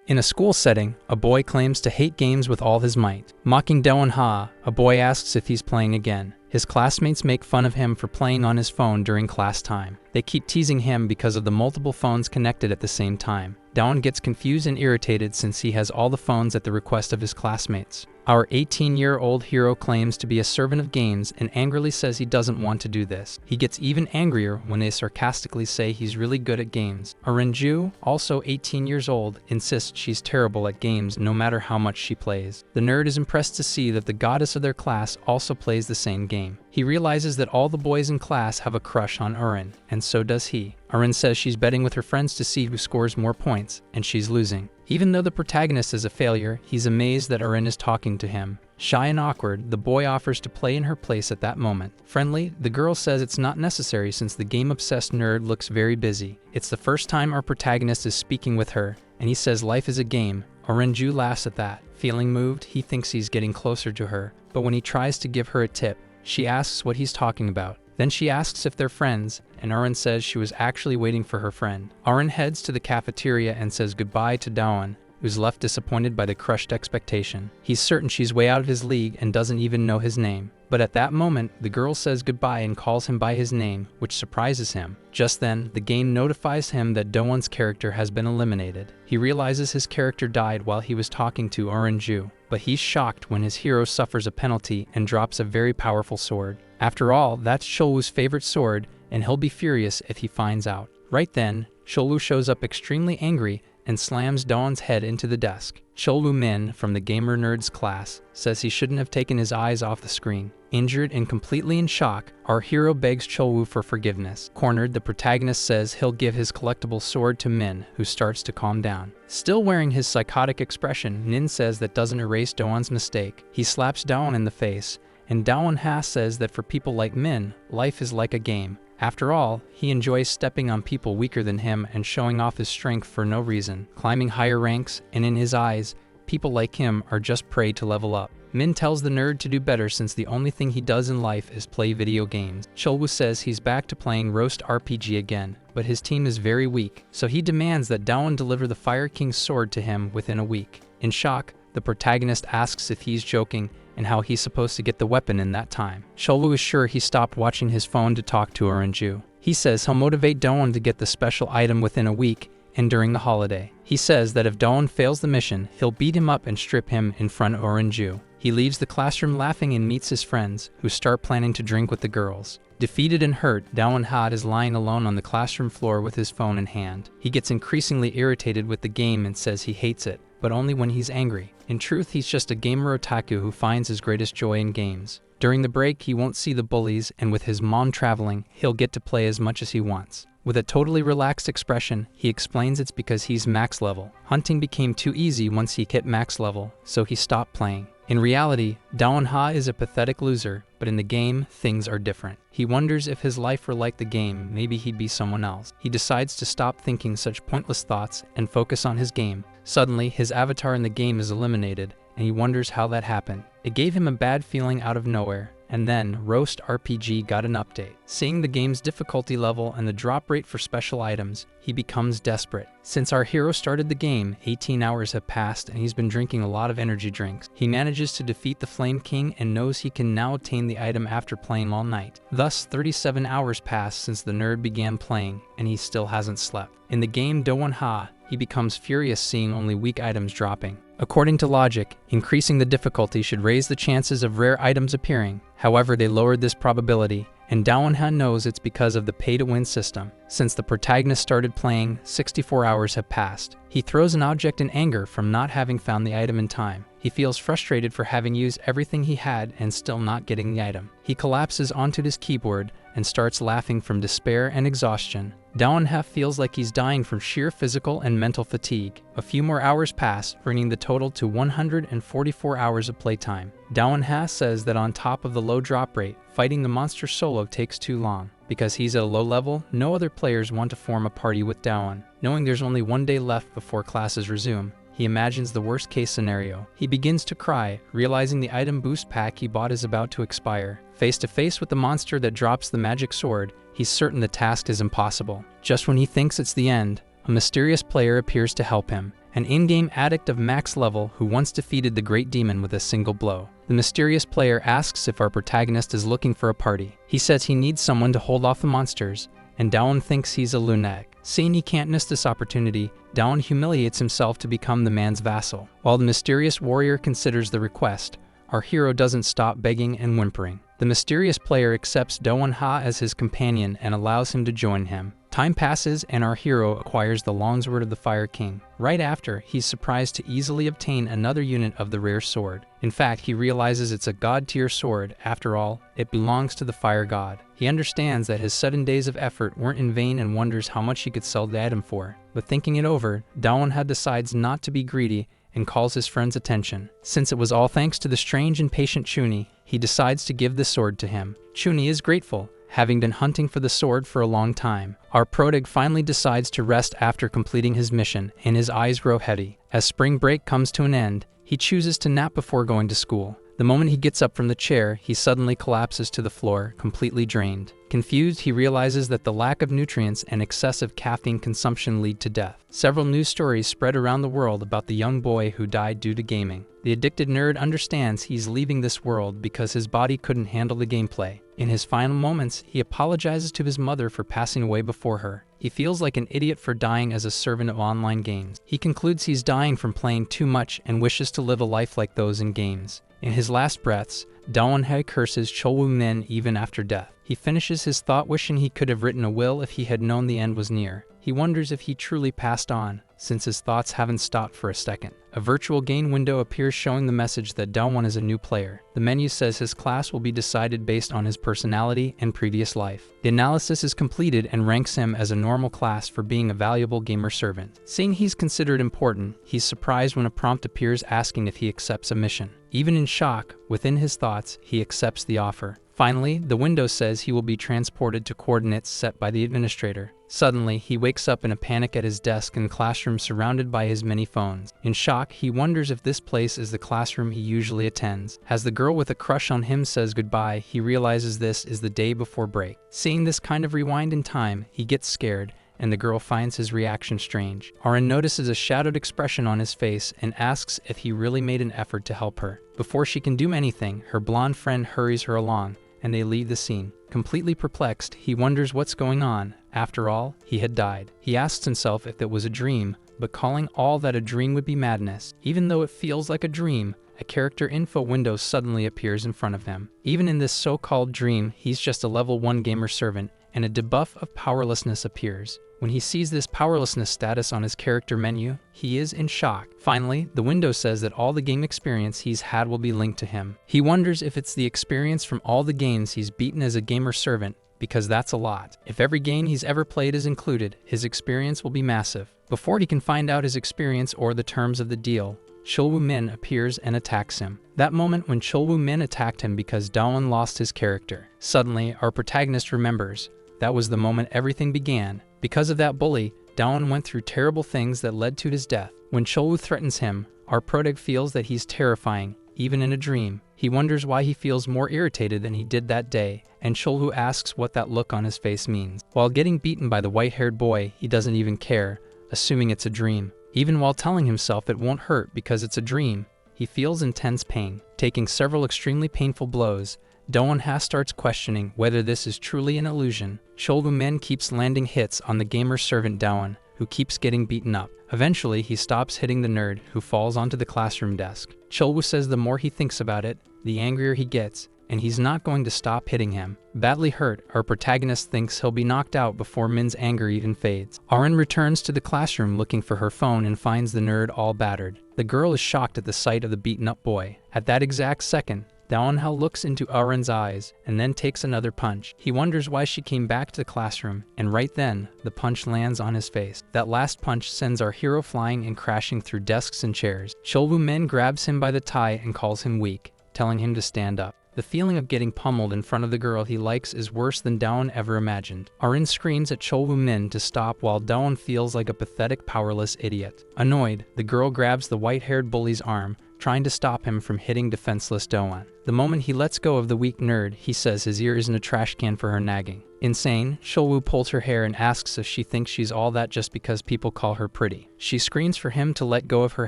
In a school setting, a boy claims to hate games with all his might. Mocking Manhua, a boy asks if he's playing again. His classmates make fun of him for playing on his phone during class time. They keep teasing him because of the multiple phones connected at the same time. Dawn gets confused and irritated since he has all the phones at the request of his classmates. Our 18-year-old hero claims to be a servant of games and angrily says he doesn't want to do this. He gets even angrier when they sarcastically say he's really good at games. Renju, also 18 years old, insists she's terrible at games no matter how much she plays. The nerd is impressed to see that the goddess of their class also plays the same game. He realizes that all the boys in class have a crush on Urin, and so does he. Urin says she's betting with her friends to see who scores more points, and she's losing. Even though the protagonist is a failure, he's amazed that Urin is talking to him. Shy and awkward, the boy offers to play in her place at that moment. Friendly, the girl says it's not necessary since the game-obsessed nerd looks very busy. It's the first time our protagonist is speaking with her, and he says life is a game. Renju laughs at that. Feeling moved, he thinks he's getting closer to her, but when he tries to give her a tip, she asks what he's talking about. Then she asks if they're friends, and Urin says she was actually waiting for her friend. Urin heads to the cafeteria and says goodbye to Dawn, who's left disappointed by the crushed expectation. He's certain she's way out of his league and doesn't even know his name. But at that moment, the girl says goodbye and calls him by his name, which surprises him. Just then, the game notifies him that Dawn's character has been eliminated. He realizes his character died while he was talking to Renju, but he's shocked when his hero suffers a penalty and drops a very powerful sword. After all, that's Cholu's favorite sword, and he'll be furious if he finds out. Right then, Cholu shows up extremely angry and slams Dawn's head into the desk. Cholu Min, from the gamer nerd's class, says he shouldn't have taken his eyes off the screen. Injured and completely in shock, our hero begs Cholu for forgiveness. Cornered, the protagonist says he'll give his collectible sword to Min, who starts to calm down. Still wearing his psychotic expression, Nin says that doesn't erase Dawn's mistake. He slaps Dawn in the face, and Dawn Ha says that for people like Min, life is like a game. After all, he enjoys stepping on people weaker than him and showing off his strength for no reason, climbing higher ranks, and in his eyes, people like him are just prey to level up. Min tells the nerd to do better since the only thing he does in life is play video games. Cholu says he's back to playing Roast RPG again, but his team is very weak, so he demands that Dawn deliver the Fire King's sword to him within a week. In shock, the protagonist asks if he's joking and how he's supposed to get the weapon in that time. Cholu is sure he stopped watching his phone to talk to Renju. He says he'll motivate Dawn to get the special item within a week and during the holiday. He says that if Dawn fails the mission, he'll beat him up and strip him in front of Renju. He leaves the classroom laughing and meets his friends, who start planning to drink with the girls. Defeated and hurt, Dawn Ha is lying alone on the classroom floor with his phone in hand. He gets increasingly irritated with the game and says he hates it, but only when he's angry. In truth, he's just a gamer otaku who finds his greatest joy in games. During the break, he won't see the bullies, and with his mom traveling, he'll get to play as much as he wants. With a totally relaxed expression, he explains it's because he's max level. Hunting became too easy once he hit max level, so he stopped playing. In reality, Dawn Ha is a pathetic loser, but in the game, things are different. He wonders if his life were like the game, maybe he'd be someone else. He decides to stop thinking such pointless thoughts and focus on his game. Suddenly, his avatar in the game is eliminated, and he wonders how that happened. It gave him a bad feeling out of nowhere. And then, Roast RPG got an update. Seeing the game's difficulty level and the drop rate for special items, he becomes desperate. Since our hero started the game, 18 hours have passed and he's been drinking a lot of energy drinks. He manages to defeat the Flame King and knows he can now obtain the item after playing all night. Thus, 37 hours pass since the nerd began playing, and he still hasn't slept. In the game Doan Ha, he becomes furious seeing only weak items dropping. According to logic, increasing the difficulty should raise the chances of rare items appearing. However, they lowered this probability, and Dawanhan knows it's because of the pay-to-win system. Since the protagonist started playing, 64 hours have passed. He throws an object in anger from not having found the item in time. He feels frustrated for having used everything he had and still not getting the item. He collapses onto his keyboard and starts laughing from despair and exhaustion. Dawanha feels like he's dying from sheer physical and mental fatigue. A few more hours pass, bringing the total to 144 hours of playtime. Dawanha says that on top of the low drop rate, fighting the monster solo takes too long. Because he's at a low level, no other players want to form a party with Dawan. Knowing there's only one day left before classes resume, he imagines the worst-case scenario. He begins to cry, realizing the item boost pack he bought is about to expire. Face to face with the monster that drops the magic sword, he's certain the task is impossible. Just when he thinks it's the end, a mysterious player appears to help him. an in-game addict of max level who once defeated the great demon with a single blow. The mysterious player asks if our protagonist is looking for a party. He says he needs someone to hold off the monsters, and Daon thinks he's a lunatic. Seeing he can't miss this opportunity, Daon humiliates himself to become the man's vassal. While the mysterious warrior considers the request, our hero doesn't stop begging and whimpering. The mysterious player accepts Daon Ha as his companion and allows him to join him. Time passes and our hero acquires the longsword of the Fire King. Right after, he's surprised to easily obtain another unit of the rare sword. In fact, he realizes it's a god-tier sword. After all, it belongs to the fire god. He understands that his 7 days of effort weren't in vain and wonders how much he could sell the item for. But thinking it over, Daon Ha decides not to be greedy and calls his friend's attention. Since it was all thanks to the strange and patient Chuni, he decides to give the sword to him. Chuni is grateful, having been hunting for the sword for a long time. Our protag finally decides to rest after completing his mission, and his eyes grow heady. As spring break comes to an end, he chooses to nap before going to school. The moment he gets up from the chair, he suddenly collapses to the floor, completely drained. Confused, he realizes that the lack of nutrients and excessive caffeine consumption lead to death. Several news stories spread around the world about the young boy who died due to gaming. The addicted nerd understands he's leaving this world because his body couldn't handle the gameplay. In his final moments, he apologizes to his mother for passing away before her. He feels like an idiot for dying as a servant of online games. He concludes he's dying from playing too much and wishes to live a life like those in games. In his last breaths, Daon Ha curses Chol Min even after death. He finishes his thought wishing he could have written a will if he had known the end was near. He wonders if he truly passed on, since his thoughts haven't stopped for a second. A virtual game window appears showing the message that Daon is a new player. The menu says his class will be decided based on his personality and previous life. The analysis is completed and ranks him as a normal class for being a valuable gamer servant. Seeing he's considered important, he's surprised when a prompt appears asking if he accepts a mission. Even in shock, within his thoughts, he accepts the offer. Finally, the window says he will be transported to coordinates set by the administrator. Suddenly, he wakes up in a panic at his desk in classroom surrounded by his many phones. In shock, he wonders if this place is the classroom he usually attends. As the girl with a crush on him says goodbye, he realizes this is the day before break. Seeing this kind of rewind in time, he gets scared, and the girl finds his reaction strange. Arin notices a shadowed expression on his face and asks if he really made an effort to help her. Before she can do anything, her blonde friend hurries her along, and they leave the scene. Completely perplexed, he wonders what's going on. After all, he had died. He asks himself if it was a dream, but calling all that a dream would be madness. Even though it feels like a dream, a character info window suddenly appears in front of him. Even in this so-called dream, he's just a level 1 gamer servant, and a debuff of powerlessness appears. When he sees this powerlessness status on his character menu, he is in shock. Finally, the window says that all the game experience he's had will be linked to him. He wonders if it's the experience from all the games he's beaten as a gamer servant, because that's a lot. If every game he's ever played is included, his experience will be massive. Before he can find out his experience or the terms of the deal, Chol Min appears and attacks him. That moment when Chol Min attacked him because Daon lost his character. Suddenly, our protagonist remembers. That was the moment everything began. Because of that bully, Daon went through terrible things that led to his death. When Cholu threatens him, our protag feels that he's terrifying, even in a dream. He wonders why he feels more irritated than he did that day, and Cholu asks what that look on his face means. While getting beaten by the white-haired boy, he doesn't even care, assuming it's a dream. Even while telling himself it won't hurt because it's a dream, he feels intense pain. Taking several extremely painful blows, Daon Ha starts questioning whether this is truly an illusion. Chol Min keeps landing hits on the gamer servant Daon, who keeps getting beaten up. Eventually, he stops hitting the nerd, who falls onto the classroom desk. Chol says the more he thinks about it, the angrier he gets, and he's not going to stop hitting him. Badly hurt, our protagonist thinks he'll be knocked out before Min's anger even fades. Arin returns to the classroom looking for her phone and finds the nerd all battered. The girl is shocked at the sight of the beaten-up boy. At that exact second, Daon Ha looks into Arin's eyes and then takes another punch. He wonders why she came back to the classroom, and right then, the punch lands on his face. That last punch sends our hero flying and crashing through desks and chairs. Chol Min grabs him by the tie and calls him weak, telling him to stand up. The feeling of getting pummeled in front of the girl he likes is worse than Daon ever imagined. Arin screams at Chol Min to stop while Daon feels like a pathetic, powerless idiot. Annoyed, the girl grabs the white-haired bully's arm, trying to stop him from hitting defenseless Doan. The moment he lets go of the weak nerd, he says his ear isn't a trash can for her nagging. Insane, Shulwoo pulls her hair and asks if she thinks she's all that just because people call her pretty. She screams for him to let go of her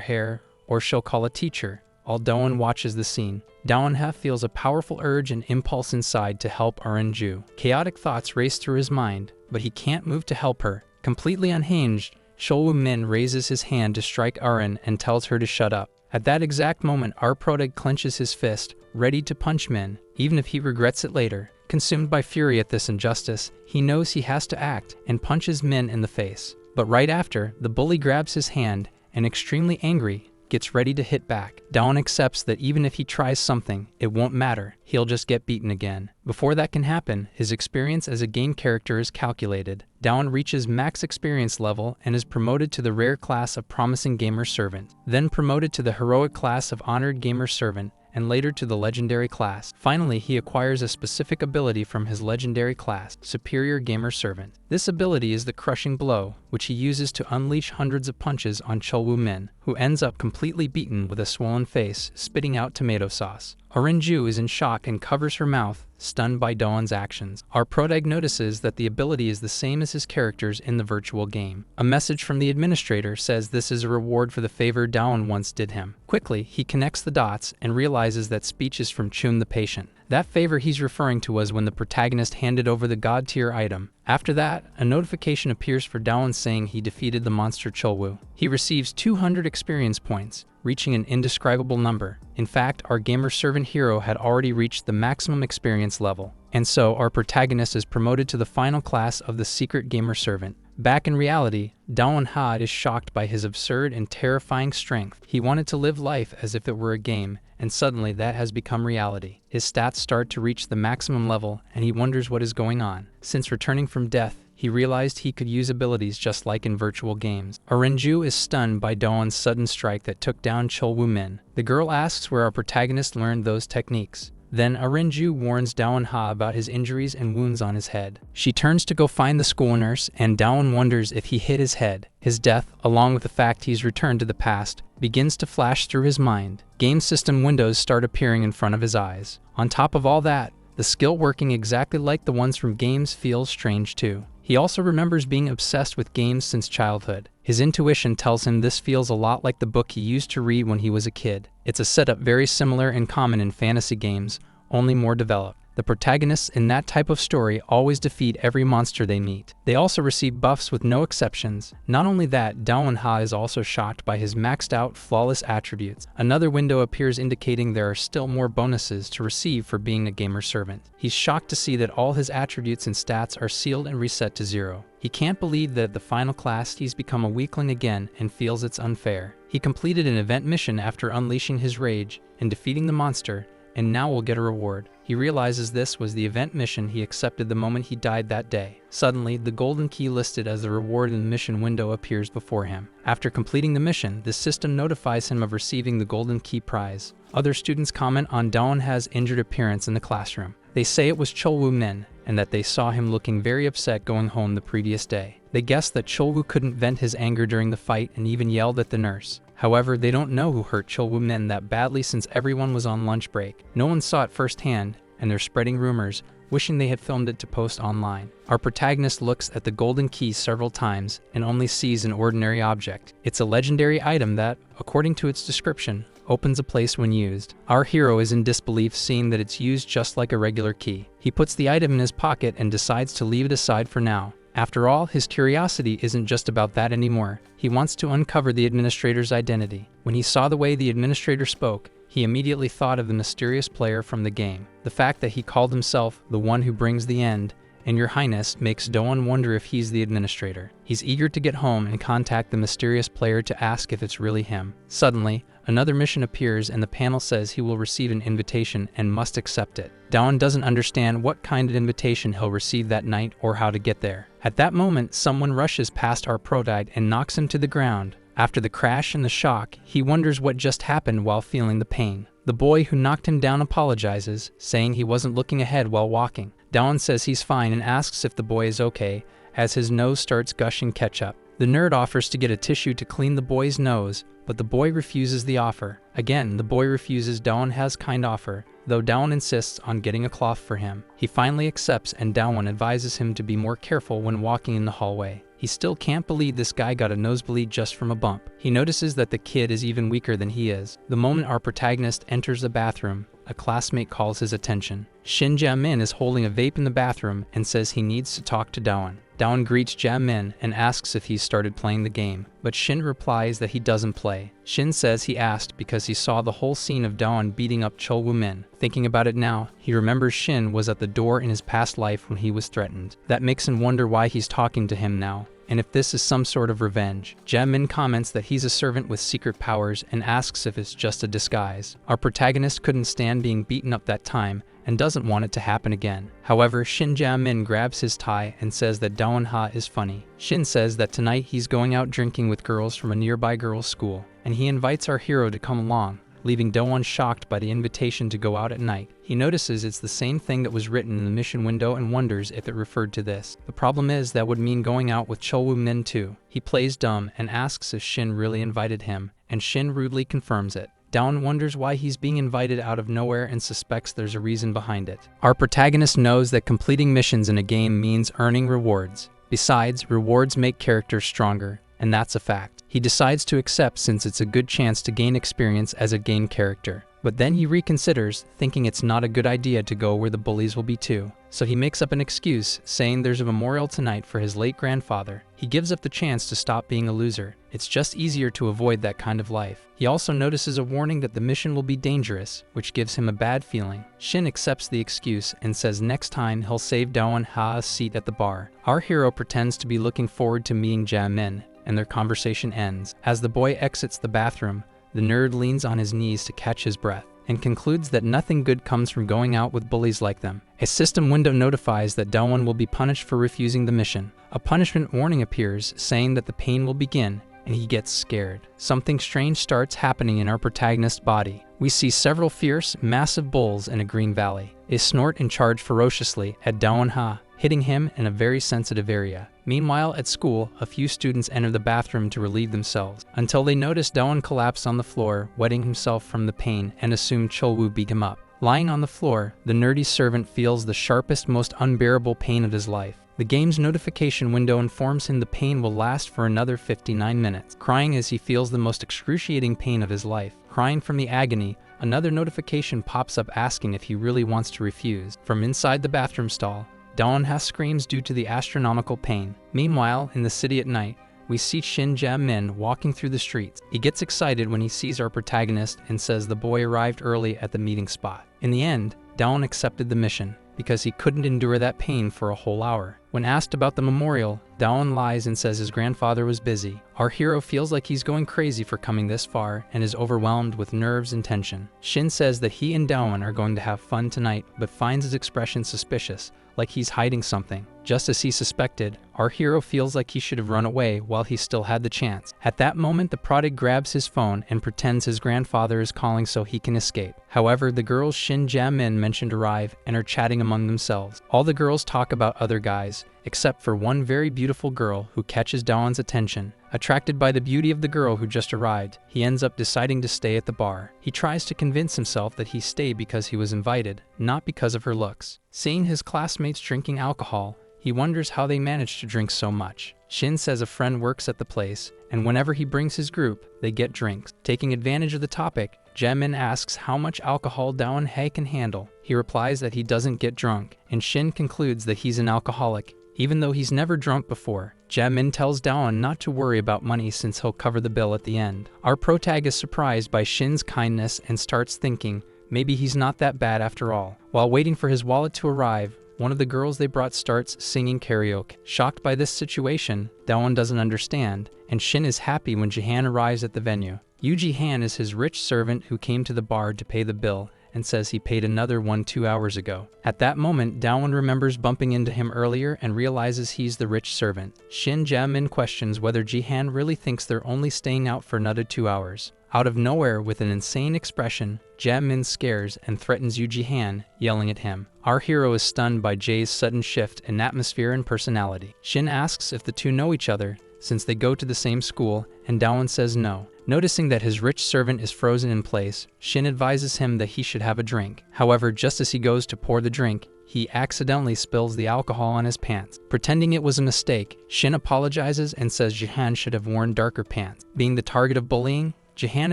hair, or she'll call a teacher. While Doan watches the scene, Doan-ha feels a powerful urge and impulse inside to help Arenju. Chaotic thoughts race through his mind, but he can't move to help her. Completely unhinged, Shulwoo Min raises his hand to strike Aren and tells her to shut up. At that exact moment, our protag clenches his fist, ready to punch Min, even if he regrets it later. Consumed by fury at this injustice, he knows he has to act and punches Min in the face. But right after, the bully grabs his hand and, extremely angry, gets ready to hit back. Doan accepts that even if he tries something, it won't matter, he'll just get beaten again. Before that can happen, his experience as a game character is calculated. Doan reaches max experience level and is promoted to the rare class of Promising Gamer Servant, then promoted to the heroic class of Honored Gamer Servant, and later to the legendary class. Finally, he acquires a specific ability from his legendary class, Superior Gamer Servant. This ability is the Crushing Blow, which he uses to unleash hundreds of punches on Shulwoo Min, who ends up completely beaten with a swollen face, spitting out tomato sauce. Arenju is in shock and covers her mouth, stunned by Doan's actions. Our protag notices that the ability is the same as his characters in the virtual game. A message from the administrator says this is a reward for the favor Doan once did him. Quickly, he connects the dots and realizes that speech is from Chun the patient. That favor he's referring to was when the protagonist handed over the god tier item. After that, a notification appears for Doan saying he defeated the monster Shulwoo. He receives 200 experience points, reaching an indescribable number. In fact, our gamer servant hero had already reached the maximum experience level, and so our protagonist is promoted to the final class of the secret gamer servant. Back in reality, Doan-ha is shocked by his absurd and terrifying strength. He wanted to live life as if it were a game, and suddenly that has become reality. His stats start to reach the maximum level, and he wonders what is going on. Since returning from death, he realized he could use abilities just like in virtual games. Arenju is stunned by Doan's sudden strike that took down Shulwoo Min. The girl asks where our protagonist learned those techniques. Then Arenju warns Doan-ha about his injuries and wounds on his head. She turns to go find the school nurse, and Doan wonders if he hit his head. His death, along with the fact he's returned to the past, begins to flash through his mind. Game system windows start appearing in front of his eyes. On top of all that, the skill working exactly like the ones from games feels strange too. He also remembers being obsessed with games since childhood. His intuition tells him this feels a lot like the book he used to read when he was a kid. It's a setup very similar and common in fantasy games, only more developed. The protagonists in that type of story always defeat every monster they meet. They also receive buffs with no exceptions. Not only that, Doan-ha is also shocked by his maxed out, flawless attributes. Another window appears indicating there are still more bonuses to receive for being a gamer servant. He's shocked to see that all his attributes and stats are sealed and reset to 0. He can't believe that at the final class he's become a weakling again and feels it's unfair. He completed an event mission after unleashing his rage and defeating the monster, and now will get a reward. He realizes this was the event mission he accepted the moment he died that day. Suddenly, the golden key listed as the reward in the mission window appears before him. After completing the mission, the system notifies him of receiving the golden key prize. Other students comment on Doan-ha's injured appearance in the classroom. They say it was Shulwoo Min, and that they saw him looking very upset going home the previous day. They guess that Shulwoo couldn't vent his anger during the fight and even yelled at the nurse. However, they don't know who hurt Shulwoo Min that badly since everyone was on lunch break. No one saw it firsthand, and they're spreading rumors, wishing they had filmed it to post online. Our protagonist looks at the golden key several times and only sees an ordinary object. It's a legendary item that, according to its description, opens a place when used. Our hero is in disbelief seeing that it's used just like a regular key. He puts the item in his pocket and decides to leave it aside for now. After all, his curiosity isn't just about that anymore. He wants to uncover the administrator's identity. When he saw the way the administrator spoke, he immediately thought of the mysterious player from the game. The fact that he called himself the one who brings the end, and Your Highness, makes Doan wonder if he's the administrator. He's eager to get home and contact the mysterious player to ask if it's really him. Suddenly, another mission appears and the panel says he will receive an invitation and must accept it. Doan doesn't understand what kind of invitation he'll receive that night or how to get there. At that moment, someone rushes past our protag and knocks him to the ground. After the crash and the shock, he wonders what just happened while feeling the pain. The boy who knocked him down apologizes, saying he wasn't looking ahead while walking. Doan says he's fine and asks if the boy is okay, as his nose starts gushing ketchup. The nerd offers to get a tissue to clean the boy's nose, but the boy refuses the offer. Again, the boy refuses Daewon's kind offer, though Daewon insists on getting a cloth for him. He finally accepts, and Daewon advises him to be more careful when walking in the hallway. He still can't believe this guy got a nosebleed just from a bump. He notices that the kid is even weaker than he is. The moment our protagonist enters the bathroom, a classmate calls his attention. Shin Jae-min is holding a vape in the bathroom and says he needs to talk to Daewon. Daewon greets Jae-min and asks if he's started playing the game, but Shin replies that he doesn't play. Shin says he asked because he saw the whole scene of Daewon beating up Chol-woo-min. Thinking about it now, he remembers Shin was at the door in his past life when he was threatened. That makes him wonder why he's talking to him now, and if this is some sort of revenge. Jae-min comments that he's a servant with secret powers and asks if it's just a disguise. Our protagonist couldn't stand being beaten up that time and doesn't want it to happen again. However, Shin Jae-min grabs his tie and says that Daewon is funny. Shin says that tonight he's going out drinking with girls from a nearby girls' school, and he invites our hero to come along, leaving Daewon shocked by the invitation to go out at night. He notices it's the same thing that was written in the mission window and wonders if it referred to this. The problem is that would mean going out with Chol-woo-min too. He plays dumb and asks if Shin really invited him, and Shin rudely confirms it. Daewon wonders why he's being invited out of nowhere and suspects there's a reason behind it. Our protagonist knows that completing missions in a game means earning rewards. Besides, rewards make characters stronger, and that's a fact. He decides to accept since it's a good chance to gain experience as a game character. But then he reconsiders, thinking it's not a good idea to go where the bullies will be too. So he makes up an excuse, saying there's a memorial tonight for his late grandfather. He gives up the chance to stop being a loser. It's just easier to avoid that kind of life. He also notices a warning that the mission will be dangerous, which gives him a bad feeling. Shin accepts the excuse and says next time he'll save Daewon a seat at the bar. Our hero pretends to be looking forward to meeting Jae-min, and their conversation ends. As the boy exits the bathroom, the nerd leans on his knees to catch his breath and concludes that nothing good comes from going out with bullies like them. A system window notifies that Daewon will be punished for refusing the mission. A punishment warning appears, saying that the pain will begin, and he gets scared. Something strange starts happening in our protagonist's body. We see several fierce, massive bulls in a green valley. They snort and charge ferociously at Daewon, hitting him in a very sensitive area. Meanwhile, at school, a few students enter the bathroom to relieve themselves, until they notice Daewon collapse on the floor, wetting himself from the pain, and assume Chol-woo beat him up. Lying on the floor, the nerdy servant feels the sharpest, most unbearable pain of his life. The game's notification window informs him the pain will last for another 59 minutes. Crying as he feels the most excruciating pain of his life. Crying from the agony, another notification pops up asking if he really wants to refuse. From inside the bathroom stall, Daewon screams due to the astronomical pain. Meanwhile, in the city at night, we see Shin Jae-min walking through the streets. He gets excited when he sees our protagonist and says the boy arrived early at the meeting spot. In the end, Daewon accepted the mission because he couldn't endure that pain for a whole hour. When asked about the memorial, Daewon lies and says his grandfather was busy. Our hero feels like he's going crazy for coming this far and is overwhelmed with nerves and tension. Shin says that he and Daewon are going to have fun tonight, but finds his expression suspicious, like he's hiding something. Just as he suspected, our hero feels like he should have run away while he still had the chance. At that moment, the prodig grabs his phone and pretends his grandfather is calling so he can escape. However, the girls Shin Jae-min mentioned arrive and are chatting among themselves. All the girls talk about other guys, except for one very beautiful girl who catches Daewon's attention. Attracted by the beauty of the girl who just arrived, he ends up deciding to stay at the bar. He tries to convince himself that he stayed because he was invited, not because of her looks. Seeing his classmates drinking alcohol, he wonders how they managed to drink so much. Shin says a friend works at the place, and whenever he brings his group, they get drinks. Taking advantage of the topic, Jae-min asks how much alcohol Daewon can handle. He replies that he doesn't get drunk, and Shin concludes that he's an alcoholic, even though he's never drunk before. Jae-min tells Daewon not to worry about money since he'll cover the bill at the end. Our protag is surprised by Shin's kindness and starts thinking maybe he's not that bad after all. While waiting for his wallet to arrive, one of the girls they brought starts singing karaoke. Shocked by this situation, Daewon doesn't understand, and Shin is happy when Jihan arrives at the venue. Yoo Ji-han is his rich servant who came to the bar to pay the bill and says he paid another one 2 hours ago. At that moment, Daewon remembers bumping into him earlier and realizes he's the rich servant. Shin Jae-min questions whether Jihan really thinks they're only staying out for another 2 hours. Out of nowhere, with an insane expression, Jae-min scares and threatens Yoo Ji-han, yelling at him. Our hero is stunned by Jae's sudden shift in atmosphere and personality. Shin asks if the two know each other, since they go to the same school, and Daewon says no. Noticing that his rich servant is frozen in place, Shin advises him that he should have a drink. However, just as he goes to pour the drink, he accidentally spills the alcohol on his pants. Pretending it was a mistake, Shin apologizes and says Jihan should have worn darker pants. Being the target of bullying, Jihan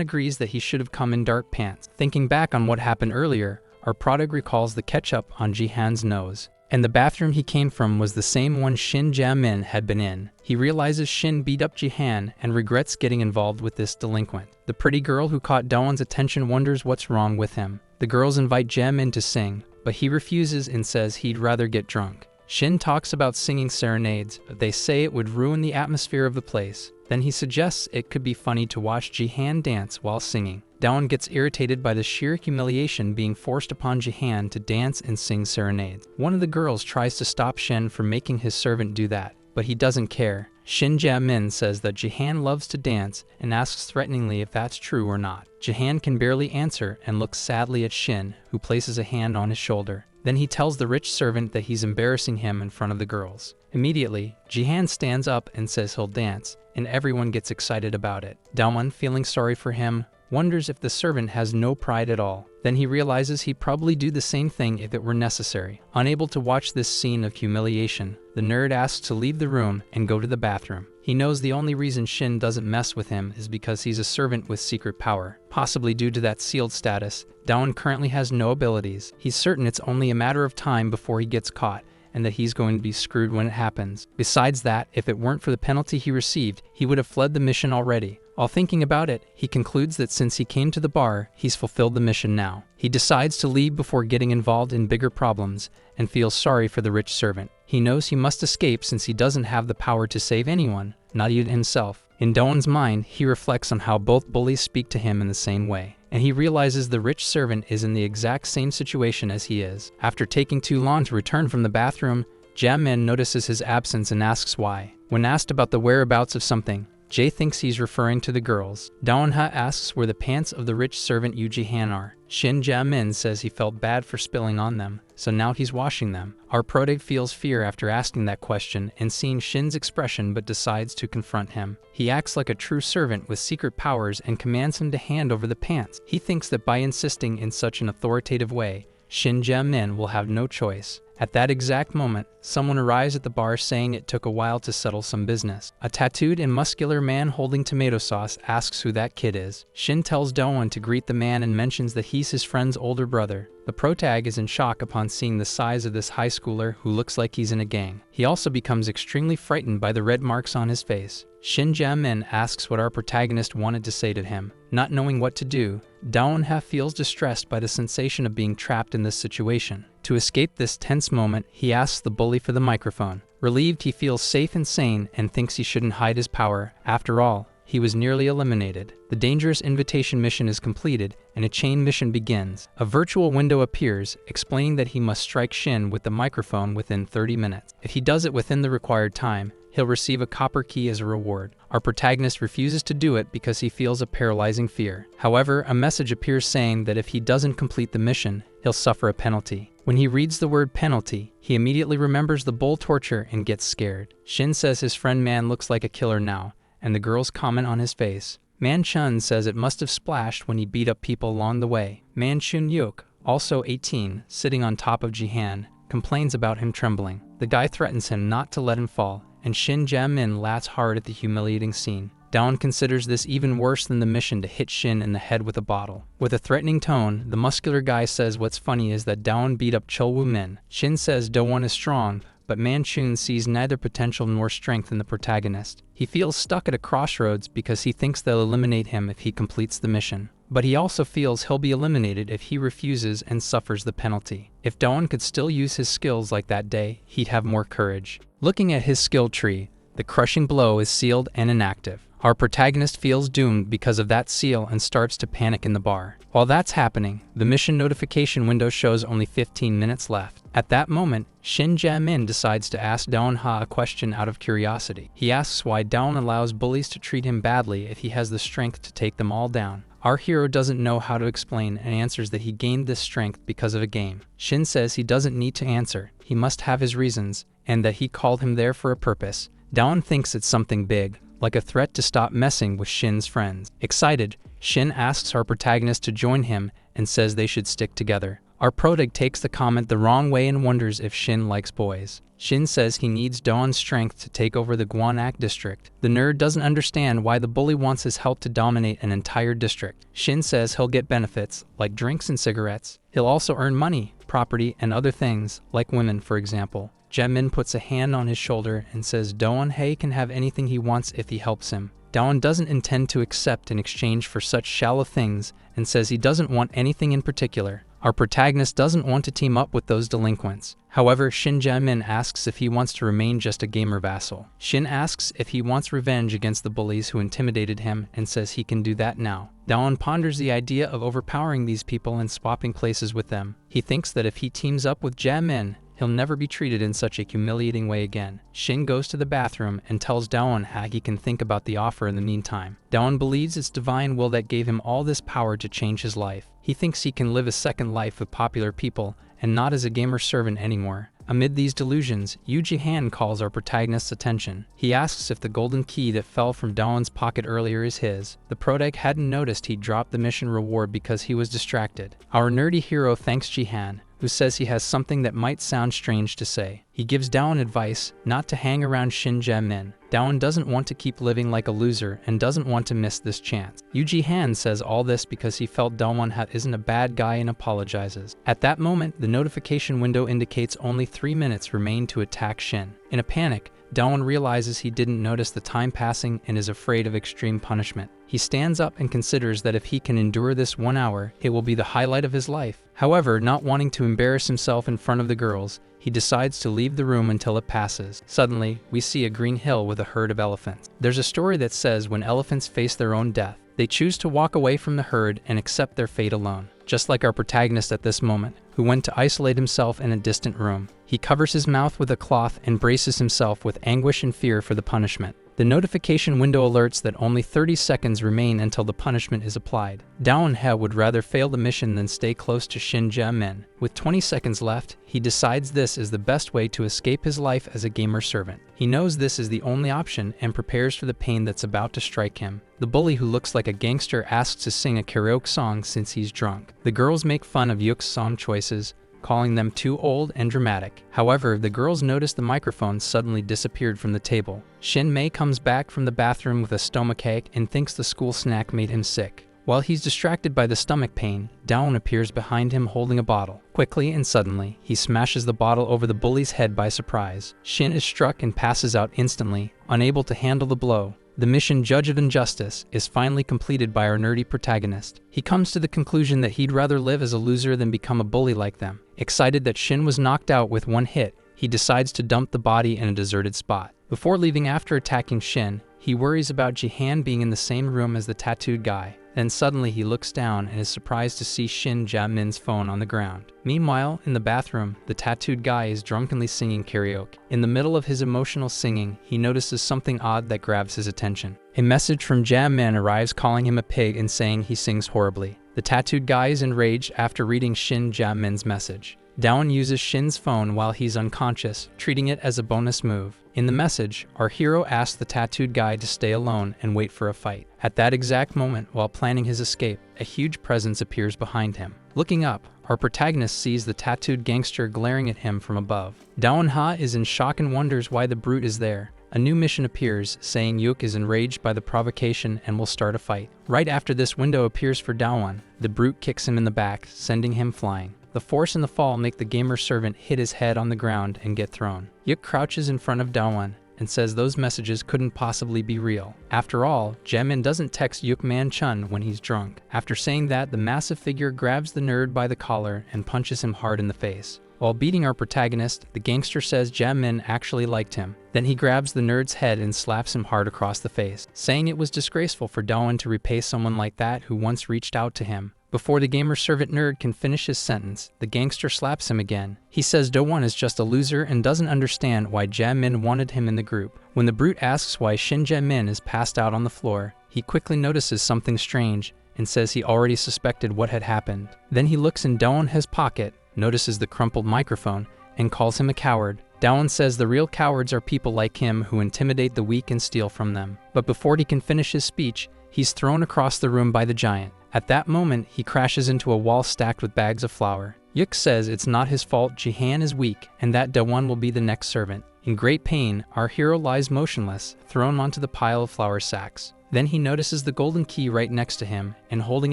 agrees that he should have come in dark pants. Thinking back on what happened earlier, our protag recalls the ketchup on Jihan's nose. And the bathroom he came from was the same one Shin Jae-min had been in. He realizes Shin beat up Jihan and regrets getting involved with this delinquent. The pretty girl who caught Doan's attention wonders what's wrong with him. The girls invite Jae-min to sing, but he refuses and says he'd rather get drunk. Shin talks about singing serenades, but they say it would ruin the atmosphere of the place. Then he suggests it could be funny to watch Jihan dance while singing. Dawn gets irritated by the sheer humiliation being forced upon Jihan to dance and sing serenades. One of the girls tries to stop Shin from making his servant do that, but he doesn't care. Shin Jae-min says that Jihan loves to dance and asks threateningly if that's true or not. Jihan can barely answer and looks sadly at Shin, who places a hand on his shoulder. Then he tells the rich servant that he's embarrassing him in front of the girls. Immediately, Jihan stands up and says he'll dance, and everyone gets excited about it. Daewon, feeling sorry for him, wonders if the servant has no pride at all. Then he realizes he'd probably do the same thing if it were necessary. Unable to watch this scene of humiliation, the nerd asks to leave the room and go to the bathroom. He knows the only reason Shin doesn't mess with him is because he's a servant with secret power. Possibly due to that sealed status, Daewon currently has no abilities. He's certain it's only a matter of time before he gets caught, and that he's going to be screwed when it happens. Besides that, if it weren't for the penalty he received, he would have fled the mission already. While thinking about it, he concludes that since he came to the bar, he's fulfilled the mission now. He decides to leave before getting involved in bigger problems, and feels sorry for the rich servant. He knows he must escape since he doesn't have the power to save anyone, not even himself. In Daewon's mind, he reflects on how both bullies speak to him in the same way, and he realizes the rich servant is in the exact same situation as he is. After taking too long to return from the bathroom, Jae-min notices his absence and asks why. When asked about the whereabouts of something, Jae thinks he's referring to the girls. Daewon-ha asks where the pants of the rich servant Yu Jihan are. Shin Jae-min says he felt bad for spilling on them, so now he's washing them. Our protag feels fear after asking that question and seeing Shin's expression, but decides to confront him. He acts like a true servant with secret powers and commands him to hand over the pants. He thinks that by insisting in such an authoritative way, Shin Jae-min will have no choice. At that exact moment, someone arrives at the bar saying it took a while to settle some business. A tattooed and muscular man holding tomato sauce asks who that kid is. Shin tells Daewon to greet the man and mentions that he's his friend's older brother. The protag is in shock upon seeing the size of this high schooler who looks like he's in a gang. He also becomes extremely frightened by the red marks on his face. Shin Jae-min asks what our protagonist wanted to say to him. Not knowing what to do, Daewon-ha feels distressed by the sensation of being trapped in this situation. To escape this tense moment, he asks the bully for the microphone. Relieved, he feels safe and sane and thinks he shouldn't hide his power. After all, he was nearly eliminated. The dangerous invitation mission is completed, and a chain mission begins. A virtual window appears, explaining that he must strike Shin with the microphone within 30 minutes. If he does it within the required time, he'll receive a copper key as a reward. Our protagonist refuses to do it because he feels a paralyzing fear. However, a message appears saying that if he doesn't complete the mission, he'll suffer a penalty. When he reads the word penalty, he immediately remembers the bull torture and gets scared. Shin says his friend Man looks like a killer now, and the girls comment on his face. Man Chun says it must have splashed when he beat up people along the way. Man Chun Yuk, also 18, sitting on top of Jihan, complains about him trembling. The guy threatens him not to let him fall, and Shin Jae-min laughs hard at the humiliating scene. Daewon considers this even worse than the mission to hit Shin in the head with a bottle. With a threatening tone, the muscular guy says what's funny is that Daewon beat up Chul Min. Shin says Daewon is strong, but Manchun sees neither potential nor strength in the protagonist. He feels stuck at a crossroads because he thinks they'll eliminate him if he completes the mission. But he also feels he'll be eliminated if he refuses and suffers the penalty. If Daewon could still use his skills like that day, he'd have more courage. Looking at his skill tree, the crushing blow is sealed and inactive. Our protagonist feels doomed because of that seal and starts to panic in the bar. While that's happening, the mission notification window shows only 15 minutes left. At that moment, Shin Jae-min decides to ask Daewon-ha a question out of curiosity. He asks why Daewon allows bullies to treat him badly if he has the strength to take them all down. Our hero doesn't know how to explain and answers that he gained this strength because of a game. Shin says he doesn't need to answer, he must have his reasons, and that he called him there for a purpose. Daewon thinks it's something big, like a threat to stop messing with Shin's friends. Excited, Shin asks our protagonist to join him and says they should stick together. Our protag takes the comment the wrong way and wonders if Shin likes boys. Shin says he needs Dawn's strength to take over the Gwanak district. The nerd doesn't understand why the bully wants his help to dominate an entire district. Shin says he'll get benefits, like drinks and cigarettes. He'll also earn money, property, and other things, like women, for example. Jaemin puts a hand on his shoulder and says Daewon-hae can have anything he wants if he helps him. Daewon doesn't intend to accept in exchange for such shallow things and says he doesn't want anything in particular. Our protagonist doesn't want to team up with those delinquents. However, Shin Jaemin asks if he wants to remain just a gamer vassal. Shin asks if he wants revenge against the bullies who intimidated him and says he can do that now. Daewon ponders the idea of overpowering these people and swapping places with them. He thinks that if he teams up with Jaemin, he'll never be treated in such a humiliating way again. Shin goes to the bathroom and tells Daewon how he can think about the offer in the meantime. Daewon believes it's divine will that gave him all this power to change his life. He thinks he can live a second life with popular people and not as a gamer servant anymore. Amid these delusions, Yoo Ji-han calls our protagonist's attention. He asks if the golden key that fell from Daewon's pocket earlier is his. The protag hadn't noticed he'd dropped the mission reward because he was distracted. Our nerdy hero thanks Ji-han, who says he has something that might sound strange to say. He gives Daewon advice not to hang around Shin Jaemin. Daewon doesn't want to keep living like a loser and doesn't want to miss this chance. Yoo Ji-han says all this because he felt Daewon isn't a bad guy and apologizes. At that moment, the notification window indicates only 3 minutes remain to attack Shin. In a panic, Daewon realizes he didn't notice the time passing and is afraid of extreme punishment. He stands up and considers that if he can endure this 1 hour, it will be the highlight of his life. However, not wanting to embarrass himself in front of the girls, he decides to leave the room until it passes. Suddenly, we see a green hill with a herd of elephants. There's a story that says when elephants face their own death, they choose to walk away from the herd and accept their fate alone. Just like our protagonist at this moment, who went to isolate himself in a distant room. He covers his mouth with a cloth and braces himself with anguish and fear for the punishment. The notification window alerts that only 30 seconds remain until the punishment is applied. Daewon-hae would rather fail the mission than stay close to Shin Jaemin. With 20 seconds left, he decides this is the best way to escape his life as a gamer servant. He knows this is the only option and prepares for the pain that's about to strike him. The bully who looks like a gangster asks to sing a karaoke song since he's drunk. The girls make fun of Yuk's song choices, calling them too old and dramatic. However, the girls notice the microphone suddenly disappeared from the table. Shin Mei comes back from the bathroom with a stomachache and thinks the school snack made him sick. While he's distracted by the stomach pain, Daewon appears behind him holding a bottle. Quickly and suddenly, he smashes the bottle over the bully's head by surprise. Shin is struck and passes out instantly, unable to handle the blow. The mission Judge of Injustice is finally completed by our nerdy protagonist. He comes to the conclusion that he'd rather live as a loser than become a bully like them. Excited that Shin was knocked out with one hit, he decides to dump the body in a deserted spot. Before leaving after attacking Shin, he worries about Ji-han being in the same room as the tattooed guy. Then suddenly he looks down and is surprised to see Shin Jaemin's phone on the ground. Meanwhile, in the bathroom, the tattooed guy is drunkenly singing karaoke. In the middle of his emotional singing, he notices something odd that grabs his attention. A message from Jaemin arrives calling him a pig and saying he sings horribly. The tattooed guy is enraged after reading Shin Jaemin's message. Daewon uses Shin's phone while he's unconscious, treating it as a bonus move. In the message, our hero asks the tattooed guy to stay alone and wait for a fight. At that exact moment, while planning his escape, a huge presence appears behind him. Looking up, our protagonist sees the tattooed gangster glaring at him from above. Daewon-hae is in shock and wonders why the brute is there. A new mission appears, saying Yuk is enraged by the provocation and will start a fight. Right after this window appears for Daewon, the brute kicks him in the back, sending him flying. The force and the fall make the gamer servant hit his head on the ground and get thrown. Yuk crouches in front of Daewon and says those messages couldn't possibly be real. After all, Jaemin doesn't text Yuk Man-chun when he's drunk. After saying that, the massive figure grabs the nerd by the collar and punches him hard in the face. While beating our protagonist, the gangster says Jaemin actually liked him. Then he grabs the nerd's head and slaps him hard across the face, saying it was disgraceful for Daewon to repay someone like that who once reached out to him. Before the gamer servant nerd can finish his sentence, the gangster slaps him again. He says Daewon is just a loser and doesn't understand why Jaemin wanted him in the group. When the brute asks why Shin Jaemin is passed out on the floor, he quickly notices something strange and says he already suspected what had happened. Then he looks in Daewon-hae's pocket, notices the crumpled microphone, and calls him a coward. Daewon says the real cowards are people like him who intimidate the weak and steal from them. But before he can finish his speech, he's thrown across the room by the giant. At that moment, he crashes into a wall stacked with bags of flour. Yuk says it's not his fault Jihan is weak and that Daewon will be the next servant. In great pain, our hero lies motionless, thrown onto the pile of flour sacks. Then he notices the golden key right next to him and holding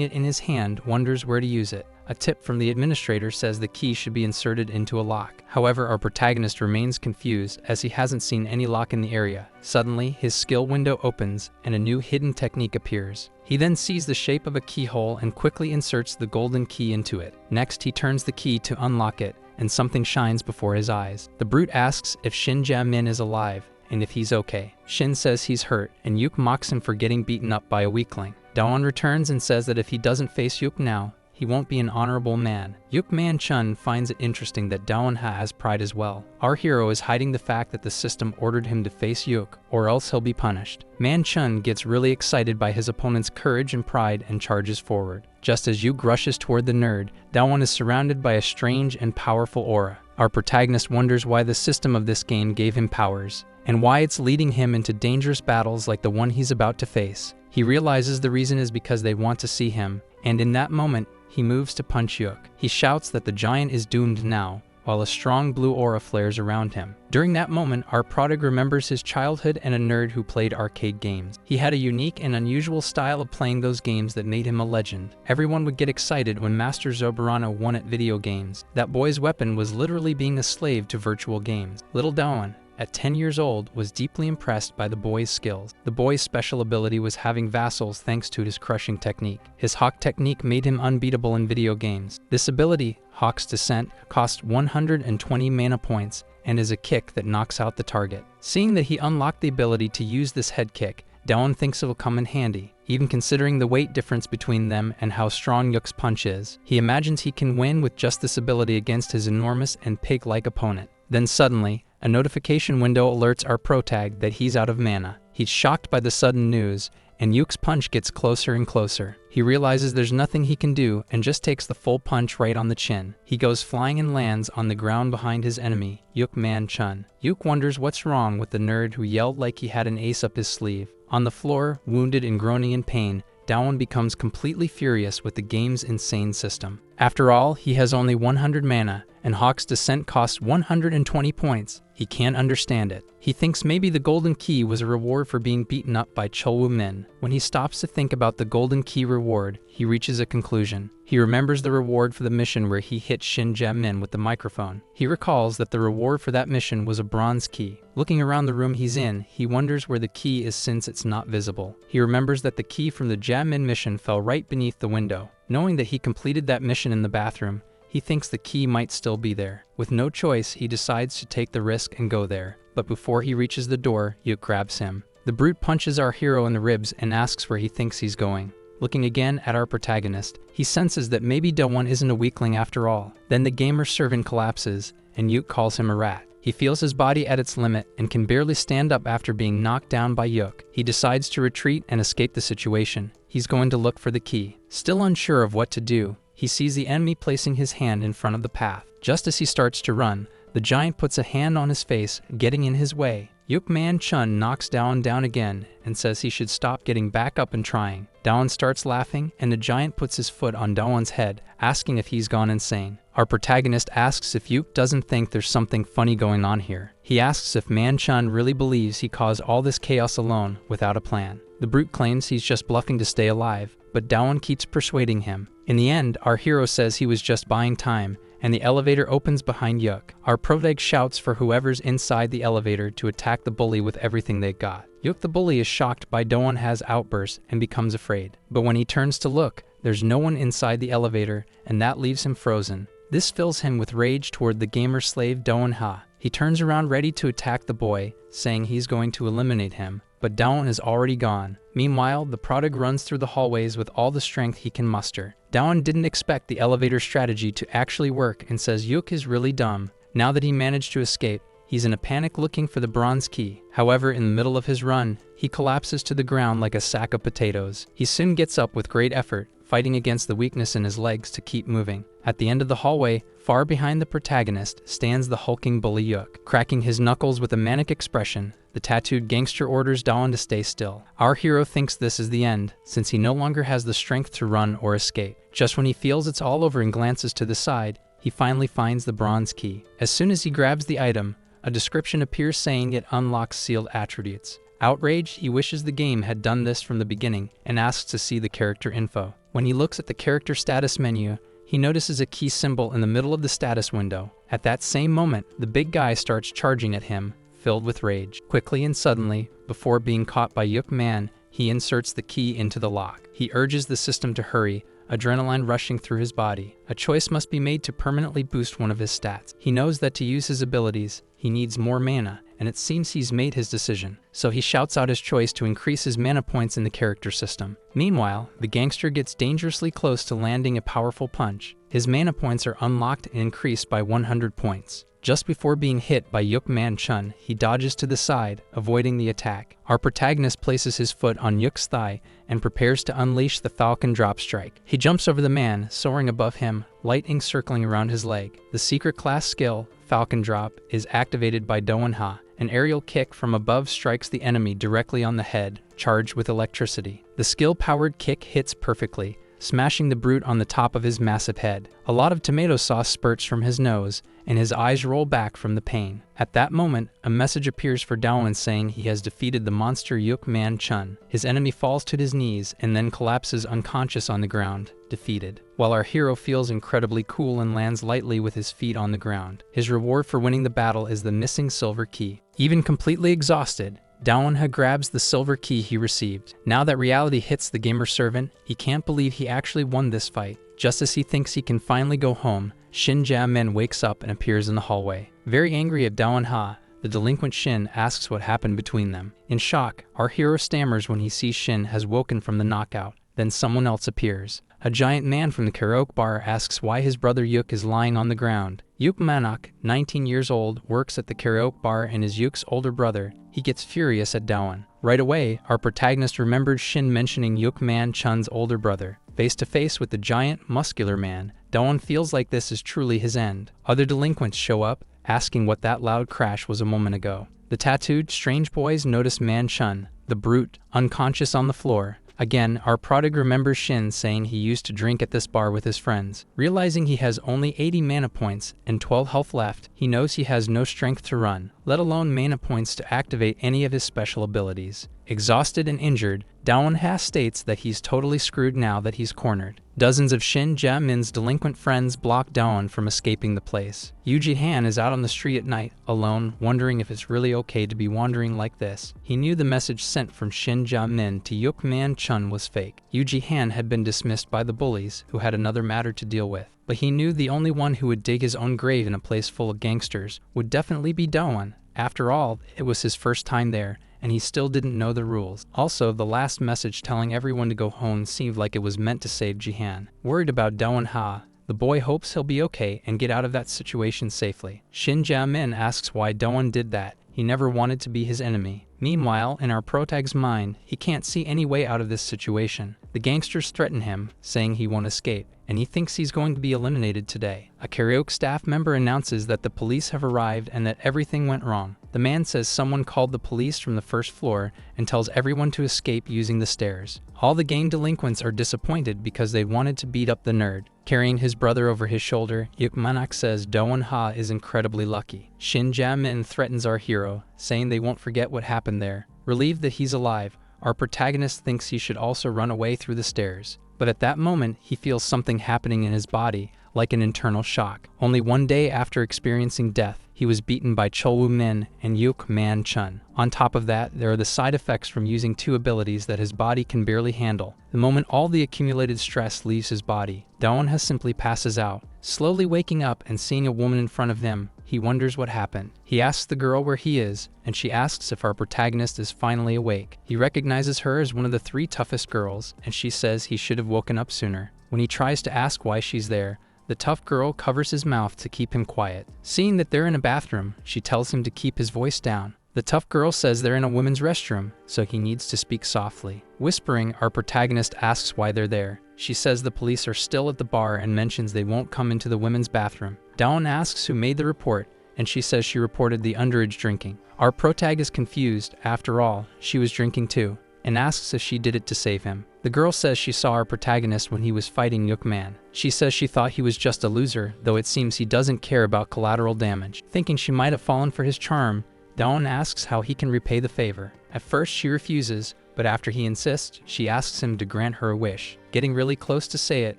it in his hand wonders where to use it. A tip from the administrator says the key should be inserted into a lock. However, our protagonist remains confused as he hasn't seen any lock in the area. Suddenly, his skill window opens and a new hidden technique appears. He then sees the shape of a keyhole and quickly inserts the golden key into it. Next, he turns the key to unlock it, and something shines before his eyes. The brute asks if Shin Jae-min is alive and if he's okay. Shin says he's hurt, and Yuk mocks him for getting beaten up by a weakling. Daewon returns and says that if he doesn't face Yuk now, he won't be an honorable man. Yuk Man Chun finds it interesting that Daewon has pride as well. Our hero is hiding the fact that the system ordered him to face Yuk, or else he'll be punished. Man Chun gets really excited by his opponent's courage and pride and charges forward. Just as Yuk rushes toward the nerd, Daewon is surrounded by a strange and powerful aura. Our protagonist wonders why the system of this game gave him powers, and why it's leading him into dangerous battles like the one he's about to face. He realizes the reason is because they want to see him, and in that moment, he moves to punch Yuk. He shouts that the giant is doomed now, while a strong blue aura flares around him. During that moment, our protag remembers his childhood and a nerd who played arcade games. He had a unique and unusual style of playing those games that made him a legend. Everyone would get excited when Master Zobarano won at video games. That boy's weapon was literally being a slave to virtual games. Little Daewon, at 10 years old, was deeply impressed by the boy's skills. The boy's special ability was having vassals thanks to his crushing technique. His Hawk technique made him unbeatable in video games. This ability, Hawk's Descent, costs 120 mana points and is a kick that knocks out the target. Seeing that he unlocked the ability to use this head kick, Daewon thinks it'll come in handy, even considering the weight difference between them and how strong Yuk's punch is. He imagines he can win with just this ability against his enormous and pig-like opponent. Then suddenly, a notification window alerts our protag that he's out of mana. He's shocked by the sudden news, and Yuk's punch gets closer and closer. He realizes there's nothing he can do and just takes the full punch right on the chin. He goes flying and lands on the ground behind his enemy, Yuk Man Chun. Yuk wonders what's wrong with the nerd who yelled like he had an ace up his sleeve. On the floor, wounded and groaning in pain, Daewon becomes completely furious with the game's insane system. After all, he has only 100 mana, and Hawk's Descent costs 120 points. He can't understand it. He thinks maybe the golden key was a reward for being beaten up by Chulwoo Min. When he stops to think about the golden key reward, he reaches a conclusion. He remembers the reward for the mission where he hit Shin Jae-min with the microphone. He recalls that the reward for that mission was a bronze key. Looking around the room he's in, he wonders where the key is since it's not visible. He remembers that the key from the Jae-min mission fell right beneath the window. Knowing that he completed that mission in the bathroom, he thinks the key might still be there. With no choice, he decides to take the risk and go there. But before he reaches the door, Yuk grabs him. The brute punches our hero in the ribs and asks where he thinks he's going. Looking again at our protagonist, he senses that maybe Daewon isn't a weakling after all. Then the gamer servant collapses, and Yuk calls him a rat. He feels his body at its limit and can barely stand up after being knocked down by Yuk. He decides to retreat and escape the situation. He's going to look for the key. Still unsure of what to do, he sees the enemy placing his hand in front of the path. Just as he starts to run, the giant puts a hand on his face, getting in his way. Yuk Man Chun knocks Daewon down again and says he should stop getting back up and trying. Daewon starts laughing, and the giant puts his foot on Daewon's head, asking if he's gone insane. Our protagonist asks if Yuk doesn't think there's something funny going on here. He asks if Man Chun really believes he caused all this chaos alone without a plan. The brute claims he's just bluffing to stay alive, but Daewon keeps persuading him. In the end, our hero says he was just buying time, and the elevator opens behind Yuk. Our protag shouts for whoever's inside the elevator to attack the bully with everything they got. Yuk the bully is shocked by Daewon's outburst and becomes afraid. But when he turns to look, there's no one inside the elevator, and that leaves him frozen. This fills him with rage toward the gamer slave Daewon Ha. He turns around ready to attack the boy, saying he's going to eliminate him, but Daewon is already gone. Meanwhile, the protag runs through the hallways with all the strength he can muster. Daewon didn't expect the elevator strategy to actually work and says Yuk is really dumb. Now that he managed to escape, he's in a panic looking for the bronze key. However, in the middle of his run, he collapses to the ground like a sack of potatoes. He soon gets up with great effort, fighting against the weakness in his legs to keep moving. At the end of the hallway, far behind the protagonist, stands the hulking bully Yuk. Cracking his knuckles with a manic expression, the tattooed gangster orders Dawn to stay still. Our hero thinks this is the end, since he no longer has the strength to run or escape. Just when he feels it's all over and glances to the side, he finally finds the bronze key. As soon as he grabs the item, a description appears saying it unlocks sealed attributes. Outraged, he wishes the game had done this from the beginning and asks to see the character info. When he looks at the character status menu, he notices a key symbol in the middle of the status window. At that same moment, the big guy starts charging at him, filled with rage. Quickly and suddenly, before being caught by Yuk Man, he inserts the key into the lock. He urges the system to hurry, adrenaline rushing through his body. A choice must be made to permanently boost one of his stats. He knows that to use his abilities, he needs more mana, and it seems he's made his decision. So he shouts out his choice to increase his mana points in the character system. Meanwhile, the gangster gets dangerously close to landing a powerful punch. His mana points are unlocked and increased by 100 points. Just before being hit by Yuk Man Chun, he dodges to the side, avoiding the attack. Our protagonist places his foot on Yuk's thigh and prepares to unleash the Falcon Drop Strike. He jumps over the man, soaring above him, lightning circling around his leg. The secret class skill, Falcon Drop, is activated by Doan Ha. An aerial kick from above strikes the enemy directly on the head, charged with electricity. The skill-powered kick hits perfectly, smashing the brute on the top of his massive head. A lot of tomato sauce spurts from his nose, and his eyes roll back from the pain. At that moment, a message appears for Dawan saying he has defeated the monster Yuk Man Chun. His enemy falls to his knees and then collapses unconscious on the ground, defeated. While our hero feels incredibly cool and lands lightly with his feet on the ground. His reward for winning the battle is the missing silver key. Even completely exhausted, Dawanha grabs the silver key he received. Now that reality hits the gamer servant, he can't believe he actually won this fight. Just as he thinks he can finally go home, Shin Jamin wakes up and appears in the hallway. Very angry at Dawanha, the delinquent Shin asks what happened between them. In shock, our hero stammers when he sees Shin has woken from the knockout. Then someone else appears. A giant man from the karaoke bar asks why his brother Yuk is lying on the ground. Yuk Manok, 19 years old, works at the karaoke bar and is Yuk's older brother. He gets furious at Dawan. Right away, our protagonist remembers Shin mentioning Yuk Man Chun's older brother. Face to face with the giant, muscular man, Dawan feels like this is truly his end. Other delinquents show up, asking what that loud crash was a moment ago. The tattooed, strange boys notice Man Chun, the brute, unconscious on the floor. Again, our prodigue remembers Shin saying he used to drink at this bar with his friends. Realizing he has only 80 mana points and 12 health left, he knows he has no strength to run, let alone mana points to activate any of his special abilities. Exhausted and injured, Dawanha states that he's totally screwed now that he's cornered. Dozens of Shin Jamin's delinquent friends block Dawan from escaping the place. Yuji Han is out on the street at night, alone, wondering if it's really okay to be wandering like this. He knew the message sent from Shin Jamin to Yuk Man Chun was fake. Yuji Han had been dismissed by the bullies, who had another matter to deal with. But he knew the only one who would dig his own grave in a place full of gangsters would definitely be Dawan. After all, it was his first time there, and he still didn't know the rules. Also, the last message telling everyone to go home seemed like it was meant to save Jihan. Worried about Dawanha, the boy hopes he'll be okay and get out of that situation safely. Shin Jamin asks why Dawan did that. He never wanted to be his enemy. Meanwhile, in our protag's mind, he can't see any way out of this situation. The gangsters threaten him, saying he won't escape, and he thinks he's going to be eliminated today. A karaoke staff member announces that the police have arrived and that everything went wrong. The man says someone called the police from the first floor and tells everyone to escape using the stairs. All the gang delinquents are disappointed because they wanted to beat up the nerd. Carrying his brother over his shoulder, Yuk Manak says Dawanha is incredibly lucky. Shin Jamin threatens our hero, saying they won't forget what happened there. Relieved that he's alive, our protagonist thinks he should also run away through the stairs. But at that moment, he feels something happening in his body, like an internal shock. Only one day after experiencing death, he was beaten by Cholwoo Min and Yuk Man Chun. On top of that, there are the side effects from using two abilities that his body can barely handle. The moment all the accumulated stress leaves his body, Dawanha simply passes out. Slowly waking up and seeing a woman in front of him, he wonders what happened. He asks the girl where he is, and she asks if our protagonist is finally awake. He recognizes her as one of the 3 toughest girls, and she says he should have woken up sooner. When he tries to ask why she's there, the tough girl covers his mouth to keep him quiet. Seeing that they're in a bathroom, she tells him to keep his voice down. The tough girl says they're in a women's restroom, so he needs to speak softly. Whispering, our protagonist asks why they're there. She says the police are still at the bar and mentions they won't come into the women's bathroom. Dawn asks who made the report, and she says she reported the underage drinking. Our protag is confused. After all, she was drinking too, and asks if she did it to save him. The girl says she saw our protagonist when he was fighting Yook Man. She says she thought he was just a loser, though it seems he doesn't care about collateral damage. Thinking she might have fallen for his charm, Dawn asks how he can repay the favor. At first she refuses, but after he insists, she asks him to grant her a wish. Getting really close to say it,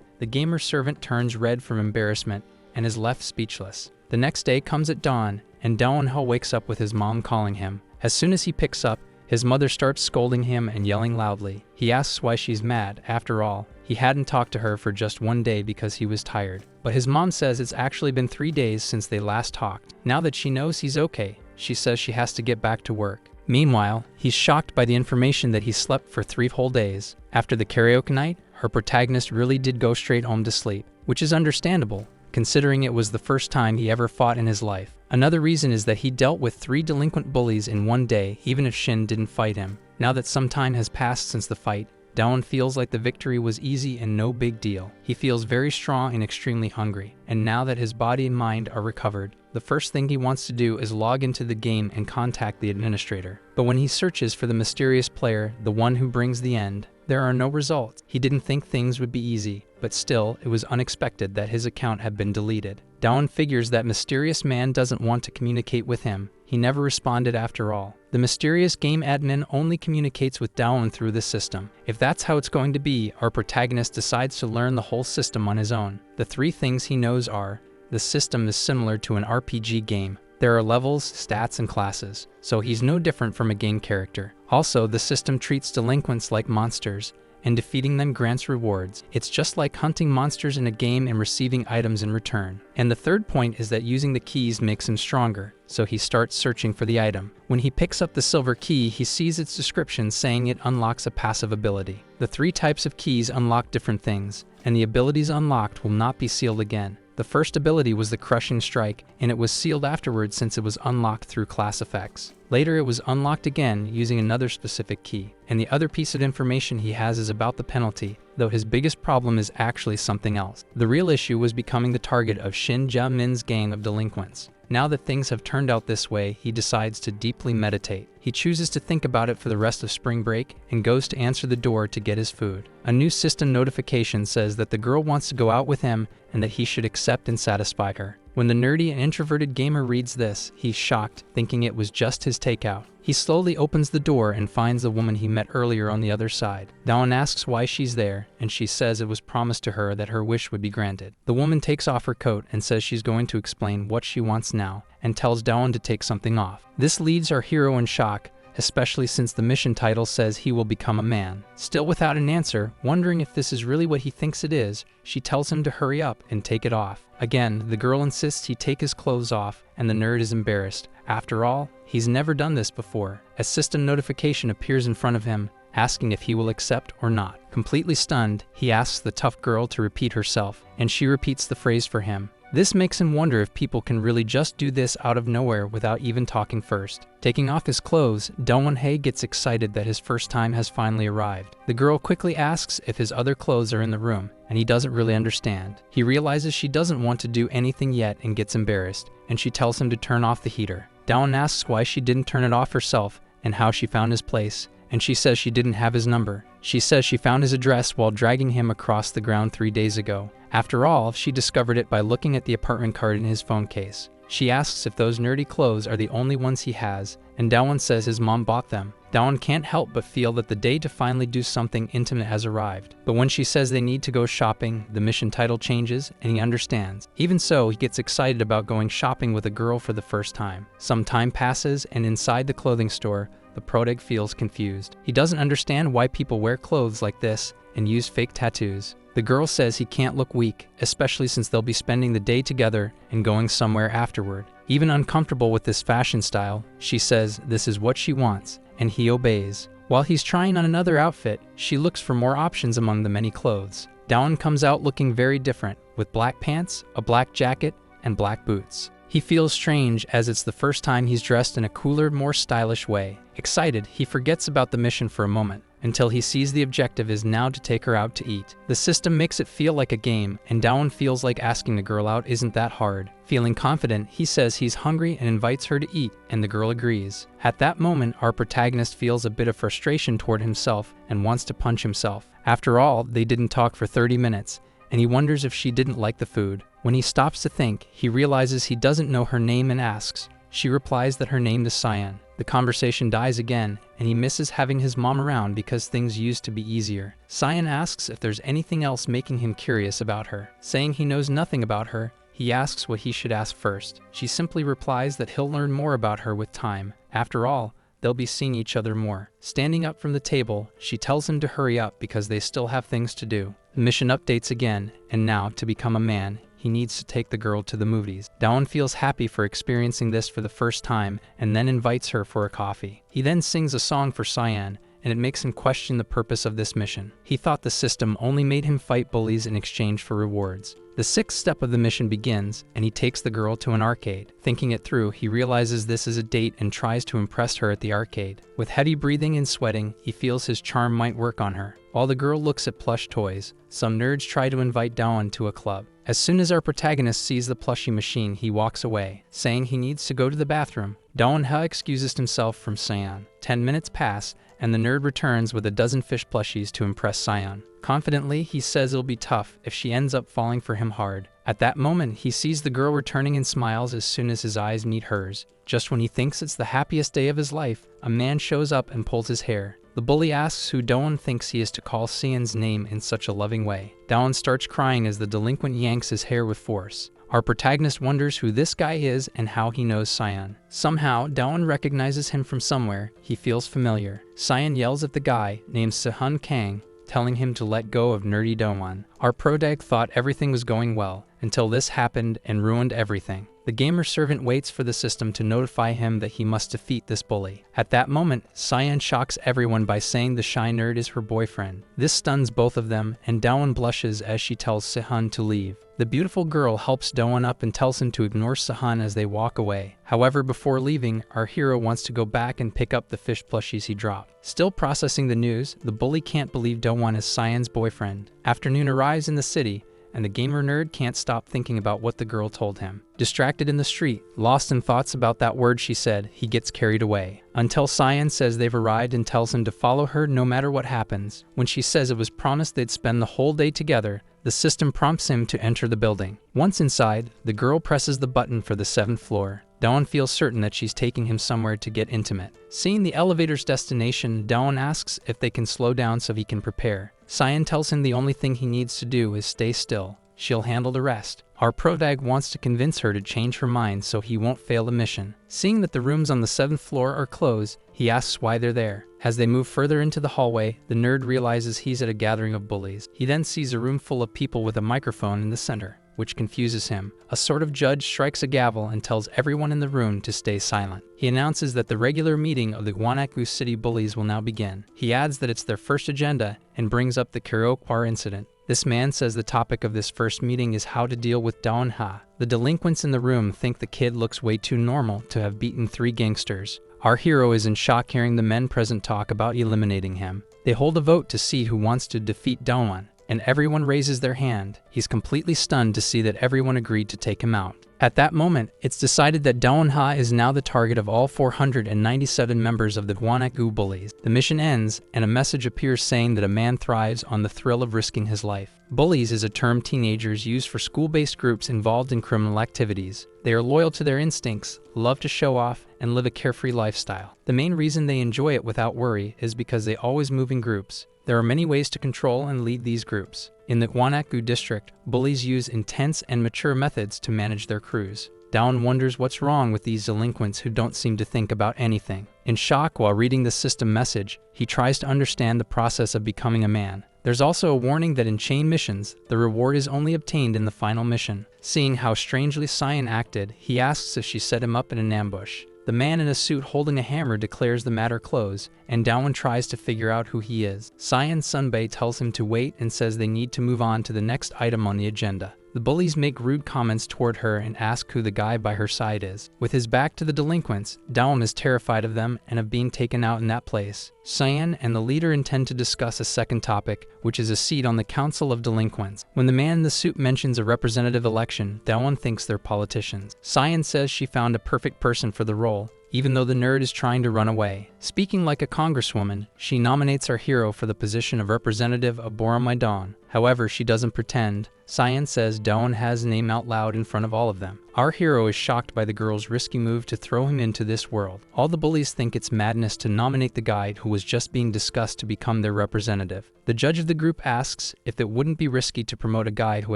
the gamer's servant turns red from embarrassment and is left speechless. The next day comes at dawn, and Dawn-ho wakes up with his mom calling him. As soon as he picks up, his mother starts scolding him and yelling loudly. He asks why she's mad. After all, he hadn't talked to her for just one day because he was tired. But his mom says it's actually been 3 days since they last talked. Now that she knows he's okay, she says she has to get back to work. Meanwhile, he's shocked by the information that he slept for 3 whole days. After the karaoke night, her protagonist really did go straight home to sleep, which is understandable, considering it was the first time he ever fought in his life. Another reason is that he dealt with 3 delinquent bullies in one day, even if Shin didn't fight him. Now that some time has passed since the fight, Dawn feels like the victory was easy and no big deal. He feels very strong and extremely hungry, and now that his body and mind are recovered, the first thing he wants to do is log into the game and contact the administrator. But when he searches for the mysterious player, the one who brings the end, there are no results. He didn't think things would be easy, but still, it was unexpected that his account had been deleted. Dawn figures that mysterious man doesn't want to communicate with him. He never responded after all. The mysterious game admin only communicates with Dawn through the system. If that's how it's going to be, our protagonist decides to learn the whole system on his own. The 3 things he knows are: the system is similar to an RPG game. There are levels, stats, and classes, so he's no different from a game character. Also, the system treats delinquents like monsters, and defeating them grants rewards. It's just like hunting monsters in a game and receiving items in return. And the third point is that using the keys makes him stronger, so he starts searching for the item. When he picks up the silver key, he sees its description saying it unlocks a passive ability. The 3 types of keys unlock different things, and the abilities unlocked will not be sealed again. The first ability was the Crushing Strike, and it was sealed afterwards since it was unlocked through class effects. Later it was unlocked again using another specific key, and the other piece of information he has is about the penalty, though his biggest problem is actually something else. The real issue was becoming the target of Shin Ja-min's gang of delinquents. Now that things have turned out this way, he decides to deeply meditate. He chooses to think about it for the rest of spring break and goes to answer the door to get his food. A new system notification says that the girl wants to go out with him and that he should accept and satisfy her. When the nerdy and introverted gamer reads this, he's shocked, thinking it was just his takeout. He slowly opens the door and finds the woman he met earlier on the other side. Dawn asks why she's there, and she says it was promised to her that her wish would be granted. The woman takes off her coat and says she's going to explain what she wants now, and tells Dawn to take something off. This leaves our hero in shock, especially since the mission title says he will become a man. Still without an answer, wondering if this is really what he thinks it is, she tells him to hurry up and take it off. Again, the girl insists he take his clothes off, and the nerd is embarrassed. After all, he's never done this before. A system notification appears in front of him, asking if he will accept or not. Completely stunned, he asks the tough girl to repeat herself, and she repeats the phrase for him. This makes him wonder if people can really just do this out of nowhere without even talking first. Taking off his clothes, Dong-won-hae gets excited that his first time has finally arrived. The girl quickly asks if his other clothes are in the room, and he doesn't really understand. He realizes she doesn't want to do anything yet and gets embarrassed, and she tells him to turn off the heater. Dawn asks why she didn't turn it off herself and how she found his place, and she says she didn't have his number. She says she found his address while dragging him across the ground 3 days ago. After all, she discovered it by looking at the apartment card in his phone case. She asks if those nerdy clothes are the only ones he has, and Dawn says his mom bought them. Dawn can't help but feel that the day to finally do something intimate has arrived. But when she says they need to go shopping, the mission title changes, and he understands. Even so, he gets excited about going shopping with a girl for the first time. Some time passes, and inside the clothing store, the protag feels confused. He doesn't understand why people wear clothes like this and use fake tattoos. The girl says he can't look weak, especially since they'll be spending the day together and going somewhere afterward. Even uncomfortable with this fashion style, she says this is what she wants, and he obeys. While he's trying on another outfit, she looks for more options among the many clothes. Dawn comes out looking very different, with black pants, a black jacket, and black boots. He feels strange as it's the first time he's dressed in a cooler, more stylish way. Excited, he forgets about the mission for a moment, until he sees the objective is now to take her out to eat. The system makes it feel like a game, and Dawn feels like asking the girl out isn't that hard. Feeling confident, he says he's hungry and invites her to eat, and the girl agrees. At that moment, our protagonist feels a bit of frustration toward himself and wants to punch himself. After all, they didn't talk for 30 minutes, and he wonders if she didn't like the food. When he stops to think, he realizes he doesn't know her name and asks. She replies that her name is Cyan. The conversation dies again, and he misses having his mom around because things used to be easier. Cyan asks if there's anything else making him curious about her. Saying he knows nothing about her, he asks what he should ask first. She simply replies that he'll learn more about her with time. After all, they'll be seeing each other more. Standing up from the table, she tells him to hurry up because they still have things to do. The mission updates again, and now, to become a man, he needs to take the girl to the movies. Dawn feels happy for experiencing this for the first time and then invites her for a coffee. He then sings a song for Cyan, and it makes him question the purpose of this mission. He thought the system only made him fight bullies in exchange for rewards. The sixth step of the mission begins, and he takes the girl to an arcade. Thinking it through, he realizes this is a date and tries to impress her at the arcade. With heavy breathing and sweating, he feels his charm might work on her. While the girl looks at plush toys, some nerds try to invite Dawn to a club. As soon as our protagonist sees the plushie machine, he walks away, saying he needs to go to the bathroom. Dawn excuses himself from Cyan. 10 minutes pass, and the nerd returns with a dozen fish plushies to impress Cyan. Confidently, he says it'll be tough if she ends up falling for him hard. At that moment, he sees the girl returning and smiles as soon as his eyes meet hers. Just when he thinks it's the happiest day of his life, a man shows up and pulls his hair. The bully asks who Dawn thinks he is to call Cyan's name in such a loving way. Dawn starts crying as the delinquent yanks his hair with force. Our protagonist wonders who this guy is and how he knows Cyan. Somehow, Dawn recognizes him from somewhere. He feels familiar. Cyan yells at the guy, named Sehun Kang, telling him to let go of nerdy Dawn. Our prodag thought everything was going well, until this happened and ruined everything. The gamer servant waits for the system to notify him that he must defeat this bully. At that moment, Cyan shocks everyone by saying the shy nerd is her boyfriend. This stuns both of them, and Dawn blushes as she tells Sehun to leave. The beautiful girl helps Dawn up and tells him to ignore Sehun as they walk away. However, before leaving, our hero wants to go back and pick up the fish plushies he dropped. Still processing the news, the bully can't believe Dawn is Cyan's boyfriend. Afternoon arrives in the city, and the gamer nerd can't stop thinking about what the girl told him. Distracted in the street, lost in thoughts about that word she said, he gets carried away. Until Cyan says they've arrived and tells him to follow her no matter what happens. When she says it was promised they'd spend the whole day together, the system prompts him to enter the building. Once inside, the girl presses the button for the 7th floor. Dawn feels certain that she's taking him somewhere to get intimate. Seeing the elevator's destination, Dawn asks if they can slow down so he can prepare. Cyan tells him the only thing he needs to do is stay still. She'll handle the rest. Our prodag wants to convince her to change her mind so he won't fail the mission. Seeing that the rooms on the 7th floor are closed, he asks why they're there. As they move further into the hallway, the nerd realizes he's at a gathering of bullies. He then sees a room full of people with a microphone in the center, which confuses him. A sort of judge strikes a gavel and tells everyone in the room to stay silent. He announces that the regular meeting of the Gwangju City Bullies will now begin. He adds that it's their first agenda and brings up the Kurokwar incident. This man says the topic of this first meeting is how to deal with Dawn-ha. The delinquents in the room think the kid looks way too normal to have beaten 3 gangsters. Our hero is in shock hearing the men present talk about eliminating him. They hold a vote to see who wants to defeat Dawn, and everyone raises their hand. He's completely stunned to see that everyone agreed to take him out. At that moment, it's decided that Dawn-ha is now the target of all 497 members of the Gwangju Bullies. The mission ends, and a message appears saying that a man thrives on the thrill of risking his life. Bullies is a term teenagers use for school-based groups involved in criminal activities. They are loyal to their instincts, love to show off, and live a carefree lifestyle. The main reason they enjoy it without worry is because they always move in groups. There are many ways to control and lead these groups. In the Gwangju district, bullies use intense and mature methods to manage their crews. Dawn wonders what's wrong with these delinquents who don't seem to think about anything. In shock while reading the system message, he tries to understand the process of becoming a man. There's also a warning that in chain missions, the reward is only obtained in the final mission. Seeing how strangely Cyan acted, he asks if she set him up in an ambush. The man in a suit holding a hammer declares the matter closed, and Dawn tries to figure out who he is. Cyan Sunbae tells him to wait and says they need to move on to the next item on the agenda. The bullies make rude comments toward her and ask who the guy by her side is. With his back to the delinquents, Daewon is terrified of them and of being taken out in that place. Cyan and the leader intend to discuss a second topic, which is a seat on the Council of Delinquents. When the man in the suit mentions a representative election, Daewon thinks they're politicians. Cyan says she found a perfect person for the role, even though the nerd is trying to run away. Speaking like a congresswoman, she nominates our hero for the position of representative of Boromaidan. However, she doesn't pretend. Cyan says Daewon has his name out loud in front of all of them. Our hero is shocked by the girl's risky move to throw him into this world. All the bullies think it's madness to nominate the guy who was just being discussed to become their representative. The judge of the group asks if it wouldn't be risky to promote a guy who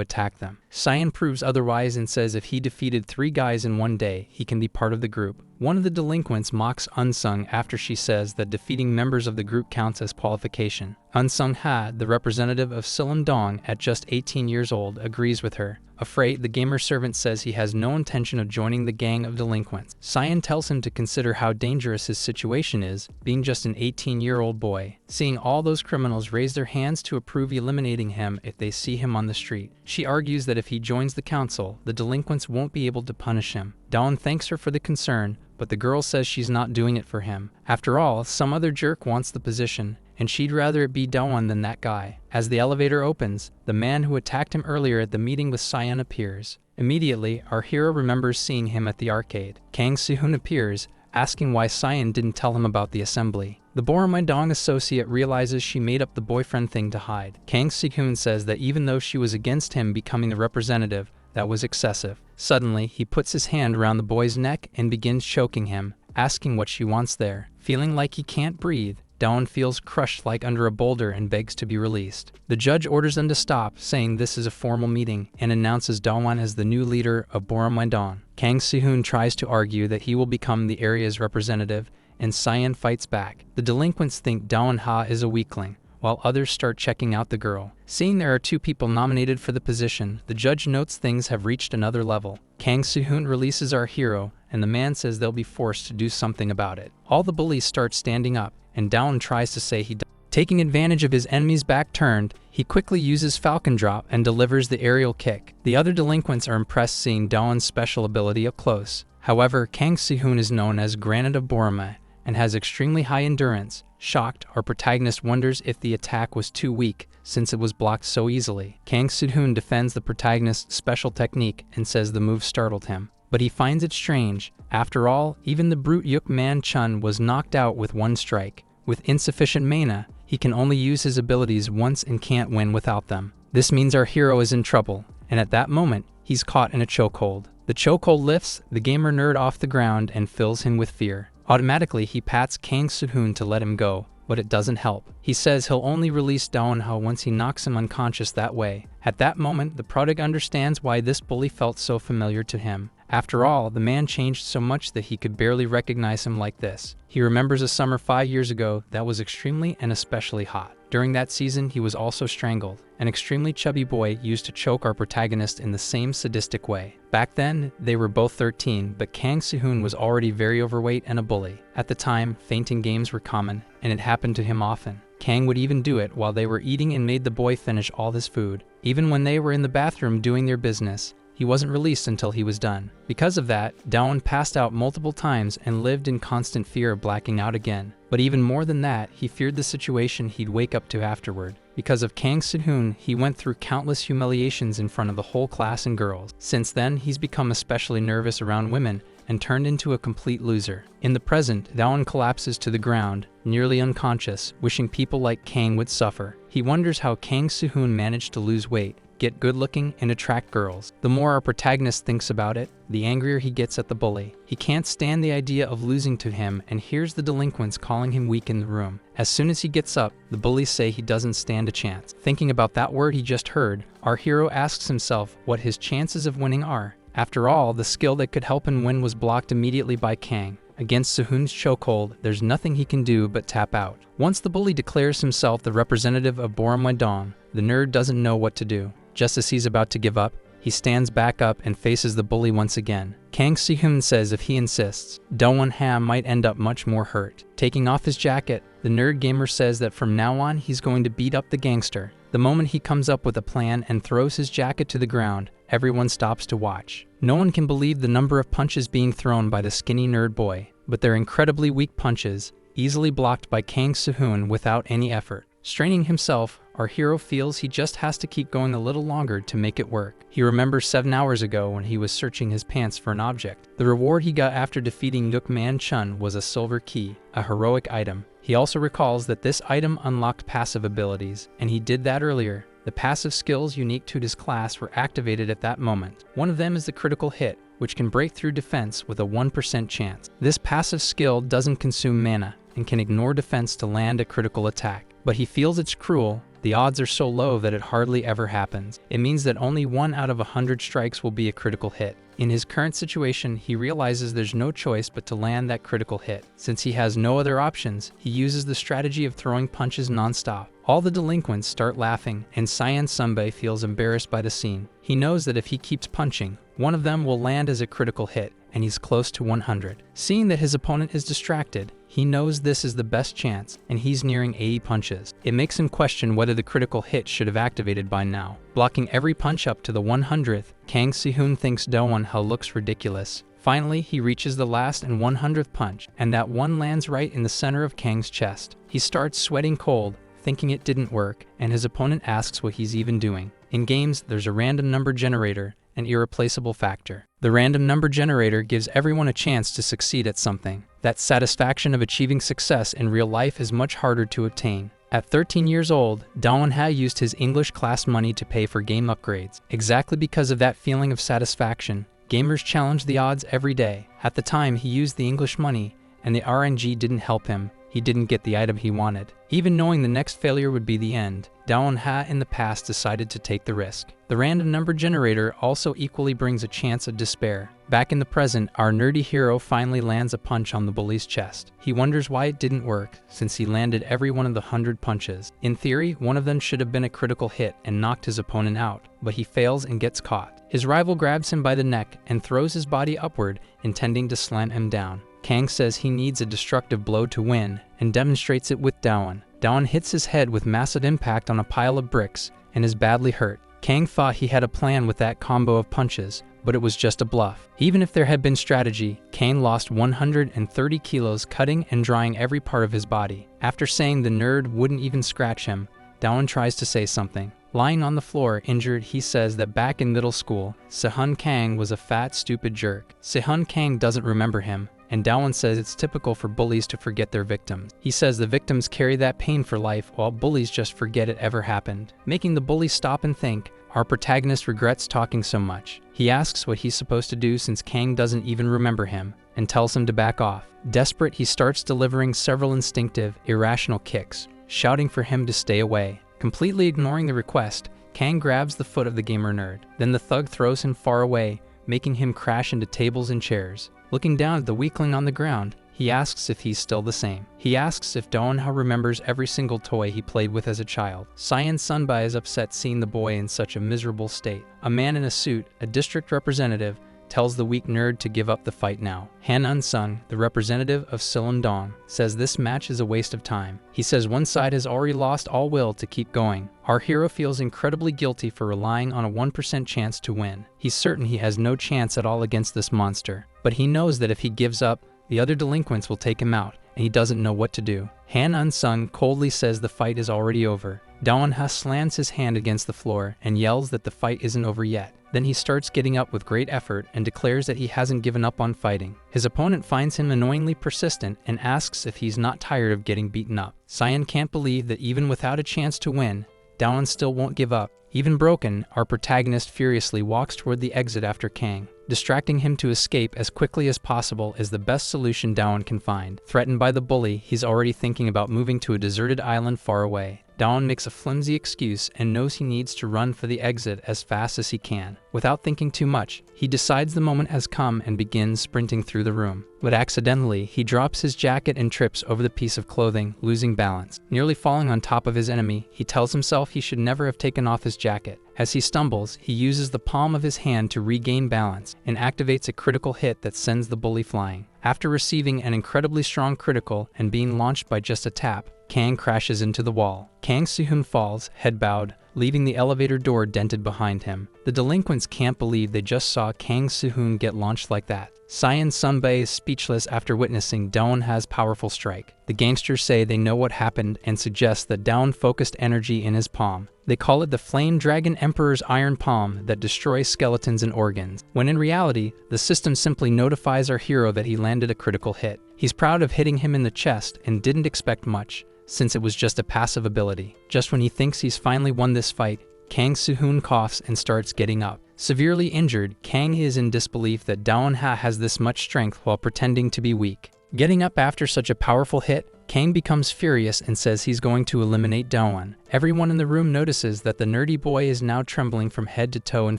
attacked them. Cyan proves otherwise and says if he defeated 3 guys in one day, he can be part of the group. One of the delinquents mocks Unsung after she says that defeating members of the group counts as qualification. Unsung Ha, the representative of Silum Dong at just 18 years old, agrees with her. Afraid, the gamer servant says he has no intention of joining the gang of delinquents. Cyan tells him to consider how dangerous his situation is, being just an 18-year-old boy. Seeing all those criminals raise their hands to approve eliminating him if they see him on the street. She argues that if he joins the council, the delinquents won't be able to punish him. Daewon thanks her for the concern, but the girl says she's not doing it for him. After all, some other jerk wants the position, and she'd rather it be Daewon than that guy. As the elevator opens, the man who attacked him earlier at the meeting with Cyan appears. Immediately, our hero remembers seeing him at the arcade. Kang Si-hoon appears, asking why Cyan didn't tell him about the assembly. The Boromaidan associate realizes she made up the boyfriend thing to hide. Kang Si-hoon says that even though she was against him becoming the representative, that was excessive. Suddenly, he puts his hand around the boy's neck and begins choking him, asking what she wants there. Feeling like he can't breathe, Daewon feels crushed like under a boulder and begs to be released. The judge orders them to stop, saying this is a formal meeting, and announces Daewon as the new leader of Boromaidan. Kang Si-hoon tries to argue that he will become the area's representative, and Cyan fights back. The delinquents think Daewon Ha is a weakling, while others start checking out the girl. Seeing there are 2 people nominated for the position, the judge notes things have reached another level. Kang Si-hoon releases our hero, and the man says they'll be forced to do something about it. All the bullies start standing up, and Daewon tries to say he does. Taking advantage of his enemy's back turned, he quickly uses Falcon Drop and delivers the aerial kick. The other delinquents are impressed seeing Daewon's special ability up close. However, Kang Si-hoon is known as Granite of Boromai and has extremely high endurance. Shocked, our protagonist wonders if the attack was too weak since it was blocked so easily. Kang Si-hoon defends the protagonist's special technique and says the move startled him. But he finds it strange. After all, even the brute Yuk Man Chun was knocked out with 1 strike. With insufficient mana, he can only use his abilities once and can't win without them. This means our hero is in trouble, and at that moment, he's caught in a chokehold. The chokehold lifts the gamer nerd off the ground and fills him with fear. Automatically, he pats Kang Si-hoon to let him go, but it doesn't help. He says he'll only release Daewon Ha once he knocks him unconscious that way. At that moment, the protagonist understands why this bully felt so familiar to him. After all, the man changed so much that he could barely recognize him like this. He remembers a summer 5 years ago that was extremely and especially hot. During that season, he was also strangled. An extremely chubby boy used to choke our protagonist in the same sadistic way. Back then, they were both 13, but Kang Si-hoon was already very overweight and a bully. At the time, fainting games were common, and it happened to him often. Kang would even do it while they were eating and made the boy finish all his food. Even when they were in the bathroom doing their business, he wasn't released until he was done. Because of that, Daewon passed out multiple times and lived in constant fear of blacking out again. But even more than that, he feared the situation he'd wake up to afterward. Because of Kang Si-hoon, he went through countless humiliations in front of the whole class and girls. Since then, he's become especially nervous around women and turned into a complete loser. In the present, Daewon collapses to the ground, nearly unconscious, wishing people like Kang would suffer. He wonders how Kang Si-hoon managed to lose weight, get good looking, and attract girls. The more our protagonist thinks about it, the angrier he gets at the bully. He can't stand the idea of losing to him and hears the delinquents calling him weak in the room. As soon as he gets up, the bullies say he doesn't stand a chance. Thinking about that word he just heard, our hero asks himself what his chances of winning are. After all, the skill that could help him win was blocked immediately by Kang. Against Si-hoon's chokehold, there's nothing he can do but tap out. Once the bully declares himself the representative of Boromaidan, the nerd doesn't know what to do. Just as he's about to give up, he stands back up and faces the bully once again. Kang Si-hoon says if he insists, Daewon Ha might end up much more hurt. Taking off his jacket, the nerd gamer says that from now on he's going to beat up the gangster. The moment he comes up with a plan and throws his jacket to the ground, everyone stops to watch. No one can believe the number of punches being thrown by the skinny nerd boy, but they're incredibly weak punches, easily blocked by Kang Soo-hoon without any effort. Straining himself, our hero feels he just has to keep going a little longer to make it work. He remembers 7 hours ago when he was searching his pants for an object. The reward he got after defeating Nook Man Chun was a silver key, a heroic item. He also recalls that this item unlocked passive abilities, and he did that earlier. The passive skills unique to his class were activated at that moment. One of them is the critical hit, which can break through defense with a 1% chance. This passive skill doesn't consume mana and can ignore defense to land a critical attack. But he feels it's cruel. The odds are so low that it hardly ever happens. It means that only 1 out of 100 strikes will be a critical hit. In his current situation, he realizes there's no choice but to land that critical hit. Since he has no other options, he uses the strategy of throwing punches non-stop. All the delinquents start laughing, and Cyan Sunbae feels embarrassed by the scene. He knows that if he keeps punching, one of them will land as a critical hit, and he's close to 100. Seeing that his opponent is distracted, he knows this is the best chance, and he's nearing 80 punches. It makes him question whether the critical hit should have activated by now. Blocking every punch up to the 100th, Kang Si-hoon thinks Do-won-ha looks ridiculous. Finally, he reaches the last and 100th punch, and that one lands right in the center of Kang's chest. He starts sweating cold, thinking it didn't work, and his opponent asks what he's even doing. In games, there's a random number generator, an irreplaceable factor. The random number generator gives everyone a chance to succeed at something. That satisfaction of achieving success in real life is much harder to obtain. At 13 years old, Do-won-ha used his English class money to pay for game upgrades. Exactly because of that feeling of satisfaction, gamers challenge the odds every day. At the time, he used the English money, and the RNG didn't help him. He didn't get the item he wanted. Even knowing the next failure would be the end, Do-won-ha in the past decided to take the risk. The random number generator also equally brings a chance of despair. Back in the present, our nerdy hero finally lands a punch on the bully's chest. He wonders why it didn't work, since he landed every one of the 100 punches. In theory, one of them should have been a critical hit and knocked his opponent out, but he fails and gets caught. His rival grabs him by the neck and throws his body upward, intending to slam him down. Kang says he needs a destructive blow to win, and demonstrates it with Do-won. Do-won hits his head with massive impact on a pile of bricks, and is badly hurt. Kang thought he had a plan with that combo of punches, but it was just a bluff. Even if there had been strategy, Kang lost 130 kilos cutting and drying every part of his body. After saying the nerd wouldn't even scratch him, Do-won tries to say something. Lying on the floor, injured, he says that back in middle school, Se-hun Kang was a fat, stupid jerk. Se-hun Kang doesn't remember him, and Do-won says it's typical for bullies to forget their victims. He says the victims carry that pain for life, while bullies just forget it ever happened. Making the bully stop and think, our protagonist regrets talking so much. He asks what he's supposed to do since Kang doesn't even remember him, and tells him to back off. Desperate, he starts delivering several instinctive, irrational kicks, shouting for him to stay away. Completely ignoring the request, Kang grabs the foot of the gamer nerd. Then the thug throws him far away, making him crash into tables and chairs. Looking down at the weakling on the ground, he asks if he's still the same. He asks if Do-won-ha remembers every single toy he played with as a child. Cyan Sunbae is upset seeing the boy in such a miserable state. A man in a suit, a district representative, tells the weak nerd to give up the fight now. Han Un-sung, the representative of Silum-dong, says this match is a waste of time. He says one side has already lost all will to keep going. Our hero feels incredibly guilty for relying on a 1% chance to win. He's certain he has no chance at all against this monster, but he knows that if he gives up, the other delinquents will take him out, and he doesn't know what to do. Han Un-sung coldly says the fight is already over. Do-won-ha slams his hand against the floor and yells that the fight isn't over yet. Then he starts getting up with great effort and declares that he hasn't given up on fighting. His opponent finds him annoyingly persistent and asks if he's not tired of getting beaten up. Cyan can't believe that even without a chance to win, Do-won still won't give up. Even broken, our protagonist furiously walks toward the exit after Kang. Distracting him to escape as quickly as possible is the best solution Do-won can find. Threatened by the bully, he's already thinking about moving to a deserted island far away. Do-won makes a flimsy excuse and knows he needs to run for the exit as fast as he can. Without thinking too much, he decides the moment has come and begins sprinting through the room. But accidentally, he drops his jacket and trips over the piece of clothing, losing balance. Nearly falling on top of his enemy, he tells himself he should never have taken off his jacket. As he stumbles, he uses the palm of his hand to regain balance and activates a critical hit that sends the bully flying. After receiving an incredibly strong critical and being launched by just a tap, Kang crashes into the wall. Kang Si-hoon falls, head bowed, leaving the elevator door dented behind him. The delinquents can't believe they just saw Kang Soo-hoon get launched like that. Cyan Sunbae is speechless after witnessing Daewonha's powerful strike. The gangsters say they know what happened and suggest that Daewon focused energy in his palm. They call it the Flame Dragon Emperor's Iron Palm that destroys skeletons and organs, when in reality, the system simply notifies our hero that he landed a critical hit. He's proud of hitting him in the chest and didn't expect much, since it was just a passive ability. Just when he thinks he's finally won this fight, Kang Soo-hoon coughs and starts getting up. Severely injured, Kang is in disbelief that Daewonha has this much strength while pretending to be weak. Getting up after such a powerful hit, Kang becomes furious and says he's going to eliminate Daewon. Everyone in the room notices that the nerdy boy is now trembling from head to toe in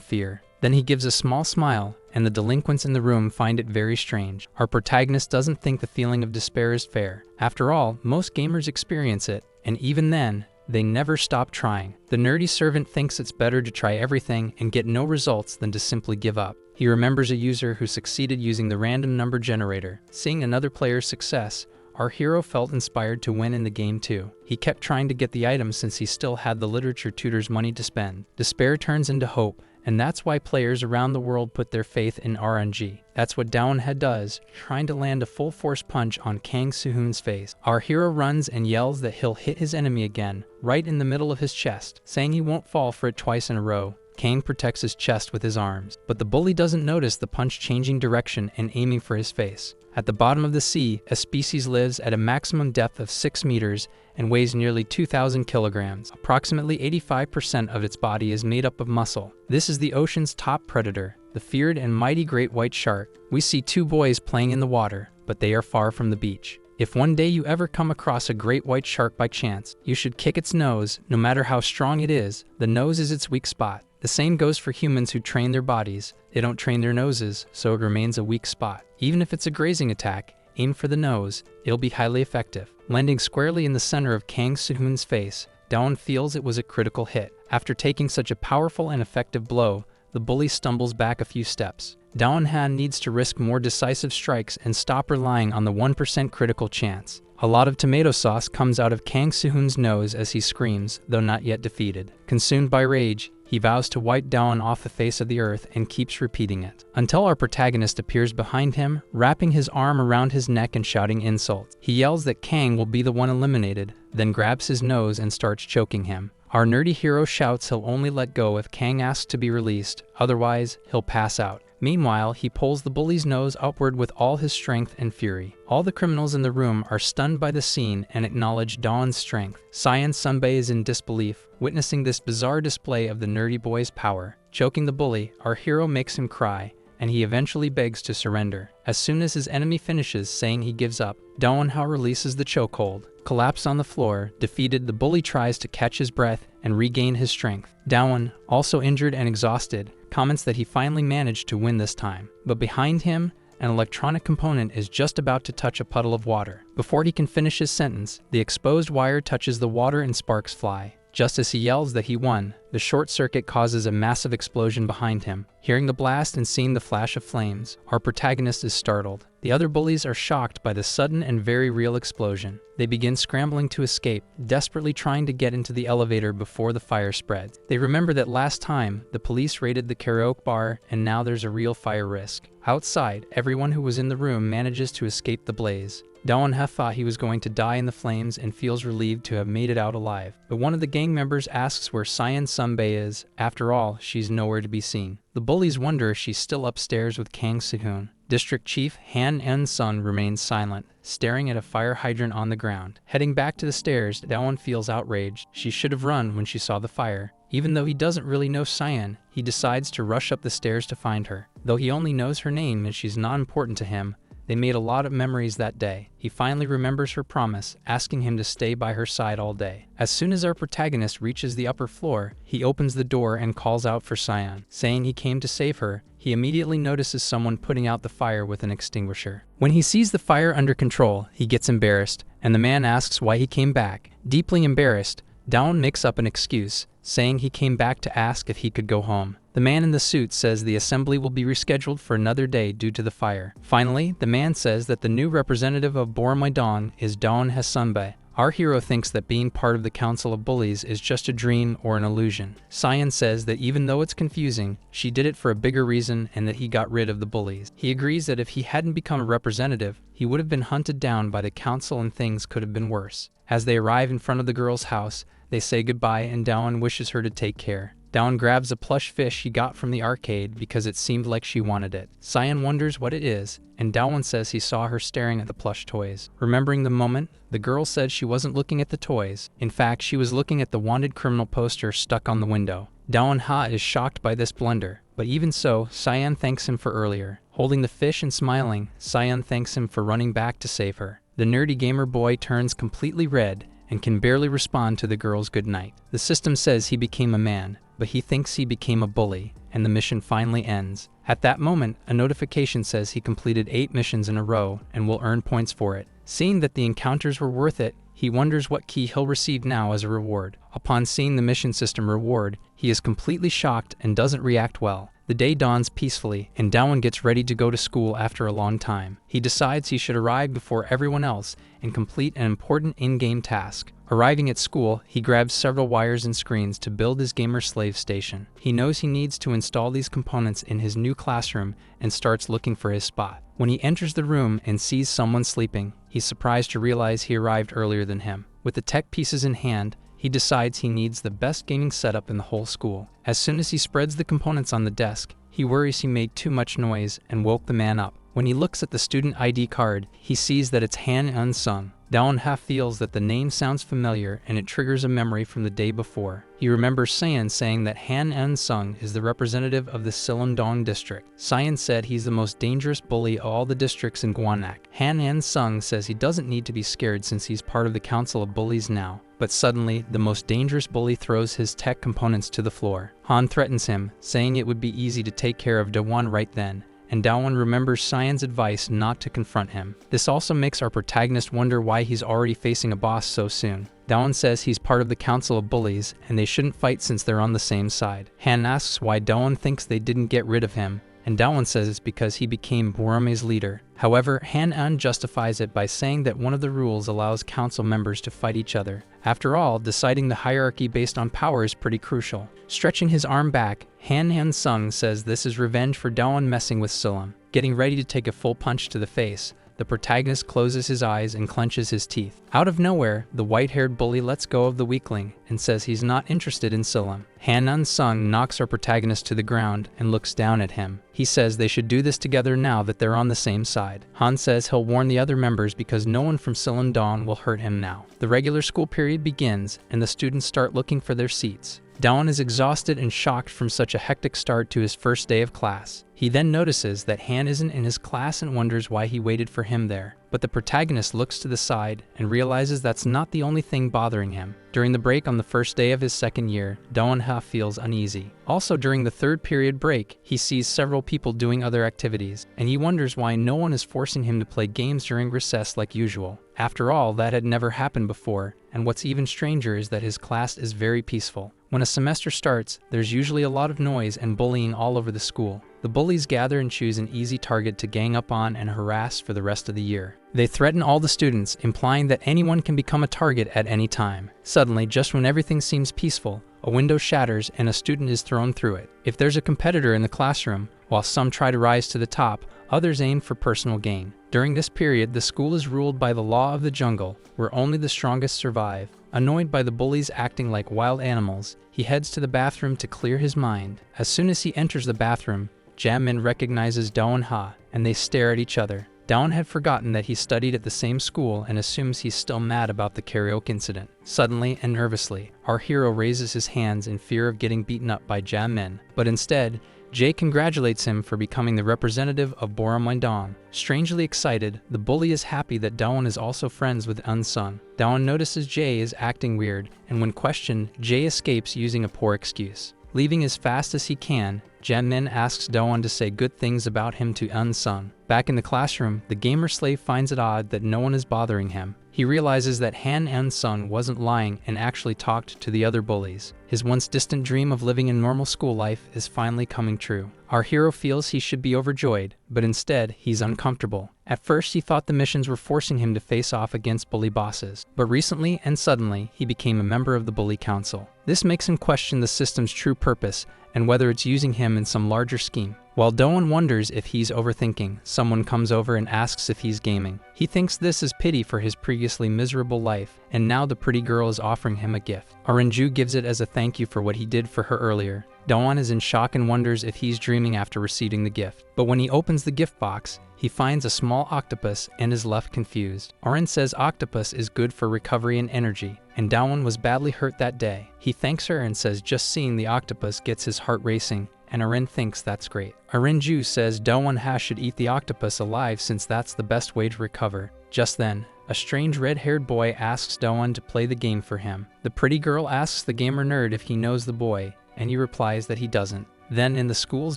fear. Then he gives a small smile, and the delinquents in the room find it very strange. Our protagonist doesn't think the feeling of despair is fair. After all, most gamers experience it, and even then, they never stop trying. The nerdy servant thinks it's better to try everything and get no results than to simply give up. He remembers a user who succeeded using the random number generator. Seeing another player's success, our hero felt inspired to win in the game too. He kept trying to get the item since he still had the literature tutor's money to spend. Despair turns into hope, and that's why players around the world put their faith in RNG. That's what Daewonha does, trying to land a full-force punch on Kang Soo-hoon's face. Our hero runs and yells that he'll hit his enemy again, right in the middle of his chest, saying he won't fall for it twice in a row. Kang protects his chest with his arms, but the bully doesn't notice the punch changing direction and aiming for his face. At the bottom of the sea, a species lives at a maximum depth of 6 meters and weighs nearly 2,000 kilograms. Approximately 85% of its body is made up of muscle. This is the ocean's top predator, the feared and mighty great white shark. We see two boys playing in the water, but they are far from the beach. If one day you ever come across a great white shark by chance, you should kick its nose, no matter how strong it is. The nose is its weak spot. The same goes for humans who train their bodies. They don't train their noses, so it remains a weak spot. Even if it's a grazing attack, aim for the nose, it'll be highly effective. Landing squarely in the center of Kang Soo-hoon's face, Daewon feels it was a critical hit. After taking such a powerful and effective blow, the bully stumbles back a few steps. Daewonha needs to risk more decisive strikes and stop relying on the 1% critical chance. A lot of tomato sauce comes out of Kang Soo-hoon's nose as he screams, though not yet defeated. Consumed by rage, he vows to wipe Daewon off the face of the earth and keeps repeating it, until our protagonist appears behind him, wrapping his arm around his neck and shouting insults. He yells that Kang will be the one eliminated, then grabs his nose and starts choking him. Our nerdy hero shouts he'll only let go if Kang asks to be released, otherwise he'll pass out. Meanwhile, he pulls the bully's nose upward with all his strength and fury. All the criminals in the room are stunned by the scene and acknowledge Daewon's strength. Cyan Sunbae is in disbelief, witnessing this bizarre display of the nerdy boy's power. Choking the bully, our hero makes him cry, and he eventually begs to surrender. As soon as his enemy finishes saying he gives up, Daewonha releases the chokehold. Collapsed on the floor, defeated, the bully tries to catch his breath and regain his strength. Daewon, also injured and exhausted, comments that he finally managed to win this time. But behind him, an electronic component is just about to touch a puddle of water. Before he can finish his sentence, the exposed wire touches the water and sparks fly. Just as he yells that he won, the short circuit causes a massive explosion behind him. Hearing the blast and seeing the flash of flames, our protagonist is startled. The other bullies are shocked by the sudden and very real explosion. They begin scrambling to escape, desperately trying to get into the elevator before the fire spreads. They remember that last time, the police raided the karaoke bar, and now there's a real fire risk. Outside, everyone who was in the room manages to escape the blaze. Daewonha thought he was going to die in the flames and feels relieved to have made it out alive. But one of the gang members asks where Cyan Sunbae is. After all, she's nowhere to be seen. The bullies wonder if she's still upstairs with Kang Soo-hoon. District Chief Han En-sun remains silent, staring at a fire hydrant on the ground. Heading back to the stairs, Daewon feels outraged. She should have run when she saw the fire. Even though he doesn't really know Cyan, he decides to rush up the stairs to find her. Though he only knows her name and she's not important to him, they made a lot of memories that day. He finally remembers her promise, asking him to stay by her side all day. As soon as our protagonist reaches the upper floor, he opens the door and calls out for Cyan. Saying he came to save her, he immediately notices someone putting out the fire with an extinguisher. When he sees the fire under control, he gets embarrassed, and the man asks why he came back. Deeply embarrassed, Daewon makes up an excuse, saying he came back to ask if he could go home. The man in the suit says the assembly will be rescheduled for another day due to the fire. Finally, the man says that the new representative of Bormaidong is Daewonha Sunbae. Our hero thinks that being part of the Council of Bullies is just a dream or an illusion. Cyan says that even though it's confusing, she did it for a bigger reason and that he got rid of the bullies. He agrees that if he hadn't become a representative, he would have been hunted down by the council and things could have been worse. As they arrive in front of the girl's house, they say goodbye and Dawn wishes her to take care. Dawn grabs a plush fish he got from the arcade because it seemed like she wanted it. Cyan wonders what it is, and Dawn says he saw her staring at the plush toys. Remembering the moment, the girl said she wasn't looking at the toys. In fact, she was looking at the wanted criminal poster stuck on the window. Dawn is shocked by this blunder, but even so, Cyan thanks him for earlier. Holding the fish and smiling, Cyan thanks him for running back to save her. The nerdy gamer boy turns completely red and can barely respond to the girl's goodnight. The system says he became a man, but he thinks he became a bully, and the mission finally ends. At that moment, a notification says he completed 8 missions in a row and will earn points for it. Seeing that the encounters were worth it, he wonders what key he'll receive now as a reward. Upon seeing the mission system reward, he is completely shocked and doesn't react well. The day dawns peacefully, and Dawn gets ready to go to school after a long time. He decides he should arrive before everyone else and complete an important in-game task. Arriving at school, he grabs several wires and screens to build his gamer slave station. He knows he needs to install these components in his new classroom and starts looking for his spot. When he enters the room and sees someone sleeping, he's surprised to realize he arrived earlier than him. With the tech pieces in hand, he decides he needs the best gaming setup in the whole school. As soon as he spreads the components on the desk, he worries he made too much noise and woke the man up. When he looks at the student ID card, he sees that it's Han Eun-sung. Dawn feels that the name sounds familiar and it triggers a memory from the day before. He remembers Cyan saying that Han Eun-sung is the representative of the Silundong district. Cyan said he's the most dangerous bully of all the districts in Gwanak. Han Eun-sung says he doesn't need to be scared since he's part of the Council of Bullies now. But suddenly, the most dangerous bully throws his tech components to the floor. Han threatens him, saying it would be easy to take care of Daewon right then, and Daewon remembers Cyan's advice not to confront him. This also makes our protagonist wonder why he's already facing a boss so soon. Daewon says he's part of the Council of Bullies, and they shouldn't fight since they're on the same side. Han asks why Daewon thinks they didn't get rid of him, and Daewon says it's because he became Borome's leader. However, Han justifies it by saying that one of the rules allows council members to fight each other. After all, deciding the hierarchy based on power is pretty crucial. Stretching his arm back, Han Eun-sung says this is revenge for Daewon messing with Silum. Getting ready to take a full punch to the face, the protagonist closes his eyes and clenches his teeth. Out of nowhere, the white-haired bully lets go of the weakling and says he's not interested in Silum. Han Eun-sung knocks our protagonist to the ground and looks down at him. He says they should do this together now that they're on the same side. Han says he'll warn the other members because no one from Silundong will hurt him now. The regular school period begins and the students start looking for their seats. Daewon is exhausted and shocked from such a hectic start to his first day of class. He then notices that Han isn't in his class and wonders why he waited for him there. But the protagonist looks to the side and realizes that's not the only thing bothering him. During the break on the first day of his second year, Daewon feels uneasy. Also during the third period break, he sees several people doing other activities, and he wonders why no one is forcing him to play games during recess like usual. After all, that had never happened before, and what's even stranger is that his class is very peaceful. When a semester starts, there's usually a lot of noise and bullying all over the school. The bullies gather and choose an easy target to gang up on and harass for the rest of the year. They threaten all the students, implying that anyone can become a target at any time. Suddenly, just when everything seems peaceful, a window shatters and a student is thrown through it. If there's a competitor in the classroom, while some try to rise to the top, others aim for personal gain. During this period, the school is ruled by the law of the jungle, where only the strongest survive. Annoyed by the bullies acting like wild animals, he heads to the bathroom to clear his mind. As soon as he enters the bathroom, Jamin recognizes Daewon, and they stare at each other. Daewon had forgotten that he studied at the same school and assumes he's still mad about the karaoke incident. Suddenly and nervously, our hero raises his hands in fear of getting beaten up by Jamin, but instead, Jay congratulates him for becoming the representative of Boromandong. Strangely excited, the bully is happy that Daewon is also friends with Eun-sung. Daewon notices Jay is acting weird, and when questioned, Jay escapes using a poor excuse. Leaving as fast as he can, Jamin asks Daewon to say good things about him to Eun-sung. Back in the classroom, the gamer slave finds it odd that no one is bothering him. He He realizes that Han En-sung wasn't lying and actually talked to the other bullies. His once distant dream of living a normal school life is finally coming true. Our hero feels he should be overjoyed, but instead, he's uncomfortable. At first, he thought the missions were forcing him to face off against bully bosses, but recently and suddenly, he became a member of the bully council. This makes him question the system's true purpose and whether it's using him in some larger scheme. While Doan wonders if he's overthinking, someone comes over and asks if he's gaming. He thinks this is pity for his previously miserable life, and now the pretty girl is offering him a gift. Arinju gives it as a thank you for what he did for her earlier. Doan is in shock and wonders if he's dreaming after receiving the gift. But when he opens the gift box, he finds a small octopus and is left confused. Arin says octopus is good for recovery and energy, and Dawan was badly hurt that day. He thanks her and says just seeing the octopus gets his heart racing, and Arin thinks that's great. Arinju says Dawan should eat the octopus alive since that's the best way to recover. Just then, a strange red-haired boy asks Dawan to play the game for him. The pretty girl asks the gamer nerd if he knows the boy, and he replies that he doesn't. Then in the school's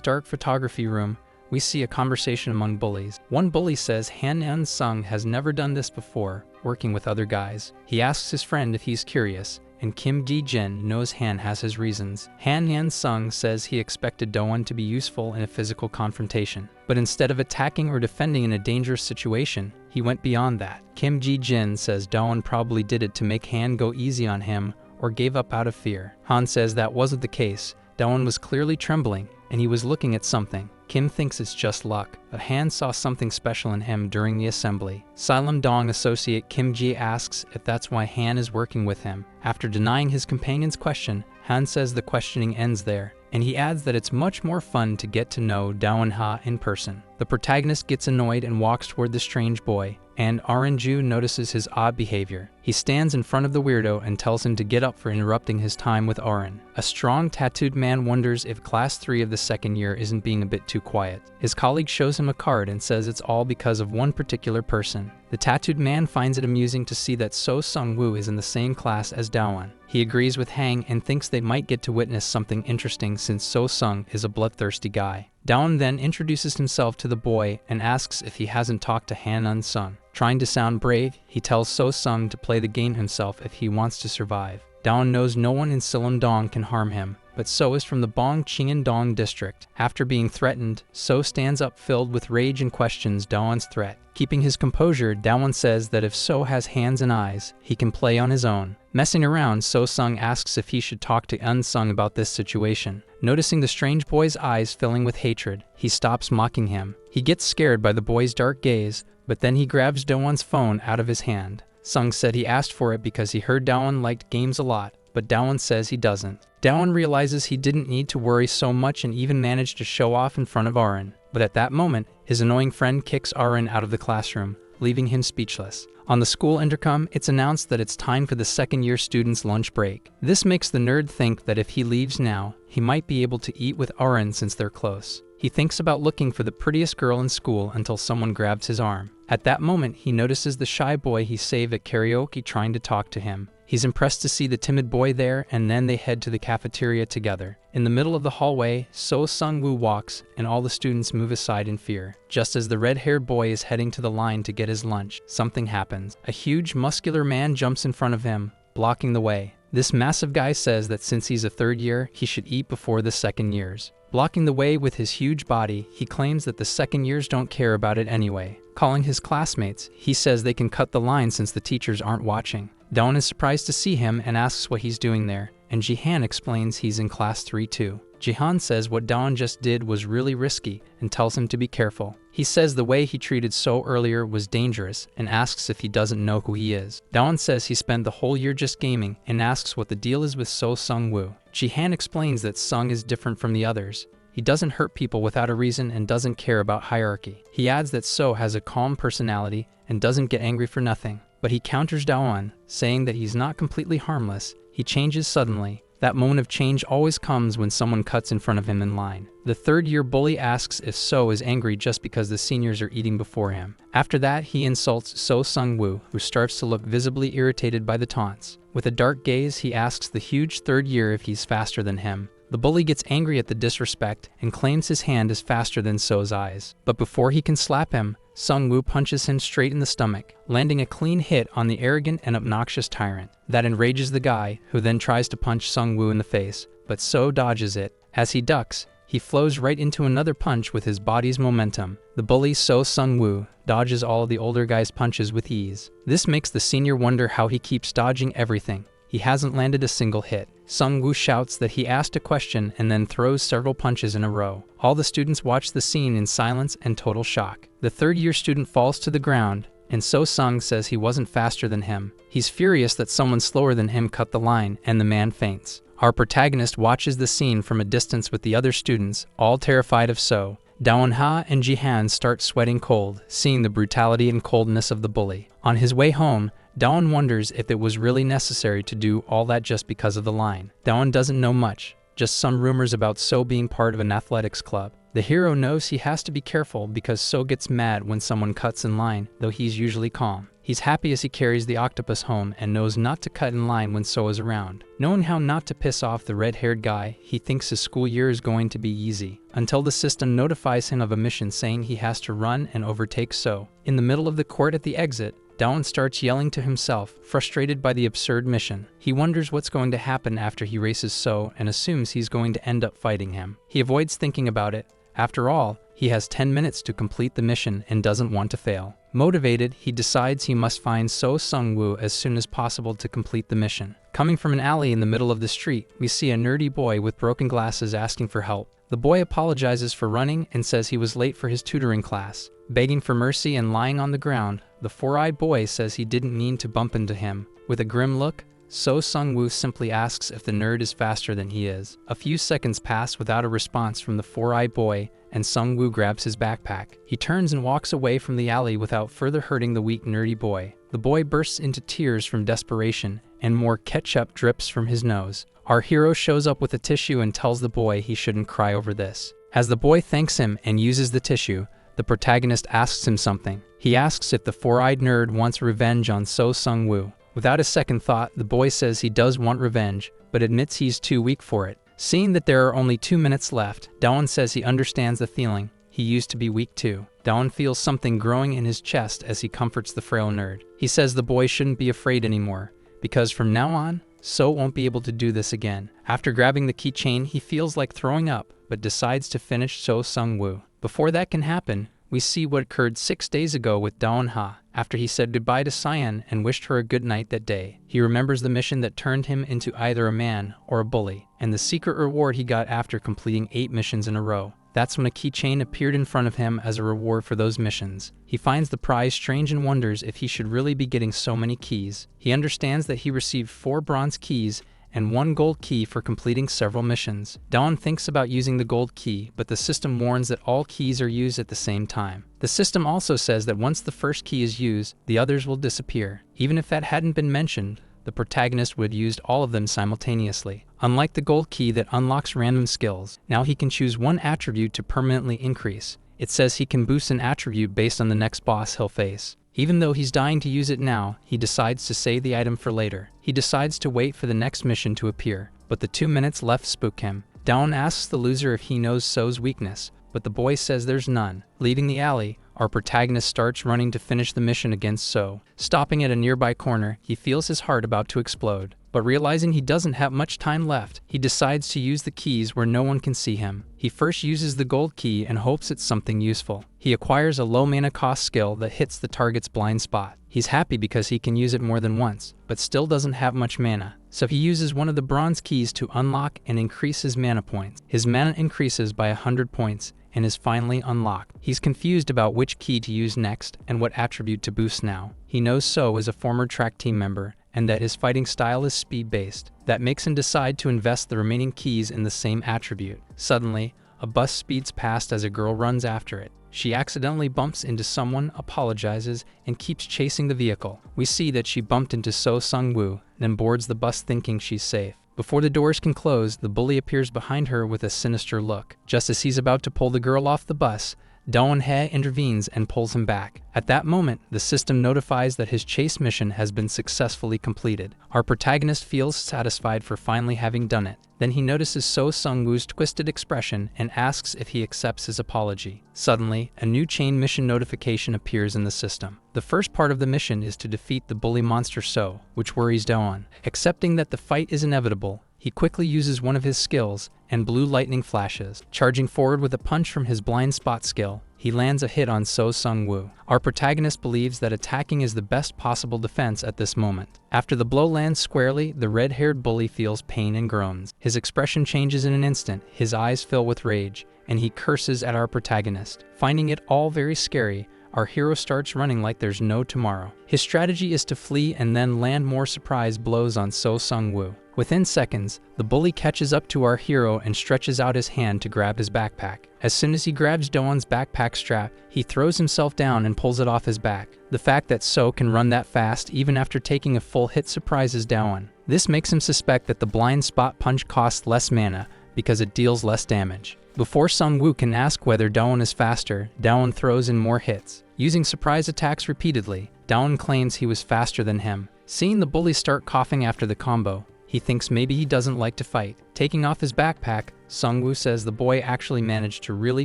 dark photography room, we see a conversation among bullies. One bully says Han En-sung has never done this before, working with other guys. He asks his friend if he's curious, and Kim Ji-jin knows Han has his reasons. Han En-sung says he expected Doan to be useful in a physical confrontation, but instead of attacking or defending in a dangerous situation, he went beyond that. Kim Ji-jin says Doan probably did it to make Han go easy on him or gave up out of fear. Han says that wasn't the case. Doan was clearly trembling, and he was looking at something. Kim thinks it's just luck, but Han saw something special in him during the assembly. Silam Dong associate Kim Ji asks if that's why Han is working with him. After denying his companion's question, Han says the questioning ends there, and he adds that it's much more fun to get to know Dawan-ha in person. The protagonist gets annoyed and walks toward the strange boy, and Arinju notices his odd behavior. He stands in front of the weirdo and tells him to get up for interrupting his time with Arin. A strong, tattooed man wonders if Class 3 of the second year isn't being a bit too quiet. His colleague shows him a card and says it's all because of one particular person. The tattooed man finds it amusing to see that So Sung-woo is in the same class as Dawan. He agrees with Hang and thinks they might get to witness something interesting since So Sung is a bloodthirsty guy. Dawan then introduces himself to the boy and asks if he hasn't talked to Han Un-sung. Trying to sound brave, he tells So Sung to play the game himself if he wants to survive. Dawan knows no one in Silum-dong can harm him, but So is from the Bong Cheon-dong district. After being threatened, So stands up filled with rage and questions Dawan's threat. Keeping his composure, Dawan says that if So has hands and eyes, he can play on his own. Messing around, So Sung asks if he should talk to Un-sung about this situation. Noticing the strange boy's eyes filling with hatred, he stops mocking him. He gets scared by the boy's dark gaze, but then he grabs Dawan's phone out of his hand. Sung said he asked for it because he heard Dawan liked games a lot, but Dawan says he doesn't. Dawan realizes he didn't need to worry so much and even managed to show off in front of Arin. But at that moment, his annoying friend kicks Arin out of the classroom, leaving him speechless. On the school intercom, it's announced that it's time for the second-year students' lunch break. This makes the nerd think that if he leaves now, he might be able to eat with Arin since they're close. He thinks about looking for the prettiest girl in school until someone grabs his arm. At that moment, he notices the shy boy he saved at karaoke trying to talk to him. He's impressed to see the timid boy there, and then they head to the cafeteria together. In the middle of the hallway, So Sung-woo walks, and all the students move aside in fear. Just as the red-haired boy is heading to the line to get his lunch, something happens. A huge, muscular man jumps in front of him, blocking the way. This massive guy says that since he's a third year, he should eat before the second years. Blocking the way with his huge body, he claims that the second years don't care about it anyway. Calling his classmates, he says they can cut the line since the teachers aren't watching. Dawn is surprised to see him and asks what he's doing there, and Jihan explains he's in class 3 too. Jihan says what Dawn just did was really risky and tells him to be careful. He says the way he treated So earlier was dangerous and asks if he doesn't know who he is. Dawn says he spent the whole year just gaming and asks what the deal is with So Sung-woo. Jihan explains that Sung is different from the others. He doesn't hurt people without a reason and doesn't care about hierarchy. He adds that So has a calm personality and doesn't get angry for nothing. But he counters Dawan, saying that he's not completely harmless. He changes suddenly. That moment of change always comes when someone cuts in front of him in line. The third-year bully asks if So is angry just because the seniors are eating before him. After that, he insults So Sung-woo, who starts to look visibly irritated by the taunts. With a dark gaze, he asks the huge third year if he's faster than him. The bully gets angry at the disrespect and claims his hand is faster than So's eyes. But before he can slap him, Sung Woo punches him straight in the stomach, landing a clean hit on the arrogant and obnoxious tyrant. That enrages the guy, who then tries to punch Sung Woo in the face, but So dodges it. As he ducks, he flows right into another punch with his body's momentum. The bully Sung Woo dodges all of the older guy's punches with ease. This makes the senior wonder how he keeps dodging everything. He hasn't landed a single hit. Sung Woo shouts that he asked a question and then throws several punches in a row. All the students watch the scene in silence and total shock. The third-year student falls to the ground, and Sung says he wasn't faster than him. He's furious that someone slower than him cut the line, and the man faints. Our protagonist watches the scene from a distance with the other students, all terrified of So. Daewon-ha and Ji-han start sweating cold, seeing the brutality and coldness of the bully. On his way home, Daewon wonders if it was really necessary to do all that just because of the line. Daewon doesn't know much, just some rumors about So being part of an athletics club. The hero knows he has to be careful because So gets mad when someone cuts in line, though he's usually calm. He's happy as he carries the octopus home and knows not to cut in line when So is around. Knowing how not to piss off the red-haired guy, he thinks his school year is going to be easy, until the system notifies him of a mission saying he has to run and overtake So. In the middle of the court at the exit, Daewon starts yelling to himself, frustrated by the absurd mission. He wonders what's going to happen after he races So and assumes he's going to end up fighting him. He avoids thinking about it. After all, he has 10 minutes to complete the mission and doesn't want to fail. Motivated, he decides he must find Sung Woo as soon as possible to complete the mission. Coming from an alley in the middle of the street, we see a nerdy boy with broken glasses asking for help. The boy apologizes for running and says he was late for his tutoring class. Begging for mercy and lying on the ground, the four-eyed boy says he didn't mean to bump into him. With a grim look, Sung Woo simply asks if the nerd is faster than he is. A few seconds pass without a response from the four-eyed boy, and Sung Woo grabs his backpack. He turns and walks away from the alley without further hurting the weak nerdy boy. The boy bursts into tears from desperation, and more ketchup drips from his nose. Our hero shows up with a tissue and tells the boy he shouldn't cry over this. As the boy thanks him and uses the tissue, the protagonist asks him something. He asks if the four-eyed nerd wants revenge on Sung Woo. Without a second thought, the boy says he does want revenge, but admits he's too weak for it. Seeing that there are only 2 minutes left, Daewon says he understands the feeling. He used to be weak too. Daewon feels something growing in his chest as he comforts the frail nerd. He says the boy shouldn't be afraid anymore, because from now on, So won't be able to do this again. After grabbing the keychain, he feels like throwing up, but decides to finish Sung Woo. Before that can happen, we see what occurred 6 days ago with Daewon-ha, after he said goodbye to Cyan and wished her a good night that day. He remembers the mission that turned him into either a man or a bully, and the secret reward he got after completing 8 missions in a row. That's when a keychain appeared in front of him as a reward for those missions. He finds the prize strange and wonders if he should really be getting so many keys. He understands that he received 4 bronze keys and 1 gold key for completing several missions. Daewon thinks about using the gold key, but the system warns that all keys are used at the same time. The system also says that once the first key is used, the others will disappear. Even if that hadn't been mentioned, the protagonist would have used all of them simultaneously. Unlike the gold key that unlocks random skills, now he can choose 1 attribute to permanently increase. It says he can boost an attribute based on the next boss he'll face. Even though he's dying to use it now, he decides to save the item for later. He decides to wait for the next mission to appear, but the 2 minutes left spook him. Daewon asks the loser if he knows So's weakness, but the boy says there's none. Leaving the alley, our protagonist starts running to finish the mission against So. Stopping at a nearby corner, he feels his heart about to explode. But realizing he doesn't have much time left, he decides to use the keys where no one can see him. He first uses the gold key and hopes it's something useful. He acquires a low mana cost skill that hits the target's blind spot. He's happy because he can use it more than once, but still doesn't have much mana. So he uses one of the bronze keys to unlock and increase his mana points. His mana increases by 100 points and is finally unlocked. He's confused about which key to use next and what attribute to boost now. He knows So is a former track team member, and that his fighting style is speed-based. That makes him decide to invest the remaining keys in the same attribute. Suddenly, a bus speeds past as a girl runs after it. She accidentally bumps into someone, apologizes, and keeps chasing the vehicle. We see that she bumped into Sung Woo, then boards the bus thinking she's safe. Before the doors can close, the bully appears behind her with a sinister look. Just as he's about to pull the girl off the bus, Daewon-hae intervenes and pulls him back. At that moment, the system notifies that his chase mission has been successfully completed. Our protagonist feels satisfied for finally having done it. Then he notices So Sung-woo's twisted expression and asks if he accepts his apology. Suddenly, a new chain mission notification appears in the system. The first part of the mission is to defeat the bully monster So, which worries Daewon. Accepting that the fight is inevitable, he quickly uses one of his skills, and blue lightning flashes. Charging forward with a punch from his blind spot skill, he lands a hit on So Sung-woo. Our protagonist believes that attacking is the best possible defense at this moment. After the blow lands squarely, the red-haired bully feels pain and groans. His expression changes in an instant, his eyes fill with rage, and he curses at our protagonist. Finding it all very scary, our hero starts running like there's no tomorrow. His strategy is to flee and then land more surprise blows on So Sung-woo. Within seconds, the bully catches up to our hero and stretches out his hand to grab his backpack. As soon as he grabs Daewon's backpack strap, he throws himself down and pulls it off his back. The fact that So can run that fast even after taking a full hit surprises Daewon. This makes him suspect that the blind spot punch costs less mana because it deals less damage. Before Sung-woo can ask whether Daewon is faster, Daewon throws in more hits. Using surprise attacks repeatedly, Daewon claims he was faster than him. Seeing the bully start coughing after the combo, he thinks maybe he doesn't like to fight. Taking off his backpack, Sung-woo says the boy actually managed to really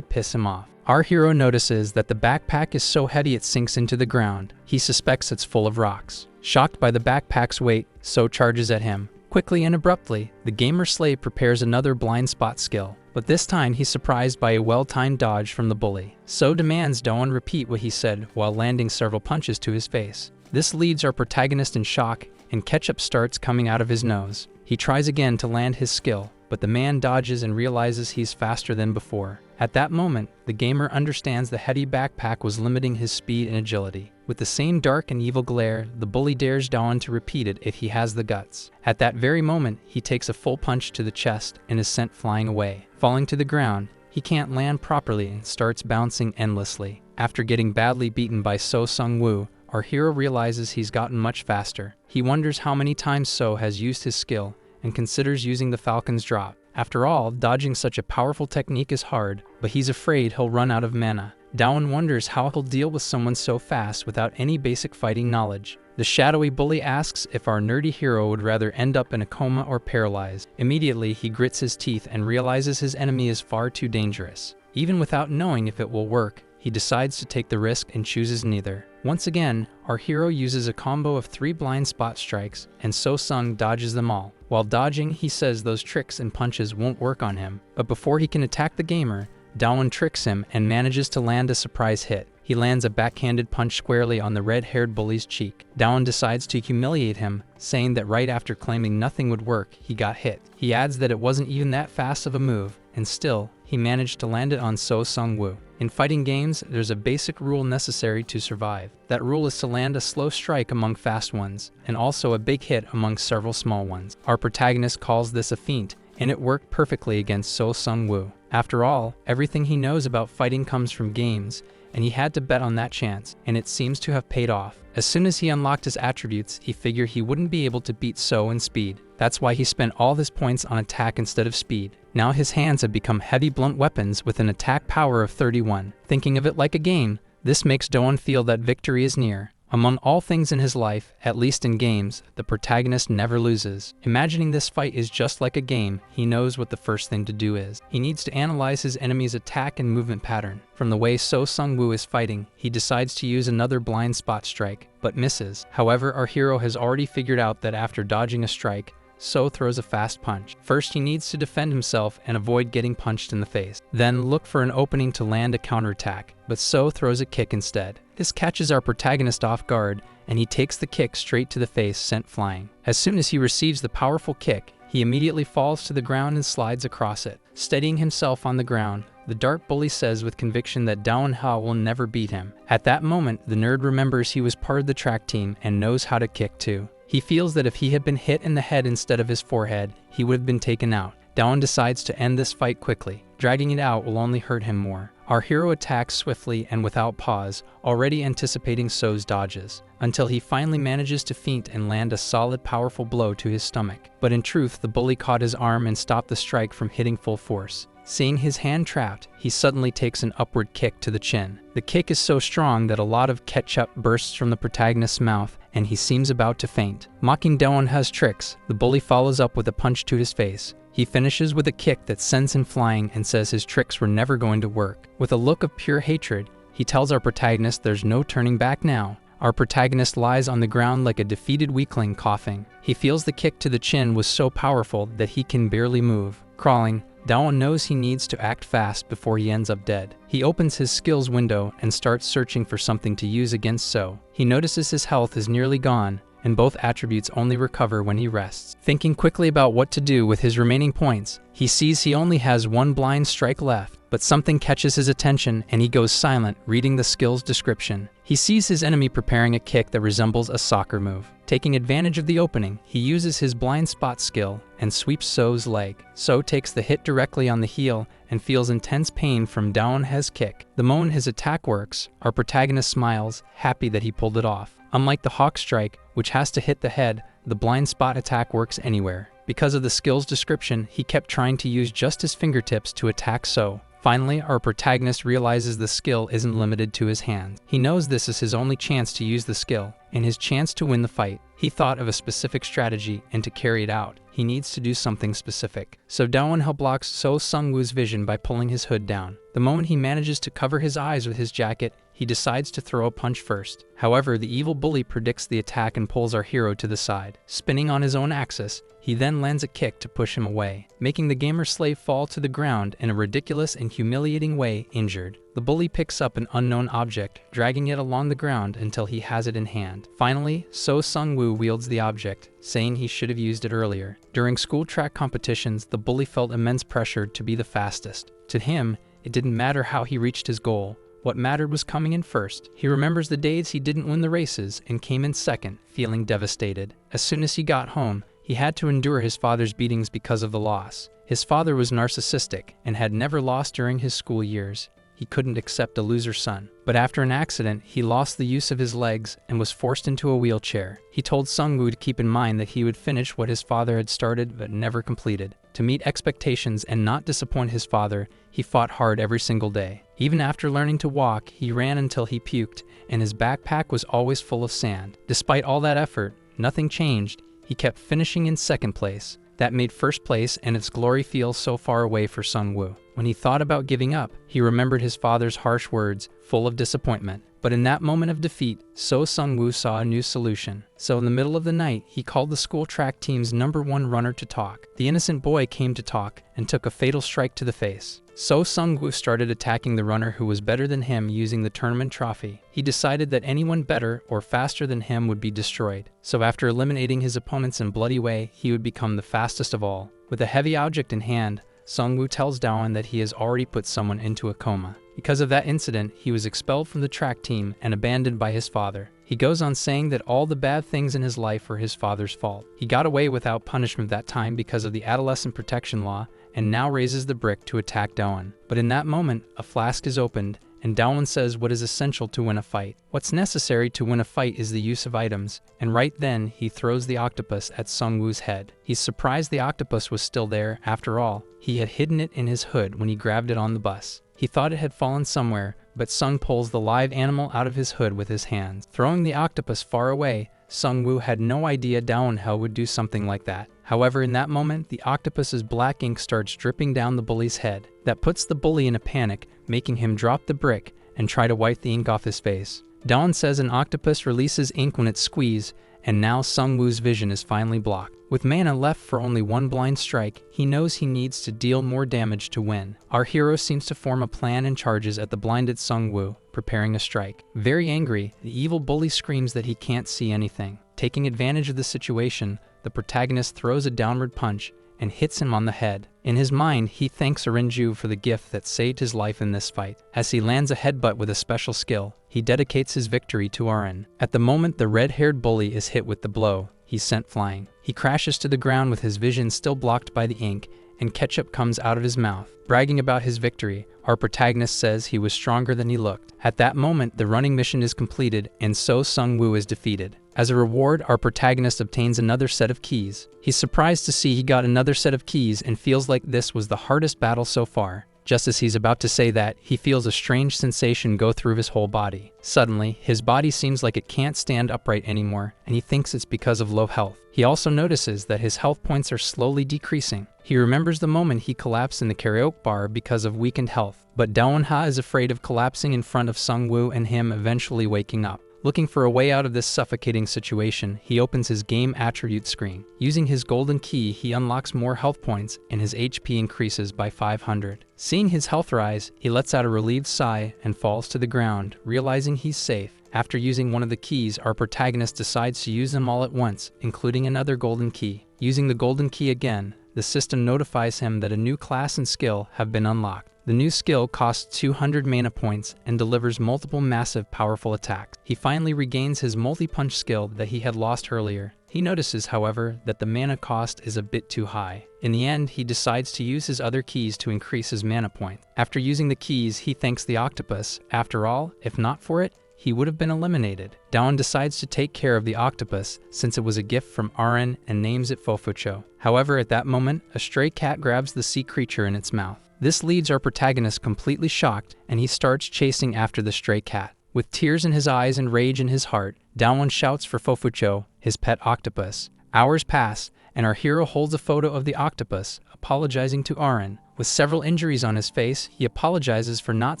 piss him off. Our hero notices that the backpack is so heavy it sinks into the ground. He suspects it's full of rocks. Shocked by the backpack's weight, So charges at him. Quickly and abruptly, the gamer slave prepares another blind spot skill, but this time he's surprised by a well-timed dodge from the bully. So demands Daewon repeat what he said while landing several punches to his face. This leaves our protagonist in shock, and ketchup starts coming out of his nose. He tries again to land his skill, but the man dodges and realizes he's faster than before. At that moment, the gamer understands the heavy backpack was limiting his speed and agility. With the same dark and evil glare, the bully dares Daewon to repeat it if he has the guts. At that very moment, he takes a full punch to the chest and is sent flying away. Falling to the ground, he can't land properly and starts bouncing endlessly. After getting badly beaten by So Sung-woo, our hero realizes he's gotten much faster. He wonders how many times So has used his skill and considers using the Falcon's drop. After all, dodging such a powerful technique is hard, but he's afraid he'll run out of mana. Daewon wonders how he'll deal with someone so fast without any basic fighting knowledge. The shadowy bully asks if our nerdy hero would rather end up in a coma or paralyzed. Immediately, he grits his teeth and realizes his enemy is far too dangerous. Even without knowing if it will work, he decides to take the risk and chooses neither. Once again, our hero uses a combo of 3 blind spot strikes, and So Sung dodges them all. While dodging, he says those tricks and punches won't work on him, but before he can attack the gamer, Daewon tricks him and manages to land a surprise hit. He lands a backhanded punch squarely on the red-haired bully's cheek. Daewon decides to humiliate him, saying that right after claiming nothing would work, he got hit. He adds that it wasn't even that fast of a move, and still, he managed to land it on So Sung-woo. In fighting games, there's a basic rule necessary to survive. That rule is to land a slow strike among fast ones, and also a big hit among several small ones. Our protagonist calls this a feint, and it worked perfectly against So Sung-woo. After all, everything he knows about fighting comes from games, and he had to bet on that chance, and it seems to have paid off. As soon as he unlocked his attributes, he figured he wouldn't be able to beat So in speed. That's why he spent all his points on attack instead of speed. Now his hands have become heavy blunt weapons with an attack power of 31. Thinking of it like a game, this makes Daewon feel that victory is near. Among all things in his life, at least in games, the protagonist never loses. Imagining this fight is just like a game, he knows what the first thing to do is. He needs to analyze his enemy's attack and movement pattern. From the way So Sung-woo is fighting, he decides to use another blind spot strike, but misses. However, our hero has already figured out that after dodging a strike, So throws a fast punch. First, he needs to defend himself and avoid getting punched in the face. Then look for an opening to land a counterattack, but So throws a kick instead. This catches our protagonist off guard, and he takes the kick straight to the face, sent flying. As soon as he receives the powerful kick, he immediately falls to the ground and slides across it. Steadying himself on the ground, the dark bully says with conviction that Daewon-ha will never beat him. At that moment, the nerd remembers he was part of the track team and knows how to kick too. He feels that if he had been hit in the head instead of his forehead, he would have been taken out. Daewon decides to end this fight quickly. Dragging it out will only hurt him more. Our hero attacks swiftly and without pause, already anticipating So's dodges, until he finally manages to feint and land a solid, powerful blow to his stomach. But in truth, the bully caught his arm and stopped the strike from hitting full force. Seeing his hand trapped, he suddenly takes an upward kick to the chin. The kick is so strong that a lot of ketchup bursts from the protagonist's mouth, and he seems about to faint. Mocking Manhua's tricks, the bully follows up with a punch to his face. He finishes with a kick that sends him flying and says his tricks were never going to work. With a look of pure hatred, he tells our protagonist there's no turning back now. Our protagonist lies on the ground like a defeated weakling, coughing. He feels the kick to the chin was so powerful that he can barely move. Crawling, Daon knows he needs to act fast before he ends up dead. He opens his skills window and starts searching for something to use against So. He notices his health is nearly gone, and both attributes only recover when he rests. Thinking quickly about what to do with his remaining points, he sees he only has one blind strike left, but something catches his attention and he goes silent, reading the skill's description. He sees his enemy preparing a kick that resembles a soccer move. Taking advantage of the opening, he uses his blind spot skill and sweeps So's leg. So takes the hit directly on the heel and feels intense pain from Daon's kick. The moment his attack works, our protagonist smiles, happy that he pulled it off. Unlike the hawk strike, which has to hit the head, the blind spot attack works anywhere. Because of the skill's description, he kept trying to use just his fingertips to attack So. Finally, our protagonist realizes the skill isn't limited to his hands. He knows this is his only chance to use the skill, and his chance to win the fight. He thought of a specific strategy, and to carry it out, he needs to do something specific. So Daon blocks So Sungwoo's vision by pulling his hood down. The moment he manages to cover his eyes with his jacket, he decides to throw a punch first. However, the evil bully predicts the attack and pulls our hero to the side. Spinning on his own axis, he then lands a kick to push him away, making the gamer slave fall to the ground in a ridiculous and humiliating way, injured. The bully picks up an unknown object, dragging it along the ground until he has it in hand. Finally, So Sungwoo wields the object, saying he should have used it earlier. During school track competitions, the bully felt immense pressure to be the fastest. To him, it didn't matter how he reached his goal. What mattered was coming in first. He remembers the days he didn't win the races and came in second, feeling devastated. As soon as he got home, he had to endure his father's beatings because of the loss. His father was narcissistic and had never lost during his school years. He couldn't accept a loser son. But after an accident, he lost the use of his legs and was forced into a wheelchair. He told Sungwoo to keep in mind that he would finish what his father had started but never completed. To meet expectations and not disappoint his father, he fought hard every single day. Even after learning to walk, he ran until he puked, and his backpack was always full of sand. Despite all that effort, nothing changed. He kept finishing in second place. That made first place and its glory feel so far away for Sungwoo. When he thought about giving up, he remembered his father's harsh words, full of disappointment. But in that moment of defeat, So Sungwoo saw a new solution. So in the middle of the night, he called the school track team's #1 runner to talk. The innocent boy came to talk and took a fatal strike to the face. So Sungwoo started attacking the runner who was better than him using the tournament trophy. He decided that anyone better or faster than him would be destroyed. So after eliminating his opponents in a bloody way, he would become the fastest of all. With a heavy object in hand, Sungwoo tells Daon that he has already put someone into a coma. Because of that incident, he was expelled from the track team and abandoned by his father. He goes on saying that all the bad things in his life were his father's fault. He got away without punishment that time because of the adolescent protection law, and now raises the brick to attack Daon. But in that moment, a flask is opened, and Daon says what is essential to win a fight. What's necessary to win a fight is the use of items, and right then he throws the octopus at Sungwoo's head. He's surprised the octopus was still there. After all, he had hidden it in his hood when he grabbed it on the bus. He thought it had fallen somewhere, but Sung pulls the live animal out of his hood with his hands. Throwing the octopus far away, Sungwoo had no idea Daon would do something like that. However, in that moment, the octopus's black ink starts dripping down the bully's head. That puts the bully in a panic, making him drop the brick and try to wipe the ink off his face. Daon says an octopus releases ink when it's squeezed, and now Sungwoo's vision is finally blocked. With mana left for only one blind strike, he knows he needs to deal more damage to win. Our hero seems to form a plan and charges at the blinded Sungwoo, preparing a strike. Very angry, the evil bully screams that he can't see anything. Taking advantage of the situation, the protagonist throws a downward punch and hits him on the head. In his mind, he thanks Arinju for the gift that saved his life in this fight. As he lands a headbutt with a special skill, he dedicates his victory to Arin. At the moment the red-haired bully is hit with the blow, he's sent flying. He crashes to the ground with his vision still blocked by the ink, and ketchup comes out of his mouth. Bragging about his victory, our protagonist says he was stronger than he looked. At that moment, the running mission is completed, and So Sungwoo is defeated. As a reward, our protagonist obtains another set of keys. He's surprised to see he got another set of keys and feels like this was the hardest battle so far. Just as he's about to say that, he feels a strange sensation go through his whole body. Suddenly, his body seems like it can't stand upright anymore, and he thinks it's because of low health. He also notices that his health points are slowly decreasing. He remembers the moment he collapsed in the karaoke bar because of weakened health, but Daewon-ha is afraid of collapsing in front of Sung-woo and him eventually waking up. Looking for a way out of this suffocating situation, he opens his game attribute screen. Using his golden key, he unlocks more health points and his HP increases by 500. Seeing his health rise, he lets out a relieved sigh and falls to the ground, realizing he's safe. After using one of the keys, our protagonist decides to use them all at once, including another golden key. Using the golden key again, the system notifies him that a new class and skill have been unlocked. The new skill costs 200 mana points and delivers multiple massive powerful attacks. He finally regains his multi-punch skill that he had lost earlier. He notices, however, that the mana cost is a bit too high. In the end, he decides to use his other keys to increase his mana point. After using the keys, he thanks the octopus. After all, if not for it, he would have been eliminated. Daewon decides to take care of the octopus since it was a gift from Aren and names it Fofucho. However, at that moment, a stray cat grabs the sea creature in its mouth. This leaves our protagonist completely shocked, and he starts chasing after the stray cat. With tears in his eyes and rage in his heart, Daewon shouts for Fofucho, his pet octopus. Hours pass, and our hero holds a photo of the octopus, apologizing to Aren. With several injuries on his face, he apologizes for not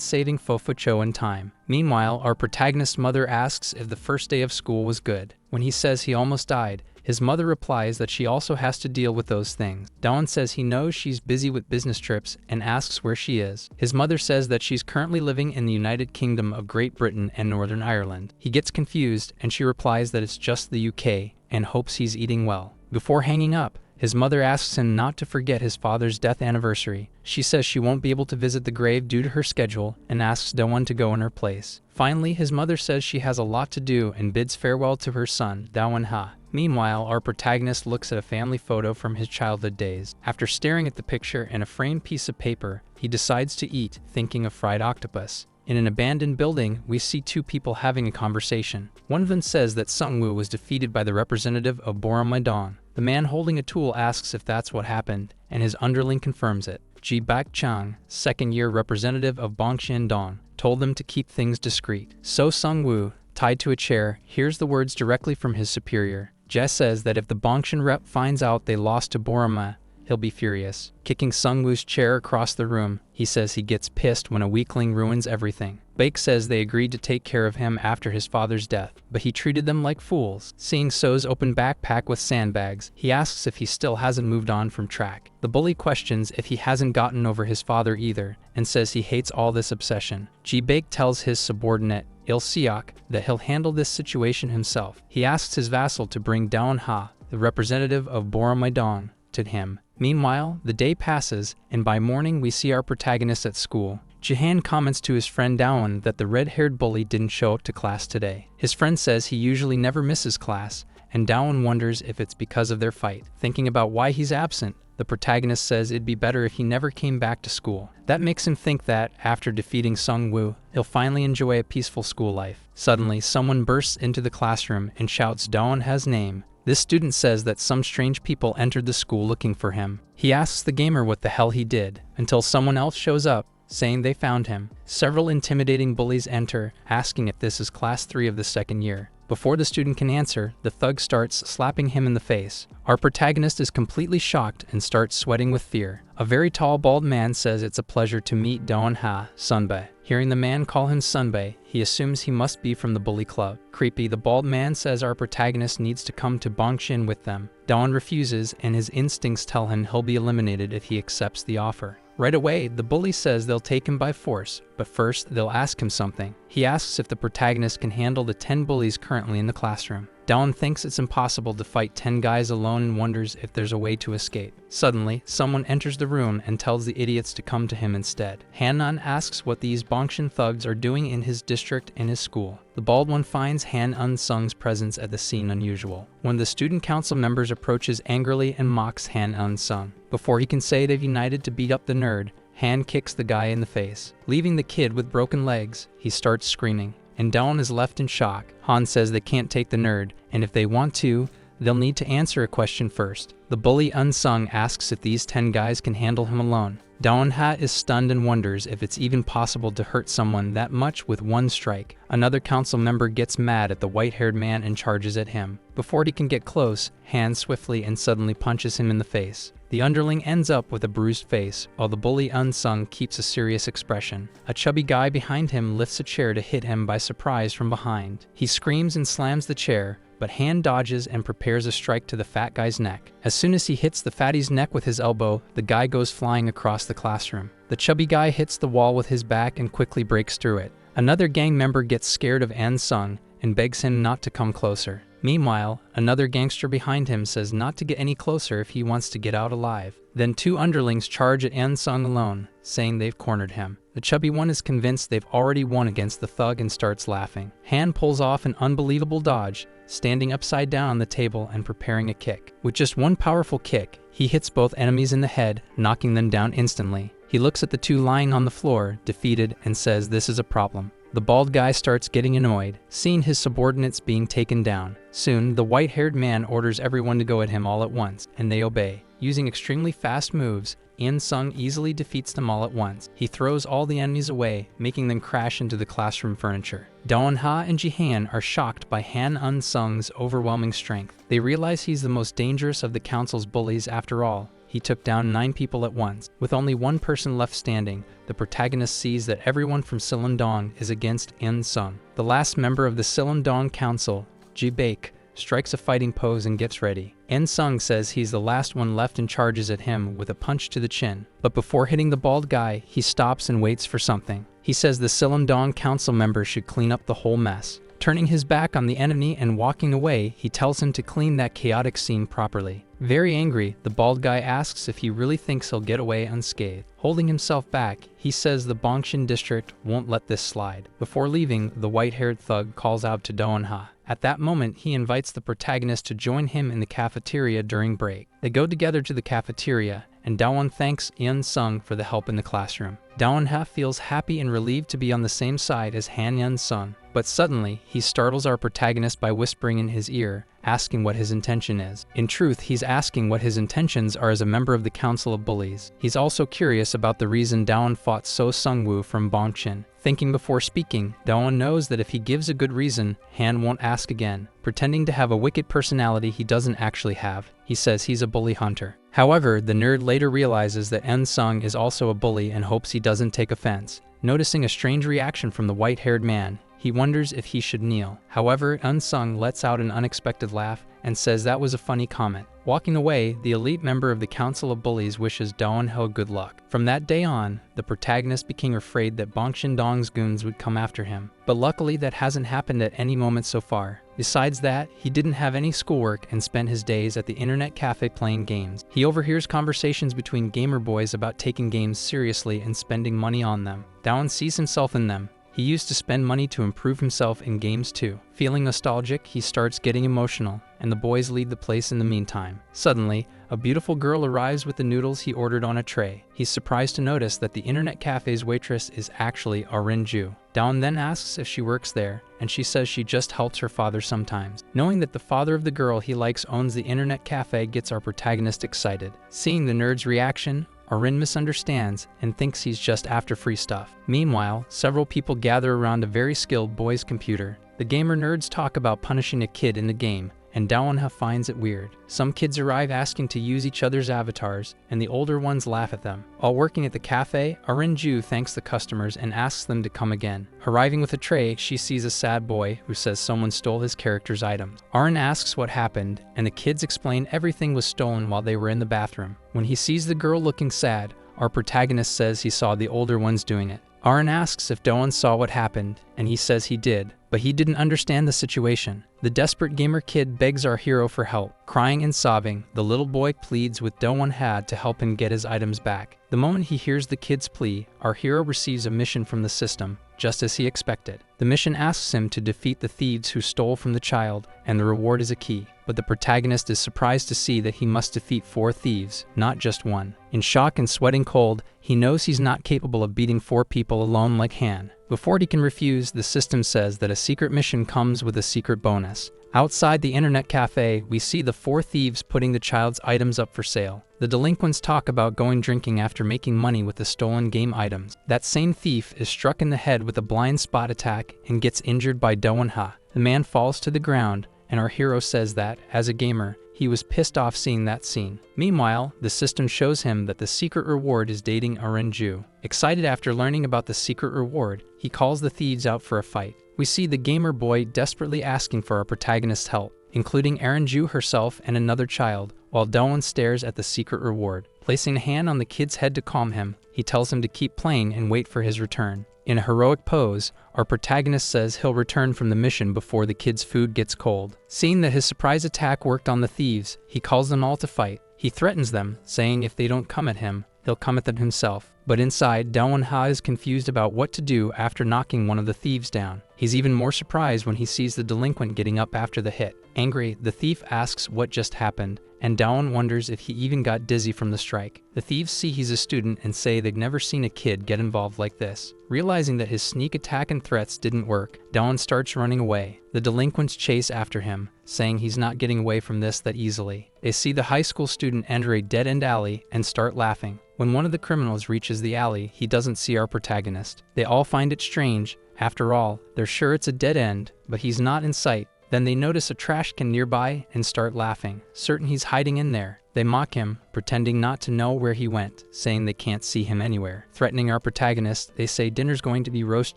saving Fofucho in time. Meanwhile, our protagonist's mother asks if the first day of school was good. When he says he almost died, his mother replies that she also has to deal with those things. Daewon says he knows she's busy with business trips and asks where she is. His mother says that she's currently living in the United Kingdom of Great Britain and Northern Ireland. He gets confused and she replies that it's just the UK and hopes he's eating well. Before hanging up, his mother asks him not to forget his father's death anniversary. She says she won't be able to visit the grave due to her schedule and asks Daewon to go in her place. Finally, his mother says she has a lot to do and bids farewell to her son, Daewon-ha. Meanwhile, our protagonist looks at a family photo from his childhood days. After staring at the picture and a framed piece of paper, he decides to eat, thinking of fried octopus. In an abandoned building, we see two people having a conversation. One of them says that Sung-woo was defeated by the representative of Boromaidan. The man holding a tool asks if that's what happened, and his underling confirms it. Ji Bak-chang, second-year representative of Bongshan-dong, told them to keep things discreet. So Sung-woo, tied to a chair, hears the words directly from his superior. Jess says that if the Bongshan rep finds out they lost to Boroma, he'll be furious. Kicking Sung-woo's chair across the room, he says he gets pissed when a weakling ruins everything. Baek says they agreed to take care of him after his father's death, but he treated them like fools. Seeing So's open backpack with sandbags, he asks if he still hasn't moved on from track. The bully questions if he hasn't gotten over his father either, and says he hates all this obsession. Ji Baek tells his subordinate, Il Seok, that he'll handle this situation himself. He asks his vassal to bring Daewon-ha, the representative of Boromaidan, to him. Meanwhile, the day passes, and by morning we see our protagonist at school. Jahan comments to his friend Daewon that the red-haired bully didn't show up to class today. His friend says he usually never misses class, and Daewon wonders if it's because of their fight. Thinking about why he's absent, the protagonist says it'd be better if he never came back to school. That makes him think that, after defeating Sung-woo, he'll finally enjoy a peaceful school life. Suddenly, someone bursts into the classroom and shouts Daewon-ha's name. This student says that some strange people entered the school looking for him. He asks the gamer what the hell he did, until someone else shows up, saying they found him. Several intimidating bullies enter, asking if this is class 3 of the second year. Before the student can answer, the thug starts slapping him in the face. Our protagonist is completely shocked and starts sweating with fear. A very tall, bald man says it's a pleasure to meet Daewon-ha, Sunbae. Hearing the man call him Sunbae, he assumes he must be from the bully club. Creepy, the bald man says our protagonist needs to come to Bongshin with them. Daewon refuses, and his instincts tell him he'll be eliminated if he accepts the offer. Right away, the bully says they'll take him by force, but first they'll ask him something. He asks if the protagonist can handle the 10 bullies currently in the classroom. Daewon thinks it's impossible to fight 10 guys alone and wonders if there's a way to escape. Suddenly, someone enters the room and tells the idiots to come to him instead. Han-an asks what these Bongshan thugs are doing in his district and his school. The bald one finds Han-an Sung's presence at the scene unusual. One of the student council members approaches angrily and mocks Han-an Sung. Before he can say they've united to beat up the nerd, Han kicks the guy in the face. Leaving the kid with broken legs, he starts screaming. and Dawn is left in shock. Han says they can't take the nerd, and if they want to, they'll need to answer a question first. The bully Unsung asks if these 10 guys can handle him alone. Dawn-ha is stunned and wonders if it's even possible to hurt someone that much with one strike. Another council member gets mad at the white-haired man and charges at him. Before he can get close, Han swiftly and suddenly punches him in the face. The underling ends up with a bruised face, while the bully Unsung keeps a serious expression. A chubby guy behind him lifts a chair to hit him by surprise from behind. He screams and slams the chair, but Han dodges and prepares a strike to the fat guy's neck. As soon as he hits the fatty's neck with his elbow, the guy goes flying across the classroom. The chubby guy hits the wall with his back and quickly breaks through it. Another gang member gets scared of Unsung and begs him not to come closer. Meanwhile, another gangster behind him says not to get any closer if he wants to get out alive. Then 2 underlings charge at Unsung alone, saying they've cornered him. The chubby one is convinced they've already won against the thug and starts laughing. Han pulls off an unbelievable dodge, standing upside down on the table and preparing a kick. With just one powerful kick, he hits both enemies in the head, knocking them down instantly. He looks at the 2 lying on the floor, defeated, and says this is a problem. The bald guy starts getting annoyed, seeing his subordinates being taken down. Soon, the white-haired man orders everyone to go at him all at once, and they obey. Using extremely fast moves, Unsung easily defeats them all at once. He throws all the enemies away, making them crash into the classroom furniture. Dawn-ha and Jihan are shocked by Han Unsung's overwhelming strength. They realize he's the most dangerous of the council's bullies after all. He took down 9 people at once. With only 1 person left standing, the protagonist sees that everyone from Silendong is against Unsung. The last member of the Silendong Council, Ji-baek, strikes a fighting pose and gets ready. Unsung says he's the last one left and charges at him with a punch to the chin. But before hitting the bald guy, he stops and waits for something. He says the Silendong Council member should clean up the whole mess. Turning his back on the enemy and walking away, he tells him to clean that chaotic scene properly. Very angry, the bald guy asks if he really thinks he'll get away unscathed. Holding himself back, he says the Bongshin district won't let this slide. Before leaving, the white-haired thug calls out to Dawn-ha. At that moment, he invites the protagonist to join him in the cafeteria during break. They go together to the cafeteria, and Dawn thanks Unsung for the help in the classroom. Dawn-ha feels happy and relieved to be on the same side as Han Unsung, but suddenly, he startles our protagonist by whispering in his ear, asking what his intention is. In truth, he's asking what his intentions are as a member of the Council of Bullies. He's also curious about the reason Dawn fought So Sung-woo from Bongshin. Thinking before speaking, Dawn knows that if he gives a good reason, Han won't ask again. Pretending to have a wicked personality he doesn't actually have, he says he's a bully hunter. However, the nerd later realizes that Unsung is also a bully and hopes he doesn't take offense. Noticing a strange reaction from the white-haired man, he wonders if he should kneel. However, Unsung lets out an unexpected laugh and says that was a funny comment. Walking away, the elite member of the Council of Bullies wishes Dawn-ho good luck. From that day on, the protagonist became afraid that Bongshin Dong's goons would come after him. But luckily that hasn't happened at any moment so far. Besides that, he didn't have any schoolwork and spent his days at the internet cafe playing games. He overhears conversations between gamer boys about taking games seriously and spending money on them. Dawn sees himself in them. He used to spend money to improve himself in games too. Feeling nostalgic, he starts getting emotional, and the boys leave the place in the meantime. Suddenly, a beautiful girl arrives with the noodles he ordered on a tray. He's surprised to notice that the internet cafe's waitress is actually Rin-ju. Dawn then asks if she works there, and she says she just helps her father sometimes. Knowing that the father of the girl he likes owns the internet cafe gets our protagonist excited. Seeing the nerd's reaction, Rin misunderstands and thinks he's just after free stuff. Meanwhile, several people gather around a very skilled boy's computer. The gamer nerds talk about punishing a kid in the game, and Dawn-ha finds it weird. Some kids arrive asking to use each other's avatars, and the older ones laugh at them. While working at the cafe, Rin-ju thanks the customers and asks them to come again. Arriving with a tray, she sees a sad boy who says someone stole his character's items. Rin asks what happened, and the kids explain everything was stolen while they were in the bathroom. When he sees the girl looking sad, our protagonist says he saw the older ones doing it. Rin asks if Dawn saw what happened, and he says he did, but he didn't understand the situation. The desperate gamer kid begs our hero for help. Crying and sobbing, the little boy pleads with Dawn-ha to help him get his items back. The moment he hears the kid's plea, our hero receives a mission from the system, just as he expected. The mission asks him to defeat the thieves who stole from the child, and the reward is a key. But the protagonist is surprised to see that he must defeat 4 thieves, not just 1. In shock and sweating cold, he knows he's not capable of beating 4 people alone like Han. Before he can refuse, the system says that a secret mission comes with a secret bonus. Outside the internet cafe, we see the 4 thieves putting the child's items up for sale. The delinquents talk about going drinking after making money with the stolen game items. That same thief is struck in the head with a blind spot attack and gets injured by Do-won-ha. The man falls to the ground, and our hero says that, as a gamer, he was pissed off seeing that scene. Meanwhile, the system shows him that the secret reward is dating Arenju. Excited after learning about the secret reward, he calls the thieves out for a fight. We see the gamer boy desperately asking for our protagonist's help, including Arenju herself and another child, while Do-won stares at the secret reward. Placing a hand on the kid's head to calm him, he tells him to keep playing and wait for his return. In a heroic pose, our protagonist says he'll return from the mission before the kid's food gets cold. Seeing that his surprise attack worked on the thieves, he calls them all to fight. He threatens them, saying if they don't come at him, he'll come at them himself. But inside, Do-won-ha is confused about what to do after knocking one of the thieves down. He's even more surprised when he sees the delinquent getting up after the hit. Angry, the thief asks what just happened, and Do-won wonders if he even got dizzy from the strike. The thieves see he's a student and say they've never seen a kid get involved like this. Realizing that his sneak attack and threats didn't work, Do-won starts running away. The delinquents chase after him, saying he's not getting away from this that easily. They see the high school student enter a dead-end alley and start laughing. When one of the criminals reaches the alley, he doesn't see our protagonist. They all find it strange. After all, they're sure it's a dead end, but he's not in sight. Then they notice a trash can nearby and start laughing, certain he's hiding in there. They mock him, pretending not to know where he went, saying they can't see him anywhere. Threatening our protagonist, they say dinner's going to be roast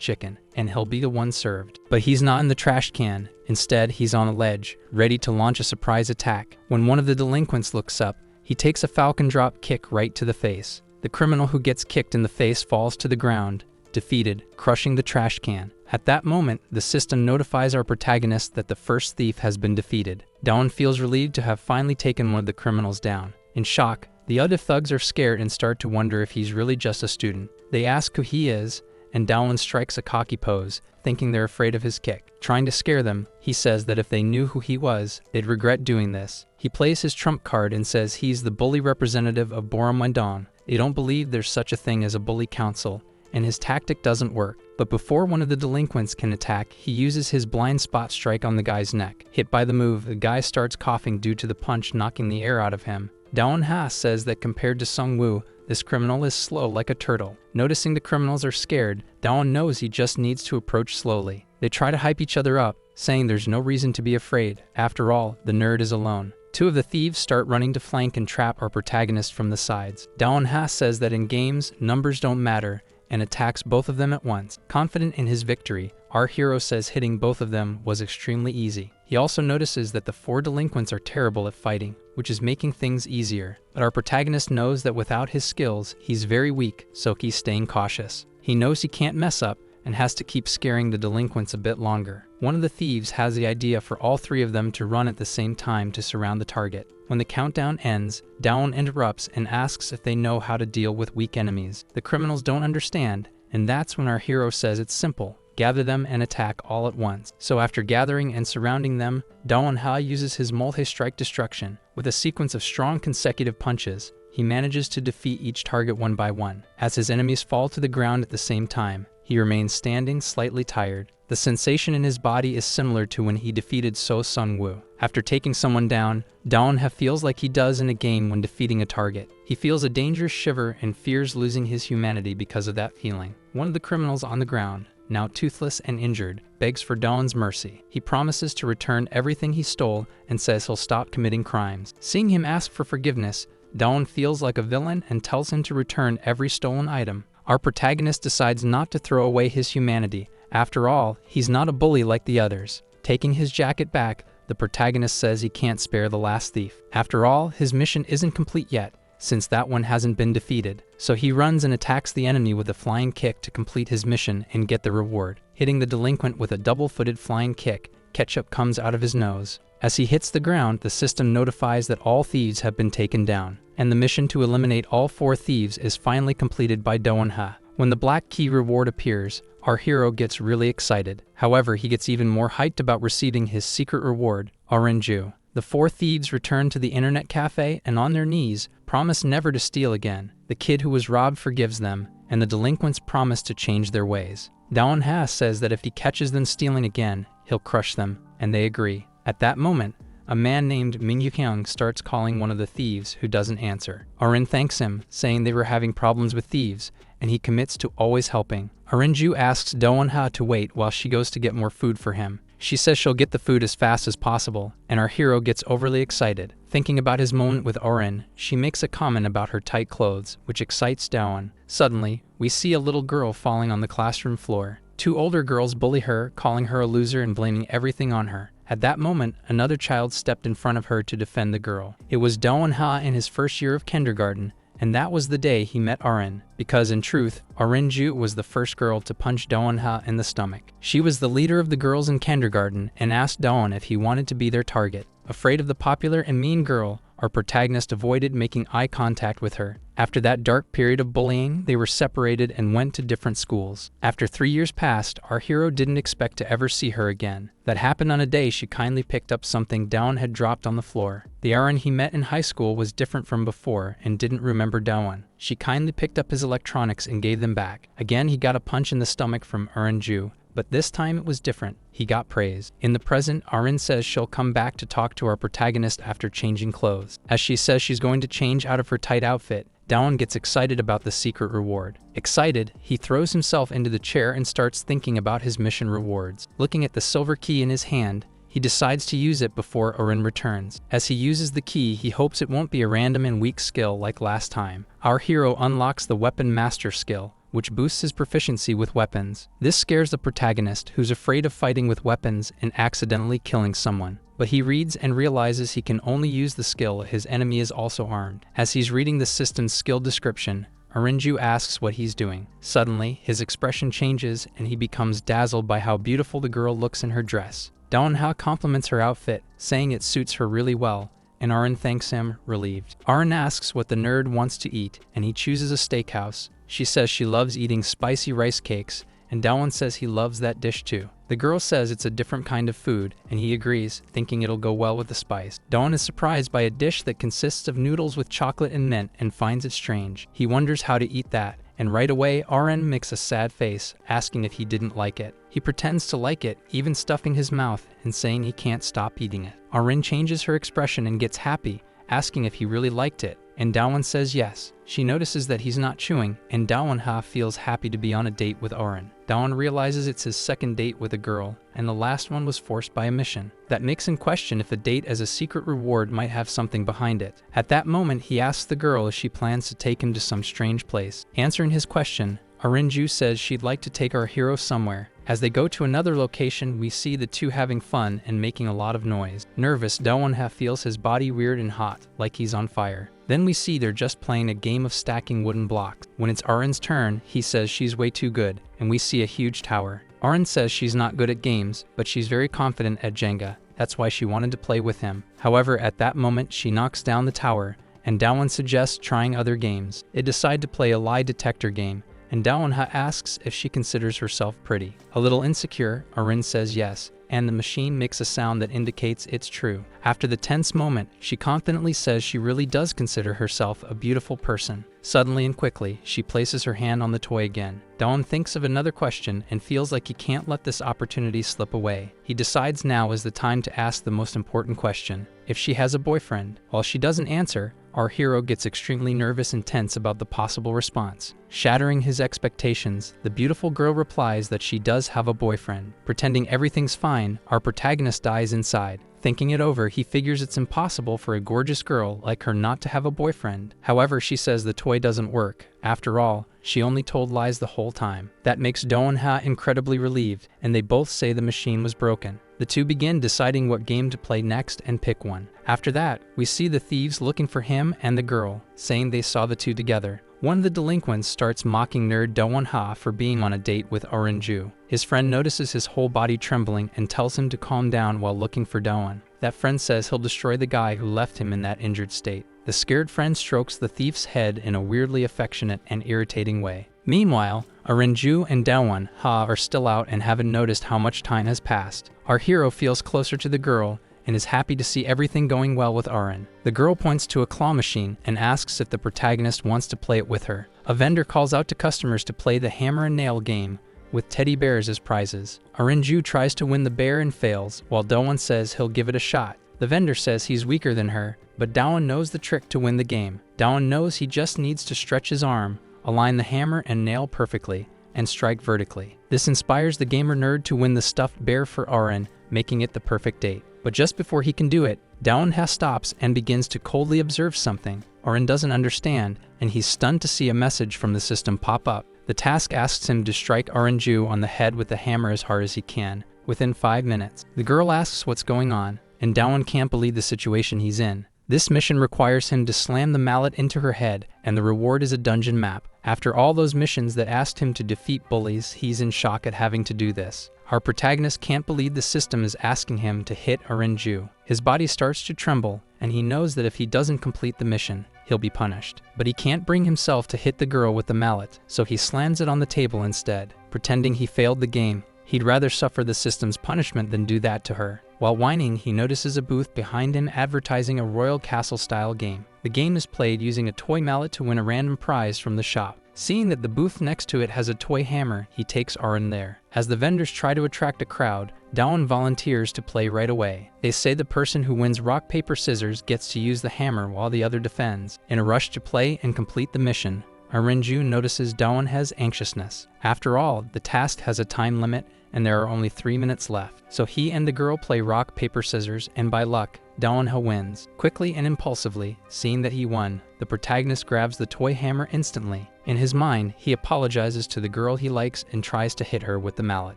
chicken, and he'll be the one served. But he's not in the trash can. Instead, he's on a ledge, ready to launch a surprise attack. When one of the delinquents looks up, he takes a falcon drop kick right to the face. The criminal who gets kicked in the face falls to the ground, defeated, crushing the trash can. At that moment, the system notifies our protagonist that the first thief has been defeated. Do-won feels relieved to have finally taken one of the criminals down. In shock, the other thugs are scared and start to wonder if he's really just a student. They ask who he is, and Do-won strikes a cocky pose, thinking they're afraid of his kick. Trying to scare them, he says that if they knew who he was, they'd regret doing this. He plays his trump card and says he's the bully representative of Boromwendon. They don't believe there's such a thing as a bully council, and his tactic doesn't work. But before one of the delinquents can attack, he uses his blind spot strike on the guy's neck. Hit by the move, the guy starts coughing due to the punch knocking the air out of him. Do-won-ha says that compared to Sung-woo, this criminal is slow like a turtle. Noticing the criminals are scared, Do-won knows he just needs to approach slowly. They try to hype each other up, saying there's no reason to be afraid. After all, the nerd is alone. Two of the thieves start running to flank and trap our protagonist from the sides. Do-won-ha says that in games, numbers don't matter, and attacks both of them at once. Confident in his victory, our hero says hitting both of them was extremely easy. He also notices that the 4 delinquents are terrible at fighting, which is making things easier. But our protagonist knows that without his skills, he's very weak, so he's staying cautious. He knows he can't mess up and has to keep scaring the delinquents a bit longer. One of the thieves has the idea for all 3 of them to run at the same time to surround the target. When the countdown ends, Do-won interrupts and asks if they know how to deal with weak enemies. The criminals don't understand, and that's when our hero says it's simple. Gather them and attack all at once. So after gathering and surrounding them, Do-won-ha uses his multi-strike destruction. With a sequence of strong consecutive punches, he manages to defeat each target one by one. As his enemies fall to the ground at the same time, he remains standing, slightly tired. The sensation in his body is similar to when he defeated So Sung-woo. After taking someone down, Do-won-ha feels like he does in a game when defeating a target. He feels a dangerous shiver and fears losing his humanity because of that feeling. One of the criminals on the ground, now toothless and injured, begs for Do-won's mercy. He promises to return everything he stole and says he'll stop committing crimes. Seeing him ask for forgiveness, Do-won feels like a villain and tells him to return every stolen item. Our protagonist decides not to throw away his humanity. After all, he's not a bully like the others. Taking his jacket back, the protagonist says he can't spare the last thief. After all, his mission isn't complete yet, since that one hasn't been defeated. So he runs and attacks the enemy with a flying kick to complete his mission and get the reward. Hitting the delinquent with a double-footed flying kick, ketchup comes out of his nose. As he hits the ground, the system notifies that all thieves have been taken down, and the mission to eliminate all 4 thieves is finally completed by Do-won-ha. When the black key reward appears, our hero gets really excited. However, he gets even more hyped about receiving his secret reward, Arenju. The 4 thieves return to the internet cafe and on their knees promise never to steal again. The kid who was robbed forgives them, and the delinquents promise to change their ways. Daeun-ha says that if he catches them stealing again, he'll crush them, and they agree. At that moment, a man named Mingyukyung starts calling one of the thieves who doesn't answer. Arin thanks him, saying they were having problems with thieves, and he commits to always helping. Arinju asks Daeun-ha to wait while she goes to get more food for him. She says she'll get the food as fast as possible, and our hero gets overly excited. Thinking about his moment with Arin, she makes a comment about her tight clothes, which excites Daeun. Suddenly, we see a little girl falling on the classroom floor. Two older girls bully her, calling her a loser and blaming everything on her. At that moment, another child stepped in front of her to defend the girl. It was Daeun-ha in his first year of kindergarten, and that was the day he met Arin, because in truth, Arinju was the first girl to punch Daeun-ha in the stomach. She was the leader of the girls in kindergarten and asked Daeun if he wanted to be their target. Afraid of the popular and mean girl, our protagonist avoided making eye contact with her. After that dark period of bullying, they were separated and went to different schools. After 3 years passed, our hero didn't expect to ever see her again. That happened on a day she kindly picked up something Daeun had dropped on the floor. The Arin he met in high school was different from before and didn't remember Daeun. She kindly picked up his electronics and gave them back. Again, he got a punch in the stomach from Arinju, but this time it was different. He got praise. In the present, Arin says she'll come back to talk to our protagonist after changing clothes. As she says she's going to change out of her tight outfit, Daeun gets excited about the secret reward. Excited, he throws himself into the chair and starts thinking about his mission rewards. Looking at the silver key in his hand, he decides to use it before Arin returns. As he uses the key, he hopes it won't be a random and weak skill like last time. Our hero unlocks the Weapon Master skill, which boosts his proficiency with weapons. This scares the protagonist, who's afraid of fighting with weapons and accidentally killing someone. But he reads and realizes he can only use the skill if his enemy is also armed. As he's reading the system's skill description, Arinju asks what he's doing. Suddenly, his expression changes and he becomes dazzled by how beautiful the girl looks in her dress. Daeun-ha compliments her outfit, saying it suits her really well, and Arin thanks him, relieved. Arin asks what the nerd wants to eat, and he chooses a steakhouse. She says she loves eating spicy rice cakes, and Daeun says he loves that dish too. The girl says it's a different kind of food, and he agrees, thinking it'll go well with the spice. Daeun is surprised by a dish that consists of noodles with chocolate and mint and finds it strange. He wonders how to eat that, and right away Arin makes a sad face, asking if he didn't like it. He pretends to like it, even stuffing his mouth and saying he can't stop eating it. Arin changes her expression and gets happy, asking if he really liked it, and Daeun says yes. She notices that he's not chewing, and Daeun-ha feels happy to be on a date with Arin. Daeun realizes it's his second date with a girl, and the last one was forced by a mission. That makes him question if a date as a secret reward might have something behind it. At that moment, he asks the girl if she plans to take him to some strange place. Answering his question, Arinju says she'd like to take our hero somewhere. As they go to another location, we see the two having fun and making a lot of noise. Nervous, Daeun-ha feels his body weird and hot, like he's on fire. Then we see they're just playing a game of stacking wooden blocks. When it's Arin's turn, he says she's way too good, and we see a huge tower. Arin says she's not good at games, but she's very confident at Jenga. That's why she wanted to play with him. However, at that moment, she knocks down the tower, and Daeun suggests trying other games. They decide to play a lie detector game, and Daeun-ha asks if she considers herself pretty. A little insecure, Arin says yes, and the machine makes a sound that indicates it's true. After the tense moment, she confidently says she really does consider herself a beautiful person. Suddenly and quickly, she places her hand on the toy again. Daeun thinks of another question and feels like he can't let this opportunity slip away. He decides now is the time to ask the most important question, if she has a boyfriend. While she doesn't answer, our hero gets extremely nervous and tense about the possible response. Shattering his expectations, the beautiful girl replies that she does have a boyfriend. Pretending everything's fine, our protagonist dies inside. Thinking it over, he figures it's impossible for a gorgeous girl like her not to have a boyfriend. However, she says the toy doesn't work. After all, she only told lies the whole time. That makes Daeun-ha incredibly relieved, and they both say the machine was broken. The two begin deciding what game to play next and pick one. After that, we see the thieves looking for him and the girl, saying they saw the two together. One of the delinquents starts mocking nerd Daeun-ha for being on a date with Arinju. His friend notices his whole body trembling and tells him to calm down while looking for Daeun. That friend says he'll destroy the guy who left him in that injured state. The scared friend strokes the thief's head in a weirdly affectionate and irritating way. Meanwhile, Arinju and Daeun-ha are still out and haven't noticed how much time has passed. Our hero feels closer to the girl and is happy to see everything going well with Arin. The girl points to a claw machine and asks if the protagonist wants to play it with her. A vendor calls out to customers to play the hammer and nail game, with teddy bears as prizes. Arinju tries to win the bear and fails, while Dowon says he'll give it a shot. The vendor says he's weaker than her, but Dowon knows the trick to win the game. Dowon knows he just needs to stretch his arm, align the hammer and nail perfectly, and strike vertically. This inspires the gamer nerd to win the stuffed bear for Arin, making it the perfect date. But just before he can do it, Dowon stops and begins to coldly observe something. Arin doesn't understand, and he's stunned to see a message from the system pop up. The task asks him to strike Arinju on the head with the hammer as hard as he can, within 5 minutes. The girl asks what's going on, and Dowon can't believe the situation he's in. This mission requires him to slam the mallet into her head, and the reward is a dungeon map. After all those missions that asked him to defeat bullies, he's in shock at having to do this. Our protagonist can't believe the system is asking him to hit Arinju. His body starts to tremble, and he knows that if he doesn't complete the mission, he'll be punished. But he can't bring himself to hit the girl with the mallet, so he slams it on the table instead, pretending he failed the game. He'd rather suffer the system's punishment than do that to her. While whining, he notices a booth behind him advertising a Royal Castle-style game. The game is played using a toy mallet to win a random prize from the shop. Seeing that the booth next to it has a toy hammer, he takes Arin there. As the vendors try to attract a crowd, Dowon volunteers to play right away. They say the person who wins rock, paper, scissors gets to use the hammer while the other defends. In a rush to play and complete the mission, Arinju notices Dowon has anxiousness. After all, the task has a time limit and there are only 3 minutes left. So he and the girl play rock, paper, scissors, and by luck, Dowon wins. Quickly and impulsively, seeing that he won, the protagonist grabs the toy hammer instantly. In his mind, he apologizes to the girl he likes and tries to hit her with the mallet.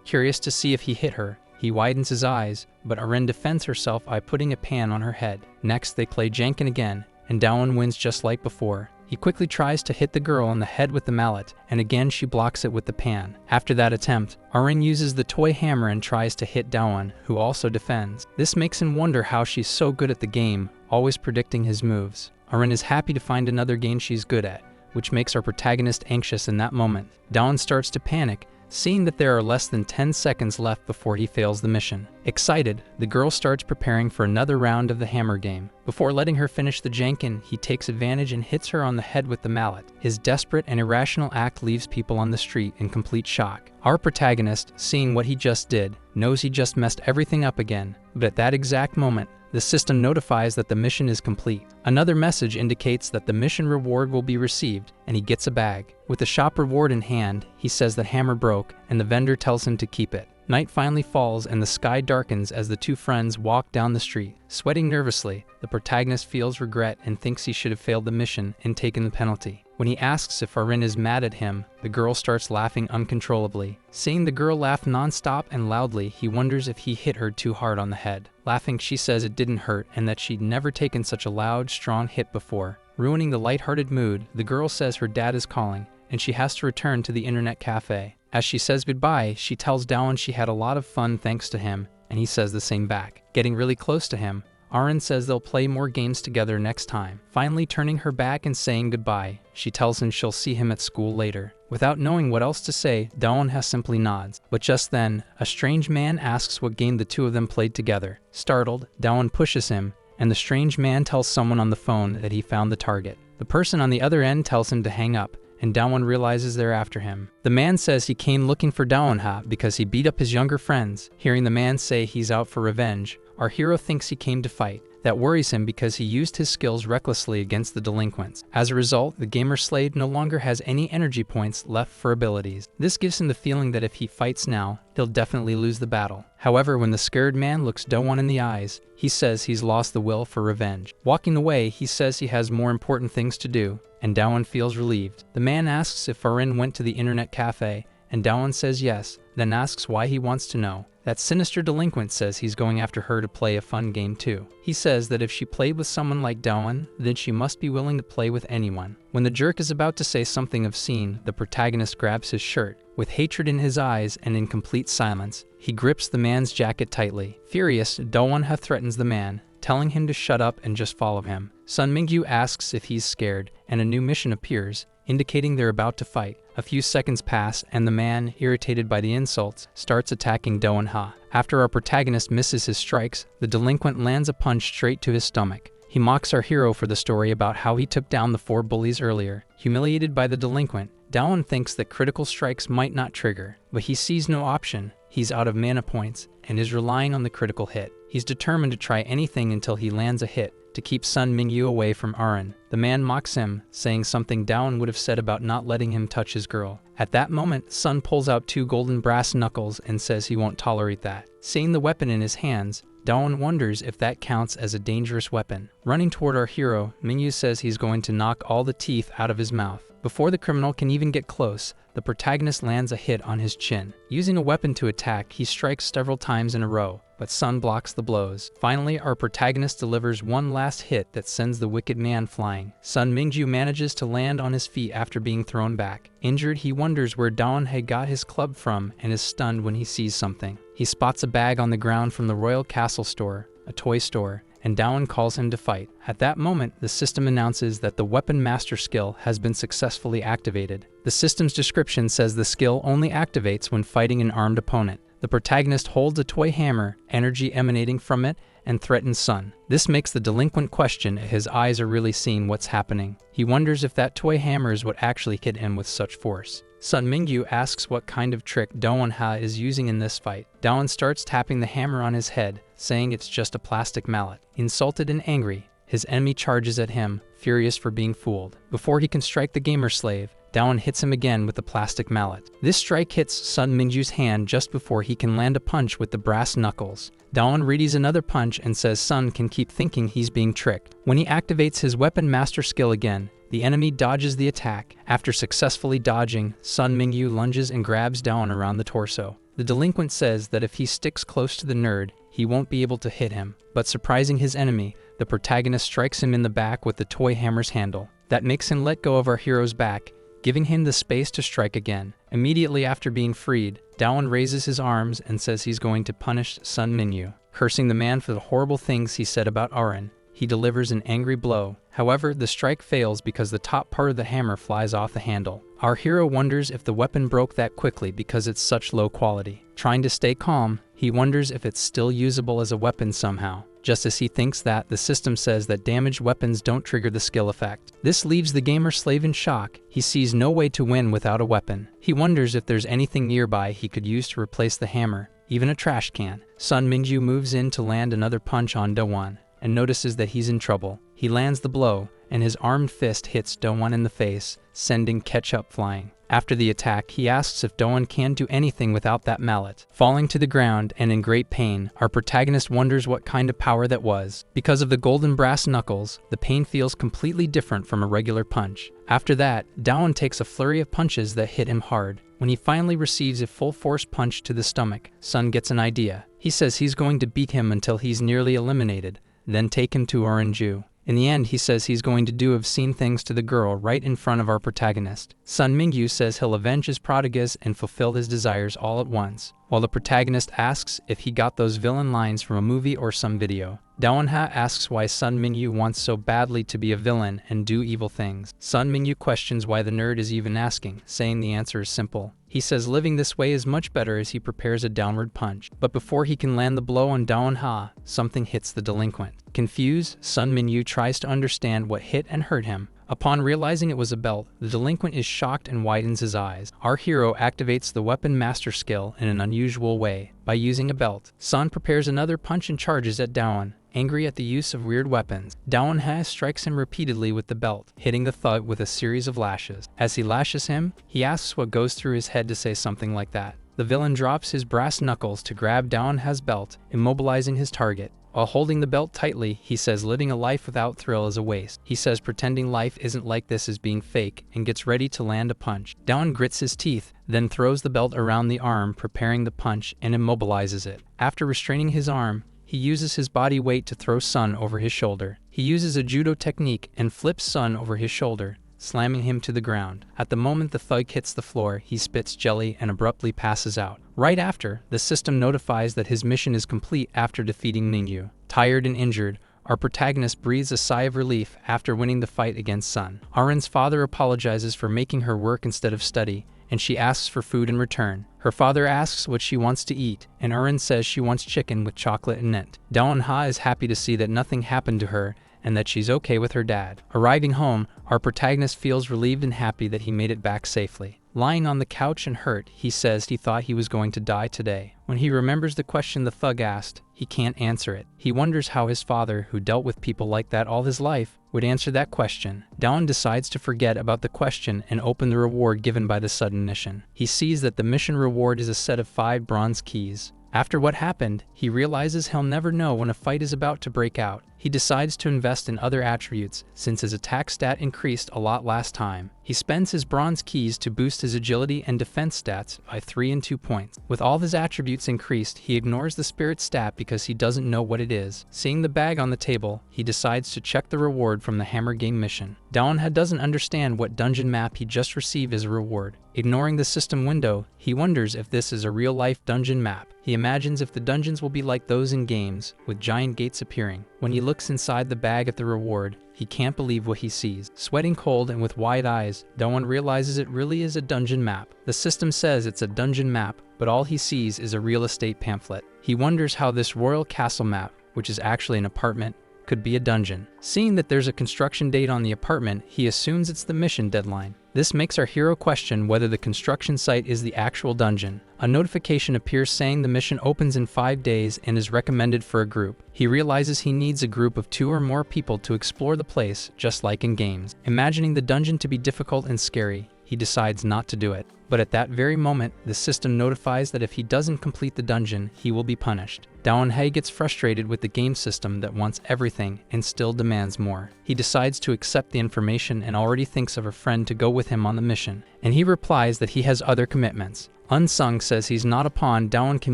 Curious to see if he hit her, he widens his eyes, but Arin defends herself by putting a pan on her head. Next, they play Janken again, and Dowon wins just like before. He quickly tries to hit the girl on the head with the mallet, and again she blocks it with the pan. After that attempt, Arin uses the toy hammer and tries to hit Dowon, who also defends. This makes him wonder how she's so good at the game, always predicting his moves. Arin is happy to find another game she's good at, which makes our protagonist anxious in that moment. Dowon starts to panic, seeing that there are less than 10 seconds left before he fails the mission. Excited, the girl starts preparing for another round of the hammer game. Before letting her finish the Janken, he takes advantage and hits her on the head with the mallet. His desperate and irrational act leaves people on the street in complete shock. Our protagonist, seeing what he just did, knows he just messed everything up again, but at that exact moment, the system notifies that the mission is complete. Another message indicates that the mission reward will be received, and he gets a bag. With the shop reward in hand, he says the hammer broke, and the vendor tells him to keep it. Night finally falls and the sky darkens as the two friends walk down the street. Sweating nervously, the protagonist feels regret and thinks he should have failed the mission and taken the penalty. When he asks if Arin is mad at him, the girl starts laughing uncontrollably. Seeing the girl laugh non-stop and loudly, he wonders if he hit her too hard on the head. Laughing, she says it didn't hurt and that she'd never taken such a loud, strong hit before. Ruining the lighthearted mood, the girl says her dad is calling and she has to return to the internet cafe. As she says goodbye, she tells Dowon she had a lot of fun thanks to him, and he says the same back. Getting really close to him, Arin says they'll play more games together next time. Finally turning her back and saying goodbye, she tells him she'll see him at school later. Without knowing what else to say, Dowon simply nods. But just then, a strange man asks what game the two of them played together. Startled, Dowon pushes him, and the strange man tells someone on the phone that he found the target. The person on the other end tells him to hang up, and Dowon realizes they're after him. The man says he came looking for Dowon because he beat up his younger friends. Hearing the man say he's out for revenge, our hero thinks he came to fight. That worries him because he used his skills recklessly against the delinquents. As a result, the gamer slave no longer has any energy points left for abilities. This gives him the feeling that if he fights now, he'll definitely lose the battle. However, when the scared man looks Dowon in the eyes, he says he's lost the will for revenge. Walking away, he says he has more important things to do, and Dowon feels relieved. The man asks if Arin went to the internet cafe, and Dowon says yes, then asks why he wants to know. That sinister delinquent says he's going after her to play a fun game too. He says that if she played with someone like Dowon, then she must be willing to play with anyone. When the jerk is about to say something obscene, the protagonist grabs his shirt. With hatred in his eyes and in complete silence, he grips the man's jacket tightly. Furious, Dowon threatens the man, telling him to shut up and just follow him. Sun Mingyu asks if he's scared, and a new mission appears, indicating they're about to fight. A few seconds pass, and the man, irritated by the insults, starts attacking Dowon. After our protagonist misses his strikes, the delinquent lands a punch straight to his stomach. He mocks our hero for the story about how he took down the 4 bullies earlier. Humiliated by the delinquent, Daon thinks that critical strikes might not trigger, but he sees no option. He's out of mana points and is relying on the critical hit. He's determined to try anything until he lands a hit to keep Sun Mingyu away from Arin. The man mocks him, saying something Daon would have said about not letting him touch his girl. At that moment, Sun pulls out 2 golden brass knuckles and says he won't tolerate that. Seeing the weapon in his hands, Daon wonders if that counts as a dangerous weapon. Running toward our hero, Mingyu says he's going to knock all the teeth out of his mouth. Before the criminal can even get close, the protagonist lands a hit on his chin. Using a weapon to attack, he strikes several times in a row, but Sun blocks the blows. Finally, our protagonist delivers one last hit that sends the wicked man flying. Sun Mingyu manages to land on his feet after being thrown back. Injured, he wonders where Daon had got his club from and is stunned when he sees something. He spots a bag on the ground from the Royal Castle store, a toy store, and Daon calls him to fight. At that moment, the system announces that the Weapon Master skill has been successfully activated. The system's description says the skill only activates when fighting an armed opponent. The protagonist holds a toy hammer, energy emanating from it, and threatens Sun. This makes the delinquent question if his eyes are really seeing what's happening. He wonders if that toy hammer is what actually hit him with such force. Sun Mingyu asks what kind of trick Daon is using in this fight. Daon starts tapping the hammer on his head, saying it's just a plastic mallet. Insulted and angry, his enemy charges at him, furious for being fooled. Before he can strike the gamer slave, Daon hits him again with the plastic mallet. This strike hits Sun Mingyu's hand just before he can land a punch with the brass knuckles. Daon readies another punch and says Sun can keep thinking he's being tricked. When he activates his Weapon Master skill again, the enemy dodges the attack. After successfully dodging, Sun Mingyu lunges and grabs Daon around the torso. The delinquent says that if he sticks close to the nerd, he won't be able to hit him. But surprising his enemy, the protagonist strikes him in the back with the toy hammer's handle. That makes him let go of our hero's back, giving him the space to strike again. Immediately after being freed, Daon raises his arms and says he's going to punish Sun Mingyu. Cursing the man for the horrible things he said about Arin, he delivers an angry blow. However, the strike fails because the top part of the hammer flies off the handle. Our hero wonders if the weapon broke that quickly because it's such low quality. Trying to stay calm, he wonders if it's still usable as a weapon somehow. Just as he thinks that, the system says that damaged weapons don't trigger the skill effect. This leaves the gamer slave in shock. He sees no way to win without a weapon. He wonders if there's anything nearby he could use to replace the hammer, even a trash can. Sun Mingyu moves in to land another punch on Daon, and notices that he's in trouble. He lands the blow, and his armed fist hits Daon in the face, sending ketchup flying. After the attack, he asks if Daon can do anything without that mallet. Falling to the ground and in great pain, our protagonist wonders what kind of power that was. Because of the golden brass knuckles, the pain feels completely different from a regular punch. After that, Daon takes a flurry of punches that hit him hard. When he finally receives a full-force punch to the stomach, Sun gets an idea. He says he's going to beat him until he's nearly eliminated, then take him to Oranju. In the end, he says he's going to do obscene things to the girl right in front of our protagonist. Sun Mingyu says he'll avenge his protagonist and fulfill his desires all at once, while the protagonist asks if he got those villain lines from a movie or some video. Daon asks why Sun Mingyu wants so badly to be a villain and do evil things. Sun Mingyu questions why the nerd is even asking, saying the answer is simple. He says living this way is much better as he prepares a downward punch. But before he can land the blow on Daon, something hits the delinquent. Confused, Sun Mingyu tries to understand what hit and hurt him. Upon realizing it was a belt, the delinquent is shocked and widens his eyes. Our hero activates the Weapon Master skill in an unusual way, by using a belt. Sun prepares another punch and charges at Daon. Angry at the use of weird weapons, Daon strikes him repeatedly with the belt, hitting the thug with a series of lashes. As he lashes him, he asks what goes through his head to say something like that. The villain drops his brass knuckles to grab Daon's belt, immobilizing his target. While holding the belt tightly, he says living a life without thrill is a waste. He says pretending life isn't like this is being fake, and gets ready to land a punch. Daon grits his teeth, then throws the belt around the arm, preparing the punch, and immobilizes it. After restraining his arm, he uses his body weight to throw Sun over his shoulder. He uses a judo technique and flips Sun over his shoulder, slamming him to the ground. At the moment the thug hits the floor, he spits jelly and abruptly passes out. Right after, the system notifies that his mission is complete after defeating Mingyu. Tired and injured, our protagonist breathes a sigh of relief after winning the fight against Sun. Arin's father apologizes for making her work instead of study, and she asks for food in return. Her father asks what she wants to eat, and Erin says she wants chicken with chocolate in it. Dawn-ha is happy to see that nothing happened to her and that she's okay with her dad. Arriving home, our protagonist feels relieved and happy that he made it back safely. Lying on the couch and hurt, he says he thought he was going to die today. When he remembers the question the thug asked, he can't answer it. He wonders how his father, who dealt with people like that all his life, would answer that question. Dawn decides to forget about the question and open the reward given by the sudden mission. He sees that the mission reward is a set of 5 bronze keys. After what happened, he realizes he'll never know when a fight is about to break out. He decides to invest in other attributes, since his attack stat increased a lot last time. He spends his bronze keys to boost his agility and defense stats by 3 and 2 points. With all his attributes increased, he ignores the spirit stat because he doesn't know what it is. Seeing the bag on the table, he decides to check the reward from the Hammer Game mission. Dawn-ha doesn't understand what dungeon map he just received as a reward. Ignoring the system window, he wonders if this is a real-life dungeon map. He imagines if the dungeons will be like those in games, with giant gates appearing. When he looks inside the bag at the reward, he can't believe what he sees. Sweating cold and with wide eyes, Dawn realizes it really is a dungeon map. The system says it's a dungeon map, but all he sees is a real estate pamphlet. He wonders how this royal castle map, which is actually an apartment, could be a dungeon. Seeing that there's a construction date on the apartment, he assumes it's the mission deadline. This makes our hero question whether the construction site is the actual dungeon. A notification appears saying the mission opens in 5 days and is recommended for a group. He realizes he needs a group of 2 or more people to explore the place, just like in games. Imagining the dungeon to be difficult and scary, he decides not to do it. But at that very moment, the system notifies that if he doesn't complete the dungeon, he will be punished. Dawn-ha gets frustrated with the game system that wants everything and still demands more. He decides to accept the information and already thinks of a friend to go with him on the mission, and he replies that he has other commitments. Unsung says he's not a pawn, Dawn can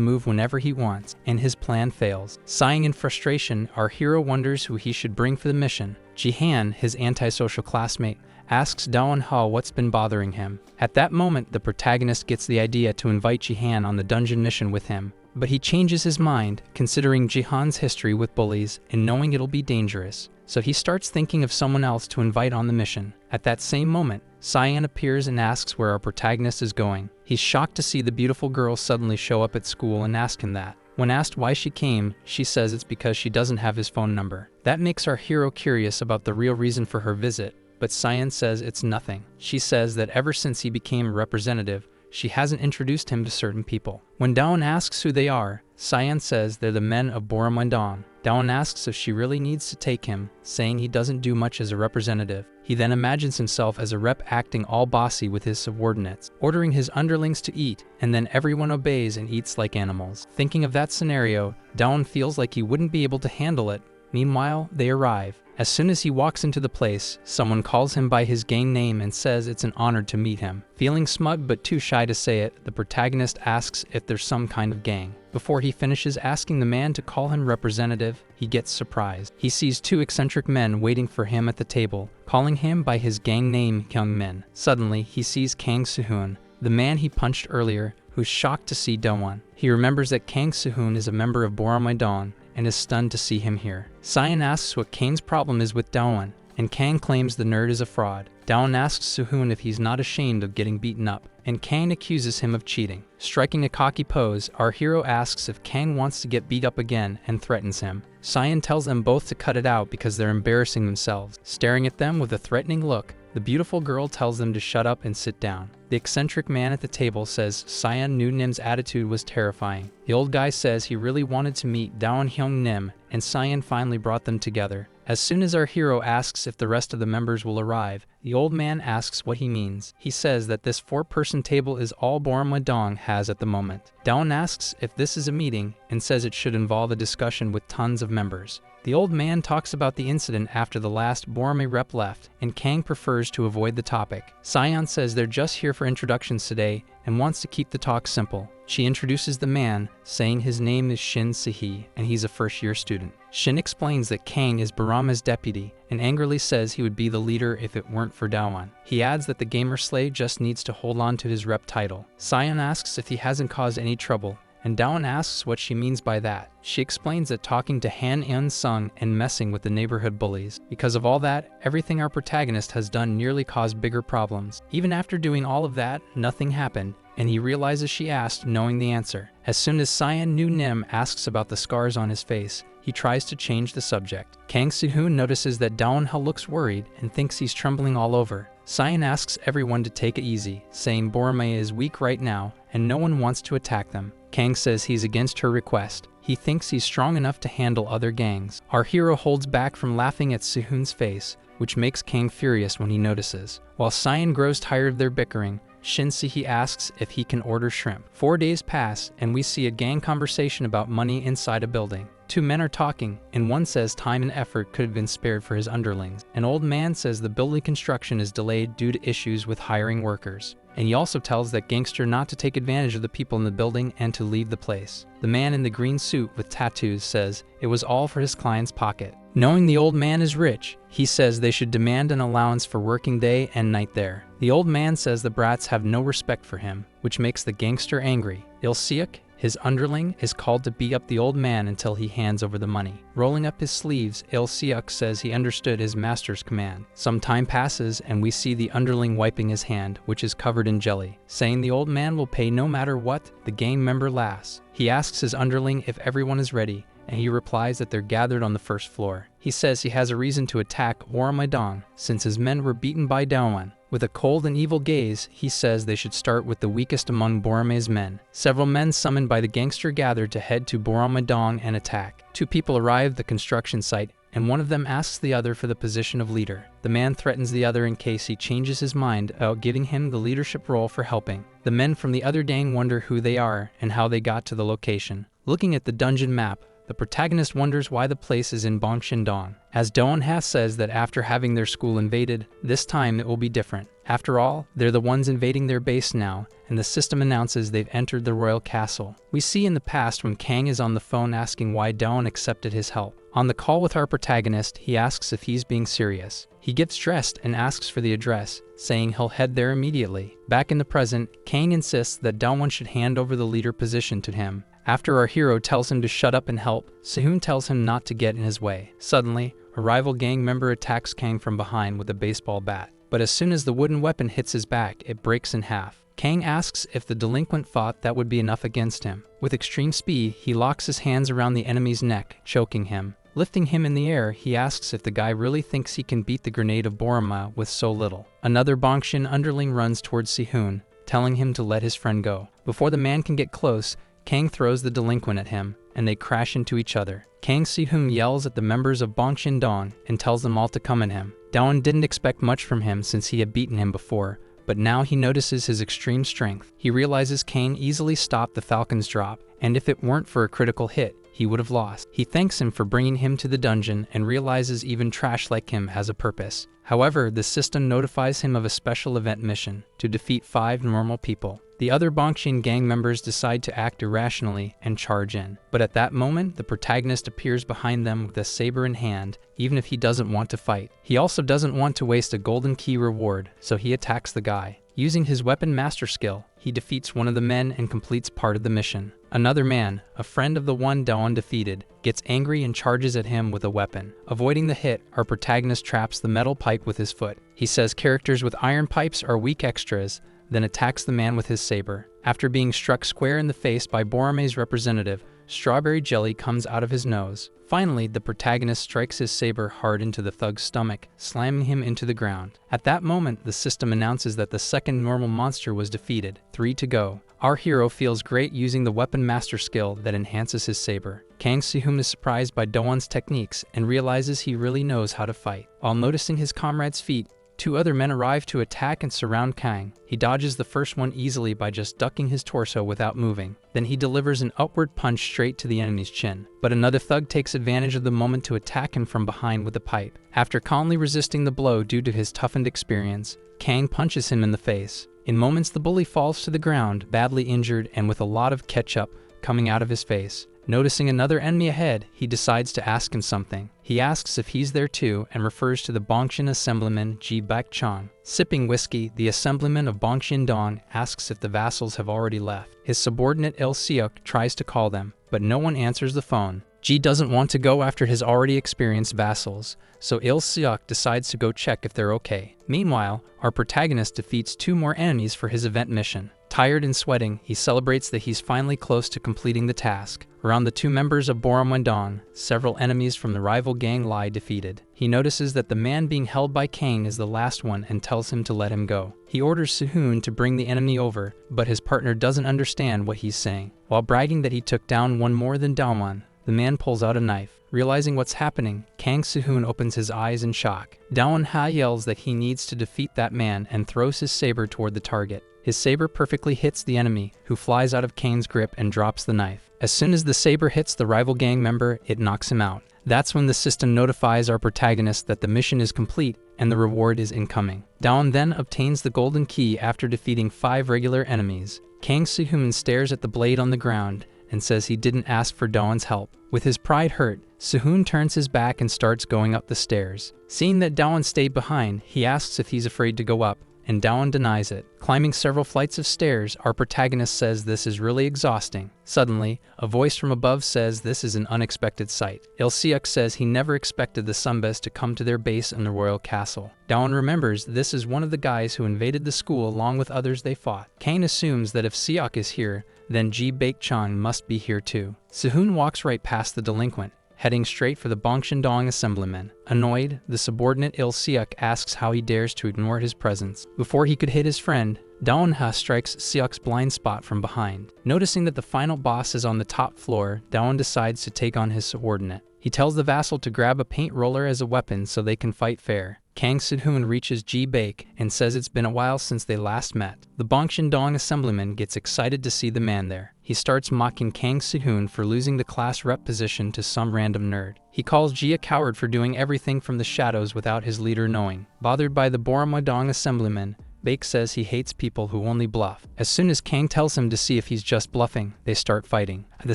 move whenever he wants, and his plan fails. Sighing in frustration, our hero wonders who he should bring for the mission. Jihan, his antisocial classmate, asks Dawn-ha what's been bothering him. At that moment, the protagonist gets the idea to invite Jihan on the dungeon mission with him, but he changes his mind, considering Jihan's history with bullies and knowing it'll be dangerous. So he starts thinking of someone else to invite on the mission. At that same moment, Cyan appears and asks where our protagonist is going. He's shocked to see the beautiful girl suddenly show up at school and ask him that. When asked why she came, she says it's because she doesn't have his phone number. That makes our hero curious about the real reason for her visit, but Cyan says it's nothing. She says that ever since he became a representative, she hasn't introduced him to certain people. When Dawn asks who they are, Cyan says they're the men of Boromandon. Dawn asks if she really needs to take him, saying he doesn't do much as a representative. He then imagines himself as a rep acting all bossy with his subordinates, ordering his underlings to eat, and then everyone obeys and eats like animals. Thinking of that scenario, Dawn feels like he wouldn't be able to handle it. Meanwhile, they arrive. As soon as he walks into the place, someone calls him by his gang name and says it's an honor to meet him. Feeling smug but too shy to say it, the protagonist asks if there's some kind of gang. Before he finishes asking the man to call him representative, he gets surprised. He sees 2 eccentric men waiting for him at the table, calling him by his gang name Kyungmin. Suddenly, he sees Kang Soo-hoon, the man he punched earlier, who's shocked to see Dawn. He remembers that Kang Soo-hoon is a member of Boromandon and is stunned to see him here. Cyan asks what Kang's problem is with Dawn, and Kang claims the nerd is a fraud. Dawn asks Soo-hoon if he's not ashamed of getting beaten up, and Kang accuses him of cheating. Striking a cocky pose, our hero asks if Kang wants to get beat up again and threatens him. Cyan tells them both to cut it out because they're embarrassing themselves. Staring at them with a threatening look, the beautiful girl tells them to shut up and sit down. The eccentric man at the table says Cyan knew Nim's attitude was terrifying. The old guy says he really wanted to meet Dawn Hyung Nim, and Cyan finally brought them together. As soon as our hero asks if the rest of the members will arrive, the old man asks what he means. He says that this 4-person table is all Boromandon has at the moment. Dawn asks if this is a meeting and says it should involve a discussion with tons of members. The old man talks about the incident after the last Borome rep left, and Kang prefers to avoid the topic. Cyan says they're just here for introductions today and wants to keep the talk simple. She introduces the man, saying his name is Shin Se-hee and he's a first-year student. Shin explains that Kang is Barama's deputy and angrily says he would be the leader if it weren't for Dawn. He adds that the gamer slave just needs to hold on to his rep title. Cyan asks if he hasn't caused any trouble, and Dawn asks what she means by that. She explains that talking to Han In-sung and messing with the neighborhood bullies. Because of all that, everything our protagonist has done nearly caused bigger problems. Even after doing all of that, nothing happened, and he realizes she asked, knowing the answer. As soon as Cyan Nu Nim asks about the scars on his face, he tries to change the subject. Kang Si-hoon notices that Dawn-ha looks worried and thinks he's trembling all over. Cyan asks everyone to take it easy, saying Borome is weak right now and no one wants to attack them. Kang says he's against her request. He thinks he's strong enough to handle other gangs. Our hero holds back from laughing at Si-hoon's face, which makes Kang furious when he notices. While Cyan grows tired of their bickering, Shin-si asks if he can order shrimp. 4 days pass, and we see a gang conversation about money inside a building. 2 men are talking, and one says time and effort could have been spared for his underlings. An old man says the building construction is delayed due to issues with hiring workers. And he also tells that gangster not to take advantage of the people in the building and to leave the place. The man in the green suit with tattoos says it was all for his client's pocket. Knowing the old man is rich, he says they should demand an allowance for working day and night there. The old man says the brats have no respect for him, which makes the gangster angry. Il-seok, his underling, is called to beat up the old man until he hands over the money. Rolling up his sleeves, Il-seok says he understood his master's command. Some time passes and we see the underling wiping his hand, which is covered in jelly. Saying the old man will pay no matter what, the gang member laughs. He asks his underling if everyone is ready, and he replies that they're gathered on the first floor. He says he has a reason to attack Waramaedong since his men were beaten by Daewon. With a cold and evil gaze, he says they should start with the weakest among Borome's men. Several men summoned by the gangster gather to head to Waramaedong and attack. 2 people arrive at the construction site, and one of them asks the other for the position of leader. The man threatens the other in case he changes his mind about giving him the leadership role for helping. The men from the other gang wonder who they are and how they got to the location. Looking at the dungeon map, the protagonist wonders why the place is in Bongshindong, as Daewon says that after having their school invaded, this time it will be different. After all, they're the ones invading their base now, and the system announces they've entered the royal castle. We see in the past when Kang is on the phone asking why Daewon accepted his help. On the call with our protagonist, he asks if he's being serious. He gets dressed and asks for the address, saying he'll head there immediately. Back in the present, Kang insists that Daewon should hand over the leader position to him. After our hero tells him to shut up and help, Si-hoon tells him not to get in his way. Suddenly, a rival gang member attacks Kang from behind with a baseball bat. But as soon as the wooden weapon hits his back, it breaks in half. Kang asks if the delinquent thought that would be enough against him. With extreme speed, he locks his hands around the enemy's neck, choking him. Lifting him in the air, he asks if the guy really thinks he can beat the grenade of Boroma with so little. Another Bongshin underling runs towards Si-hoon, telling him to let his friend go. Before the man can get close, Kang throws the delinquent at him, and they crash into each other. Kang Si-hoon yells at the members of Bongshindong and tells them all to come at him. Daewon didn't expect much from him since he had beaten him before, but now he notices his extreme strength. He realizes Kang easily stopped the Falcon's drop, and if it weren't for a critical hit, he would have lost. He thanks him for bringing him to the dungeon and realizes even trash like him has a purpose. However, the system notifies him of a special event mission to defeat 5 normal people. The other Bongshin gang members decide to act irrationally and charge in. But at that moment, the protagonist appears behind them with a saber in hand, even if he doesn't want to fight. He also doesn't want to waste a golden key reward, so he attacks the guy. Using his weapon master skill, he defeats one of the men and completes part of the mission. Another man, a friend of the one Daewon defeated, gets angry and charges at him with a weapon. Avoiding the hit, our protagonist traps the metal pipe with his foot. He says characters with iron pipes are weak extras, then attacks the man with his saber. After being struck square in the face by Borome's representative, strawberry jelly comes out of his nose. Finally, the protagonist strikes his saber hard into the thug's stomach, slamming him into the ground. At that moment, the system announces that the second normal monster was defeated. 3 to go. Our hero feels great using the weapon master skill that enhances his saber. Kang Si-hoon is surprised by Daewon's techniques and realizes he really knows how to fight. While noticing his comrade's feat, 2 other men arrive to attack and surround Kang. He dodges the first one easily by just ducking his torso without moving. Then he delivers an upward punch straight to the enemy's chin. But another thug takes advantage of the moment to attack him from behind with a pipe. After calmly resisting the blow due to his toughened experience, Kang punches him in the face. In moments, the bully falls to the ground, badly injured and with a lot of ketchup coming out of his face. Noticing another enemy ahead, he decides to ask him something. He asks if he's there too and refers to the Bongshin assemblyman Ji Baek-chan. Sipping whiskey, the assemblyman of Bongshin Dong asks if the vassals have already left. His subordinate Il Seok tries to call them, but no one answers the phone. Ji doesn't want to go after his already experienced vassals, so Il Seok decides to go check if they're okay. Meanwhile, our protagonist defeats 2 more enemies for his event mission. Tired and sweating, he celebrates that he's finally close to completing the task. Around the 2 members of Boromwendong, several enemies from the rival gang lie defeated. He notices that the man being held by Kang is the last one and tells him to let him go. He orders Soo-hoon to bring the enemy over, but his partner doesn't understand what he's saying. While bragging that he took down one more than Daewon, the man pulls out a knife. Realizing what's happening, Kang Soo-hoon opens his eyes in shock. Daewon Ha yells that he needs to defeat that man and throws his saber toward the target. His saber perfectly hits the enemy, who flies out of Kang's grip and drops the knife. As soon as the saber hits the rival gang member, it knocks him out. That's when the system notifies our protagonist that the mission is complete and the reward is incoming. Daewon then obtains the golden key after defeating 5 regular enemies. Kang Soo-hoon stares at the blade on the ground and says he didn't ask for Daewon's help. With his pride hurt, Soo-hoon turns his back and starts going up the stairs. Seeing that Daewon stayed behind, he asks if he's afraid to go up, and Daewon denies it. Climbing several flights of stairs, our protagonist says this is really exhausting. Suddenly, a voice from above says this is an unexpected sight. Il Seok says he never expected the Sunbes to come to their base in the royal castle. Daewon remembers this is one of the guys who invaded the school along with others they fought. Kang assumes that if Seok is here, then Ji Baek-chan must be here too. Soo-hoon walks right past the delinquent, heading straight for the Bongshin Dong assemblyman. Annoyed, the subordinate Il Seok asks how he dares to ignore his presence. Before he could hit his friend, Daewon Ha strikes Seok's blind spot from behind. Noticing that the final boss is on the top floor, Daewon decides to take on his subordinate. He tells the vassal to grab a paint roller as a weapon so they can fight fair. Kang Soo-hoon reaches Ji Baek and says it's been a while since they last met. The Bongshin Dong assemblyman gets excited to see the man there. He starts mocking Kang Soo-hoon for losing the class rep position to some random nerd. He calls Ji a coward for doing everything from the shadows without his leader knowing. Bothered by the Boromwendong assemblyman, Baek says he hates people who only bluff. As soon as Kang tells him to see if he's just bluffing, they start fighting. At the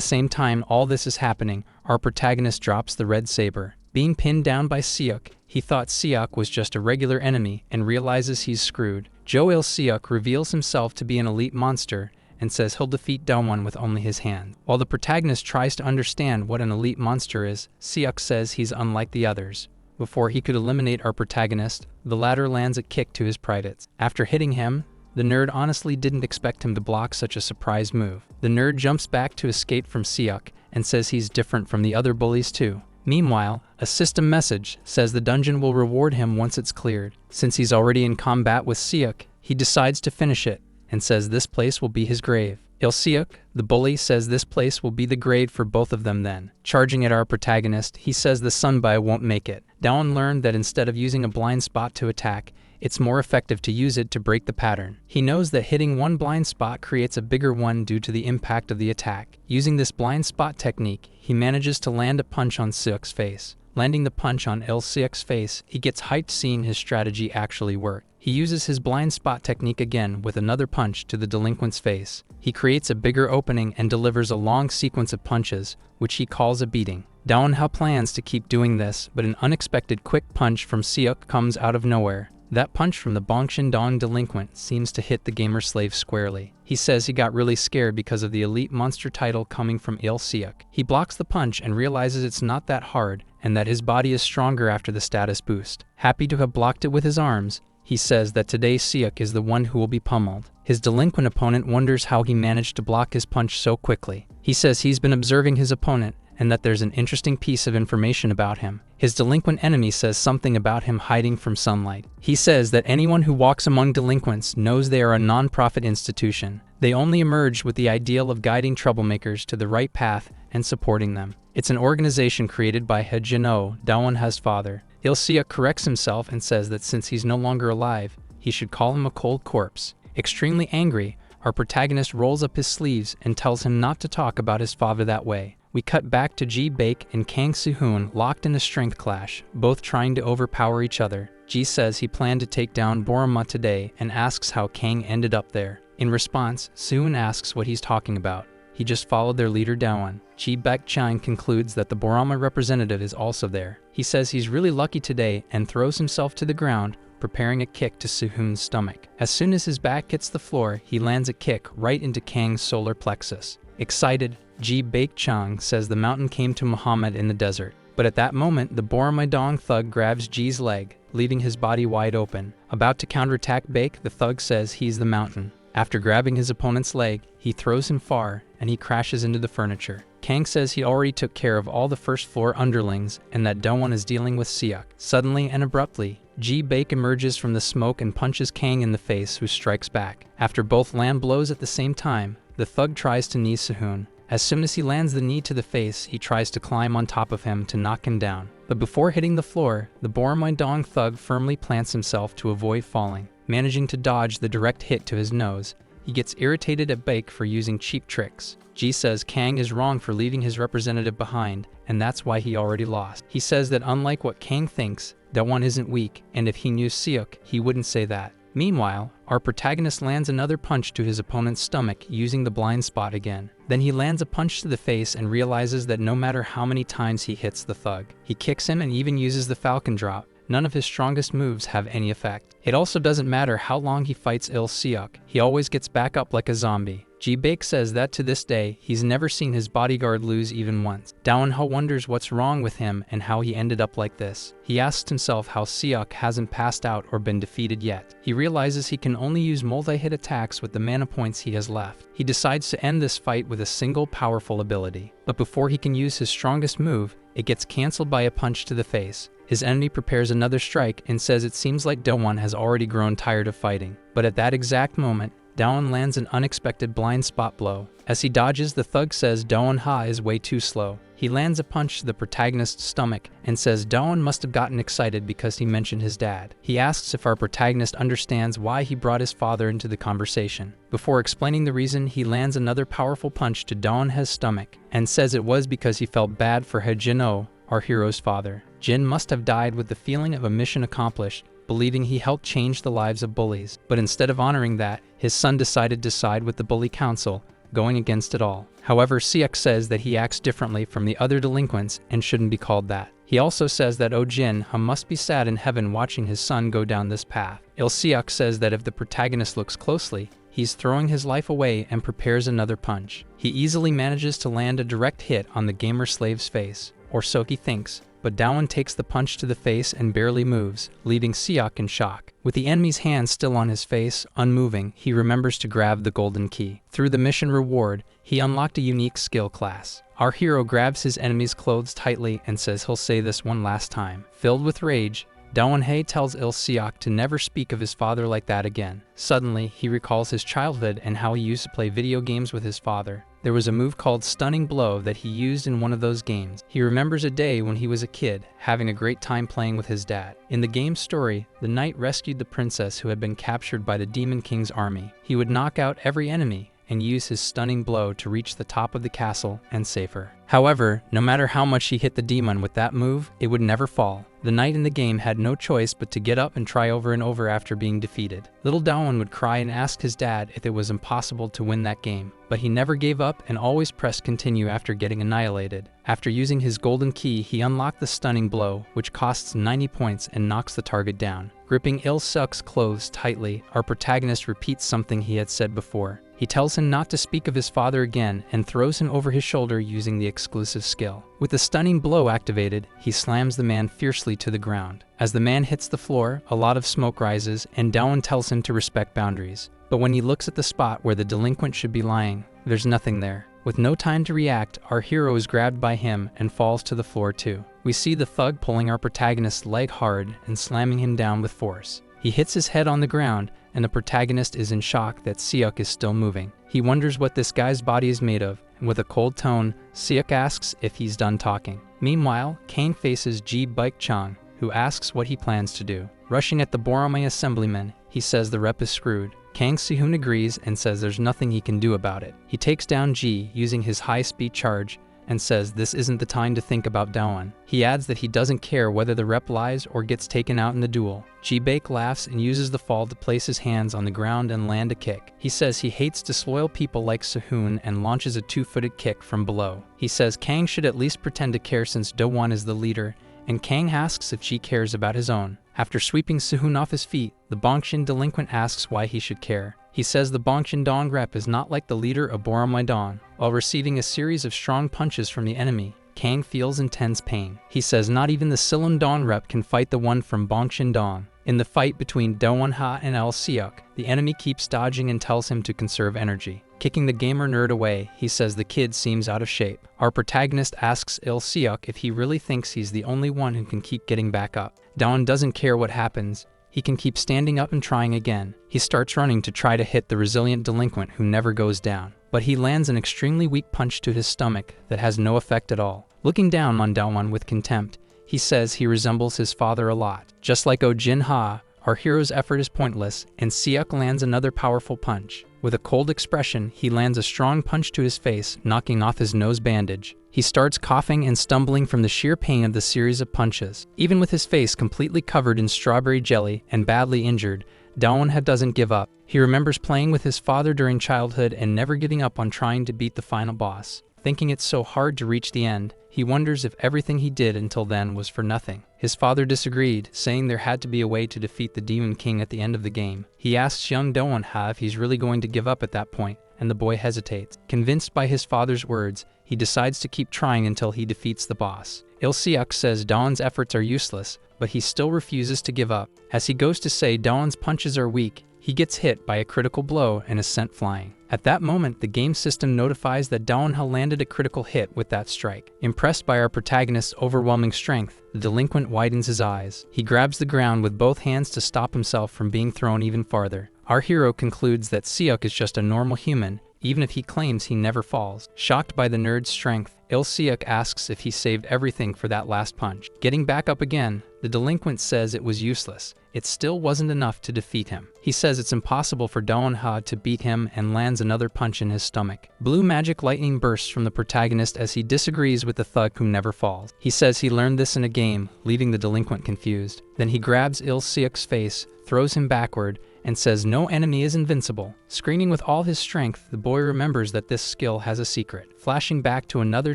same time all this is happening, our protagonist drops the red saber. Being pinned down by Seok, he thought Seok was just a regular enemy and realizes he's screwed. Jo Il Seok reveals himself to be an elite monster and says he'll defeat Daewon with only his hand. While the protagonist tries to understand what an elite monster is, Seok says he's unlike the others. Before he could eliminate our protagonist, the latter lands a kick to his privates. After hitting him, the nerd honestly didn't expect him to block such a surprise move. The nerd jumps back to escape from Seok and says he's different from the other bullies too. Meanwhile, a system message says the dungeon will reward him once it's cleared. Since he's already in combat with Seok, he decides to finish it and says this place will be his grave. Il Seok, the bully, says this place will be the grave for both of them then. Charging at our protagonist, he says the Sunbai won't make it. Daewon learned that instead of using a blind spot to attack, it's more effective to use it to break the pattern. He knows that hitting one blind spot creates a bigger one due to the impact of the attack. Using this blind spot technique, he manages to land a punch on Seok's face. Landing the punch on Il Seok's face, he gets hyped seeing his strategy actually work. He uses his blind spot technique again with another punch to the delinquent's face. He creates a bigger opening and delivers a long sequence of punches, which he calls a beating. Daewon Ha plans to keep doing this, but an unexpected quick punch from Seok comes out of nowhere. That punch from the Bongshin Dong delinquent seems to hit the gamer slave squarely. He says he got really scared because of the elite monster title coming from Il Seok. He blocks the punch and realizes it's not that hard and that his body is stronger after the status boost. Happy to have blocked it with his arms, he says that today Seok is the one who will be pummeled. His delinquent opponent wonders how he managed to block his punch so quickly. He says he's been observing his opponent and that there's an interesting piece of information about him. His delinquent enemy says something about him hiding from sunlight. He says that anyone who walks among delinquents knows they are a non-profit institution. They only emerge with the ideal of guiding troublemakers to the right path and supporting them. It's an organization created by He Jin-oh, Daewon Ha's father. Il Seok corrects himself and says that since he's no longer alive, he should call him a cold corpse. Extremely angry, our protagonist rolls up his sleeves and tells him not to talk about his father that way. We cut back to Ji Baek and Kang Soo-hoon locked in a strength clash, both trying to overpower each other. Ji says he planned to take down Boroma today and asks how Kang ended up there. In response, Soo-hoon asks what he's talking about. he just followed their leader Daewon. Ji Baek-chan concludes that the Borama representative is also there. He says he's really lucky today and throws himself to the ground, preparing a kick to Sehun's stomach. As soon as his back hits the floor, he lands a kick right into Kang's solar plexus. Excited, Ji Baek-chan says the mountain came to Muhammad in the desert. But at that moment, the Boramaidong thug grabs Ji's leg, leaving his body wide open. About to counterattack Baek, the thug says he's the mountain. After grabbing his opponent's leg, he throws him far, and he crashes into the furniture. Kang says he already took care of all the first floor underlings, and that Daewon is dealing with Seok. Suddenly and abruptly, Ji Baek emerges from the smoke and punches Kang in the face, who strikes back. After both land blows at the same time, the thug tries to knee Sehun. As soon as he lands the knee to the face, he tries to climb on top of him to knock him down. But before hitting the floor, the Boramaidong thug firmly plants himself to avoid falling. Managing to dodge the direct hit to his nose, he gets irritated at Baek for using cheap tricks. Ji says Kang is wrong for leaving his representative behind, and that's why he already lost. He says that unlike what Kang thinks, Daewon isn't weak, and if he knew Seok, he wouldn't say that. Meanwhile, our protagonist lands another punch to his opponent's stomach using the blind spot again. Then he lands a punch to the face and realizes that no matter how many times he hits the thug, he kicks him and even uses the falcon drop. None of his strongest moves have any effect. It also doesn't matter how long he fights Seok, he always gets back up like a zombie. Ji Baek says that to this day, he's never seen his bodyguard lose even once. Daewon wonders what's wrong with him and how he ended up like this. He asks himself how Seok hasn't passed out or been defeated yet. He realizes he can only use multi-hit attacks with the mana points he has left. He decides to end this fight with a single powerful ability. But before he can use his strongest move, it gets cancelled by a punch to the face. His enemy prepares another strike and says it seems like Daewon has already grown tired of fighting. But at that exact moment, Daewon lands an unexpected blind spot blow. As he dodges, the thug says Daewon is way too slow. He lands a punch to the protagonist's stomach and says Daewon must have gotten excited because he mentioned his dad. He asks if our protagonist understands why he brought his father into the conversation. Before explaining the reason, he lands another powerful punch to Daewon's stomach and says it was because he felt bad for Jin-oh, our hero's father. Jin must have died with the feeling of a mission accomplished, believing he helped change the lives of bullies. But instead of honoring that, his son decided to side with the bully council, going against it all. However, Seok says that he acts differently from the other delinquents and shouldn't be called that. He also says that Jin must be sad in heaven watching his son go down this path. Seok says that if the protagonist looks closely, he's throwing his life away and prepares another punch. He easily manages to land a direct hit on the gamer slave's face, or so he thinks. But Daewon takes the punch to the face and barely moves, leaving Seok in shock. With the enemy's hand still on his face, unmoving, he remembers to grab the golden key. Through the mission reward, he unlocked a unique skill class. Our hero grabs his enemy's clothes tightly and says he'll say this one last time. Filled with rage, Daewon tells Seok to never speak of his father like that again. Suddenly, he recalls his childhood and how he used to play video games with his father. There was a move called Stunning Blow that he used in one of those games. He remembers a day when he was a kid, having a great time playing with his dad. In the game's story, the knight rescued the princess who had been captured by the Demon King's army. He would knock out every enemy and use his stunning blow to reach the top of the castle and save her. However, no matter how much he hit the demon with that move, it would never fall. The knight in the game had no choice but to get up and try over and over after being defeated. Little Daewon would cry and ask his dad if it was impossible to win that game, but he never gave up and always pressed continue after getting annihilated. After using his golden key, he unlocked the stunning blow, which costs 90 points and knocks the target down. Gripping Seok's clothes tightly, our protagonist repeats something he had said before. He tells him not to speak of his father again and throws him over his shoulder using the exclusive skill. With the stunning blow activated, he slams the man fiercely to the ground. As the man hits the floor, a lot of smoke rises, and Daewon tells him to respect boundaries. But when he looks at the spot where the delinquent should be lying, there's nothing there. With no time to react, our hero is grabbed by him and falls to the floor too. We see the thug pulling our protagonist's leg hard and slamming him down with force. He hits his head on the ground, and the protagonist is in shock that Seok is still moving. He wonders what this guy's body is made of, and with a cold tone, Seok asks if he's done talking. Meanwhile, Kang faces Ji Baek-chan, who asks what he plans to do. Rushing at the Borome assemblyman, he says the rep is screwed. Kang Si-hoon agrees and says there's nothing he can do about it. He takes down Ji using his high-speed charge, and says this isn't the time to think about Daewon. He adds that he doesn't care whether the rep lies or gets taken out in the duel. Ji-baek laughs and uses the fall to place his hands on the ground and land a kick. He says he hates disloyal people like Sehun and launches a two-footed kick from below. He says Kang should at least pretend to care since Daewon is the leader, and Kang asks if Ji cares about his own. After sweeping Sehun off his feet, the Bongshin delinquent asks why he should care. He says the Bongshin Dong rep is not like the leader of Boromai. While receiving a series of strong punches from the enemy, Kang feels intense pain. He says not even the Silum Dong rep can fight the one from Bongshin Dong. In the fight between Daewon-ha and Il Seok, the enemy keeps dodging and tells him to conserve energy. Kicking the gamer nerd away, he says the kid seems out of shape. Our protagonist asks Il Seok if he really thinks he's the only one who can keep getting back up. Daewon doesn't care what happens. He can keep standing up and trying again. He starts running to try to hit the resilient delinquent who never goes down. But he lands an extremely weak punch to his stomach that has no effect at all. Looking down on Daewon with contempt, he says he resembles his father a lot. Just like Oh Jin-ha, our hero's effort is pointless, and Seok lands another powerful punch. With a cold expression, he lands a strong punch to his face, knocking off his nose bandage. He starts coughing and stumbling from the sheer pain of the series of punches. Even with his face completely covered in strawberry jelly and badly injured, Daewon doesn't give up. He remembers playing with his father during childhood and never giving up on trying to beat the final boss. Thinking it's so hard to reach the end, he wonders if everything he did until then was for nothing. His father disagreed, saying there had to be a way to defeat the Demon King at the end of the game. He asks young Daewon-ha if he's really going to give up at that point, and the boy hesitates. Convinced by his father's words, he decides to keep trying until he defeats the boss. Il Seok says Daewon's efforts are useless, but he still refuses to give up. As he goes to say Daewon's punches are weak, he gets hit by a critical blow and is sent flying. At that moment, the game system notifies that Daewon landed a critical hit with that strike. Impressed by our protagonist's overwhelming strength, the delinquent widens his eyes. He grabs the ground with both hands to stop himself from being thrown even farther. Our hero concludes that Seok is just a normal human, even if he claims he never falls. Shocked by the nerd's strength, Il Seok asks if he saved everything for that last punch. Getting back up again, the delinquent says it was useless. It still wasn't enough to defeat him. He says it's impossible for Daewon-ha to beat him and lands another punch in his stomach. Blue magic lightning bursts from the protagonist as he disagrees with the thug who never falls. He says he learned this in a game, leaving the delinquent confused. Then he grabs Il Seok's face, throws him backward, and says no enemy is invincible. Screaming with all his strength, the boy remembers that this skill has a secret. Flashing back to another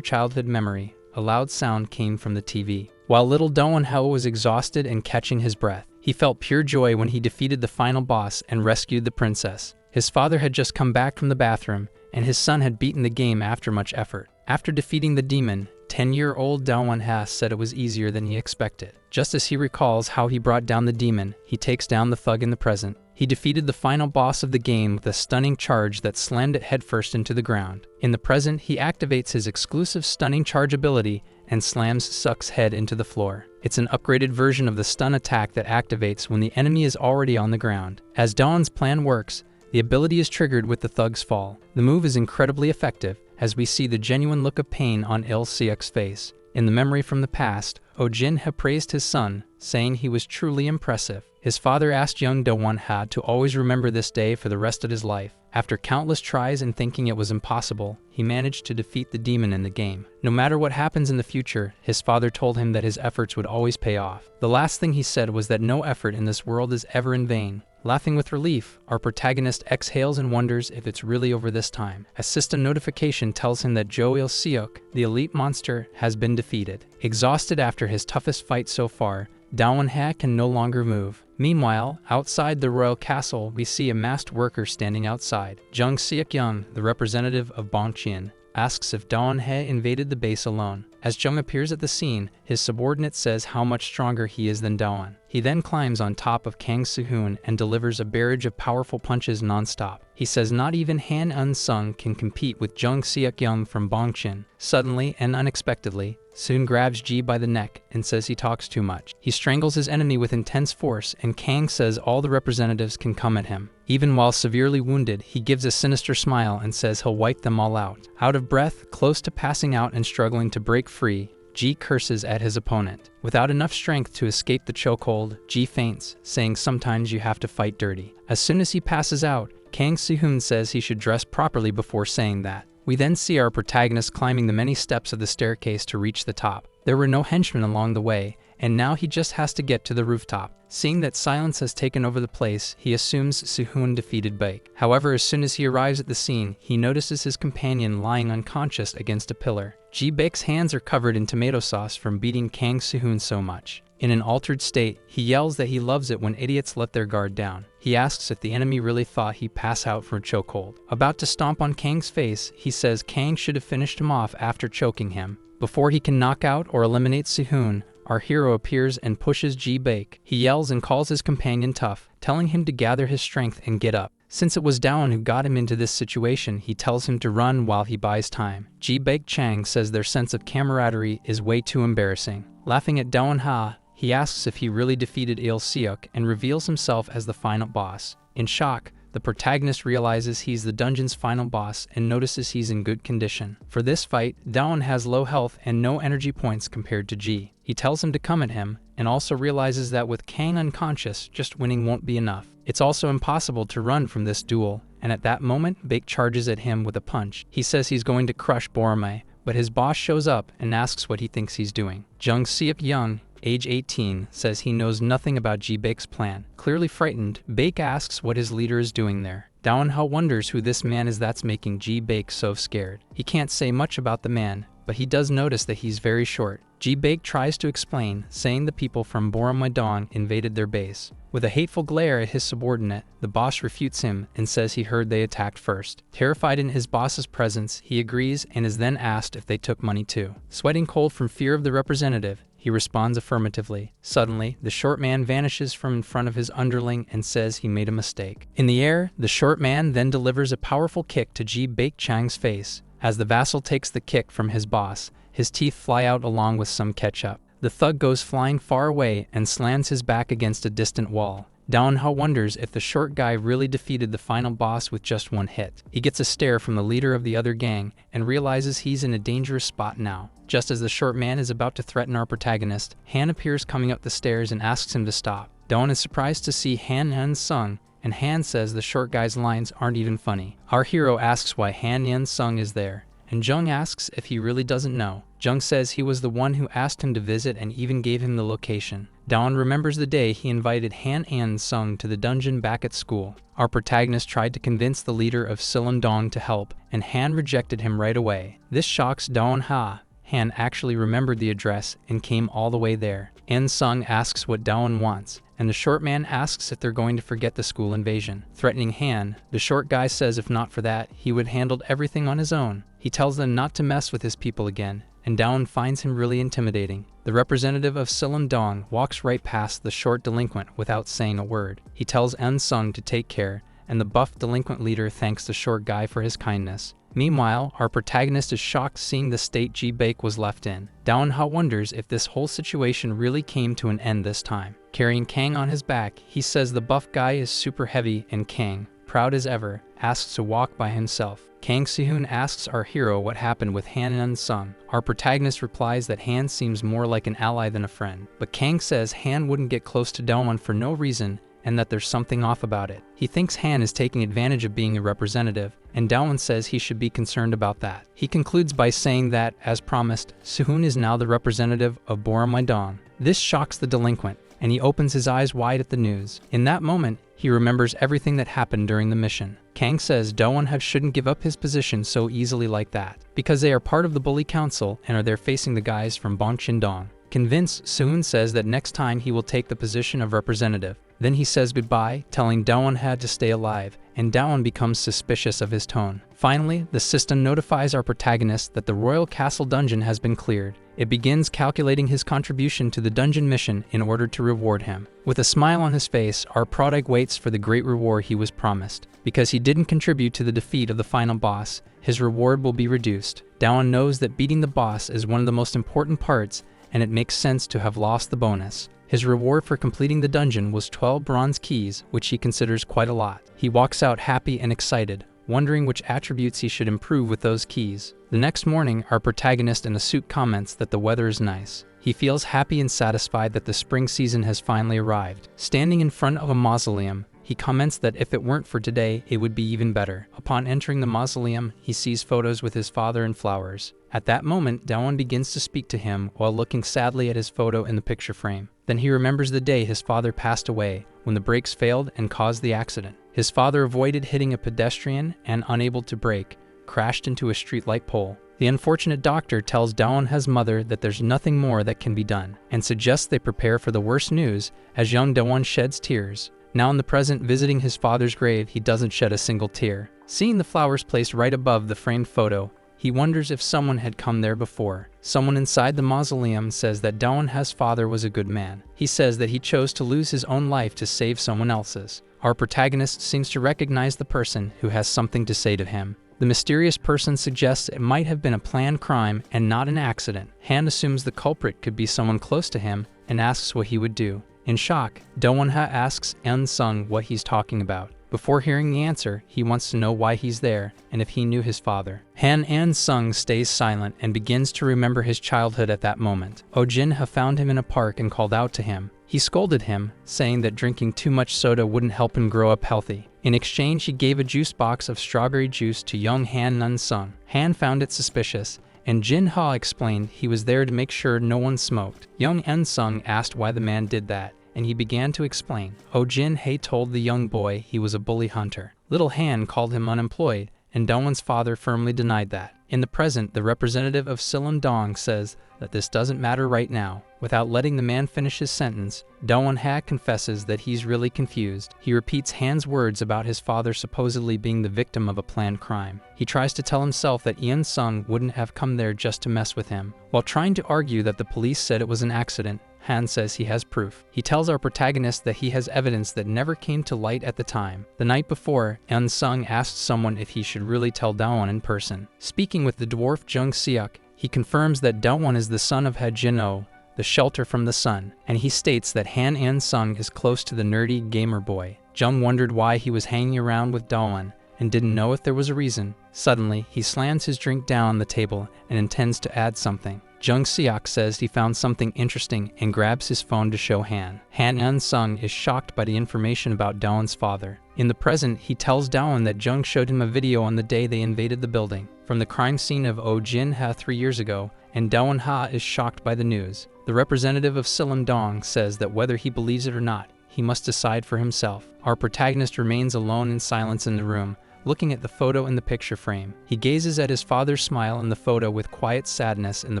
childhood memory, a loud sound came from the TV. While little Daewon-ha was exhausted and catching his breath, he felt pure joy when he defeated the final boss and rescued the princess. His father had just come back from the bathroom, and his son had beaten the game after much effort. After defeating the demon, 10-year-old Daewon-ha said it was easier than he expected. Just as he recalls how he brought down the demon, he takes down the thug in the present. He defeated the final boss of the game with a stunning charge that slammed it headfirst into the ground. In the present, he activates his exclusive stunning charge ability and slams Seok's head into the floor. It's an upgraded version of the stun attack that activates when the enemy is already on the ground. As Daewon's plan works, the ability is triggered with the thug's fall. The move is incredibly effective, as we see the genuine look of pain on Il Seok's face. In the memory from the past, Oh Jin-ha praised his son, saying he was truly impressive. His father asked young Daewon-ha to always remember this day for the rest of his life. After countless tries and thinking it was impossible, he managed to defeat the demon in the game. No matter what happens in the future, his father told him that his efforts would always pay off. The last thing he said was that no effort in this world is ever in vain. Laughing with relief, our protagonist exhales and wonders if it's really over this time. A system notification tells him that Jo Il Seok, the elite monster, has been defeated. Exhausted after his toughest fight so far, Daewon-ha can no longer move. Meanwhile, outside the royal castle, we see a masked worker standing outside. Jung Seok-young, the representative of Bongshin, asks if Daewon-ha invaded the base alone. As Jung appears at the scene, his subordinate says how much stronger he is than Daewon. He then climbs on top of Kang Sehun and delivers a barrage of powerful punches non-stop. He says not even Han Eun-sung can compete with Jung Seok-young from Bongshin. Suddenly and unexpectedly, Sehun grabs Ji by the neck and says he talks too much. He strangles his enemy with intense force, and Kang says all the representatives can come at him. Even while severely wounded, he gives a sinister smile and says he'll wipe them all out. Out of breath, close to passing out and struggling to break free, Ji curses at his opponent. Without enough strength to escape the chokehold, Ji faints, saying sometimes you have to fight dirty. As soon as he passes out, Kang Sehun says he should dress properly before saying that. We then see our protagonist climbing the many steps of the staircase to reach the top. There were no henchmen along the way, and now he just has to get to the rooftop. Seeing that silence has taken over the place, he assumes Suhoon defeated Baek. However, as soon as he arrives at the scene, he notices his companion lying unconscious against a pillar. Baek's hands are covered in tomato sauce from beating Kang Suhoon so much. In an altered state, he yells that he loves it when idiots let their guard down. He asks if the enemy really thought he'd pass out for a chokehold. About to stomp on Kang's face, he says Kang should have finished him off after choking him. Before he can knock out or eliminate Suhoon, our hero appears and pushes Baek. He yells and calls his companion tough, telling him to gather his strength and get up. Since it was Daewon who got him into this situation, he tells him to run while he buys time. Baek Chang says their sense of camaraderie is way too embarrassing. Laughing at Daewon Ha, he asks if he really defeated Il Seok and reveals himself as the final boss. In shock, the protagonist realizes he's the dungeon's final boss and notices he's in good condition. For this fight, Daewon has low health and no energy points compared to Ji. He tells him to come at him, and also realizes that with Kang unconscious, just winning won't be enough. It's also impossible to run from this duel, and at that moment, Baek charges at him with a punch. He says he's going to crush Boromei, but his boss shows up and asks what he thinks he's doing. Jung Seok Young, age 18, says he knows nothing about Baek's plan. Clearly frightened, Baek asks what his leader is doing there. Daewon Ha wonders who this man is that's making Baek so scared. He can't say much about the man, but he does notice that he's very short. Baek tries to explain, saying the people from Boromai invaded their base. With a hateful glare at his subordinate, the boss refutes him and says he heard they attacked first. Terrified in his boss's presence, he agrees and is then asked if they took money too. Sweating cold from fear of the representative, he responds affirmatively. Suddenly, the short man vanishes from in front of his underling and says he made a mistake. In the air, the short man then delivers a powerful kick to Baek Chang's face. As the vassal takes the kick from his boss, his teeth fly out along with some ketchup. The thug goes flying far away and slams his back against a distant wall. Daewon Ha wonders if the short guy really defeated the final boss with just one hit. He gets a stare from the leader of the other gang and realizes he's in a dangerous spot now. Just as the short man is about to threaten our protagonist, Han appears coming up the stairs and asks him to stop. Daewon is surprised to see Han Yen-sung, and Han says the short guy's lines aren't even funny. Our hero asks why Han Yen-sung is there, and Jung asks if he really doesn't know. Jung says he was the one who asked him to visit and even gave him the location. Daewon remembers the day he invited Han An-sung to the dungeon back at school. Our protagonist tried to convince the leader of Silendong to help, and Han rejected him right away. This shocks Daewon Ha. Han actually remembered the address and came all the way there. An-sung asks what Daewon wants, and the short man asks if they're going to forget the school invasion. Threatening Han, the short guy says if not for that, he would handle everything on his own. He tells them not to mess with his people again, and Daewon finds him really intimidating. The representative of Silendong walks right past the short delinquent without saying a word. He tells An-sung to take care, and the buff delinquent leader thanks the short guy for his kindness. Meanwhile, our protagonist is shocked seeing the state Baek was left in. Daewon Ha wonders if this whole situation really came to an end this time. Carrying Kang on his back, he says the buff guy is super heavy and Kang, proud as ever, asks to walk by himself. Kang Sehoon asks our hero what happened with Han An-sung. Our protagonist replies that Han seems more like an ally than a friend, but Kang says Han wouldn't get close to Daewon for no reason and that there's something off about it. He thinks Han is taking advantage of being a representative, and Daewon says he should be concerned about that. He concludes by saying that, as promised, Sehoon is now the representative of Boromai. This shocks the delinquent, and he opens his eyes wide at the news. In that moment, he remembers everything that happened during the mission. Kang says Daewon shouldn't give up his position so easily like that, because they are part of the Bully Council and are there facing the guys from Bongchindong. Convinced, Sehoon says that next time he will take the position of representative. Then he says goodbye, telling Daewon had to stay alive, and Daewon becomes suspicious of his tone. Finally, the system notifies our protagonist that the Royal Castle dungeon has been cleared. It begins calculating his contribution to the dungeon mission in order to reward him. With a smile on his face, our protag waits for the great reward he was promised. Because he didn't contribute to the defeat of the final boss, his reward will be reduced. Daewon knows that beating the boss is one of the most important parts, and it makes sense to have lost the bonus. His reward for completing the dungeon was 12 bronze keys, which he considers quite a lot. He walks out happy and excited, wondering which attributes he should improve with those keys. The next morning, our protagonist in a suit comments that the weather is nice. He feels happy and satisfied that the spring season has finally arrived. Standing in front of a mausoleum, He comments that if it weren't for today, it would be even better. Upon entering the mausoleum, he sees photos with his father and flowers. At that moment, Daewon begins to speak to him while looking sadly at his photo in the picture frame. Then he remembers the day his father passed away, when the brakes failed and caused the accident. His father avoided hitting a pedestrian and, unable to brake, crashed into a streetlight pole. The unfortunate doctor tells Daewon's mother that there's nothing more that can be done, and suggests they prepare for the worst news as young Daewon sheds tears. Now in the present, visiting his father's grave, he doesn't shed a single tear. Seeing the flowers placed right above the framed photo, he wonders if someone had come there before. Someone inside the mausoleum says that Daewon's father was a good man. He says that he chose to lose his own life to save someone else's. Our protagonist seems to recognize the person who has something to say to him. The mysterious person suggests it might have been a planned crime and not an accident. Han assumes the culprit could be someone close to him and asks what he would do. In shock, Daewon-ha asks Eun-sung what he's talking about. Before hearing the answer, he wants to know why he's there and if he knew his father. Han Eun-sung stays silent and begins to remember his childhood at that moment. Oh-jin-ha found him in a park and called out to him. He scolded him, saying that drinking too much soda wouldn't help him grow up healthy. In exchange, he gave a juice box of strawberry juice to young Han Eun-sung. Han found it suspicious, and Jin-ha explained he was there to make sure no one smoked. Young Eun-sung asked why the man did that, and he began to explain. Oh-jin-hae told the young boy he was a bully hunter. Little Han called him unemployed, and Daewon's father firmly denied that. In the present, the representative of Silum-dong says that this doesn't matter right now. Without letting the man finish his sentence, Daewon-ha confesses that he's really confused. He repeats Han's words about his father supposedly being the victim of a planned crime. He tries to tell himself that Eun-sung wouldn't have come there just to mess with him. While trying to argue that the police said it was an accident, Han says he has proof. He tells our protagonist that he has evidence that never came to light at the time. The night before, Eun-sung asked someone if he should really tell Daewon in person. Speaking with the dwarf Jung Seok, he confirms that Daewon is the son of Ha-jin-oh, the shelter from the sun, and he states that Han Eun-sung is close to the nerdy gamer boy. Jung wondered why he was hanging around with Daewon and didn't know if there was a reason. Suddenly, he slams his drink down on the table and intends to add something. Jung Seok says he found something interesting and grabs his phone to show Han. Han Eun-sung is shocked by the information about Daewon's father. In the present, he tells Daewon that Jung showed him a video on the day they invaded the building, from the crime scene of Oh-jin-ha 3 years ago, and Daewon-ha is shocked by the news. The representative of Silum-dong says that whether he believes it or not, he must decide for himself. Our protagonist remains alone in silence in the room, looking at the photo in the picture frame. He gazes at his father's smile in the photo with quiet sadness in the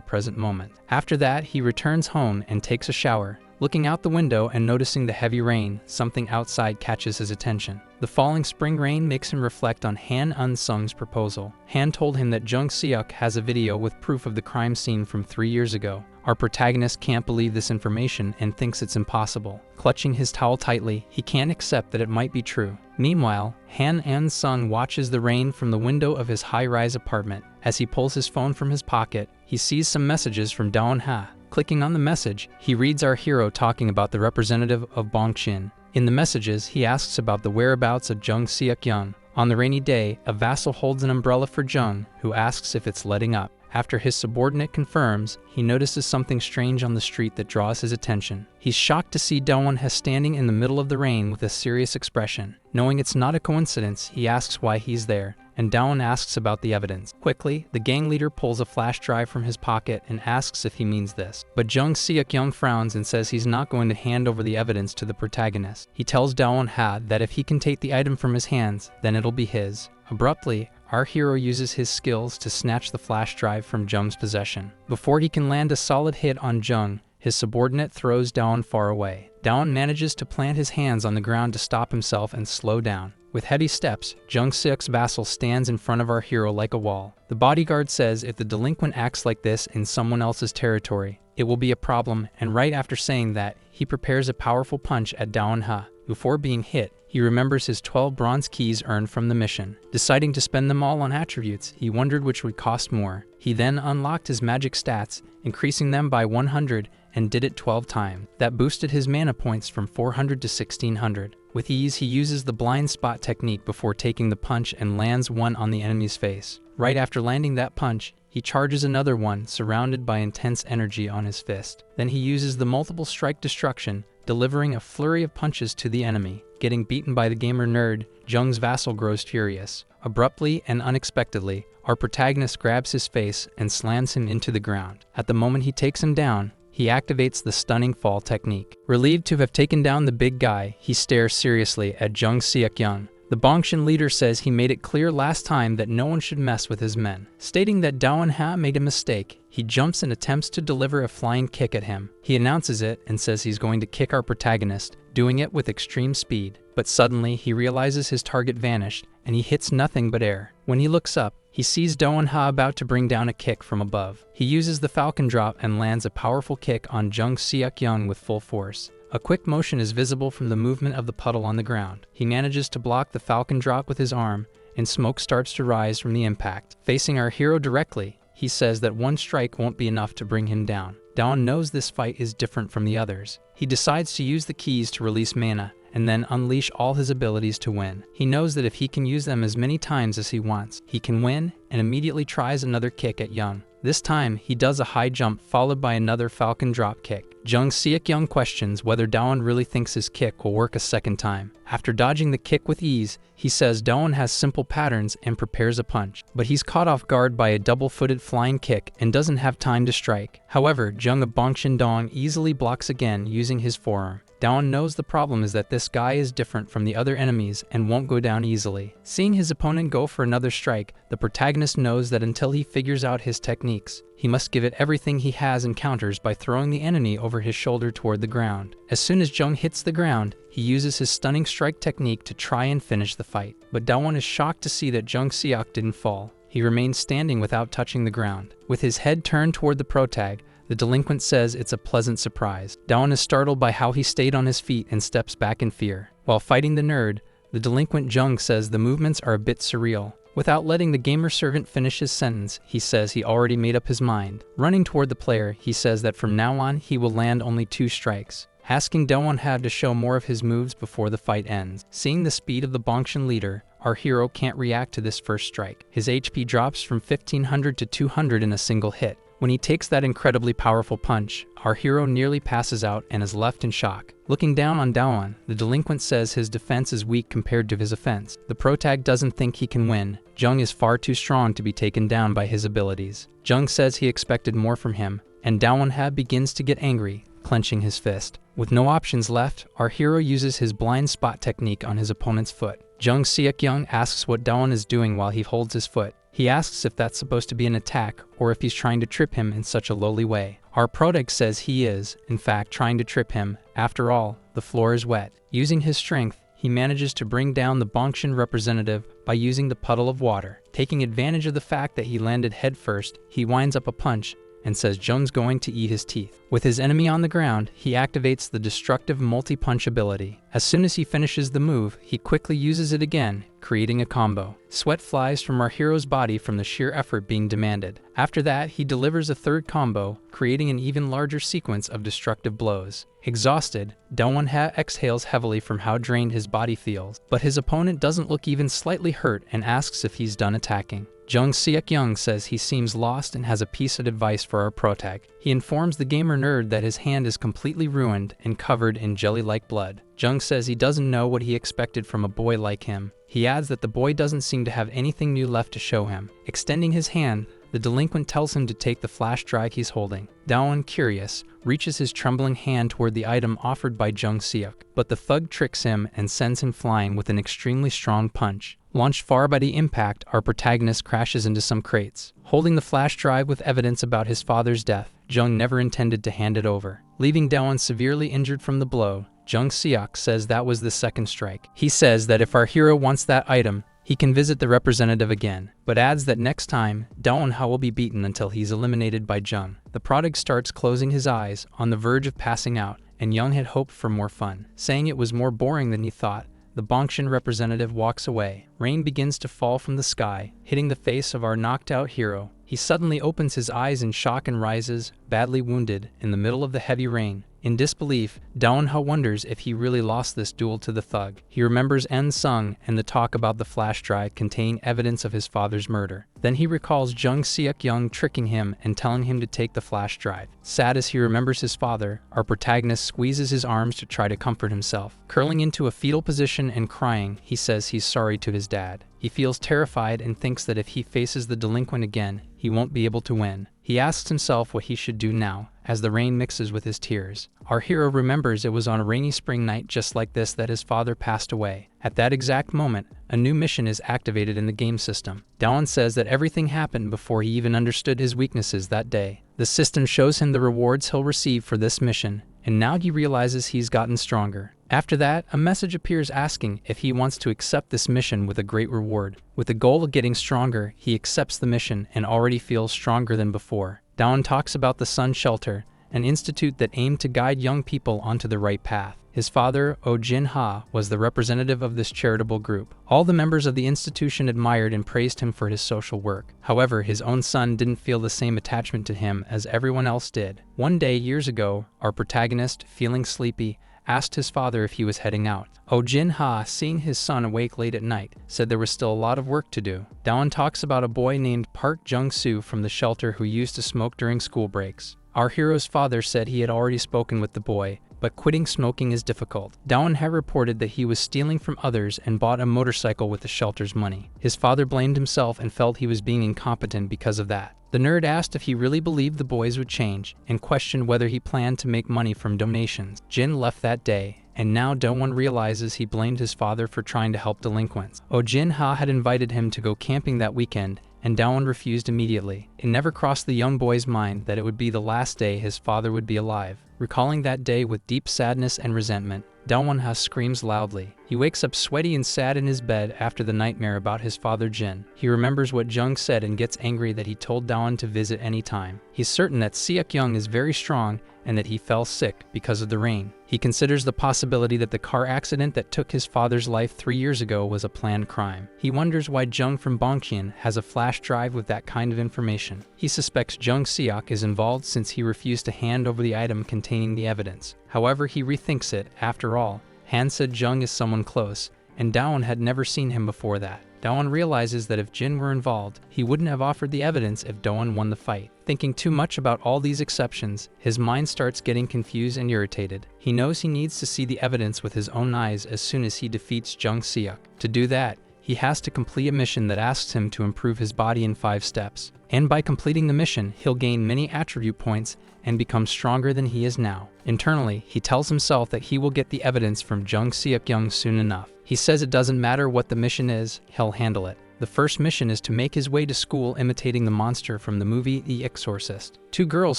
present moment. After that, he returns home and takes a shower. Looking out the window and noticing the heavy rain, something outside catches his attention. The falling spring rain makes him reflect on Han Eun-sung's proposal. Han told him that Jung Seok has a video with proof of the crime scene from 3 years ago. Our protagonist can't believe this information and thinks it's impossible. Clutching his towel tightly, he can't accept that it might be true. Meanwhile, Han Eun-sung watches the rain from the window of his high-rise apartment. As he pulls his phone from his pocket, he sees some messages from Daewon-ha. Clicking on the message, he reads our hero talking about the representative of Bongchin. In the messages, he asks about the whereabouts of Jung Seok-young. On the rainy day, a vassal holds an umbrella for Jung, who asks if it's letting up. After his subordinate confirms, he notices something strange on the street that draws his attention. He's shocked to see Daewon-ha standing in the middle of the rain with a serious expression. Knowing it's not a coincidence, he asks why he's there, and Daewon asks about the evidence. Quickly, the gang leader pulls a flash drive from his pocket and asks if he means this. But Jung Seok-young frowns and says he's not going to hand over the evidence to the protagonist. He tells Daewon-ha that if he can take the item from his hands, then it'll be his. Abruptly, our hero uses his skills to snatch the flash drive from Jung's possession. Before he can land a solid hit on Jung, his subordinate throws Daewon far away. Daewon manages to plant his hands on the ground to stop himself and slow down. With heavy steps, Jung Seok's vassal stands in front of our hero like a wall. The bodyguard says if the delinquent acts like this in someone else's territory, it will be a problem, and right after saying that, he prepares a powerful punch at Daewon-ha. Before being hit, he remembers his 12 bronze keys earned from the mission. Deciding to spend them all on attributes, he wondered which would cost more. He then unlocked his magic stats, increasing them by 100, and did it 12 times. That boosted his mana points from 400 to 1600. With ease, he uses the blind spot technique before taking the punch and lands one on the enemy's face. Right after landing that punch, He charges another one, surrounded by intense energy on his fist. Then he uses the multiple strike destruction, delivering a flurry of punches to the enemy. Getting beaten by the gamer nerd, Jung's vassal grows furious. Abruptly and unexpectedly, our protagonist grabs his face and slams him into the ground. At the moment he takes him down, he activates the stunning fall technique. Relieved to have taken down the big guy, he stares seriously at Jung Seok-young. The Bongshin leader says he made it clear last time that no one should mess with his men. Stating that Daewon-ha made a mistake, he jumps and attempts to deliver a flying kick at him. He announces it and says he's going to kick our protagonist, doing it with extreme speed. But suddenly, he realizes his target vanished, and he hits nothing but air. When he looks up, he sees Daewon-ha about to bring down a kick from above. He uses the falcon drop and lands a powerful kick on Jung Seok-young with full force. A quick motion is visible from the movement of the puddle on the ground. He manages to block the falcon drop with his arm, and smoke starts to rise from the impact. Facing our hero directly, he says that one strike won't be enough to bring him down. Daewon knows this fight is different from the others. He decides to use the keys to release mana, and then unleash all his abilities to win. He knows that if he can use them as many times as he wants, he can win, and immediately tries another kick at Young. This time, he does a high jump followed by another falcon drop kick. Jung Seok-young questions whether Daewon really thinks his kick will work a second time. After dodging the kick with ease, he says Daewon has simple patterns and prepares a punch. But he's caught off guard by a double-footed flying kick and doesn't have time to strike. However, Jung of Bongshin Dong easily blocks again using his forearm. Daewon knows the problem is that this guy is different from the other enemies and won't go down easily. Seeing his opponent go for another strike, the protagonist knows that until he figures out his techniques, he must give it everything he has and counters by throwing the enemy over his shoulder toward the ground. As soon as Jung hits the ground, he uses his stunning strike technique to try and finish the fight. But Daewon is shocked to see that Jung Seok didn't fall. He remains standing without touching the ground. With his head turned toward the protag, the delinquent says it's a pleasant surprise. Daewon is startled by how he stayed on his feet and steps back in fear. While fighting the nerd, the delinquent Jung says the movements are a bit surreal. Without letting the gamer servant finish his sentence, he says he already made up his mind. Running toward the player, he says that from now on he will land only 2 strikes. Asking Daewon-ha to show more of his moves before the fight ends. Seeing the speed of the Bongshin leader, our hero can't react to this first strike. His HP drops from 1500 to 200 in a single hit. When he takes that incredibly powerful punch, our hero nearly passes out and is left in shock. Looking down on Daewon, the delinquent says his defense is weak compared to his offense. The protag doesn't think he can win. Jung is far too strong to be taken down by his abilities. Jung says he expected more from him, and Daewon-ha begins to get angry, clenching his fist. With no options left, our hero uses his blind spot technique on his opponent's foot. Jung Seok-young asks what Daewon is doing while he holds his foot. He asks if that's supposed to be an attack or if he's trying to trip him in such a lowly way. Our protag says he is, in fact, trying to trip him. After all, the floor is wet. Using his strength, he manages to bring down the Bongshin representative by using the puddle of water. Taking advantage of the fact that he landed headfirst, he winds up a punch and says Jung's going to eat his teeth. With his enemy on the ground, he activates the destructive multi-punch ability. As soon as he finishes the move, he quickly uses it again, creating a combo. Sweat flies from our hero's body from the sheer effort being demanded. After that, he delivers a third combo, creating an even larger sequence of destructive blows. Exhausted, Daewon-ha exhales heavily from how drained his body feels, but his opponent doesn't look even slightly hurt and asks if he's done attacking. Jung Seok-young says he seems lost and has a piece of advice for our protag. He informs the gamer nerd that his hand is completely ruined and covered in jelly-like blood. Jung says he doesn't know what he expected from a boy like him. He adds that the boy doesn't seem to have anything new left to show him. Extending his hand, the delinquent tells him to take the flash drive he's holding. Daewon, curious, reaches his trembling hand toward the item offered by Jung Seok, but the thug tricks him and sends him flying with an extremely strong punch. Launched far by the impact, our protagonist crashes into some crates. Holding the flash drive with evidence about his father's death, Jung never intended to hand it over. Leaving Daewon severely injured from the blow, Jung Seok says that was the second strike. He says that if our hero wants that item, he can visit the representative again, but adds that next time, Daewon-ha will be beaten until he's eliminated by Jung. The prodigue starts closing his eyes, on the verge of passing out, and Jung had hoped for more fun. Saying it was more boring than he thought, the Bongshin representative walks away. Rain begins to fall from the sky, hitting the face of our knocked-out hero. He suddenly opens his eyes in shock and rises, badly wounded, in the middle of the heavy rain. In disbelief, Daeun-ha wonders if he really lost this duel to the thug. He remembers En-sung and the talk about the flash drive containing evidence of his father's murder. Then he recalls Jung Seok-young tricking him and telling him to take the flash drive. Sad as he remembers his father, our protagonist squeezes his arms to try to comfort himself. Curling into a fetal position and crying, he says he's sorry to his dad. He feels terrified and thinks that if he faces the delinquent again, he won't be able to win. He asks himself what he should do now, as the rain mixes with his tears. Our hero remembers it was on a rainy spring night just like this that his father passed away. At that exact moment, a new mission is activated in the game system. Daeun says that everything happened before he even understood his weaknesses that day. The system shows him the rewards he'll receive for this mission, and now he realizes he's gotten stronger. After that, a message appears asking if he wants to accept this mission with a great reward. With the goal of getting stronger, he accepts the mission and already feels stronger than before. Daeun talks about the Sun Shelter, an institute that aimed to guide young people onto the right path. His father, Oh Jin-ha, was the representative of this charitable group. All the members of the institution admired and praised him for his social work. However, his own son didn't feel the same attachment to him as everyone else did. One day, years ago, our protagonist, feeling sleepy, asked his father if he was heading out. Oh Jin-ha, seeing his son awake late at night, said there was still a lot of work to do. Daeun talks about a boy named Park Jung-soo from the shelter who used to smoke during school breaks. Our hero's father said he had already spoken with the boy, but quitting smoking is difficult. Daeun had reported that he was stealing from others and bought a motorcycle with the shelter's money. His father blamed himself and felt he was being incompetent because of that. The nerd asked if he really believed the boys would change, and questioned whether he planned to make money from donations. Jin left that day, and now Daeun realizes he blamed his father for trying to help delinquents. Oh Jin-ha had invited him to go camping that weekend, and Daeun refused immediately. It never crossed the young boy's mind that it would be the last day his father would be alive. Recalling that day with deep sadness and resentment, Daeun-ha screams loudly. He wakes up sweaty and sad in his bed after the nightmare about his father Jin. He remembers what Jung said and gets angry that he told Daeun to visit any time. He's certain that Seok-young is very strong and that he fell sick because of the rain. He considers the possibility that the car accident that took his father's life 3 years ago was a planned crime. He wonders why Jung from Bongcheon has a flash drive with that kind of information. He suspects Jung Seok is involved since he refused to hand over the item containing the evidence. However, he rethinks it. After all, Han said Jung is someone close, and Daeun had never seen him before that. Daeun realizes that if Jin were involved, he wouldn't have offered the evidence if Daeun won the fight. Thinking too much about all these exceptions, his mind starts getting confused and irritated. He knows he needs to see the evidence with his own eyes as soon as he defeats Jung Seok. To do that, he has to complete a mission that asks him to improve his body in 5 steps. And by completing the mission, he'll gain many attribute points and become stronger than he is now. Internally, he tells himself that he will get the evidence from Jung Seok-young soon enough. He says it doesn't matter what the mission is, he'll handle it. The first mission is to make his way to school imitating the monster from the movie The Exorcist. 2 girls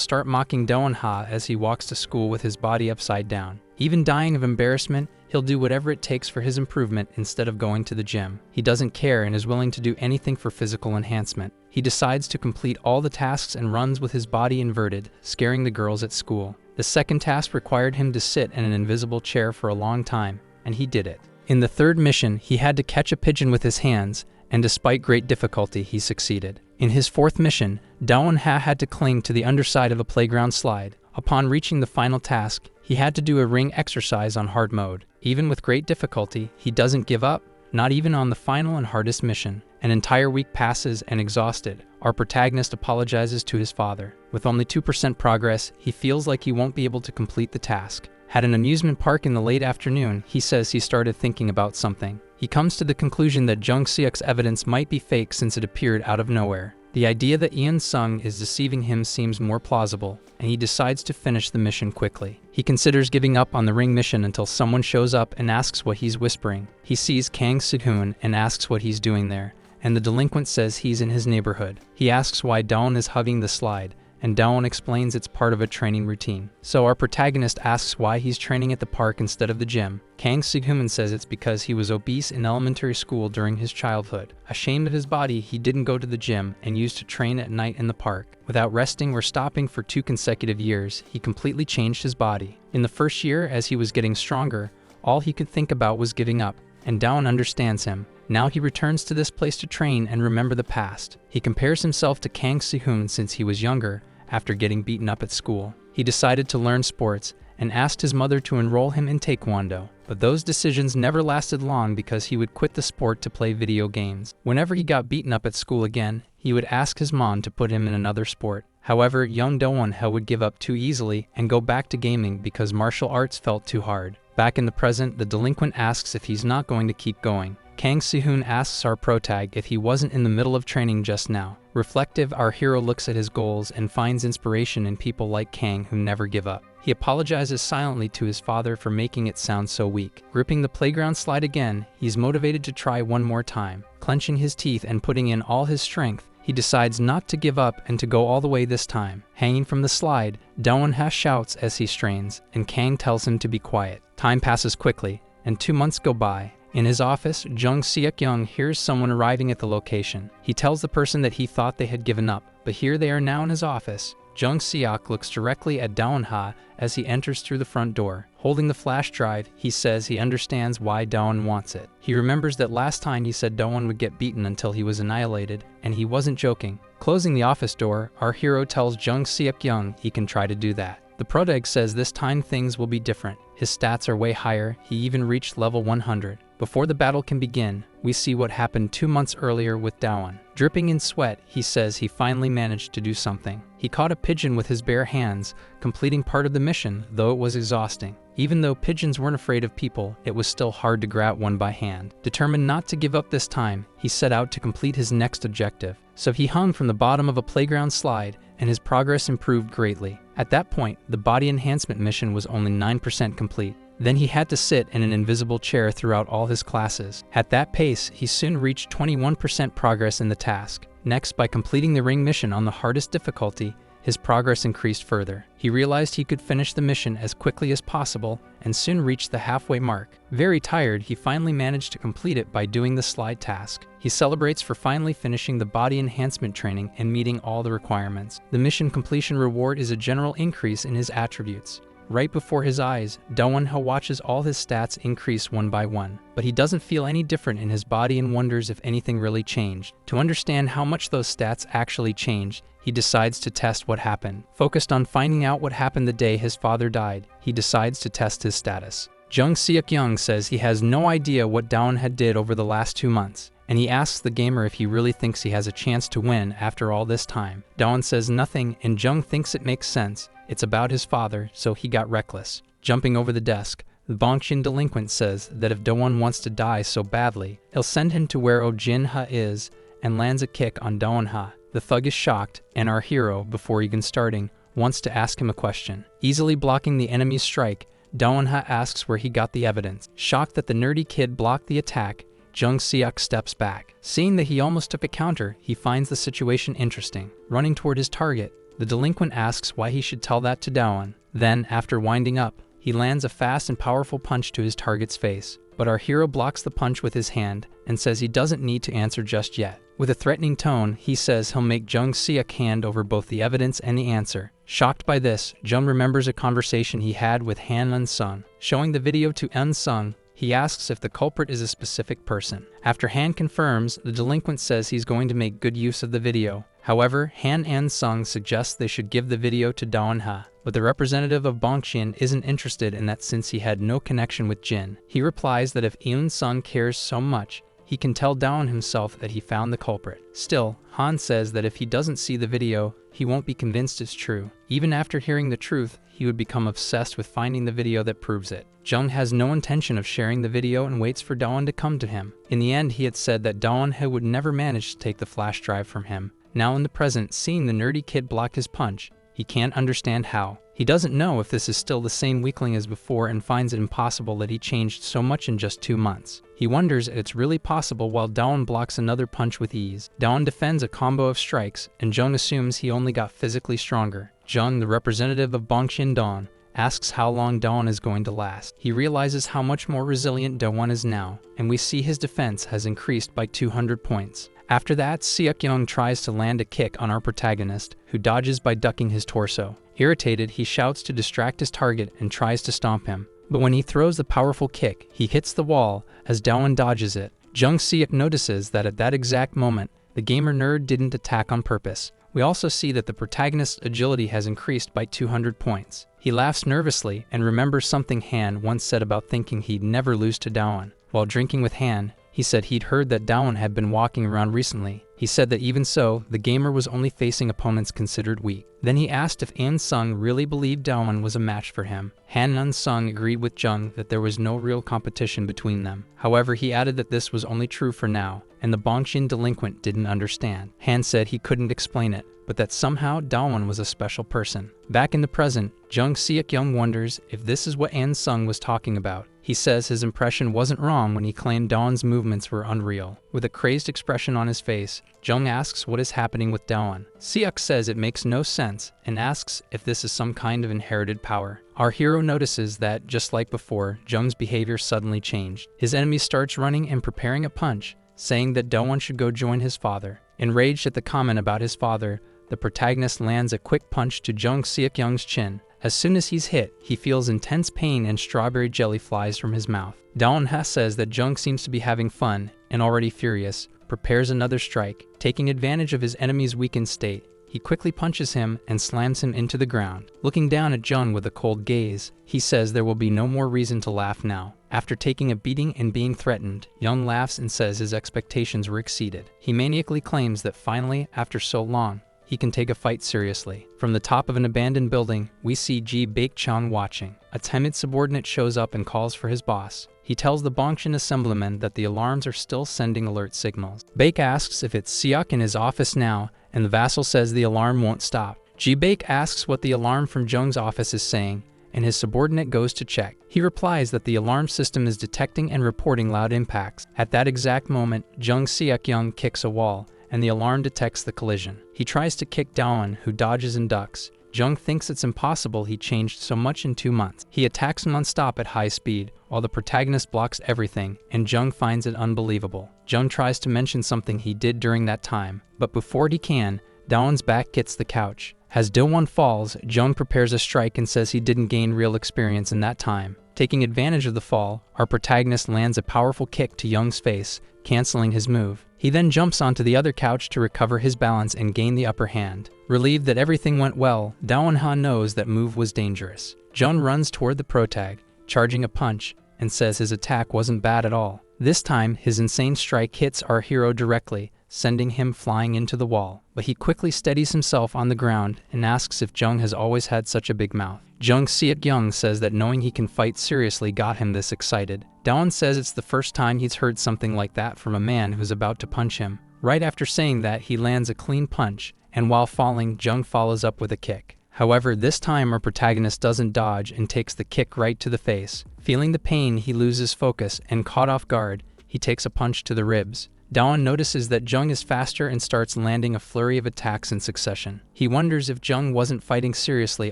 start mocking Daeun-ha as he walks to school with his body upside down. Even dying of embarrassment, he'll do whatever it takes for his improvement instead of going to the gym. He doesn't care and is willing to do anything for physical enhancement. He decides to complete all the tasks and runs with his body inverted, scaring the girls at school. The second task required him to sit in an invisible chair for a long time, and he did it. In the third mission, he had to catch a pigeon with his hands, and despite great difficulty, he succeeded. In his fourth mission, Daeun-ha had to cling to the underside of a playground slide. Upon reaching the final task, he had to do a ring exercise on hard mode. Even with great difficulty, he doesn't give up, not even on the final and hardest mission. An entire week passes, and exhausted, our protagonist apologizes to his father. With only 2% progress, he feels like he won't be able to complete the task. At an amusement park in the late afternoon, he says he started thinking about something. He comes to the conclusion that Jung Seok's evidence might be fake since it appeared out of nowhere. The idea that Eun-sung is deceiving him seems more plausible, and he decides to finish the mission quickly. He considers giving up on the ring mission until someone shows up and asks what he's whispering. He sees Kang Se-hoon and asks what he's doing there, and the delinquent says he's in his neighborhood. He asks why Daeun is hugging the slide, and Daeun explains it's part of a training routine. So our protagonist asks why he's training at the park instead of the gym. Kang Se-hoon says it's because he was obese in elementary school during his childhood. Ashamed of his body, he didn't go to the gym and used to train at night in the park. Without resting or stopping for 2 consecutive years, he completely changed his body. In the first year, as he was getting stronger, all he could think about was giving up, and Daeun understands him. Now he returns to this place to train and remember the past. He compares himself to Kang Se-hoon since he was younger, after getting beaten up at school. He decided to learn sports, and asked his mother to enroll him in Taekwondo. But those decisions never lasted long because he would quit the sport to play video games. Whenever he got beaten up at school again, he would ask his mom to put him in another sport. However, young Do-won-ha would give up too easily and go back to gaming because martial arts felt too hard. Back in the present, the delinquent asks if he's not going to keep going. Kang Si-hoon asks our protag if he wasn't in the middle of training just now. Reflective, our hero looks at his goals and finds inspiration in people like Kang who never give up. He apologizes silently to his father for making it sound so weak. Gripping the playground slide again, he's motivated to try one more time. Clenching his teeth and putting in all his strength, he decides not to give up and to go all the way this time. Hanging from the slide, Do-won-ha shouts as he strains, and Kang tells him to be quiet. Time passes quickly, and 2 months go by. In his office, Jung Seok-young hears someone arriving at the location. He tells the person that he thought they had given up, but here they are now in his office. Jung Seok looks directly at Do-won-ha as he enters through the front door. Holding the flash drive, he says he understands why Do-won wants it. He remembers that last time he said Do-won would get beaten until he was annihilated, and he wasn't joking. Closing the office door, our hero tells Jung Seok-young he can try to do that. The protag says this time things will be different. His stats are way higher, he even reached level 100. Before the battle can begin, we see what happened 2 months earlier with Do-won. Dripping in sweat, he says he finally managed to do something. He caught a pigeon with his bare hands, completing part of the mission, though it was exhausting. Even though pigeons weren't afraid of people, it was still hard to grab one by hand. Determined not to give up this time, he set out to complete his next objective. So he hung from the bottom of a playground slide, and his progress improved greatly. At that point, the body enhancement mission was only 9% complete. Then he had to sit in an invisible chair throughout all his classes. At that pace, he soon reached 21% progress in the task. Next, by completing the ring mission on the hardest difficulty, his progress increased further. He realized he could finish the mission as quickly as possible and soon reached the halfway mark. Very tired, he finally managed to complete it by doing the slide task. He celebrates for finally finishing the body enhancement training and meeting all the requirements. The mission completion reward is a general increase in his attributes. Right before his eyes, Do-won-ha watches all his stats increase one by one, but he doesn't feel any different in his body and wonders if anything really changed. To understand how much those stats actually changed, he decides to test what happened. Focused on finding out what happened the day his father died, he decides to test his status. Jung Seok-young says he has no idea what Do-won-ha did over the last 2 months, and he asks the gamer if he really thinks he has a chance to win after all this time. Do-won says nothing, and Jung thinks it makes sense. It's about his father, so he got reckless. Jumping over the desk, the Bongshin delinquent says that if Do-won wants to die so badly, he'll send him to where Oh-jin-ha is and lands a kick on Do-won-ha. The thug is shocked, and our hero, before even starting, wants to ask him a question. Easily blocking the enemy's strike, Do-won-ha asks where he got the evidence. Shocked that the nerdy kid blocked the attack, Jung Seok steps back. Seeing that he almost took a counter, he finds the situation interesting. Running toward his target, the delinquent asks why he should tell that to Do-won. Then, after winding up, he lands a fast and powerful punch to his target's face. But our hero blocks the punch with his hand and says he doesn't need to answer just yet. With a threatening tone, he says he'll make Jung Seok hand over both the evidence and the answer. Shocked by this, Jung remembers a conversation he had with Han Eun-sung. Showing the video to Eun-sung, he asks if the culprit is a specific person. After Han confirms, the delinquent says he's going to make good use of the video. However, Han Eun-sung suggests they should give the video to Do-won-ha, but the representative of Bongshin isn't interested in that since he had no connection with Jin. He replies that if Eun-sung cares so much, he can tell Do-won himself that he found the culprit. Still, Han says that if he doesn't see the video, he won't be convinced it's true. Even after hearing the truth, he would become obsessed with finding the video that proves it. Jung has no intention of sharing the video and waits for Do-won to come to him. In the end, he had said that Do-won-ha would never manage to take the flash drive from him. Now in the present, seeing the nerdy kid block his punch, he can't understand how. He doesn't know if this is still the same weakling as before and finds it impossible that he changed so much in just 2 months. He wonders if it's really possible while Do-won blocks another punch with ease. Do-won defends a combo of strikes, and Jung assumes he only got physically stronger. Jung, the representative of Bongshin Dawn, asks how long Do-won is going to last. He realizes how much more resilient Do-won is now, and we see his defense has increased by 200 points. After that, Seok-young tries to land a kick on our protagonist, who dodges by ducking his torso. Irritated, he shouts to distract his target and tries to stomp him. But when he throws the powerful kick, he hits the wall as Do-won dodges it. Jung Seok notices that at that exact moment, the gamer nerd didn't attack on purpose. We also see that the protagonist's agility has increased by 200 points. He laughs nervously and remembers something Han once said about thinking he'd never lose to Daewon. While drinking with Han, he said he'd heard that Daewon had been walking around recently. He said that even so, the gamer was only facing opponents considered weak. Then he asked if An Sung really believed Daewon was a match for him. Han An Sung agreed with Jung that there was no real competition between them. However, he added that this was only true for now, and the Bongshin delinquent didn't understand. Han said he couldn't explain it, but that somehow Daewon was a special person. Back in the present, Jung Seok Young wonders if this is what An Sung was talking about. He says his impression wasn't wrong when he claimed Daewon's movements were unreal. With a crazed expression on his face, Jung asks what is happening with Daewon. Seok says it makes no sense and asks if this is some kind of inherited power. Our hero notices that, just like before, Jung's behavior suddenly changed. His enemy starts running and preparing a punch, saying that Daewon should go join his father. Enraged at the comment about his father, the protagonist lands a quick punch to Jung Seok Young's chin. As soon as he's hit, he feels intense pain and strawberry jelly flies from his mouth. Daewon Ha says that Jung seems to be having fun, and already furious, prepares another strike. Taking advantage of his enemy's weakened state, he quickly punches him and slams him into the ground. Looking down at Jung with a cold gaze, he says there will be no more reason to laugh now. After taking a beating and being threatened, Jung laughs and says his expectations were exceeded. He maniacally claims that finally, after so long, he can take a fight seriously. From the top of an abandoned building, we see Ji Baek-chan watching. A timid subordinate shows up and calls for his boss. He tells the Bongshin assemblyman that the alarms are still sending alert signals. Baek asks if it's Seok in his office now, and the vassal says the alarm won't stop. Ji Baek asks what the alarm from Jung's office is saying, and his subordinate goes to check. He replies that the alarm system is detecting and reporting loud impacts. At that exact moment, Jung Seok Young kicks a wall, and the alarm detects the collision. He tries to kick Daewon, who dodges and ducks. Jung thinks it's impossible he changed so much in 2 months. He attacks non-stop at high speed, while the protagonist blocks everything, and Jung finds it unbelievable. Jung tries to mention something he did during that time, but before he can, Daewon's back hits the couch. As Daewon falls, Jung prepares a strike and says he didn't gain real experience in that time. Taking advantage of the fall, our protagonist lands a powerful kick to Jung's face, canceling his move. He then jumps onto the other couch to recover his balance and gain the upper hand. Relieved that everything went well, Daewon Ha knows that move was dangerous. Jung runs toward the protag, charging a punch, and says his attack wasn't bad at all. This time, his insane strike hits our hero directly, sending him flying into the wall. But he quickly steadies himself on the ground and asks if Jung has always had such a big mouth. Jung Seok Young says that knowing he can fight seriously got him this excited. Daewon says it's the first time he's heard something like that from a man who's about to punch him. Right after saying that, he lands a clean punch, and while falling, Jung follows up with a kick. However, this time our protagonist doesn't dodge and takes the kick right to the face. Feeling the pain, he loses focus, and caught off guard, he takes a punch to the ribs. Daewon notices that Jung is faster and starts landing a flurry of attacks in succession. He wonders if Jung wasn't fighting seriously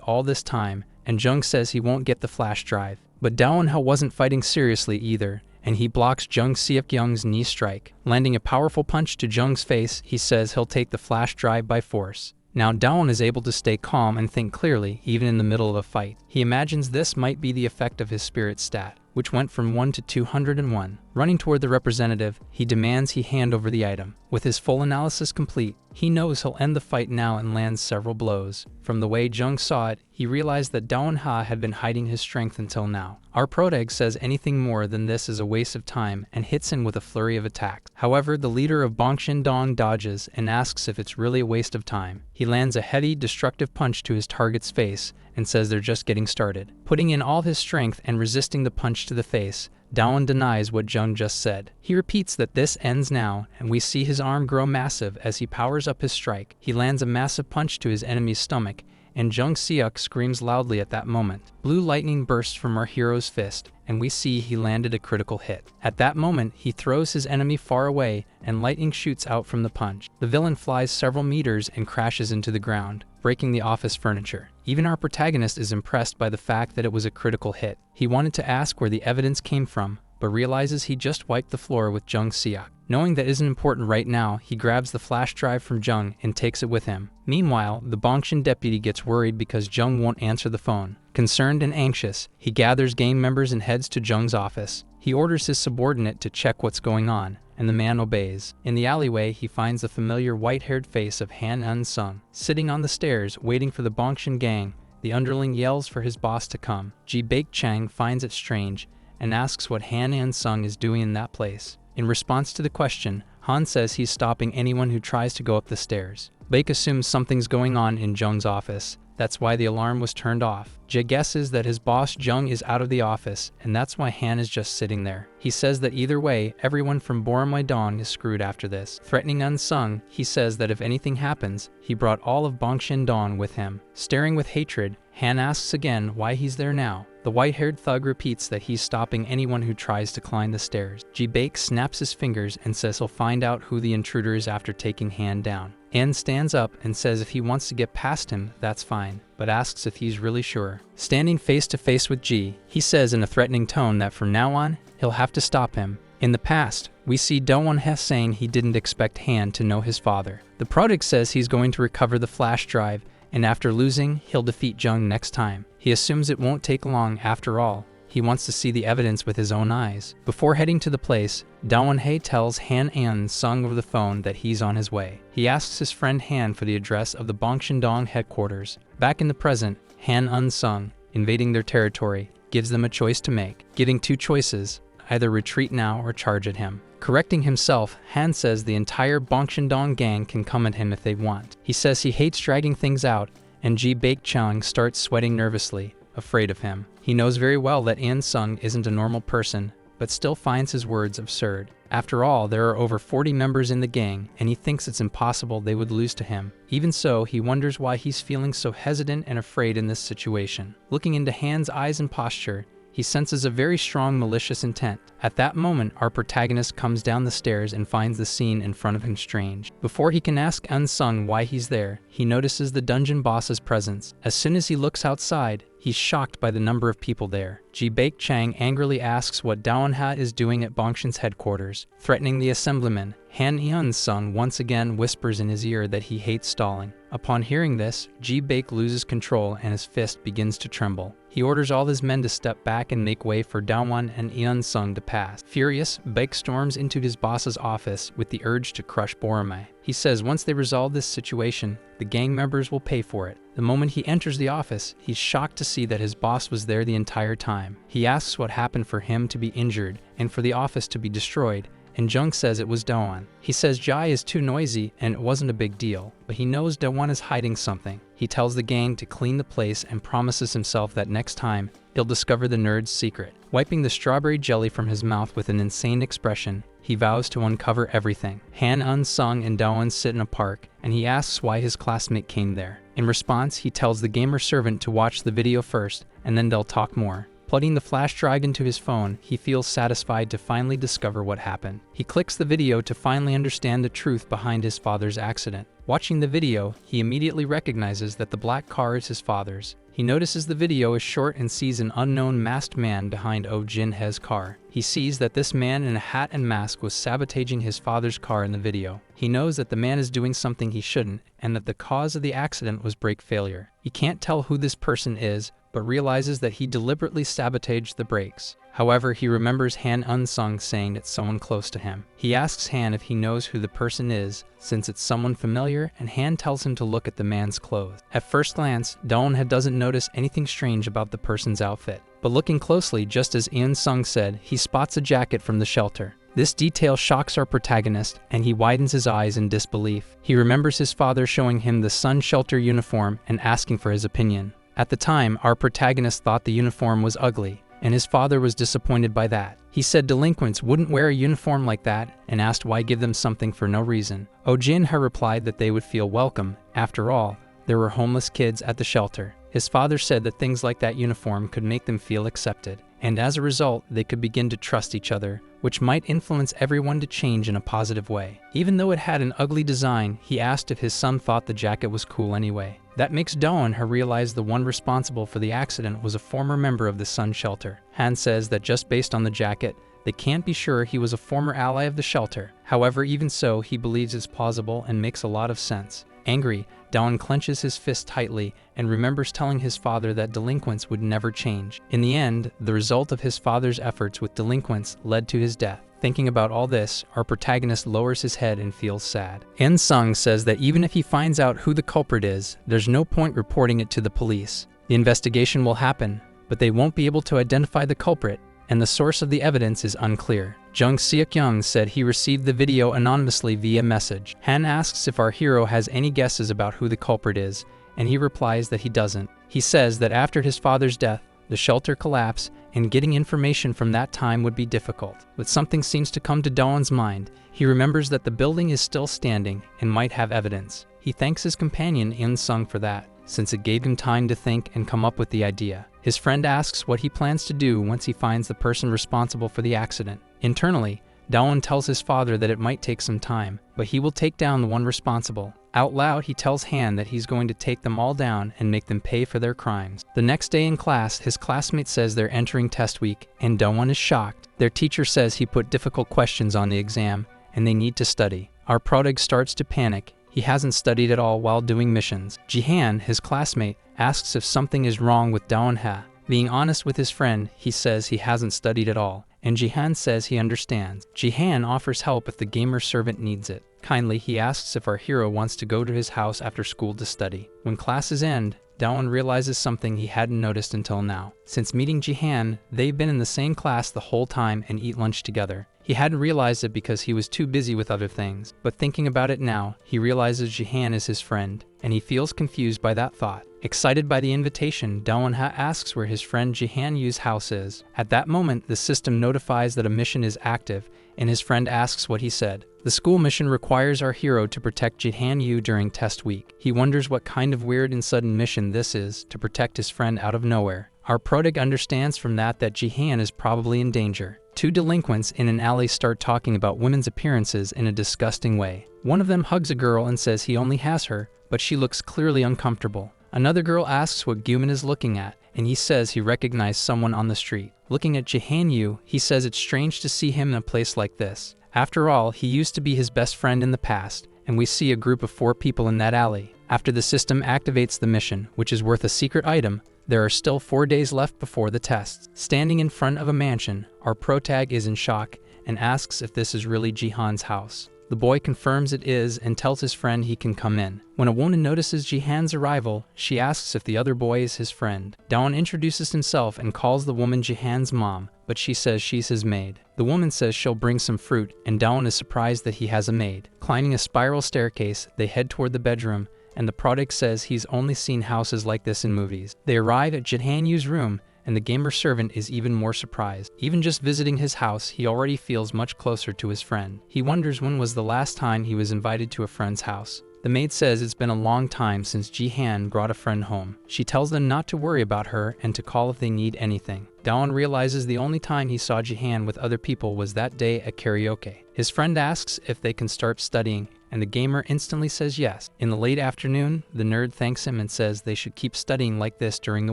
all this time, and Jung says he won't get the flash drive. But Daewon Ha wasn't fighting seriously either, and he blocks Jung Seok Young's knee strike. Landing a powerful punch to Jung's face, he says he'll take the flash drive by force. Now Daewon is able to stay calm and think clearly, even in the middle of a fight. He imagines this might be the effect of his spirit stat, which went from 1 to 201. Running toward the representative, he demands he hand over the item. With his full analysis complete, he knows he'll end the fight now and lands several blows. From the way Jung saw it, he realized that Daewon Ha had been hiding his strength until now. Our protag says anything more than this is a waste of time and hits him with a flurry of attacks. However, the leader of Bongshin Dong dodges and asks if it's really a waste of time. He lands a heavy, destructive punch to his target's face and says they're just getting started. Putting in all his strength and resisting the punch to the face, Daewon denies what Jung just said. He repeats that this ends now, and we see his arm grow massive as he powers up his strike. He lands a massive punch to his enemy's stomach, and Jung Seok screams loudly at that moment. Blue lightning bursts from our hero's fist, and we see he landed a critical hit. At that moment, he throws his enemy far away, and lightning shoots out from the punch. The villain flies several meters and crashes into the ground, breaking the office furniture. Even our protagonist is impressed by the fact that it was a critical hit. He wanted to ask where the evidence came from, but realizes he just wiped the floor with Jung Seok. Knowing that isn't important right now, he grabs the flash drive from Jung and takes it with him. Meanwhile, the Bongshin deputy gets worried because Jung won't answer the phone. Concerned and anxious, he gathers gang members and heads to Jung's office. He orders his subordinate to check what's going on, and the man obeys. In the alleyway, he finds the familiar white-haired face of Han Eun-sung, sitting on the stairs waiting for the Bongshin gang, The underling yells for his boss to come. Ji-Baek Chang finds it strange and asks what Han An-sung is doing in that place. In response to the question, Han says he's stopping anyone who tries to go up the stairs. Baek assumes something's going on in Jung's office. That's why the alarm was turned off. Jae guesses that his boss Jung is out of the office, and that's why Han is just sitting there. He says that either way, everyone from Boramae-dong is screwed after this. Threatening Unsung, he says that if anything happens, he brought all of Bongshin-dong with him. Staring with hatred, Han asks again why he's there now. The white-haired thug repeats that he's stopping anyone who tries to climb the stairs. Ji-Baek snaps his fingers and says he'll find out who the intruder is after taking Han down. An stands up and says if he wants to get past him, that's fine, but asks if he's really sure. Standing face to face with Ji, he says in a threatening tone that from now on, he'll have to stop him. In the past, we see Do-won-hye saying he didn't expect Han to know his father. The Prodig says he's going to recover the flash drive, and after losing, he'll defeat Jung next time. He assumes it won't take long after all. He wants to see the evidence with his own eyes. Before heading to the place, Do-won-hye tells Han An-sung over the phone that he's on his way. He asks his friend Han for the address of the Bongshin-dong headquarters. Back in the present, Han An-sung, invading their territory, gives them a choice to make, giving two choices, either retreat now or charge at him. Correcting himself, Han says the entire Bongshin-dong gang can come at him if they want. He says he hates dragging things out, and Ji-Baek Chang starts sweating nervously, afraid of him. He knows very well that An-sung isn't a normal person, but still finds his words absurd. After all, there are over 40 members in the gang, and he thinks it's impossible they would lose to him. Even so, he wonders why he's feeling so hesitant and afraid in this situation. Looking into Han's eyes and posture, he senses a very strong malicious intent. At that moment, our protagonist comes down the stairs and finds the scene in front of him strange. Before he can ask Unsung why he's there, he notices the dungeon boss's presence. As soon as he looks outside, he's shocked by the number of people there. Ji-Baek Chang angrily asks what Do-won-hye is doing at Bongshin's headquarters. Threatening the assemblyman, Han Eun-sung once again whispers in his ear that he hates stalling. Upon hearing this, Ji-Baek loses control and his fist begins to tremble. He orders all his men to step back and make way for Do-won and Eun-sung to pass. Furious, Baek storms into his boss's office with the urge to crush Boramae. He says once they resolve this situation, the gang members will pay for it. The moment he enters the office, he's shocked to see that his boss was there the entire time. He asks what happened for him to be injured and for the office to be destroyed, and Jung says it was Do-won. He says Jai is too noisy and it wasn't a big deal, but he knows Do-won is hiding something. He tells the gang to clean the place and promises himself that next time, he'll discover the nerd's secret. Wiping the strawberry jelly from his mouth with an insane expression, he vows to uncover everything. Han Eun-sung and Do-won sit in a park, and he asks why his classmate came there. In response, he tells the gamer servant to watch the video first, and then they'll talk more. Plugging the flash drive into his phone, he feels satisfied to finally discover what happened. He clicks the video to finally understand the truth behind his father's accident. Watching the video, he immediately recognizes that the black car is his father's. He notices the video is short and sees an unknown masked man behind Oh Jin-he's car. He sees that this man in a hat and mask was sabotaging his father's car in the video. He knows that the man is doing something he shouldn't, and that the cause of the accident was brake failure. He can't tell who this person is, but realizes that he deliberately sabotaged the brakes. However, he remembers Han Eun-sung saying it's someone close to him. He asks Han if he knows who the person is, since it's someone familiar, and Han tells him to look at the man's clothes. At first glance, Do-won-hye doesn't notice anything strange about the person's outfit. But looking closely, just as Eun-sung said, he spots a jacket from the shelter. This detail shocks our protagonist, and he widens his eyes in disbelief. He remembers his father showing him the sun shelter uniform and asking for his opinion. At the time, our protagonist thought the uniform was ugly, and his father was disappointed by that. He said delinquents wouldn't wear a uniform like that and asked why give them something for no reason. Oh Jin-hye replied that they would feel welcome. After all, there were homeless kids at the shelter. His father said that things like that uniform could make them feel accepted, and as a result, they could begin to trust each other, which might influence everyone to change in a positive way. Even though it had an ugly design, he asked if his son thought the jacket was cool anyway. That makes Do-won-hye realize the one responsible for the accident was a former member of the Sun Shelter. Han says that just based on the jacket, they can't be sure he was a former ally of the shelter. However, even so, he believes it's plausible and makes a lot of sense. Angry, Do-won clenches his fist tightly and remembers telling his father that delinquents would never change. In the end, the result of his father's efforts with delinquents led to his death. Thinking about all this, our protagonist lowers his head and feels sad. En-sung says that even if he finds out who the culprit is, there's no point reporting it to the police. The investigation will happen, but they won't be able to identify the culprit, and the source of the evidence is unclear. Jung Seok-young said he received the video anonymously via message. Han asks if our hero has any guesses about who the culprit is, and he replies that he doesn't. He says that after his father's death, the shelter collapsed, and getting information from that time would be difficult. But something seems to come to Daewon's mind. He remembers that the building is still standing and might have evidence. He thanks his companion In-sung for that, since it gave him time to think and come up with the idea. His friend asks what he plans to do once he finds the person responsible for the accident. Internally, Daewon tells his father that it might take some time, but he will take down the one responsible. Out loud, he tells Han that he's going to take them all down and make them pay for their crimes. The next day in class, his classmate says they're entering test week, and Daewon is shocked. Their teacher says he put difficult questions on the exam, and they need to study. Our protag starts to panic. He hasn't studied at all while doing missions. Jihan, his classmate, asks if something is wrong with Daewon-ha. Being honest with his friend, he says he hasn't studied at all, and Jihan says he understands. Jihan offers help if the gamer servant needs it. Kindly, he asks if our hero wants to go to his house after school to study. When classes end, Daewon realizes something he hadn't noticed until now. Since meeting Jihan, they've been in the same class the whole time and eat lunch together. He hadn't realized it because he was too busy with other things, but thinking about it now, he realizes Jihan is his friend, and he feels confused by that thought. Excited by the invitation, Daewon-ha asks where his friend Jihan Yu's house is. At that moment, the system notifies that a mission is active, and his friend asks what he said. The school mission requires our hero to protect Jihan Yu during test week. He wonders what kind of weird and sudden mission this is to protect his friend out of nowhere. Our protag understands from that Jihan is probably in danger. Two delinquents in an alley start talking about women's appearances in a disgusting way. One of them hugs a girl and says he only has her, but she looks clearly uncomfortable. Another girl asks what Guman is looking at, and he says he recognized someone on the street. Looking at Jihan Yu, he says it's strange to see him in a place like this. After all, he used to be his best friend in the past, and we see a group of 4 people in that alley. After the system activates the mission, which is worth a secret item, there are still 4 days left before the tests. Standing in front of a mansion, our protag is in shock and asks if this is really Jihan's house. The boy confirms it is and tells his friend he can come in. When a woman notices Jihan's arrival, she asks if the other boy is his friend. Daewon introduces himself and calls the woman Jihan's mom, but she says she's his maid. The woman says she'll bring some fruit, and Daewon is surprised that he has a maid. Climbing a spiral staircase, they head toward the bedroom, and the prodigal says he's only seen houses like this in movies. They arrive at Jihan Yu's room, and the gamer servant is even more surprised. Even just visiting his house, he already feels much closer to his friend. He wonders when was the last time he was invited to a friend's house. The maid says it's been a long time since Jihan brought a friend home. She tells them not to worry about her and to call if they need anything. Daewon realizes the only time he saw Jihan with other people was that day at karaoke. His friend asks if they can start studying, and the gamer instantly says yes. In the late afternoon, the nerd thanks him and says they should keep studying like this during the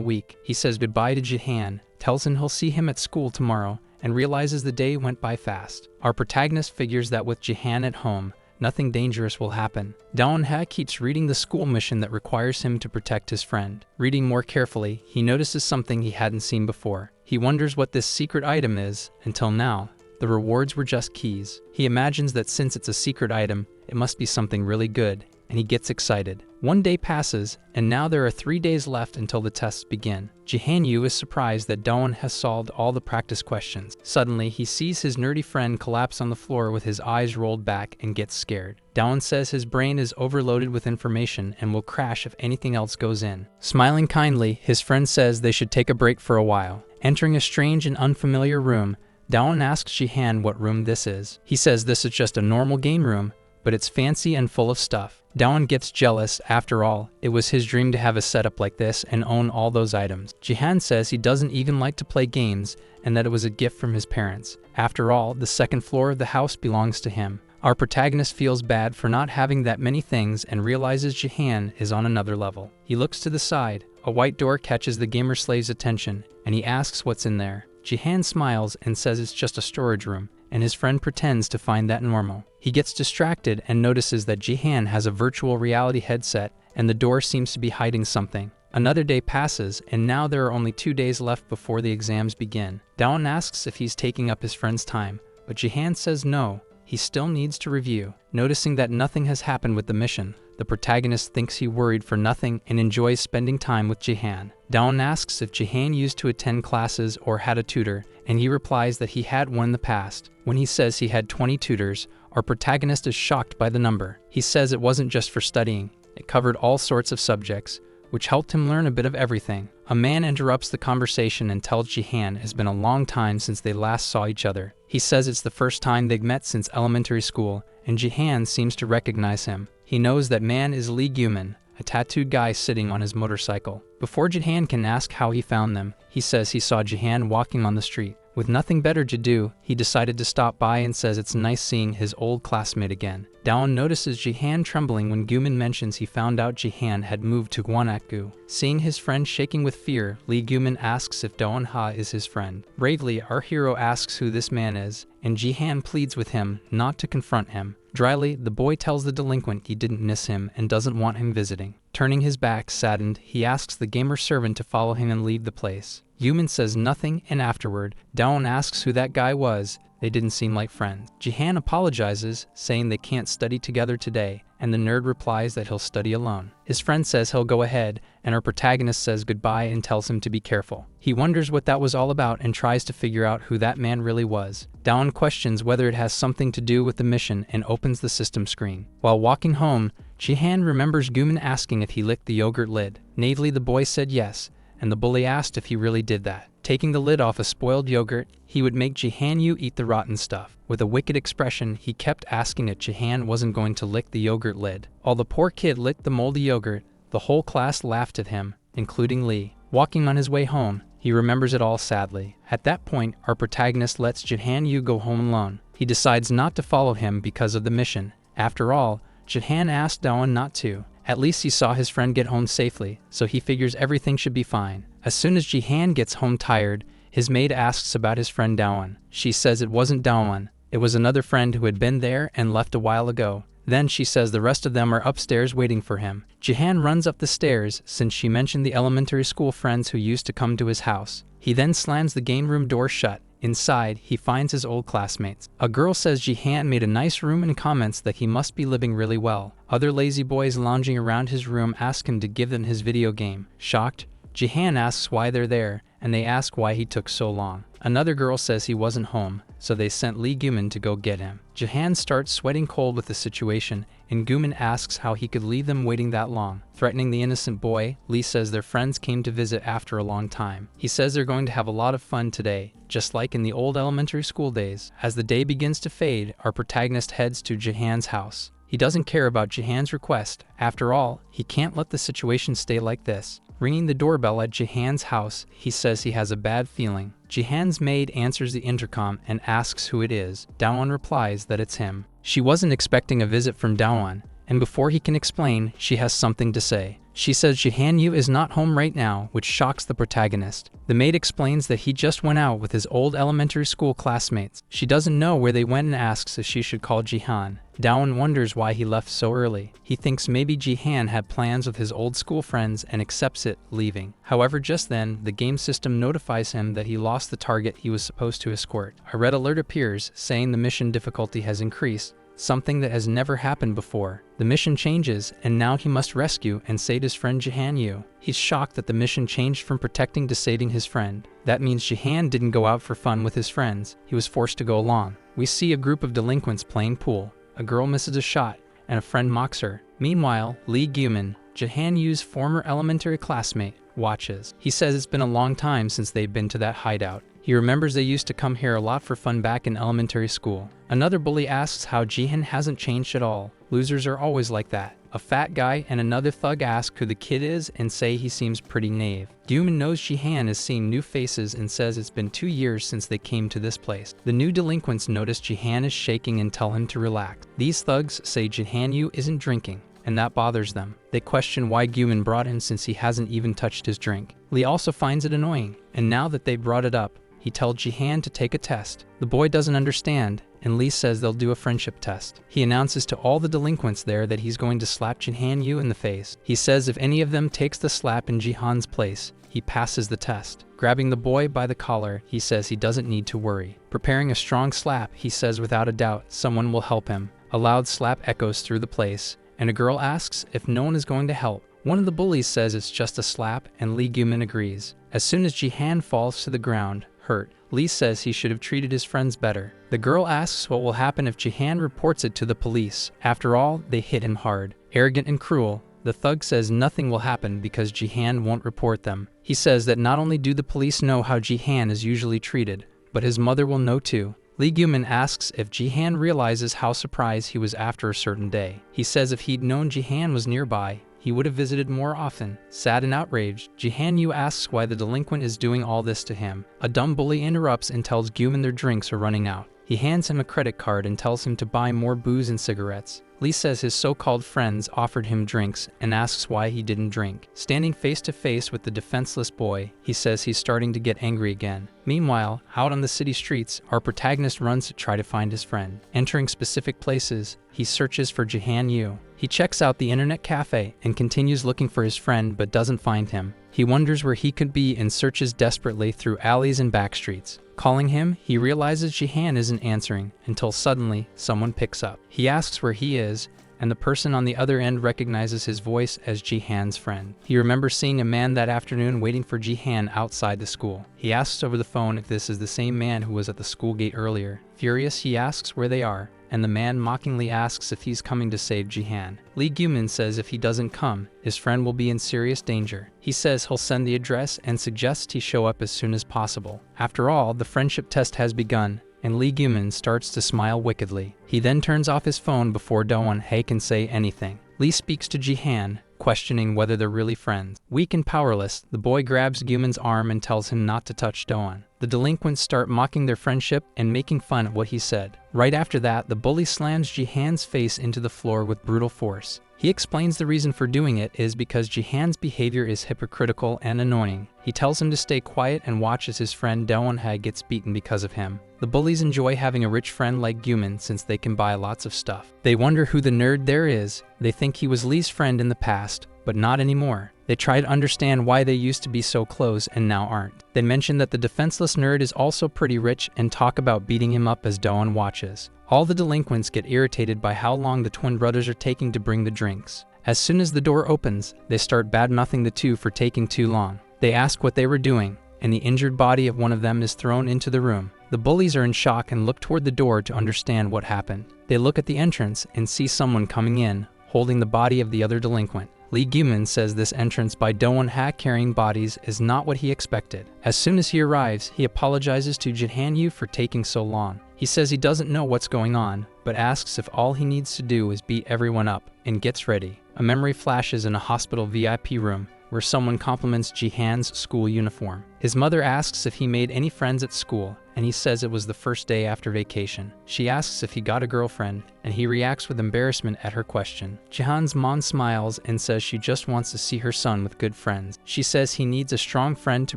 week. He says goodbye to Jihan, tells him he'll see him at school tomorrow, and realizes the day went by fast. Our protagonist figures that with Jihan at home, nothing dangerous will happen. Daewon-ha keeps reading the school mission that requires him to protect his friend. Reading more carefully, he notices something he hadn't seen before. He wonders what this secret item is. Until now, the rewards were just keys. He imagines that since it's a secret item, it must be something really good, and he gets excited. 1 day passes, and now there are 3 days left until the tests begin. Jihan Yu is surprised that Daewon has solved all the practice questions. Suddenly, he sees his nerdy friend collapse on the floor with his eyes rolled back and gets scared. Daewon says his brain is overloaded with information and will crash if anything else goes in. Smiling kindly, his friend says they should take a break for a while. Entering a strange and unfamiliar room, Daewon asks Jihan what room this is. He says this is just a normal game room, but it's fancy and full of stuff. Daewon gets jealous. After all, it was his dream to have a setup like this and own all those items. Jihan says he doesn't even like to play games and that it was a gift from his parents. After all, the second floor of the house belongs to him. Our protagonist feels bad for not having that many things and realizes Jihan is on another level. He looks to the side. A white door catches the gamer slave's attention, and he asks what's in there. Jihan smiles and says it's just a storage room, and his friend pretends to find that normal. He gets distracted and notices that Jihan has a virtual reality headset, and the door seems to be hiding something. Another day passes, and now there are only 2 days left before the exams begin. Daewon asks if he's taking up his friend's time, but Jihan says no, he still needs to review. Noticing that nothing has happened with the mission, the protagonist thinks he worried for nothing and enjoys spending time with Jihan. Dawn asks if Jihan used to attend classes or had a tutor, and he replies that he had one in the past. When he says he had 20 tutors, our protagonist is shocked by the number. He says it wasn't just for studying, it covered all sorts of subjects, which helped him learn a bit of everything. A man interrupts the conversation and tells Jihan it's been a long time since they last saw each other. He says it's the first time they've met since elementary school, and Jihan seems to recognize him. He knows that man is Lee Guman, a tattooed guy sitting on his motorcycle. Before Jihan can ask how he found them, he says he saw Jihan walking on the street. With nothing better to do, he decided to stop by and says it's nice seeing his old classmate again. Dawn notices Jihan trembling when Guman mentions he found out Jihan had moved to Gwanaku. Seeing his friend shaking with fear, Lee Guman asks if Dawn-ha is his friend. Bravely, our hero asks who this man is, and Jihan pleads with him not to confront him. Dryly, the boy tells the delinquent he didn't miss him and doesn't want him visiting. Turning his back, saddened, he asks the gamer servant to follow him and leave the place. Guman says nothing, and afterward, Dawn asks who that guy was. They didn't seem like friends. Jihan apologizes, saying they can't study together today, and the nerd replies that he'll study alone. His friend says he'll go ahead, and our protagonist says goodbye and tells him to be careful. He wonders what that was all about and tries to figure out who that man really was. Dawn questions whether it has something to do with the mission and opens the system screen. While walking home, Jihan remembers Guman asking if he licked the yogurt lid. Naively, the boy said yes, and the bully asked if he really did that. Taking the lid off a spoiled yogurt, he would make Jihan-yu eat the rotten stuff. With a wicked expression, he kept asking if Jihan wasn't going to lick the yogurt lid. While the poor kid licked the moldy yogurt, the whole class laughed at him, including Lee. Walking on his way home, he remembers it all sadly. At that point, our protagonist lets Jihan-yu go home alone. He decides not to follow him because of the mission. After all, Jihan asked Dawn not to. At least he saw his friend get home safely, so he figures everything should be fine. As soon as Jihan gets home tired, his maid asks about his friend Dawn. She says it wasn't Dawn, it was another friend who had been there and left a while ago. Then she says the rest of them are upstairs waiting for him. Jihan runs up the stairs since she mentioned the elementary school friends who used to come to his house. He then slams the game room door shut. Inside, he finds his old classmates. A girl says Jihan made a nice room and comments that he must be living really well. Other lazy boys lounging around his room ask him to give them his video game. Shocked, Jihan asks why they're there, and they ask why he took so long. Another girl says he wasn't home, so they sent Lee Guman to go get him. Jihan starts sweating cold with the situation, and Guman asks how he could leave them waiting that long. Threatening the innocent boy, Lee says their friends came to visit after a long time. He says they're going to have a lot of fun today, just like in the old elementary school days. As the day begins to fade, our protagonist heads to Jihan's house. He doesn't care about Jihan's request. After all, he can't let the situation stay like this. Ringing the doorbell at Jihan's house, he says he has a bad feeling. Jihan's maid answers the intercom and asks who it is. Dawn replies that it's him. She wasn't expecting a visit from Dawn, and before he can explain, she has something to say. She says Jihan-yu is not home right now, which shocks the protagonist. The maid explains that he just went out with his old elementary school classmates. She doesn't know where they went and asks if she should call Jihan. Dawn wonders why he left so early. He thinks maybe Jihan had plans with his old school friends and accepts it, leaving. However, just then, the game system notifies him that he lost the target he was supposed to escort. A red alert appears, saying the mission difficulty has increased, something that has never happened before. The mission changes, and now he must rescue and save his friend Jihan-yu. He's shocked that the mission changed from protecting to saving his friend. That means Jihan didn't go out for fun with his friends. He was forced to go along. We see a group of delinquents playing pool. A girl misses a shot, and a friend mocks her. Meanwhile, Lee Guman, Jihan-yu's former elementary classmate, watches. He says it's been a long time since they've been to that hideout. He remembers they used to come here a lot for fun back in elementary school. Another bully asks how Jihan hasn't changed at all. Losers are always like that. A fat guy and another thug ask who the kid is and say he seems pretty naive. Guman knows Jihan is seeing new faces and says it's been 2 years since they came to this place. The new delinquents notice Jihan is shaking and tell him to relax. These thugs say Jihan-yu isn't drinking, and that bothers them. They question why Guman brought him since he hasn't even touched his drink. Lee also finds it annoying, and now that they brought it up, he tells Jihan to take a test. The boy doesn't understand, and Lee says they'll do a friendship test. He announces to all the delinquents there that he's going to slap Jihan-yu in the face. He says if any of them takes the slap in Jihan's place, he passes the test. Grabbing the boy by the collar, he says he doesn't need to worry. Preparing a strong slap, he says without a doubt someone will help him. A loud slap echoes through the place, and a girl asks if no one is going to help. One of the bullies says it's just a slap, and Lee Gumin agrees. As soon as Jihan falls to the ground, hurt, Lee says he should have treated his friends better. The girl asks what will happen if Jihan reports it to the police. After all, they hit him hard. Arrogant and cruel, the thug says nothing will happen because Jihan won't report them. He says that not only do the police know how Jihan is usually treated, but his mother will know too. Lee Gumin asks if Jihan realizes how surprised he was after a certain day. He says if he'd known Jihan was nearby, he would have visited more often. Sad and outraged, Jihan Yu asks why the delinquent is doing all this to him. A dumb bully interrupts and tells Gumin their drinks are running out. He hands him a credit card and tells him to buy more booze and cigarettes. Lee says his so-called friends offered him drinks and asks why he didn't drink. Standing face to face with the defenseless boy, he says he's starting to get angry again. Meanwhile, out on the city streets, our protagonist runs to try to find his friend. Entering specific places, he searches for Jihan Yu. He checks out the internet cafe and continues looking for his friend but doesn't find him. He wonders where he could be and searches desperately through alleys and back streets. Calling him, he realizes Jihan isn't answering until suddenly someone picks up. He asks where he is, and the person on the other end recognizes his voice as Jihan's friend. He remembers seeing a man that afternoon waiting for Jihan outside the school. He asks over the phone if this is the same man who was at the school gate earlier. Furious, he asks where they are, and the man mockingly asks if he's coming to save Jihan. Lee Gumin says if he doesn't come, his friend will be in serious danger. He says he'll send the address and suggests he show up as soon as possible. After all, the friendship test has begun, and Lee Gumin starts to smile wickedly. He then turns off his phone before Do-won Hae can say anything. Lee speaks to Jihan, questioning whether they're really friends. Weak and powerless, the boy grabs Gumin's arm and tells him not to touch Do-won. The delinquents start mocking their friendship and making fun of what he said. Right after that, the bully slams Jihan's face into the floor with brutal force. He explains the reason for doing it is because Jihan's behavior is hypocritical and annoying. He tells him to stay quiet and watch as his friend Do-won Hae gets beaten because of him. The bullies enjoy having a rich friend like Gumin since they can buy lots of stuff. They wonder who the nerd there is. They think he was Lee's friend in the past, but not anymore. They try to understand why they used to be so close and now aren't. They mention that the defenseless nerd is also pretty rich and talk about beating him up as Do-won watches. All the delinquents get irritated by how long the twin brothers are taking to bring the drinks. As soon as the door opens, they start bad-mouthing the two for taking too long. They ask what they were doing, and the injured body of one of them is thrown into the room. The bullies are in shock and look toward the door to understand what happened. They look at the entrance and see someone coming in, holding the body of the other delinquent. Lee Gumin says this entrance by Do-won Hae carrying bodies is not what he expected. As soon as he arrives, he apologizes to Jihan Yu for taking so long. He says he doesn't know what's going on, but asks if all he needs to do is beat everyone up, and gets ready. A memory flashes in a hospital VIP room, where someone compliments Jihan's school uniform. His mother asks if he made any friends at school, and he says it was the first day after vacation. She asks if he got a girlfriend, and he reacts with embarrassment at her question. Jihan's mom smiles and says she just wants to see her son with good friends. She says he needs a strong friend to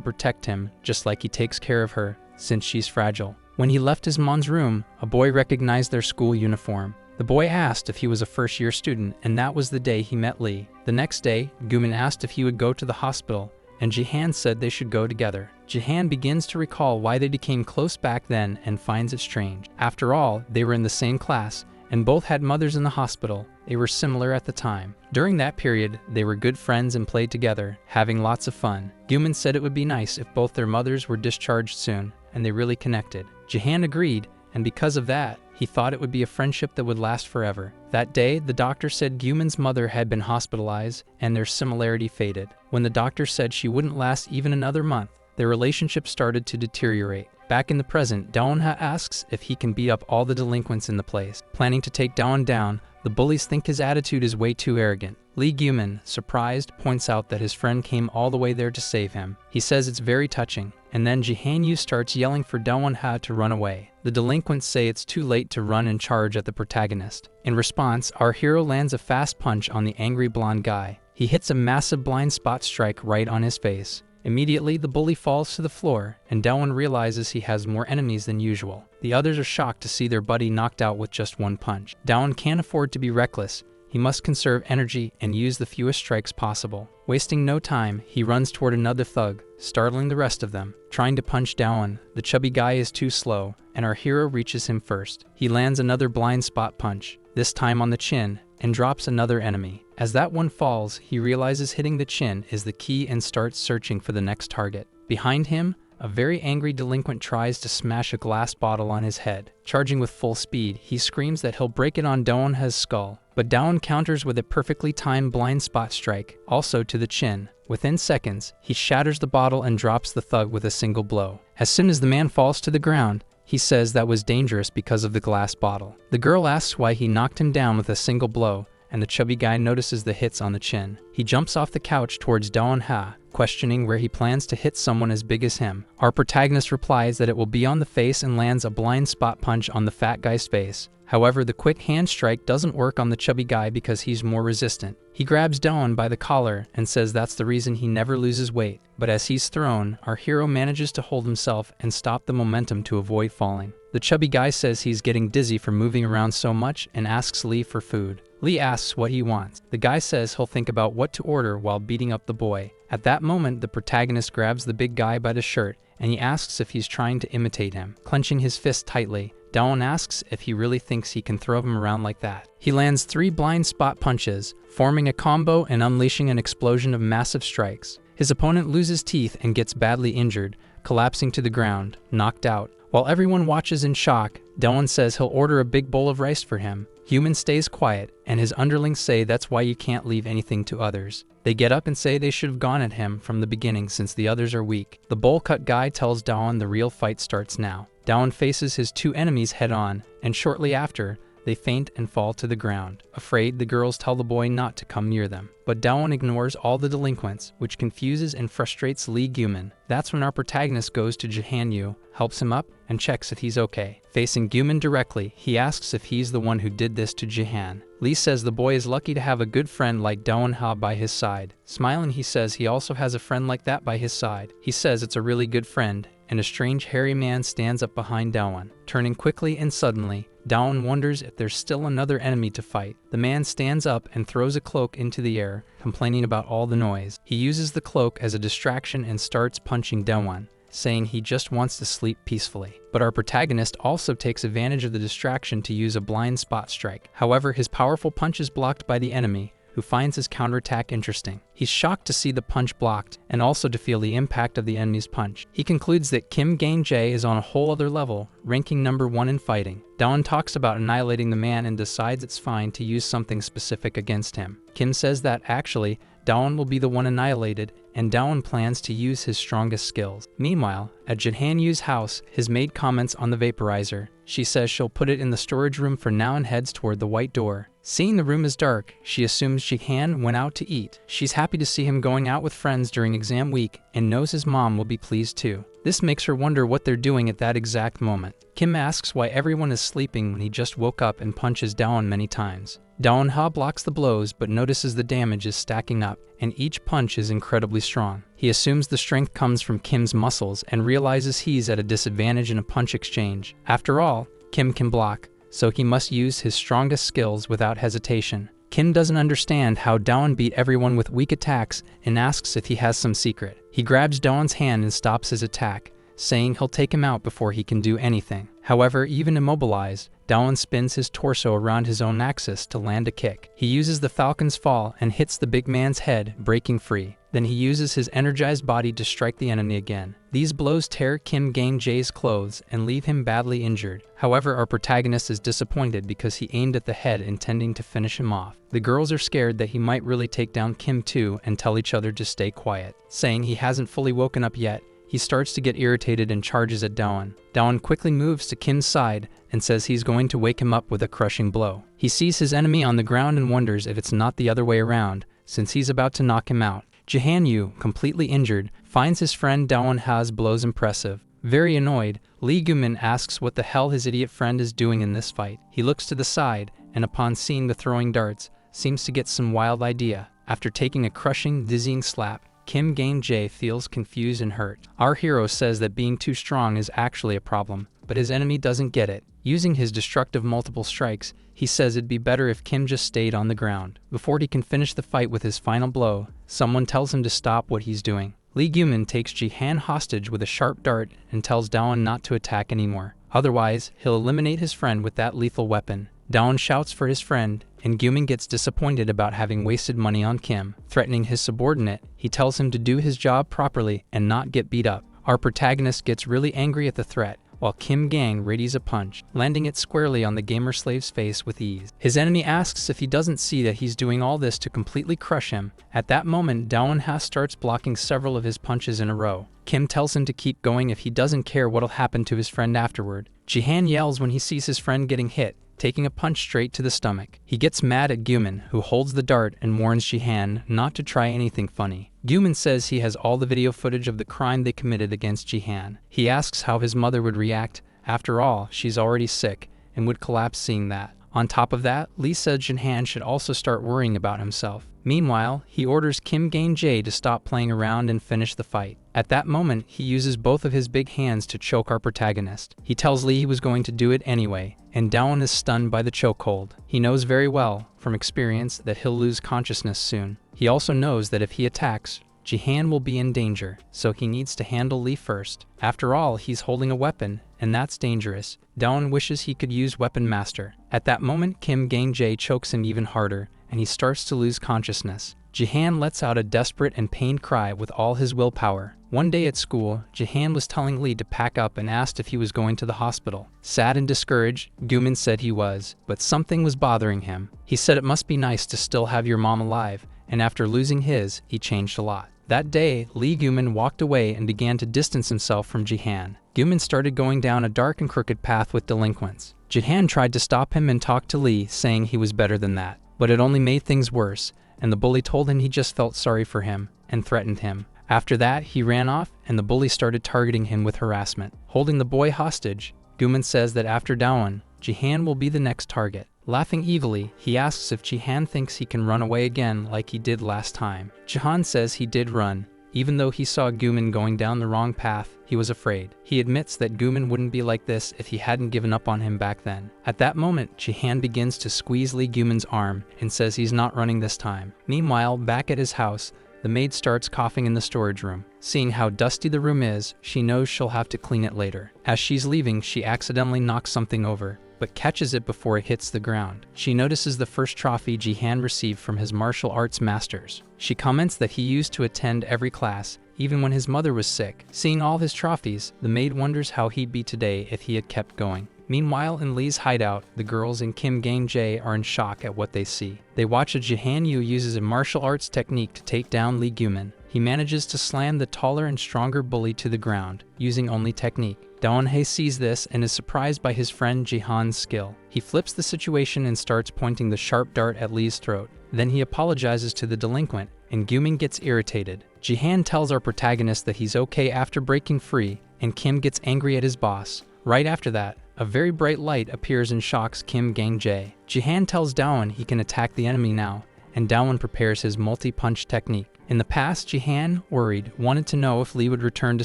protect him, just like he takes care of her, since she's fragile. When he left his mom's room, a boy recognized their school uniform. The boy asked if he was a first-year student, and that was the day he met Lee. The next day, Gumin asked if he would go to the hospital, and Jihan said they should go together. Jihan begins to recall why they became close back then and finds it strange. After all, they were in the same class, and both had mothers in the hospital. They were similar at the time. During that period, they were good friends and played together, having lots of fun. Gumin said it would be nice if both their mothers were discharged soon, and they really connected. Jihan agreed, and because of that, he thought it would be a friendship that would last forever. That day, the doctor said Gumin's mother had been hospitalized, and their similarity faded. When the doctor said she wouldn't last even another month, their relationship started to deteriorate. Back in the present, Do-won Hae asks if he can beat up all the delinquents in the place. Planning to take Do-won down, the bullies think his attitude is way too arrogant. Lee Gumin, surprised, points out that his friend came all the way there to save him. He says it's very touching, and then Jihan Yu starts yelling for Do-won Hae to run away. The delinquents say it's too late to run and charge at the protagonist. In response, our hero lands a fast punch on the angry blonde guy. He hits a massive blind spot strike right on his face. Immediately, the bully falls to the floor, and Do-won realizes he has more enemies than usual. The others are shocked to see their buddy knocked out with just one punch. Do-won can't afford to be reckless. He must conserve energy and use the fewest strikes possible. Wasting no time, he runs toward another thug, startling the rest of them. Trying to punch Daewon, the chubby guy is too slow, and our hero reaches him first. He lands another blind spot punch, this time on the chin, and drops another enemy. As that one falls, he realizes hitting the chin is the key and starts searching for the next target. Behind him, a very angry delinquent tries to smash a glass bottle on his head. Charging with full speed, he screams that he'll break it on Daewon's skull, but Daewon counters with a perfectly timed blind spot strike, also to the chin. Within seconds, he shatters the bottle and drops the thug with a single blow. As soon as the man falls to the ground, he says that was dangerous because of the glass bottle. The girl asks why he knocked him down with a single blow, and the chubby guy notices the hits on the chin. He jumps off the couch towards Daewon, questioning where he plans to hit someone as big as him. Our protagonist replies that it will be on the face and lands a blind spot punch on the fat guy's face. However, the quick hand strike doesn't work on the chubby guy because he's more resistant. He grabs Daewon by the collar and says that's the reason he never loses weight. But as he's thrown, our hero manages to hold himself and stop the momentum to avoid falling. The chubby guy says he's getting dizzy from moving around so much and asks Lee for food. Lee asks what he wants. The guy says he'll think about what to order while beating up the boy. At that moment, the protagonist grabs the big guy by the shirt and he asks if he's trying to imitate him. Clenching his fist tightly, Daewon asks if he really thinks he can throw him around like that. He lands 3 blind spot punches, forming a combo and unleashing an explosion of massive strikes. His opponent loses teeth and gets badly injured, collapsing to the ground, knocked out. While everyone watches in shock, Daewon says he'll order a big bowl of rice for him. Human stays quiet, and his underlings say that's why you can't leave anything to others. They get up and say they should have gone at him from the beginning since the others are weak. The bowl cut guy tells Daewon the real fight starts now. Daewon faces his 2 enemies head on, and shortly after, they faint and fall to the ground. Afraid, the girls tell the boy not to come near them. But Daewon ignores all the delinquents, which confuses and frustrates Lee Guman. That's when our protagonist goes to Jahan-yu, helps him up, and checks if he's okay. Facing Guman directly, he asks if he's the one who did this to Jahan. Lee says the boy is lucky to have a good friend like Daewon by his side. Smiling, he says he also has a friend like that by his side. He says it's a really good friend, and a strange hairy man stands up behind Daewon. Turning quickly and suddenly, Daewon wonders if there's still another enemy to fight. The man stands up and throws a cloak into the air, complaining about all the noise. He uses the cloak as a distraction and starts punching Daewon, saying he just wants to sleep peacefully. But our protagonist also takes advantage of the distraction to use a blind spot strike. However, his powerful punch is blocked by the enemy, who finds his counterattack interesting. He's shocked to see the punch blocked, and also to feel the impact of the enemy's punch. He concludes that Kim Gain-jae is on a whole other level, ranking number 1 in fighting. Daewon talks about annihilating the man and decides it's fine to use something specific against him. Kim says that actually, Daewon will be the one annihilated, and Daewon plans to use his strongest skills. Meanwhile, at Jahan-yu's house, his maid comments on the vaporizer. She says she'll put it in the storage room for now and heads toward the white door. Seeing the room is dark, she assumes Jahan went out to eat. She's happy to see him going out with friends during exam week and knows his mom will be pleased too. This makes her wonder what they're doing at that exact moment. Kim asks why everyone is sleeping when he just woke up and punches Daewon many times. Daewon blocks the blows but notices the damage is stacking up, and each punch is incredibly strong. He assumes the strength comes from Kim's muscles and realizes he's at a disadvantage in a punch exchange. After all, Kim can block, so he must use his strongest skills without hesitation. Kim doesn't understand how Daewon beat everyone with weak attacks and asks if he has some secret. He grabs Daewon's hand and stops his attack, saying he'll take him out before he can do anything. However, even immobilized, Daewon spins his torso around his own axis to land a kick. He uses the Falcon's Fall and hits the big man's head, breaking free. Then he uses his energized body to strike the enemy again. These blows tear Kim Gain-jae's clothes and leave him badly injured. However, our protagonist is disappointed because he aimed at the head intending to finish him off. The girls are scared that he might really take down Kim too and tell each other to stay quiet. Saying he hasn't fully woken up yet, he starts to get irritated and charges at Daewon. Daewon quickly moves to Kim's side and says he's going to wake him up with a crushing blow. He sees his enemy on the ground and wonders if it's not the other way around, since he's about to knock him out. Jahan-yu, completely injured, finds his friend Daewon's blows impressive. Very annoyed, Lee Guman asks what the hell his idiot friend is doing in this fight. He looks to the side, and upon seeing the throwing darts, seems to get some wild idea. After taking a crushing, dizzying slap, Kim Gain-jae feels confused and hurt. Our hero says that being too strong is actually a problem, but his enemy doesn't get it. Using his destructive multiple strikes, he says it'd be better if Kim just stayed on the ground. Before he can finish the fight with his final blow, someone tells him to stop what he's doing. Lee Gumin takes Jihan hostage with a sharp dart and tells Dawn not to attack anymore. Otherwise, he'll eliminate his friend with that lethal weapon. Dawn shouts for his friend, and Gumin gets disappointed about having wasted money on Kim. Threatening his subordinate, he tells him to do his job properly and not get beat up. Our protagonist gets really angry at the threat, while Kim Gang readies a punch, landing it squarely on the gamer slave's face with ease. His enemy asks if he doesn't see that he's doing all this to completely crush him. At that moment, Daewon-ha starts blocking several of his punches in a row. Kim tells him to keep going if he doesn't care what'll happen to his friend afterward. Jihan yells when he sees his friend getting hit, taking a punch straight to the stomach. He gets mad at Gumin, who holds the dart and warns Jihan not to try anything funny. Gumin says he has all the video footage of the crime they committed against Jihan. He asks how his mother would react. After all, she's already sick and would collapse seeing that. On top of that, Lee says Jihan should also start worrying about himself. Meanwhile, he orders Kim Gang-jae to stop playing around and finish the fight. At that moment, he uses both of his big hands to choke our protagonist. He tells Lee he was going to do it anyway, and Daewon is stunned by the chokehold. He knows very well, from experience, that he'll lose consciousness soon. He also knows that if he attacks, Jihan will be in danger, so he needs to handle Lee first. After all, he's holding a weapon, and that's dangerous. Daewon wishes he could use Weapon Master. At that moment, Kim Gang-jae chokes him even harder, and he starts to lose consciousness. Jihan lets out a desperate and pained cry with all his willpower. One day at school, Jihan was telling Lee to pack up and asked if he was going to the hospital. Sad and discouraged, Gumin said he was, but something was bothering him. He said it must be nice to still have your mom alive, and after losing his, he changed a lot. That day, Lee Gumin walked away and began to distance himself from Jihan. Gumin started going down a dark and crooked path with delinquents. Jihan tried to stop him and talk to Lee, saying he was better than that. But it only made things worse, and the bully told him he just felt sorry for him and threatened him. After that, he ran off, and the bully started targeting him with harassment. Holding the boy hostage, Gumin says that after Daewon, Jihan will be the next target. Laughing evilly, he asks if Jihan thinks he can run away again like he did last time. Jihan says he did run. Even though he saw Gumin going down the wrong path, he was afraid. He admits that Gumin wouldn't be like this if he hadn't given up on him back then. At that moment, Jihan begins to squeeze Lee Gumin's arm and says he's not running this time. Meanwhile, back at his house, the maid starts coughing in the storage room. Seeing how dusty the room is, she knows she'll have to clean it later. As she's leaving, she accidentally knocks something over, but catches it before it hits the ground. She notices the first trophy Jihan received from his martial arts masters. She comments that he used to attend every class, even when his mother was sick. Seeing all his trophies, the maid wonders how he'd be today if he had kept going. Meanwhile, in Lee's hideout, the girls and Kim Gang-jae are in shock at what they see. They watch as Jihan-yu uses a martial arts technique to take down Lee Gumin. He manages to slam the taller and stronger bully to the ground, using only technique. Daewon-hae sees this and is surprised by his friend Jihan's skill. He flips the situation and starts pointing the sharp dart at Lee's throat. Then he apologizes to the delinquent, and Gumin gets irritated. Jihan tells our protagonist that he's okay after breaking free, and Kim gets angry at his boss. Right after that, a very bright light appears and shocks Kim Gang-jae. Jihan tells Daewon he can attack the enemy now, and Daewon prepares his multi-punch technique. In the past, Jihan, worried, wanted to know if Lee would return to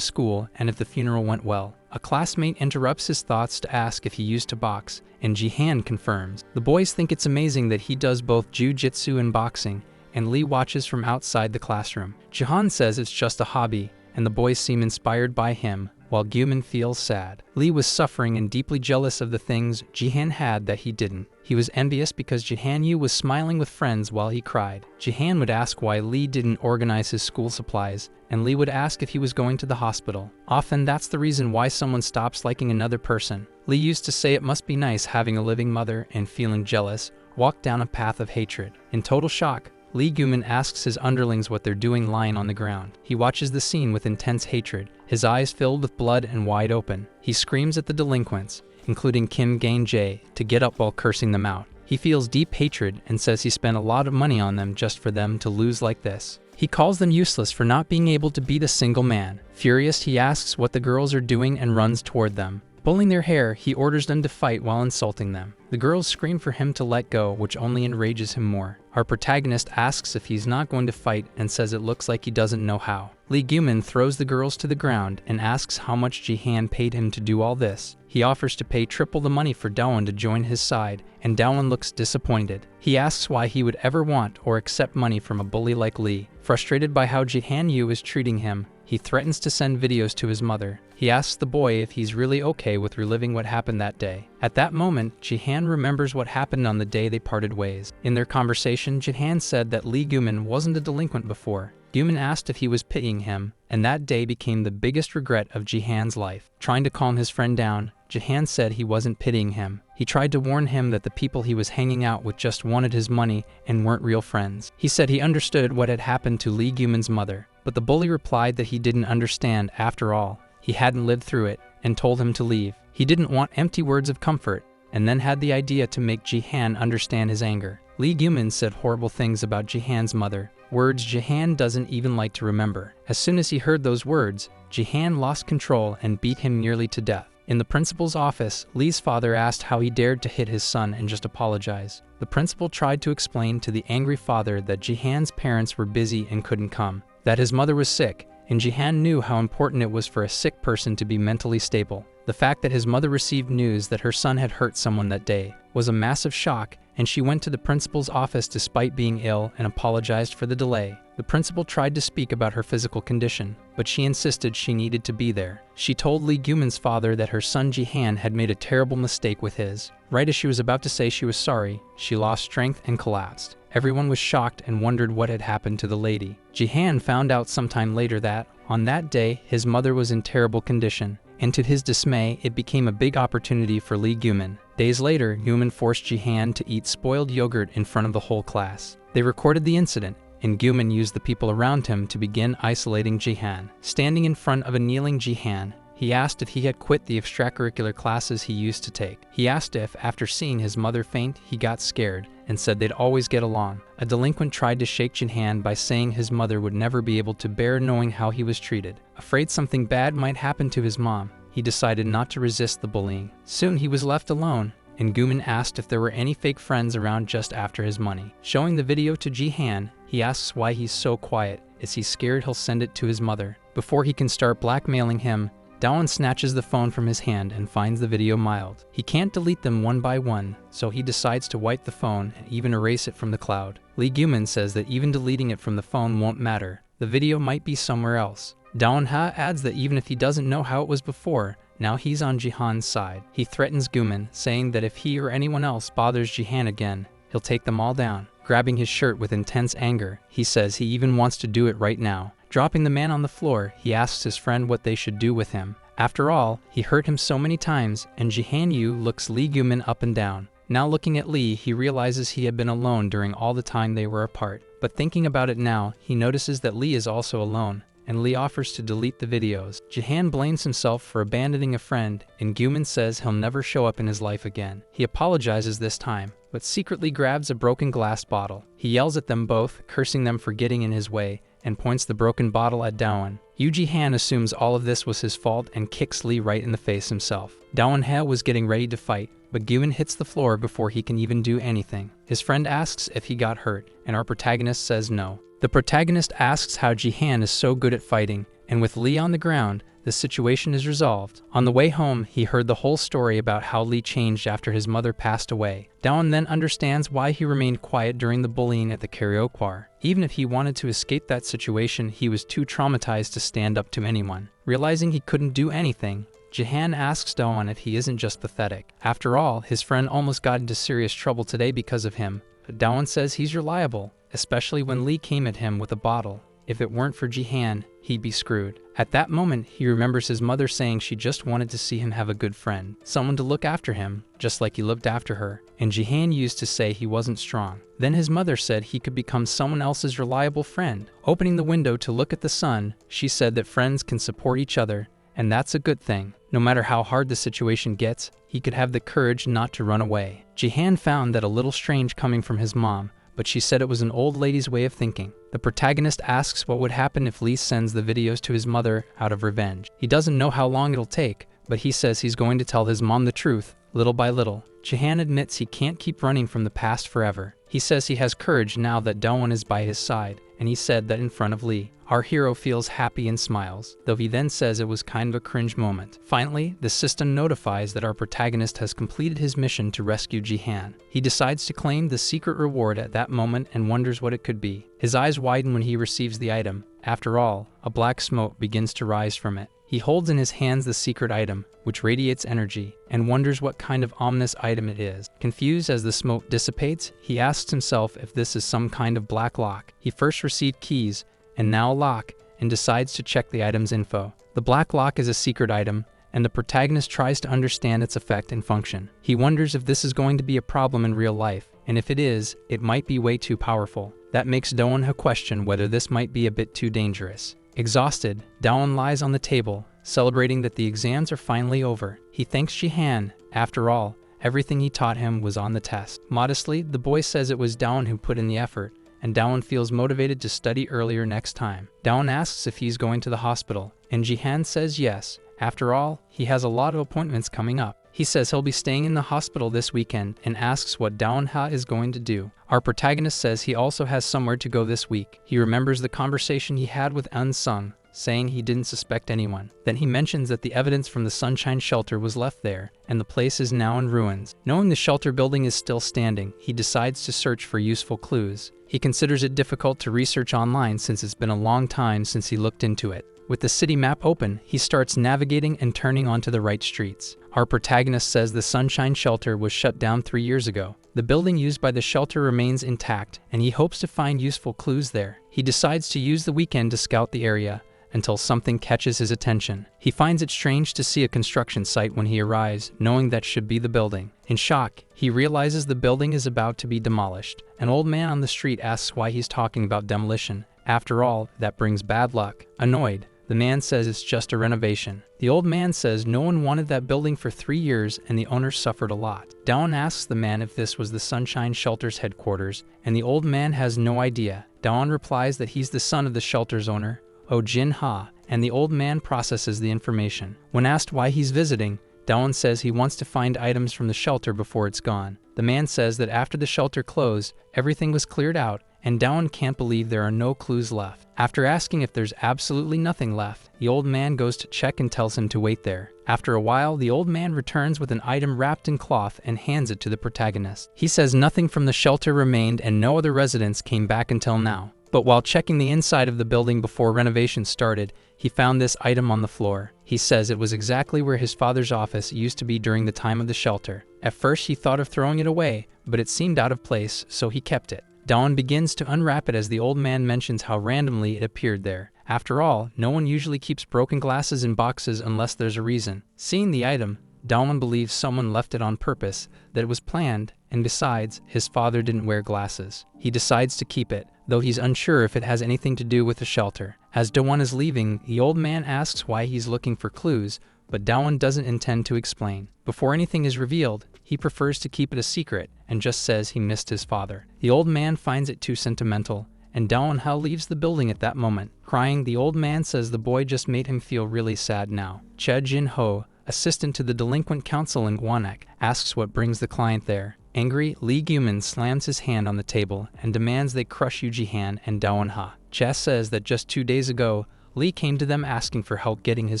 school and if the funeral went well. A classmate interrupts his thoughts to ask if he used to box, and Jihan confirms. The boys think it's amazing that he does both jiu-jitsu and boxing, and Lee watches from outside the classroom. Jihan says it's just a hobby, and the boys seem inspired by him, while Gumin feels sad. Lee was suffering and deeply jealous of the things Jihan had that he didn't. He was envious because Jihan-yu was smiling with friends while he cried. Jihan would ask why Lee didn't organize his school supplies, and Lee would ask if he was going to the hospital. Often that's the reason why someone stops liking another person. Lee used to say it must be nice having a living mother and feeling jealous, walk down a path of hatred. In total shock, Lee Gumin asks his underlings what they're doing lying on the ground. He watches the scene with intense hatred, his eyes filled with blood and wide open. He screams at the delinquents, including Kim Gang-jae, to get up while cursing them out. He feels deep hatred and says he spent a lot of money on them just for them to lose like this. He calls them useless for not being able to beat a single man. Furious, he asks what the girls are doing and runs toward them. Pulling their hair, he orders them to fight while insulting them. The girls scream for him to let go, which only enrages him more. Our protagonist asks if he's not going to fight and says it looks like he doesn't know how. Lee Gumin throws the girls to the ground and asks how much Jihan paid him to do all this. He offers to pay triple the money for Daewon to join his side, and Daewon looks disappointed. He asks why he would ever want or accept money from a bully like Lee. Frustrated by how Jihan-yu is treating him, He threatens to send videos to his mother. He asks the boy if he's really okay with reliving what happened that day. At that moment, Jihan remembers what happened on the day they parted ways. In their conversation, Jihan said that Lee Gumin wasn't a delinquent before. Gumin asked if he was pitying him, and that day became the biggest regret of Jihan's life. Trying to calm his friend down, Jihan said he wasn't pitying him. He tried to warn him that the people he was hanging out with just wanted his money and weren't real friends. He said he understood what had happened to Lee Gumin's mother, but the bully replied that he didn't understand after all. He hadn't lived through it, and told him to leave. He didn't want empty words of comfort, and then had the idea to make Jihan understand his anger. Lee Gumin said horrible things about Jihan's mother, words Jihan doesn't even like to remember. As soon as he heard those words, Jihan lost control and beat him nearly to death. In the principal's office, Lee's father asked how he dared to hit his son and just apologize. The principal tried to explain to the angry father that Jihan's parents were busy and couldn't come, that his mother was sick, and Jihan knew how important it was for a sick person to be mentally stable. The fact that his mother received news that her son had hurt someone that day was a massive shock, and she went to the principal's office despite being ill and apologized for the delay. The principal tried to speak about her physical condition, but she insisted she needed to be there. She told Lee Gumin's father that her son Jihan had made a terrible mistake with his. Right as she was about to say she was sorry, she lost strength and collapsed. Everyone was shocked and wondered what had happened to the lady. Jihan found out sometime later that, on that day, his mother was in terrible condition, and to his dismay, it became a big opportunity for Lee Gumin. Days later, Gumin forced Jihan to eat spoiled yogurt in front of the whole class. They recorded the incident, and Gumin used the people around him to begin isolating Jihan. Standing in front of a kneeling Jihan, he asked if he had quit the extracurricular classes he used to take. He asked if, after seeing his mother faint, he got scared, and said they'd always get along. A delinquent tried to shake Jihan by saying his mother would never be able to bear knowing how he was treated. Afraid something bad might happen to his mom, he decided not to resist the bullying. Soon he was left alone, and Gumin asked if there were any fake friends around just after his money. Showing the video to Jihan, he asks why he's so quiet. Is he scared he'll send it to his mother? Before he can start blackmailing him, Dawan snatches the phone from his hand and finds the video mild. He can't delete them one by one, so he decides to wipe the phone and even erase it from the cloud. Lee Gumin says that even deleting it from the phone won't matter. The video might be somewhere else. Dawan-ha adds that even if he doesn't know how it was before, now he's on Jihan's side. He threatens Gumin, saying that if he or anyone else bothers Jihan again, he'll take them all down. Grabbing his shirt with intense anger, he says he even wants to do it right now. Dropping the man on the floor, he asks his friend what they should do with him. After all, he hurt him so many times, and Jihan Yu looks Lee Gumin up and down. Now looking at Lee, he realizes he had been alone during all the time they were apart. But thinking about it now, he notices that Lee is also alone, and Lee offers to delete the videos. Jihan blames himself for abandoning a friend, and Gumin says he'll never show up in his life again. He apologizes this time, but secretly grabs a broken glass bottle. He yells at them both, cursing them for getting in his way, and points the broken bottle at Dawan. Jihan assumes all of this was his fault and kicks Lee right in the face himself. Dawan-ha was getting ready to fight, but Gumin hits the floor before he can even do anything. His friend asks if he got hurt, and our protagonist says no. The protagonist asks how Jihan is so good at fighting, and with Lee on the ground, the situation is resolved. On the way home, he heard the whole story about how Lee changed after his mother passed away. Dawan then understands why he remained quiet during the bullying at the karaoke. Even if he wanted to escape that situation, he was too traumatized to stand up to anyone. Realizing he couldn't do anything, Jihan asks Dawan if he isn't just pathetic. After all, his friend almost got into serious trouble today because of him, but Dawan says he's reliable, especially when Lee came at him with a bottle. If it weren't for Jihan, he'd be screwed. At that moment, he remembers his mother saying she just wanted to see him have a good friend, someone to look after him, just like he looked after her, and Jihan used to say he wasn't strong. Then his mother said he could become someone else's reliable friend. Opening the window to look at the sun, she said that friends can support each other, and that's a good thing. No matter how hard the situation gets, he could have the courage not to run away. Jihan found that a little strange coming from his mom, but she said it was an old lady's way of thinking. The protagonist asks what would happen if Lee sends the videos to his mother out of revenge. He doesn't know how long it'll take, but he says he's going to tell his mom the truth, little by little. Jihan admits he can't keep running from the past forever. He says he has courage now that Dawan is by his side, and he said that in front of Lee. Our hero feels happy and smiles, though he then says it was kind of a cringe moment. Finally, the system notifies that our protagonist has completed his mission to rescue Jihan. He decides to claim the secret reward at that moment and wonders what it could be. His eyes widen when he receives the item. After all, a black smoke begins to rise from it. He holds in his hands the secret item, which radiates energy, and wonders what kind of ominous item it is. Confused as the smoke dissipates, he asks himself if this is some kind of black lock. He first received keys, and now a lock, and decides to check the item's info. The black lock is a secret item, and the protagonist tries to understand its effect and function. He wonders if this is going to be a problem in real life, and if it is, it might be way too powerful. That makes Do-won-ha question whether this might be a bit too dangerous. Exhausted, Do-won lies on the table, celebrating that the exams are finally over. He thanks Jihan. After all, everything he taught him was on the test. Modestly, the boy says it was Do-won who put in the effort, and Do-won feels motivated to study earlier next time. Do-won asks if he's going to the hospital, and Jihan says yes. After all, he has a lot of appointments coming up. He says he'll be staying in the hospital this weekend and asks what Do-won-ha is going to do. Our protagonist says he also has somewhere to go this week. He remembers the conversation he had with Eun-sung, saying he didn't suspect anyone. Then he mentions that the evidence from the Sunshine Shelter was left there, and the place is now in ruins. Knowing the shelter building is still standing, he decides to search for useful clues. He considers it difficult to research online since it's been a long time since he looked into it. With the city map open, he starts navigating and turning onto the right streets. Our protagonist says the Sunshine Shelter was shut down 3 years ago. The building used by the shelter remains intact, and he hopes to find useful clues there. He decides to use the weekend to scout the area, until something catches his attention. He finds it strange to see a construction site when he arrives, knowing that should be the building. In shock, he realizes the building is about to be demolished. An old man on the street asks why he's talking about demolition. After all, that brings bad luck. Annoyed, the man says it's just a renovation. The old man says no one wanted that building for 3 years and the owner suffered a lot. Do-won asks the man if this was the Sunshine Shelter's headquarters, and the old man has no idea. Do-won replies that he's the son of the shelter's owner, Jin-ha, and the old man processes the information. When asked why he's visiting, Do-won says he wants to find items from the shelter before it's gone. The man says that after the shelter closed, everything was cleared out, and Do-won can't believe there are no clues left. After asking if there's absolutely nothing left, the old man goes to check and tells him to wait there. After a while, the old man returns with an item wrapped in cloth and hands it to the protagonist. He says nothing from the shelter remained and no other residents came back until now. But while checking the inside of the building before renovation started, he found this item on the floor. He says it was exactly where his father's office used to be during the time of the shelter. At first he thought of throwing it away, but it seemed out of place, so he kept it. Do-won begins to unwrap it as the old man mentions how randomly it appeared there. After all, no one usually keeps broken glasses in boxes unless there's a reason. Seeing the item, Do-won believes someone left it on purpose, that it was planned, and besides, his father didn't wear glasses. He decides to keep it, though he's unsure if it has anything to do with the shelter. As Do-won is leaving, the old man asks why he's looking for clues, but Do-won doesn't intend to explain. Before anything is revealed, he prefers to keep it a secret and just says he missed his father. The old man finds it too sentimental, and Do-won-ha leaves the building at that moment. Crying, the old man says the boy just made him feel really sad now. Che Jin-ho, assistant to the delinquent counsel in Gwanek, asks what brings the client there. Angry, Lee Gyumin slams his hand on the table and demands they crush Jihan and Do-won-ha. Che says that just 2 days ago, Lee came to them asking for help getting his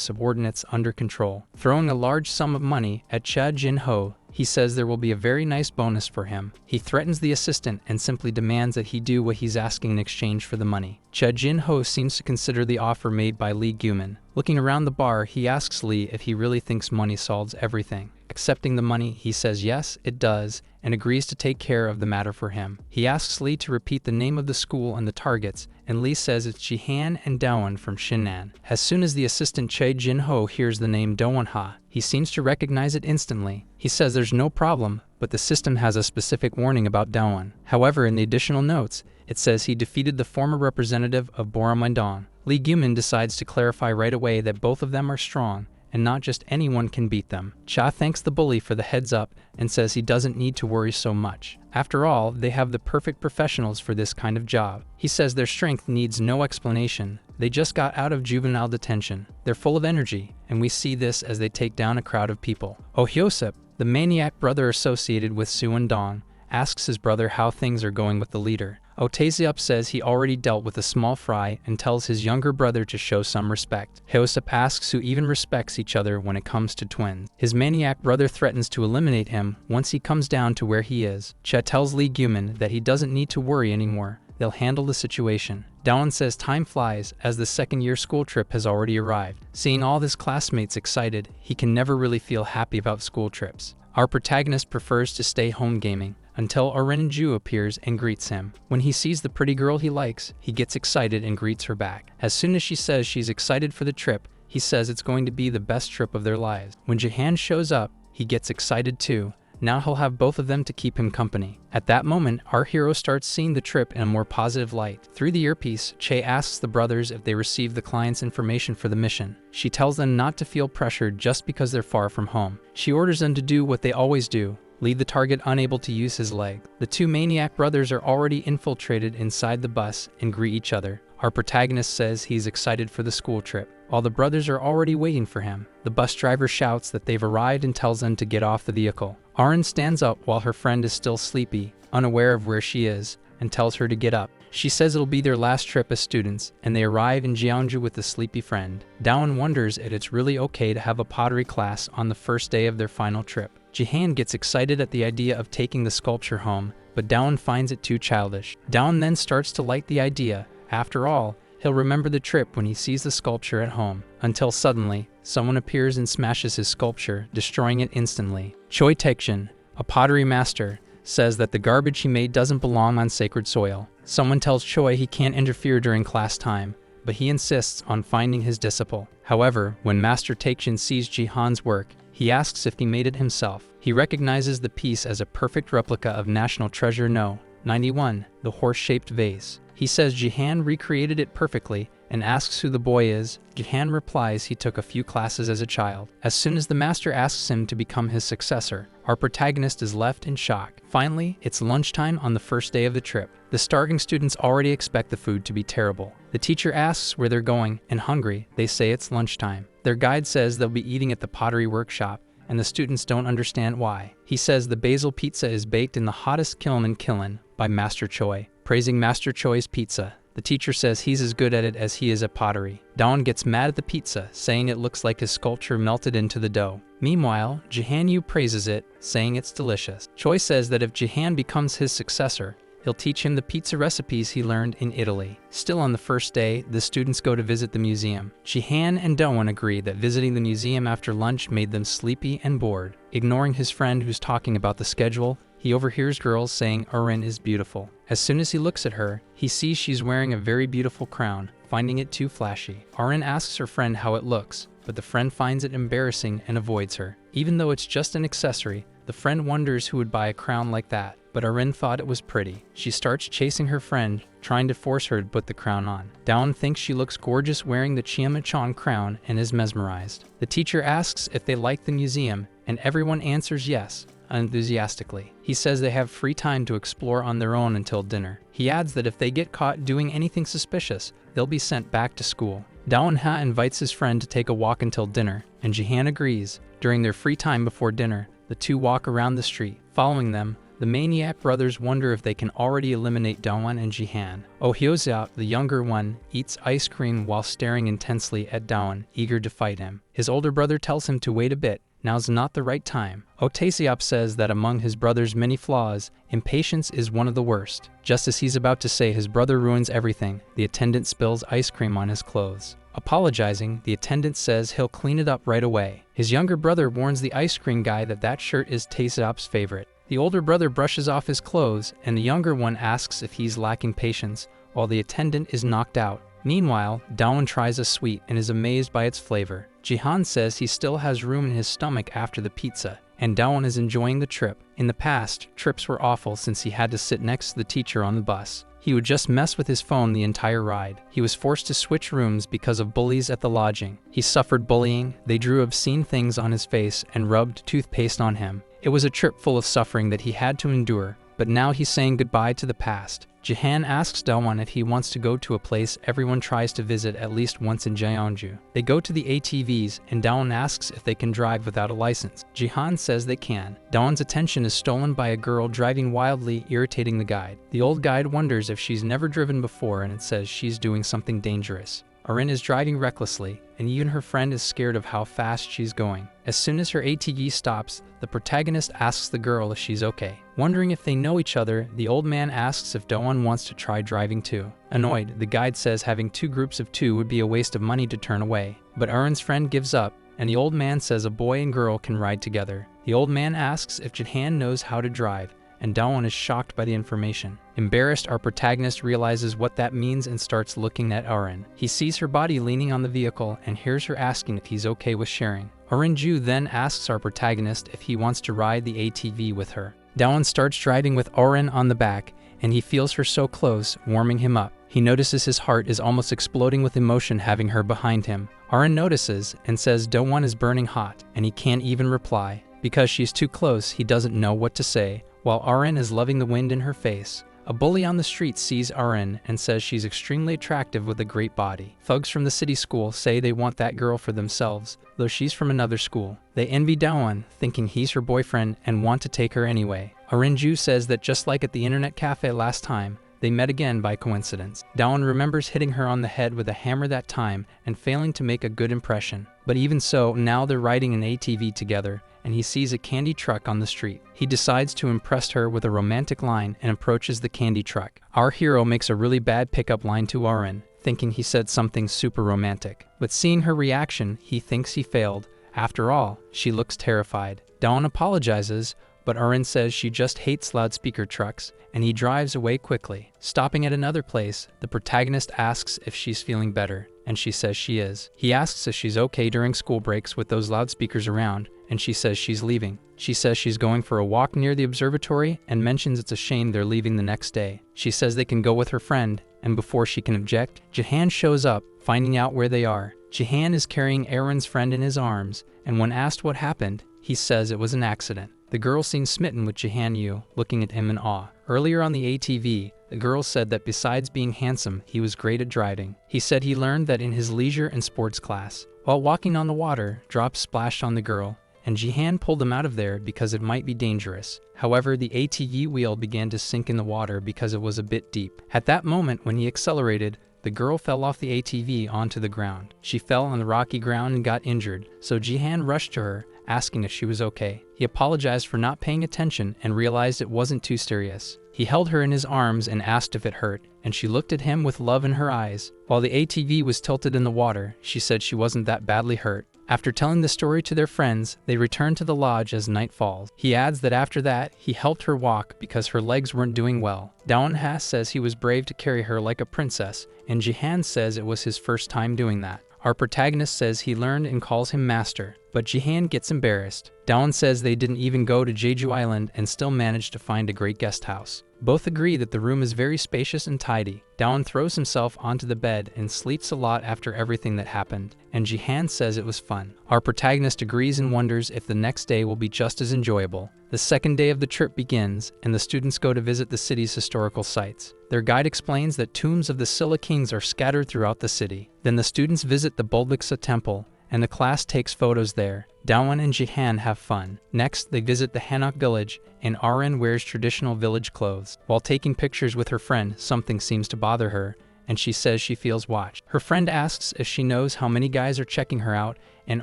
subordinates under control. Throwing a large sum of money at Che Jin-ho, he says there will be a very nice bonus for him. He threatens the assistant and simply demands that he do what he's asking in exchange for the money. Che Jin-ho seems to consider the offer made by Lee Gyumin. Looking around the bar, he asks Lee if he really thinks money solves everything. Accepting the money, he says yes, it does, and agrees to take care of the matter for him. He asks Lee to repeat the name of the school and the targets, and Lee says it's Jihan and Do-won from Shinnan. As soon as the assistant Che Jin-ho hears the name Do-won-ha, he seems to recognize it instantly. He says there's no problem, but the system has a specific warning about Do-won. However, in the additional notes, it says he defeated the former representative of Boromandong. Lee Gyumin decides to clarify right away that both of them are strong, and not just anyone can beat them. Cha thanks the bully for the heads up and says he doesn't need to worry so much. After all, they have the perfect professionals for this kind of job. He says their strength needs no explanation. They just got out of juvenile detention. They're full of energy, and we see this as they take down a crowd of people. Oh Hyosep, the maniac brother associated with Su and Dong, asks his brother how things are going with the leader. Otasiop says he already dealt with a small fry and tells his younger brother to show some respect. Hyosep asks who even respects each other when it comes to twins. His maniac brother threatens to eliminate him once he comes down to where he is. Che tells Lee Gumin that he doesn't need to worry anymore. They'll handle the situation. Daewon says time flies as the second-year school trip has already arrived. Seeing all his classmates excited, he can never really feel happy about school trips. Our protagonist prefers to stay home gaming until Ju appears and greets him. When he sees the pretty girl he likes, he gets excited and greets her back. As soon as she says she's excited for the trip, he says it's going to be the best trip of their lives. When Jahan shows up, he gets excited too. Now he'll have both of them to keep him company. At that moment, our hero starts seeing the trip in a more positive light. Through the earpiece, Che asks the brothers if they received the client's information for the mission. She tells them not to feel pressured just because they're far from home. She orders them to do what they always do, leave the target unable to use his leg. The two maniac brothers are already infiltrated inside the bus and greet each other. Our protagonist says he's excited for the school trip. While the brothers are already waiting for him, the bus driver shouts that they've arrived and tells them to get off the vehicle. Arin stands up while her friend is still sleepy, unaware of where she is, and tells her to get up. She says it'll be their last trip as students, and they arrive in Jeonju with the sleepy friend. Daewon wonders if it's really okay to have a pottery class on the first day of their final trip. Jahan gets excited at the idea of taking the sculpture home, but Daewon finds it too childish. Daewon then starts to like the idea. After all, he'll remember the trip when he sees the sculpture at home, until suddenly, someone appears and smashes his sculpture, destroying it instantly. Choi Taekshin, a pottery master, says that the garbage he made doesn't belong on sacred soil. Someone tells Choi he can't interfere during class time, but he insists on finding his disciple. However, when Master Taekshin sees Jihan's work, he asks if he made it himself. He recognizes the piece as a perfect replica of National Treasure No. 91, the horse-shaped vase. He says Jihan recreated it perfectly and asks who the boy is. Jihan replies he took a few classes as a child. As soon as the master asks him to become his successor, our protagonist is left in shock. Finally, it's lunchtime on the first day of the trip. The starving students already expect the food to be terrible. The teacher asks where they're going, and hungry, they say it's lunchtime. Their guide says they'll be eating at the pottery workshop, and the students don't understand why. He says the basil pizza is baked in the hottest kiln in Kiln by Master Choi. Praising Master Choi's pizza, the teacher says he's as good at it as he is at pottery. Daewon gets mad at the pizza, saying it looks like his sculpture melted into the dough. Meanwhile, Jahan-yu praises it, saying it's delicious. Choi says that if Jahan becomes his successor, he'll teach him the pizza recipes he learned in Italy. Still on the first day, the students go to visit the museum. Jihan and Daewon agree that visiting the museum after lunch made them sleepy and bored. Ignoring his friend who's talking about the schedule, he overhears girls saying Arin is beautiful. As soon as he looks at her, he sees she's wearing a very beautiful crown, finding it too flashy. Arin asks her friend how it looks, but the friend finds it embarrassing and avoids her. Even though it's just an accessory, the friend wonders who would buy a crown like that, but Arin thought it was pretty. She starts chasing her friend, trying to force her to put the crown on. Daewon thinks she looks gorgeous wearing the Chiamachon crown and is mesmerized. The teacher asks if they like the museum, and everyone answers yes, enthusiastically. He says they have free time to explore on their own until dinner. He adds that if they get caught doing anything suspicious, they'll be sent back to school. Daewon Ha invites his friend to take a walk until dinner, and Jihan agrees. During their free time before dinner, the two walk around the street. Following them, the maniac brothers wonder if they can already eliminate Daewon and Jihan. Oh Hyoseo, the younger one, eats ice cream while staring intensely at Daewon, eager to fight him. His older brother tells him to wait a bit. Now's not the right time. Otasiop says that among his brother's many flaws, impatience is one of the worst. Just as he's about to say his brother ruins everything, the attendant spills ice cream on his clothes. Apologizing, the attendant says he'll clean it up right away. His younger brother warns the ice cream guy that that shirt is Tasiop's favorite. The older brother brushes off his clothes, and the younger one asks if he's lacking patience, while the attendant is knocked out. Meanwhile, Daewon tries a sweet and is amazed by its flavor. Jihan says he still has room in his stomach after the pizza, and Daewon is enjoying the trip. In the past, trips were awful since he had to sit next to the teacher on the bus. He would just mess with his phone the entire ride. He was forced to switch rooms because of bullies at the lodging. He suffered bullying, they drew obscene things on his face and rubbed toothpaste on him. It was a trip full of suffering that he had to endure, but now he's saying goodbye to the past. Jihan asks Daewon if he wants to go to a place everyone tries to visit at least once in Jeonju. They go to the ATVs, and Daewon asks if they can drive without a license. Jihan says they can. Daewon's attention is stolen by a girl driving wildly, irritating the guide. The old guide wonders if she's never driven before, and it says she's doing something dangerous. Arin is driving recklessly, and even her friend is scared of how fast she's going. As soon as her ATV stops, the protagonist asks the girl if she's okay. Wondering if they know each other, the old man asks if Daewon wants to try driving too. Annoyed, the guide says having 2 groups of 2 would be a waste of money to turn away. But Arin's friend gives up, and the old man says a boy and girl can ride together. The old man asks if Jihan knows how to drive, and Daewon is shocked by the information. Embarrassed, our protagonist realizes what that means and starts looking at Arin. He sees her body leaning on the vehicle and hears her asking if he's okay with sharing. Arin-ju then asks our protagonist if he wants to ride the ATV with her. Daewon starts driving with Arin on the back, and he feels her so close, warming him up. He notices his heart is almost exploding with emotion having her behind him. Arin notices and says Daewon is burning hot, and he can't even reply. Because she's too close, he doesn't know what to say, while Arin is loving the wind in her face. A bully on the street sees Arin and says she's extremely attractive with a great body. Thugs from the city school say they want that girl for themselves, though she's from another school. They envy Daewon, thinking he's her boyfriend, and want to take her anyway. Arin-ju says that just like at the internet cafe last time, they met again by coincidence. Daewon remembers hitting her on the head with a hammer that time and failing to make a good impression. But even so, now they're riding an ATV together, and he sees a candy truck on the street. He decides to impress her with a romantic line and approaches the candy truck. Our hero makes a really bad pickup line to Arin, thinking he said something super romantic. But seeing her reaction, he thinks he failed. After all, she looks terrified. Daewon apologizes, but Arin says she just hates loudspeaker trucks, and he drives away quickly. Stopping at another place, the protagonist asks if she's feeling better, and she says she is. He asks if she's okay during school breaks with those loudspeakers around, and she says she's leaving. She says she's going for a walk near the observatory and mentions it's a shame they're leaving the next day. She says they can go with her friend, and before she can object, Jihan shows up, finding out where they are. Jihan is carrying Arin's friend in his arms, and when asked what happened, he says it was an accident. The girl seems smitten with Jihan-yu, looking at him in awe. Earlier on the ATV, the girl said that besides being handsome, he was great at driving. He said he learned that in his leisure and sports class. While walking on the water, drops splashed on the girl, and Jihan pulled him out of there because it might be dangerous. However, the ATV wheel began to sink in the water because it was a bit deep. At that moment, when he accelerated, the girl fell off the ATV onto the ground. She fell on the rocky ground and got injured, so Jihan rushed to her, asking if she was okay. He apologized for not paying attention and realized it wasn't too serious. He held her in his arms and asked if it hurt, and she looked at him with love in her eyes. While the ATV was tilted in the water, she said she wasn't that badly hurt. After telling the story to their friends, they returned to the lodge as night falls. He adds that after that, he helped her walk because her legs weren't doing well. Daewon says he was brave to carry her like a princess, and Jihan says it was his first time doing that. Our protagonist says he learned and calls him master, but Jihan gets embarrassed. Daewon says they didn't even go to Jeju Island and still managed to find a great guest house. Both agree that the room is very spacious and tidy. Daewon throws himself onto the bed and sleeps a lot after everything that happened, and Jihan says it was fun. Our protagonist agrees and wonders if the next day will be just as enjoyable. The second day of the trip begins, and the students go to visit the city's historical sites. Their guide explains that tombs of the Silla kings are scattered throughout the city. Then the students visit the Buldiksa temple, and the class takes photos there. Daewon and Jihan have fun. Next, they visit the Hanok village, and Arin wears traditional village clothes. While taking pictures with her friend, something seems to bother her, and she says she feels watched. Her friend asks if she knows how many guys are checking her out, and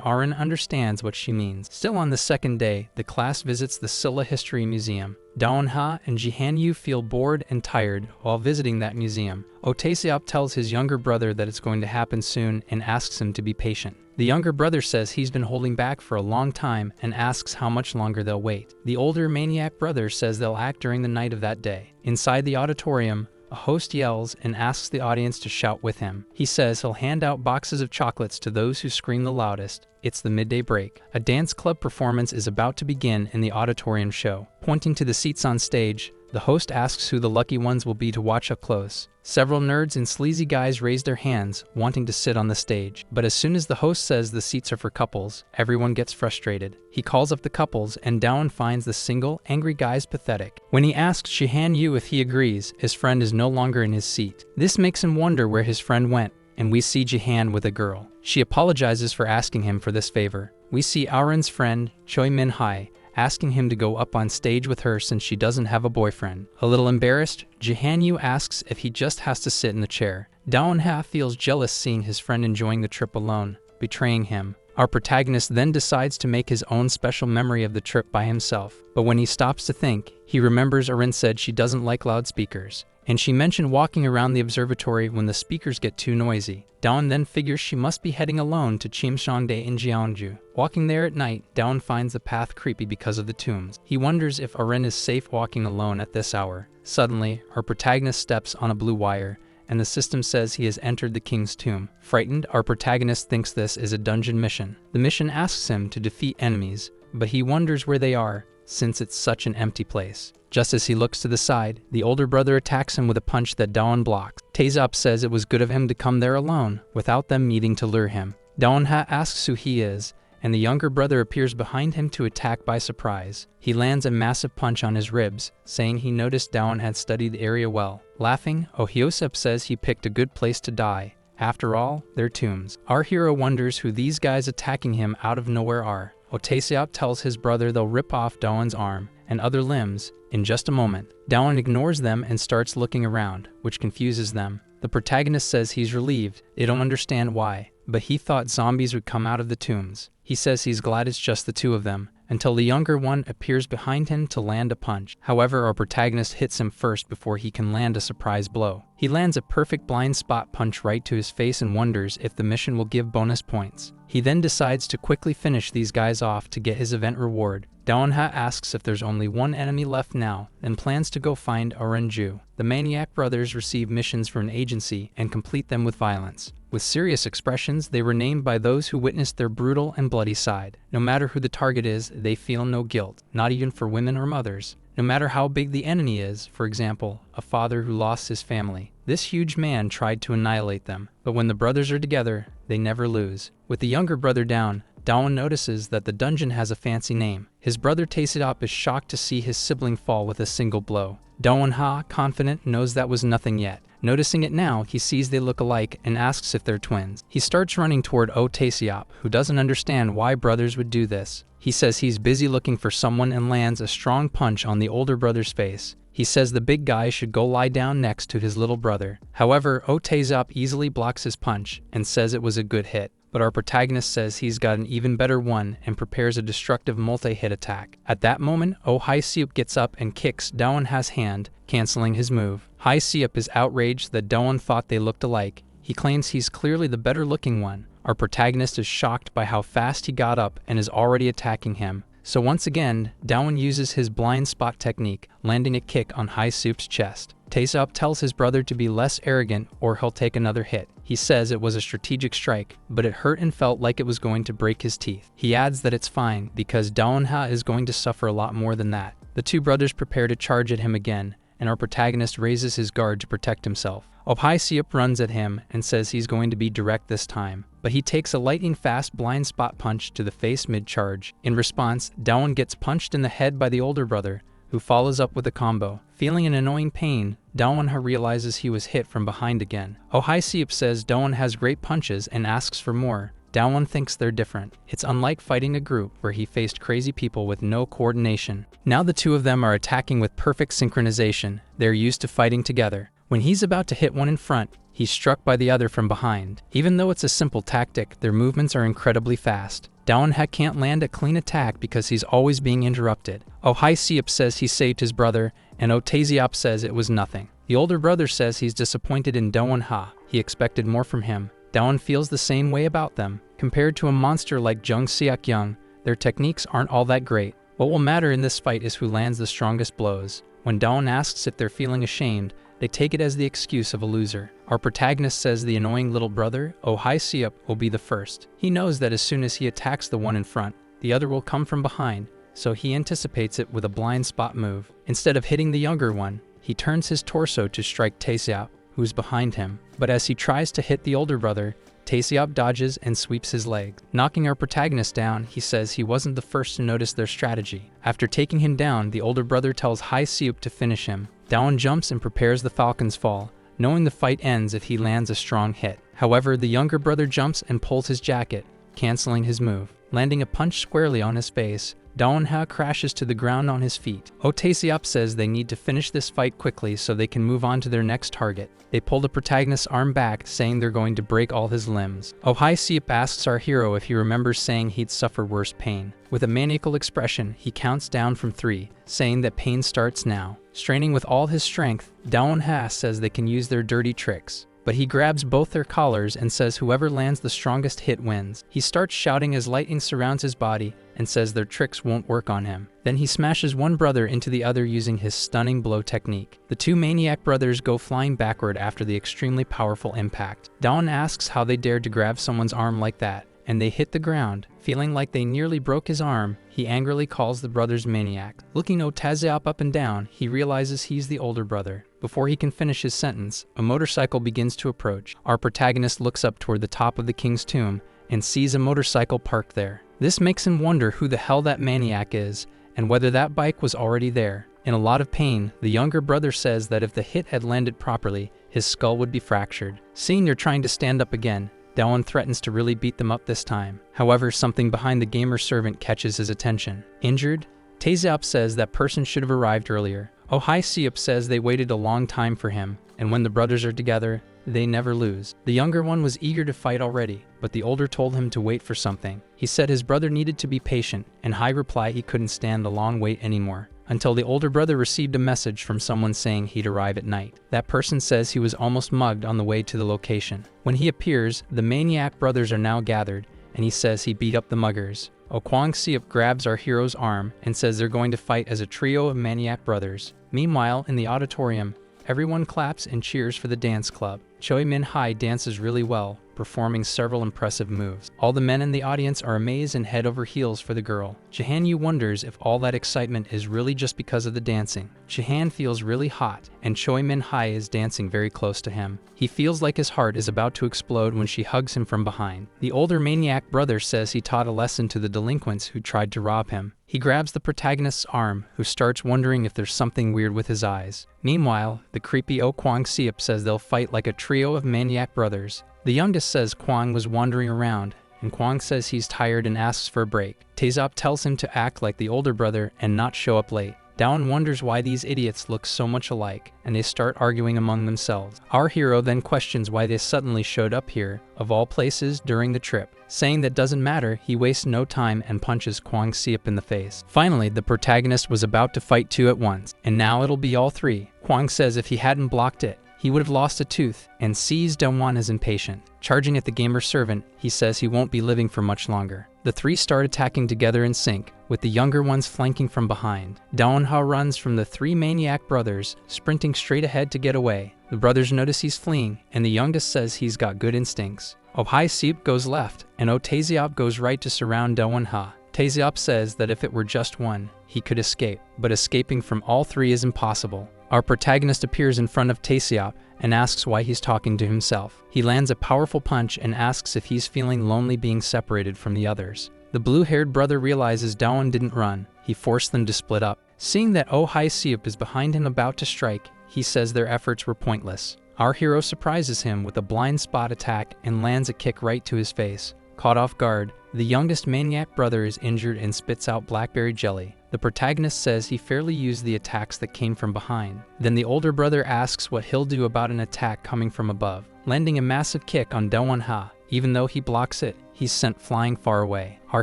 Arin understands what she means. Still on the second day, the class visits the Silla History Museum. Daewon and Jihan-yu feel bored and tired while visiting that museum. Otaseop tells his younger brother that it's going to happen soon and asks him to be patient. The younger brother says he's been holding back for a long time and asks how much longer they'll wait. The older maniac brother says they'll act during the night of that day. Inside the auditorium, a host yells and asks the audience to shout with him. He says he'll hand out boxes of chocolates to those who scream the loudest. It's the midday break. A dance club performance is about to begin in the auditorium show. Pointing to the seats on stage, the host asks who the lucky ones will be to watch up close. Several nerds and sleazy guys raise their hands, wanting to sit on the stage. But as soon as the host says the seats are for couples, everyone gets frustrated. He calls up the couples, and Dowan finds the single, angry guys pathetic. When he asks Shihan Yu if he agrees, his friend is no longer in his seat. This makes him wonder where his friend went, and we see Jihan with a girl. She apologizes for asking him for this favor. We see Auron's friend, Choi Min-hai, asking him to go up on stage with her since she doesn't have a boyfriend. A little embarrassed, Jihan Yu asks if he just has to sit in the chair. Dowan Ha feels jealous seeing his friend enjoying the trip alone, betraying him. Our protagonist then decides to make his own special memory of the trip by himself. But when he stops to think, he remembers Arin said she doesn't like loudspeakers, and she mentioned walking around the observatory when the speakers get too noisy. Dowan then figures she must be heading alone to Chimcheongdae in Jeonju. Walking there at night, Dowan finds the path creepy because of the tombs. He wonders if Arin is safe walking alone at this hour. Suddenly, our protagonist steps on a blue wire, and the system says he has entered the king's tomb. Frightened, our protagonist thinks this is a dungeon mission. The mission asks him to defeat enemies, but he wonders where they are, since it's such an empty place. Just as he looks to the side, the older brother attacks him with a punch that Dowan blocks. Tae-up says it was good of him to come there alone, without them meeting to lure him. Dowan-ha asks who he is, and the younger brother appears behind him to attack by surprise. He lands a massive punch on his ribs, saying he noticed Dowan had studied the area well. Laughing, Oh Hyosep says he picked a good place to die. After all, they're tombs. Our hero wonders who these guys attacking him out of nowhere are. Tae-seop tells his brother they'll rip off Dowan's arm and other limbs in just a moment. Dowan ignores them and starts looking around, which confuses them. The protagonist says he's relieved, they don't understand why, but he thought zombies would come out of the tombs. He says he's glad it's just the two of them, until the younger one appears behind him to land a punch. However, our protagonist hits him first before he can land a surprise blow. He lands a perfect blind spot punch right to his face and wonders if the mission will give bonus points. He then decides to quickly finish these guys off to get his event reward. Dowan-ha asks if there's only one enemy left now, and plans to go find Orenju. The Maniac brothers receive missions from an agency and complete them with violence. With serious expressions, they were named by those who witnessed their brutal and bloody side. No matter who the target is, they feel no guilt, not even for women or mothers. No matter how big the enemy is, for example, a father who lost his family, this huge man tried to annihilate them. But when the brothers are together, they never lose. With the younger brother down, Dowan notices that the dungeon has a fancy name. His brother Tae-seop is shocked to see his sibling fall with a single blow. Dowan-ha, confident, knows that was nothing yet. Noticing it now, he sees they look alike and asks if they're twins. He starts running toward Tae-seop, who doesn't understand why brothers would do this. He says he's busy looking for someone and lands a strong punch on the older brother's face. He says the big guy should go lie down next to his little brother. However, Tae-seop easily blocks his punch and says it was a good hit. But our protagonist says he's got an even better one and prepares a destructive multi-hit attack. At that moment, Hyosep gets up and kicks Dowan-ha's hand, canceling his move. Hyosep is outraged that Dowan thought they looked alike. He claims he's clearly the better looking one. Our protagonist is shocked by how fast he got up and is already attacking him. So once again, Dowan uses his blind spot technique, landing a kick on Hyosep's chest. Tae-seop tells his brother to be less arrogant or he'll take another hit. He says it was a strategic strike, but it hurt and felt like it was going to break his teeth. He adds that it's fine, because Dowan-ha is going to suffer a lot more than that. The two brothers prepare to charge at him again, and our protagonist raises his guard to protect himself. Hyosep runs at him and says he's going to be direct this time, but he takes a lightning-fast blind spot punch to the face mid-charge. In response, Dowan gets punched in the head by the older brother, who follows up with a combo. Feeling an annoying pain, Dowan-ha realizes he was hit from behind again. Hyosep says Dowan has great punches and asks for more. Dowan thinks they're different. It's unlike fighting a group where he faced crazy people with no coordination. Now the two of them are attacking with perfect synchronization. They're used to fighting together. When he's about to hit one in front, he's struck by the other from behind. Even though it's a simple tactic, their movements are incredibly fast. Dowan-ha can't land a clean attack because he's always being interrupted. Hyosep says he saved his brother, and Tae-seop says it was nothing. The older brother says he's disappointed in Dowan-ha. He expected more from him. Dowan feels the same way about them. Compared to a monster like Jung Seok-young, their techniques aren't all that great. What will matter in this fight is who lands the strongest blows. When Dowan asks if they're feeling ashamed, They take it as the excuse of a loser. Our protagonist says the annoying little brother, Oh Hi Seup, will be the first. He knows that as soon as he attacks the one in front, the other will come from behind, so he anticipates it with a blind spot move. Instead of hitting the younger one, he turns his torso to strike Taeseop, who's behind him. But as he tries to hit the older brother, Taeseop dodges and sweeps his legs. Knocking our protagonist down, he says he wasn't the first to notice their strategy. After taking him down, the older brother tells Hai Seup to finish him. Daewon jumps and prepares the Falcon's fall, knowing the fight ends if he lands a strong hit. However, the younger brother jumps and pulls his jacket, canceling his move. Landing a punch squarely on his face, Daewon crashes to the ground on his feet. Oh Taeseop says they need to finish this fight quickly so they can move on to their next target. They pull the protagonist's arm back, saying they're going to break all his limbs. Oh Hai Seup asks our hero if he remembers saying he'd suffer worse pain. With a maniacal expression, he counts down from 3, saying that pain starts now. Straining with all his strength, Daewon says they can use their dirty tricks. But he grabs both their collars and says whoever lands the strongest hit wins. He starts shouting as lightning surrounds his body and says their tricks won't work on him. Then he smashes one brother into the other using his stunning blow technique. The two maniac brothers go flying backward after the extremely powerful impact. Daewon asks how they dared to grab someone's arm like that, and they hit the ground. Feeling like they nearly broke his arm, he angrily calls the brothers maniac. Looking Taeseop up and down, he realizes he's the older brother. Before he can finish his sentence, a motorcycle begins to approach. Our protagonist looks up toward the top of the king's tomb and sees a motorcycle parked there. This makes him wonder who the hell that maniac is and whether that bike was already there. In a lot of pain, the younger brother says that if the hit had landed properly, his skull would be fractured. Seeing they're trying to stand up again, Daewon threatens to really beat them up this time. However, something behind the gamer servant catches his attention. Injured? Taeseop says that person should have arrived earlier. Oh Hai Seup says they waited a long time for him, and when the brothers are together, they never lose. The younger one was eager to fight already, but the older told him to wait for something. He said his brother needed to be patient, and Hai replied he couldn't stand the long wait anymore. Until the older brother received a message from someone saying he'd arrive at night. That person says he was almost mugged on the way to the location. When he appears, the maniac brothers are now gathered, and he says he beat up the muggers. Kwang Seup grabs our hero's arm and says they're going to fight as a trio of maniac brothers. Meanwhile, in the auditorium, everyone claps and cheers for the dance club. Choi Min-hai dances really well, performing several impressive moves. All the men in the audience are amazed and head over heels for the girl. Jahan-yu wonders if all that excitement is really just because of the dancing. Jahan feels really hot, and Choi Min-hai is dancing very close to him. He feels like his heart is about to explode when she hugs him from behind. The older maniac brother says he taught a lesson to the delinquents who tried to rob him. He grabs the protagonist's arm, who starts wondering if there's something weird with his eyes. Meanwhile, the creepy Kwang Seup says they'll fight like a trio of maniac brothers. The youngest says Kwang was wandering around, and Kwang says he's tired and asks for a break. Taeseop tells him to act like the older brother and not show up late. Daewon wonders why these idiots look so much alike, and they start arguing among themselves. Our hero then questions why they suddenly showed up here, of all places, during the trip. Saying that doesn't matter, he wastes no time and punches Kwang Seup in the face. Finally, the protagonist was about to fight 2 at once, and now it'll be all 3. Kwang says if he hadn't blocked it, he would have lost a tooth, and sees Daewon as impatient. Charging at the gamer servant, he says he won't be living for much longer. The 3 start attacking together in sync, with the younger ones flanking from behind. Daewon runs from the 3 maniac brothers, sprinting straight ahead to get away. The brothers notice he's fleeing, and the youngest says he's got good instincts. Oh Hai Seup goes left, and Taeseop goes right to surround Daewon. Taeseop says that if it were just one, he could escape, but escaping from all 3 is impossible. Our protagonist appears in front of Taeseop and asks why he's talking to himself. He lands a powerful punch and asks if he's feeling lonely being separated from the others. The blue-haired brother realizes Daewon didn't run. He forced them to split up. Seeing that Oh Hai Seup is behind him about to strike, he says their efforts were pointless. Our hero surprises him with a blind spot attack and lands a kick right to his face. Caught off guard, the youngest maniac brother is injured and spits out blackberry jelly. The protagonist says he fairly used the attacks that came from behind. Then the older brother asks what he'll do about an attack coming from above, landing a massive kick on Daewon. Even though he blocks it, he's sent flying far away. Our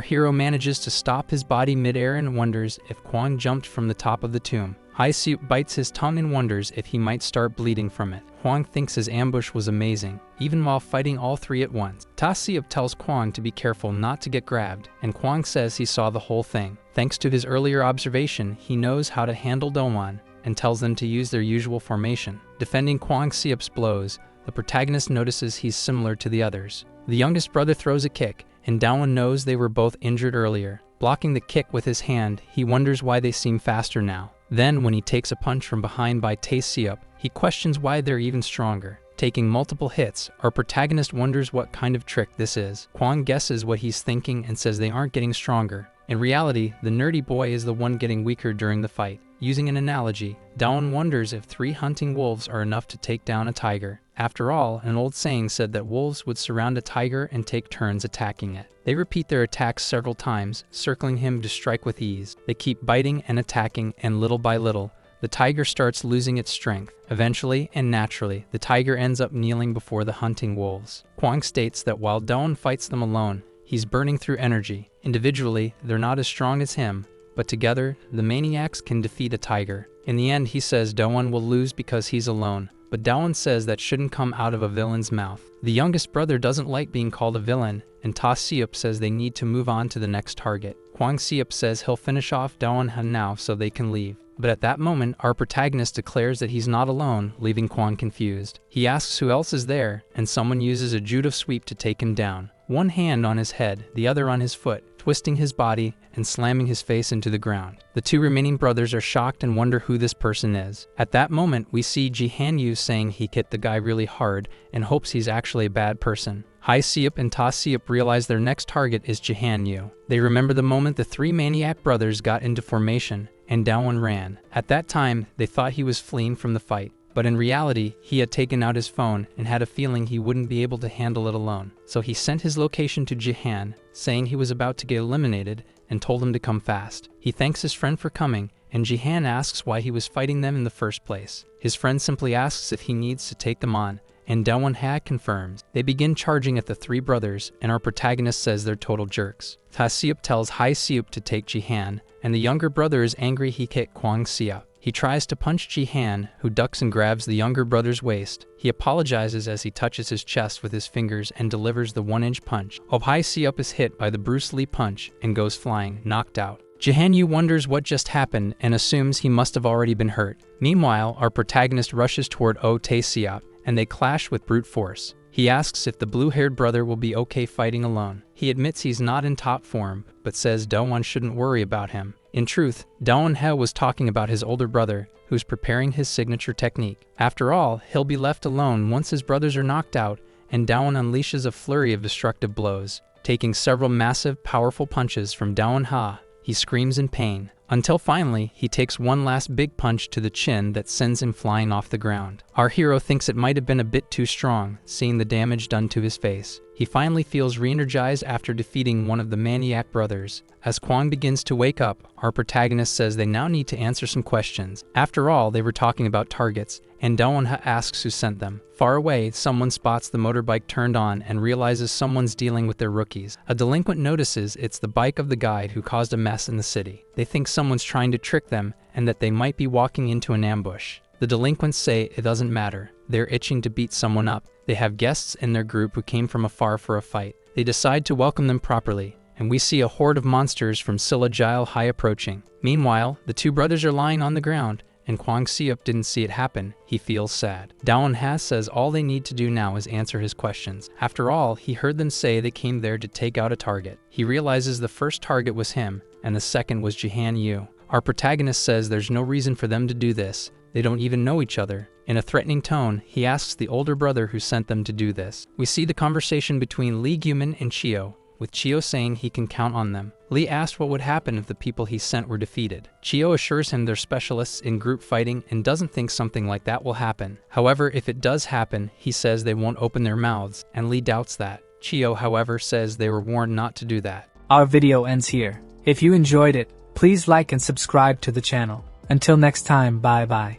hero manages to stop his body midair and wonders if Kwang jumped from the top of the tomb. Hai Seup bites his tongue and wonders if he might start bleeding from it. Kwang thinks his ambush was amazing, even while fighting all 3 at once. Taeseop tells Kwang to be careful not to get grabbed, and Kwang says he saw the whole thing. Thanks to his earlier observation, he knows how to handle Daewon, and tells them to use their usual formation. Defending Kwang Seop's blows, the protagonist notices he's similar to the others. The youngest brother throws a kick, and Daewon knows they were both injured earlier. Blocking the kick with his hand, he wonders why they seem faster now. Then, when he takes a punch from behind by Tae Seop, he questions why they're even stronger. Taking multiple hits, our protagonist wonders what kind of trick this is. Kwang guesses what he's thinking and says they aren't getting stronger. In reality, the nerdy boy is the one getting weaker during the fight. Using an analogy, Daewon wonders if 3 hunting wolves are enough to take down a tiger. After all, an old saying said that wolves would surround a tiger and take turns attacking it. They repeat their attacks several times, circling him to strike with ease. They keep biting and attacking, and little by little, the tiger starts losing its strength. Eventually, and naturally, the tiger ends up kneeling before the hunting wolves. Kwang states that while Daewon fights them alone, he's burning through energy. Individually, they're not as strong as him, but together, the maniacs can defeat a tiger. In the end, he says Daewon will lose because he's alone, but Daewon says that shouldn't come out of a villain's mouth. The youngest brother doesn't like being called a villain, and Ta Seop says they need to move on to the next target. Kwang Seop says he'll finish off Daewon now so they can leave. But at that moment, our protagonist declares that he's not alone, leaving Kwang confused. He asks who else is there, and someone uses a judo sweep to take him down. One hand on his head, the other on his foot, twisting his body and slamming his face into the ground. The 2 remaining brothers are shocked and wonder who this person is. At that moment, we see Ji Han-yu saying he hit the guy really hard and hopes he's actually a bad person. Hai Seop and Ta Seop realize their next target is Ji Han-yu. They remember the moment the 3 maniac brothers got into formation and Daewon ran. At that time, they thought he was fleeing from the fight. But in reality, he had taken out his phone and had a feeling he wouldn't be able to handle it alone. So he sent his location to Jihan, saying he was about to get eliminated, and told him to come fast. He thanks his friend for coming, and Jihan asks why he was fighting them in the first place. His friend simply asks if he needs to take them on, and Daewon confirms. They begin charging at the 3 brothers, and our protagonist says they're total jerks. Ta Seop tells Hai Seop to take Jihan, and the younger brother is angry he hit Kwang Seop. He tries to punch Jihan, who ducks and grabs the younger brother's waist. He apologizes as he touches his chest with his fingers and delivers the 1-inch punch. Hai Seop is hit by the Bruce Lee punch and goes flying, knocked out. Jihan-yu wonders what just happened and assumes he must have already been hurt. Meanwhile, our protagonist rushes toward Tae Seop, and they clash with brute force. He asks if the blue-haired brother will be okay fighting alone. He admits he's not in top form, but says Daewon shouldn't worry about him. In truth, Daewon was talking about his older brother, who's preparing his signature technique. After all, he'll be left alone once his brothers are knocked out, and Daewon unleashes a flurry of destructive blows. Taking several massive, powerful punches from Daewon, he screams in pain, until finally, he takes one last big punch to the chin that sends him flying off the ground. Our hero thinks it might have been a bit too strong, seeing the damage done to his face. He finally feels re-energized after defeating one of the maniac brothers. As Kwang begins to wake up, our protagonist says they now need to answer some questions. After all, they were talking about targets, and Daewon asks who sent them. Far away, someone spots the motorbike turned on and realizes someone's dealing with their rookies. A delinquent notices it's the bike of the guy who caused a mess in the city. They think someone's trying to trick them and that they might be walking into an ambush. The delinquents say it doesn't matter. They're itching to beat someone up. They have guests in their group who came from afar for a fight. They decide to welcome them properly, and we see a horde of monsters from Silajile High approaching. Meanwhile, the 2 brothers are lying on the ground, and Kwang Seop didn't see it happen. He feels sad. Daewon says all they need to do now is answer his questions. After all, he heard them say they came there to take out a target. He realizes the first target was him, and the second was Jihan-yu. Our protagonist says there's no reason for them to do this. They don't even know each other. In a threatening tone, he asks the older brother who sent them to do this. We see the conversation between Lee Gyuman and Chio, with Chio saying he can count on them. Lee asked what would happen if the people he sent were defeated. Chio assures him they're specialists in group fighting and doesn't think something like that will happen. However, if it does happen, he says they won't open their mouths, and Lee doubts that. Chio, however, says they were warned not to do that. Our video ends here. If you enjoyed it, please like and subscribe to the channel. Until next time, bye bye.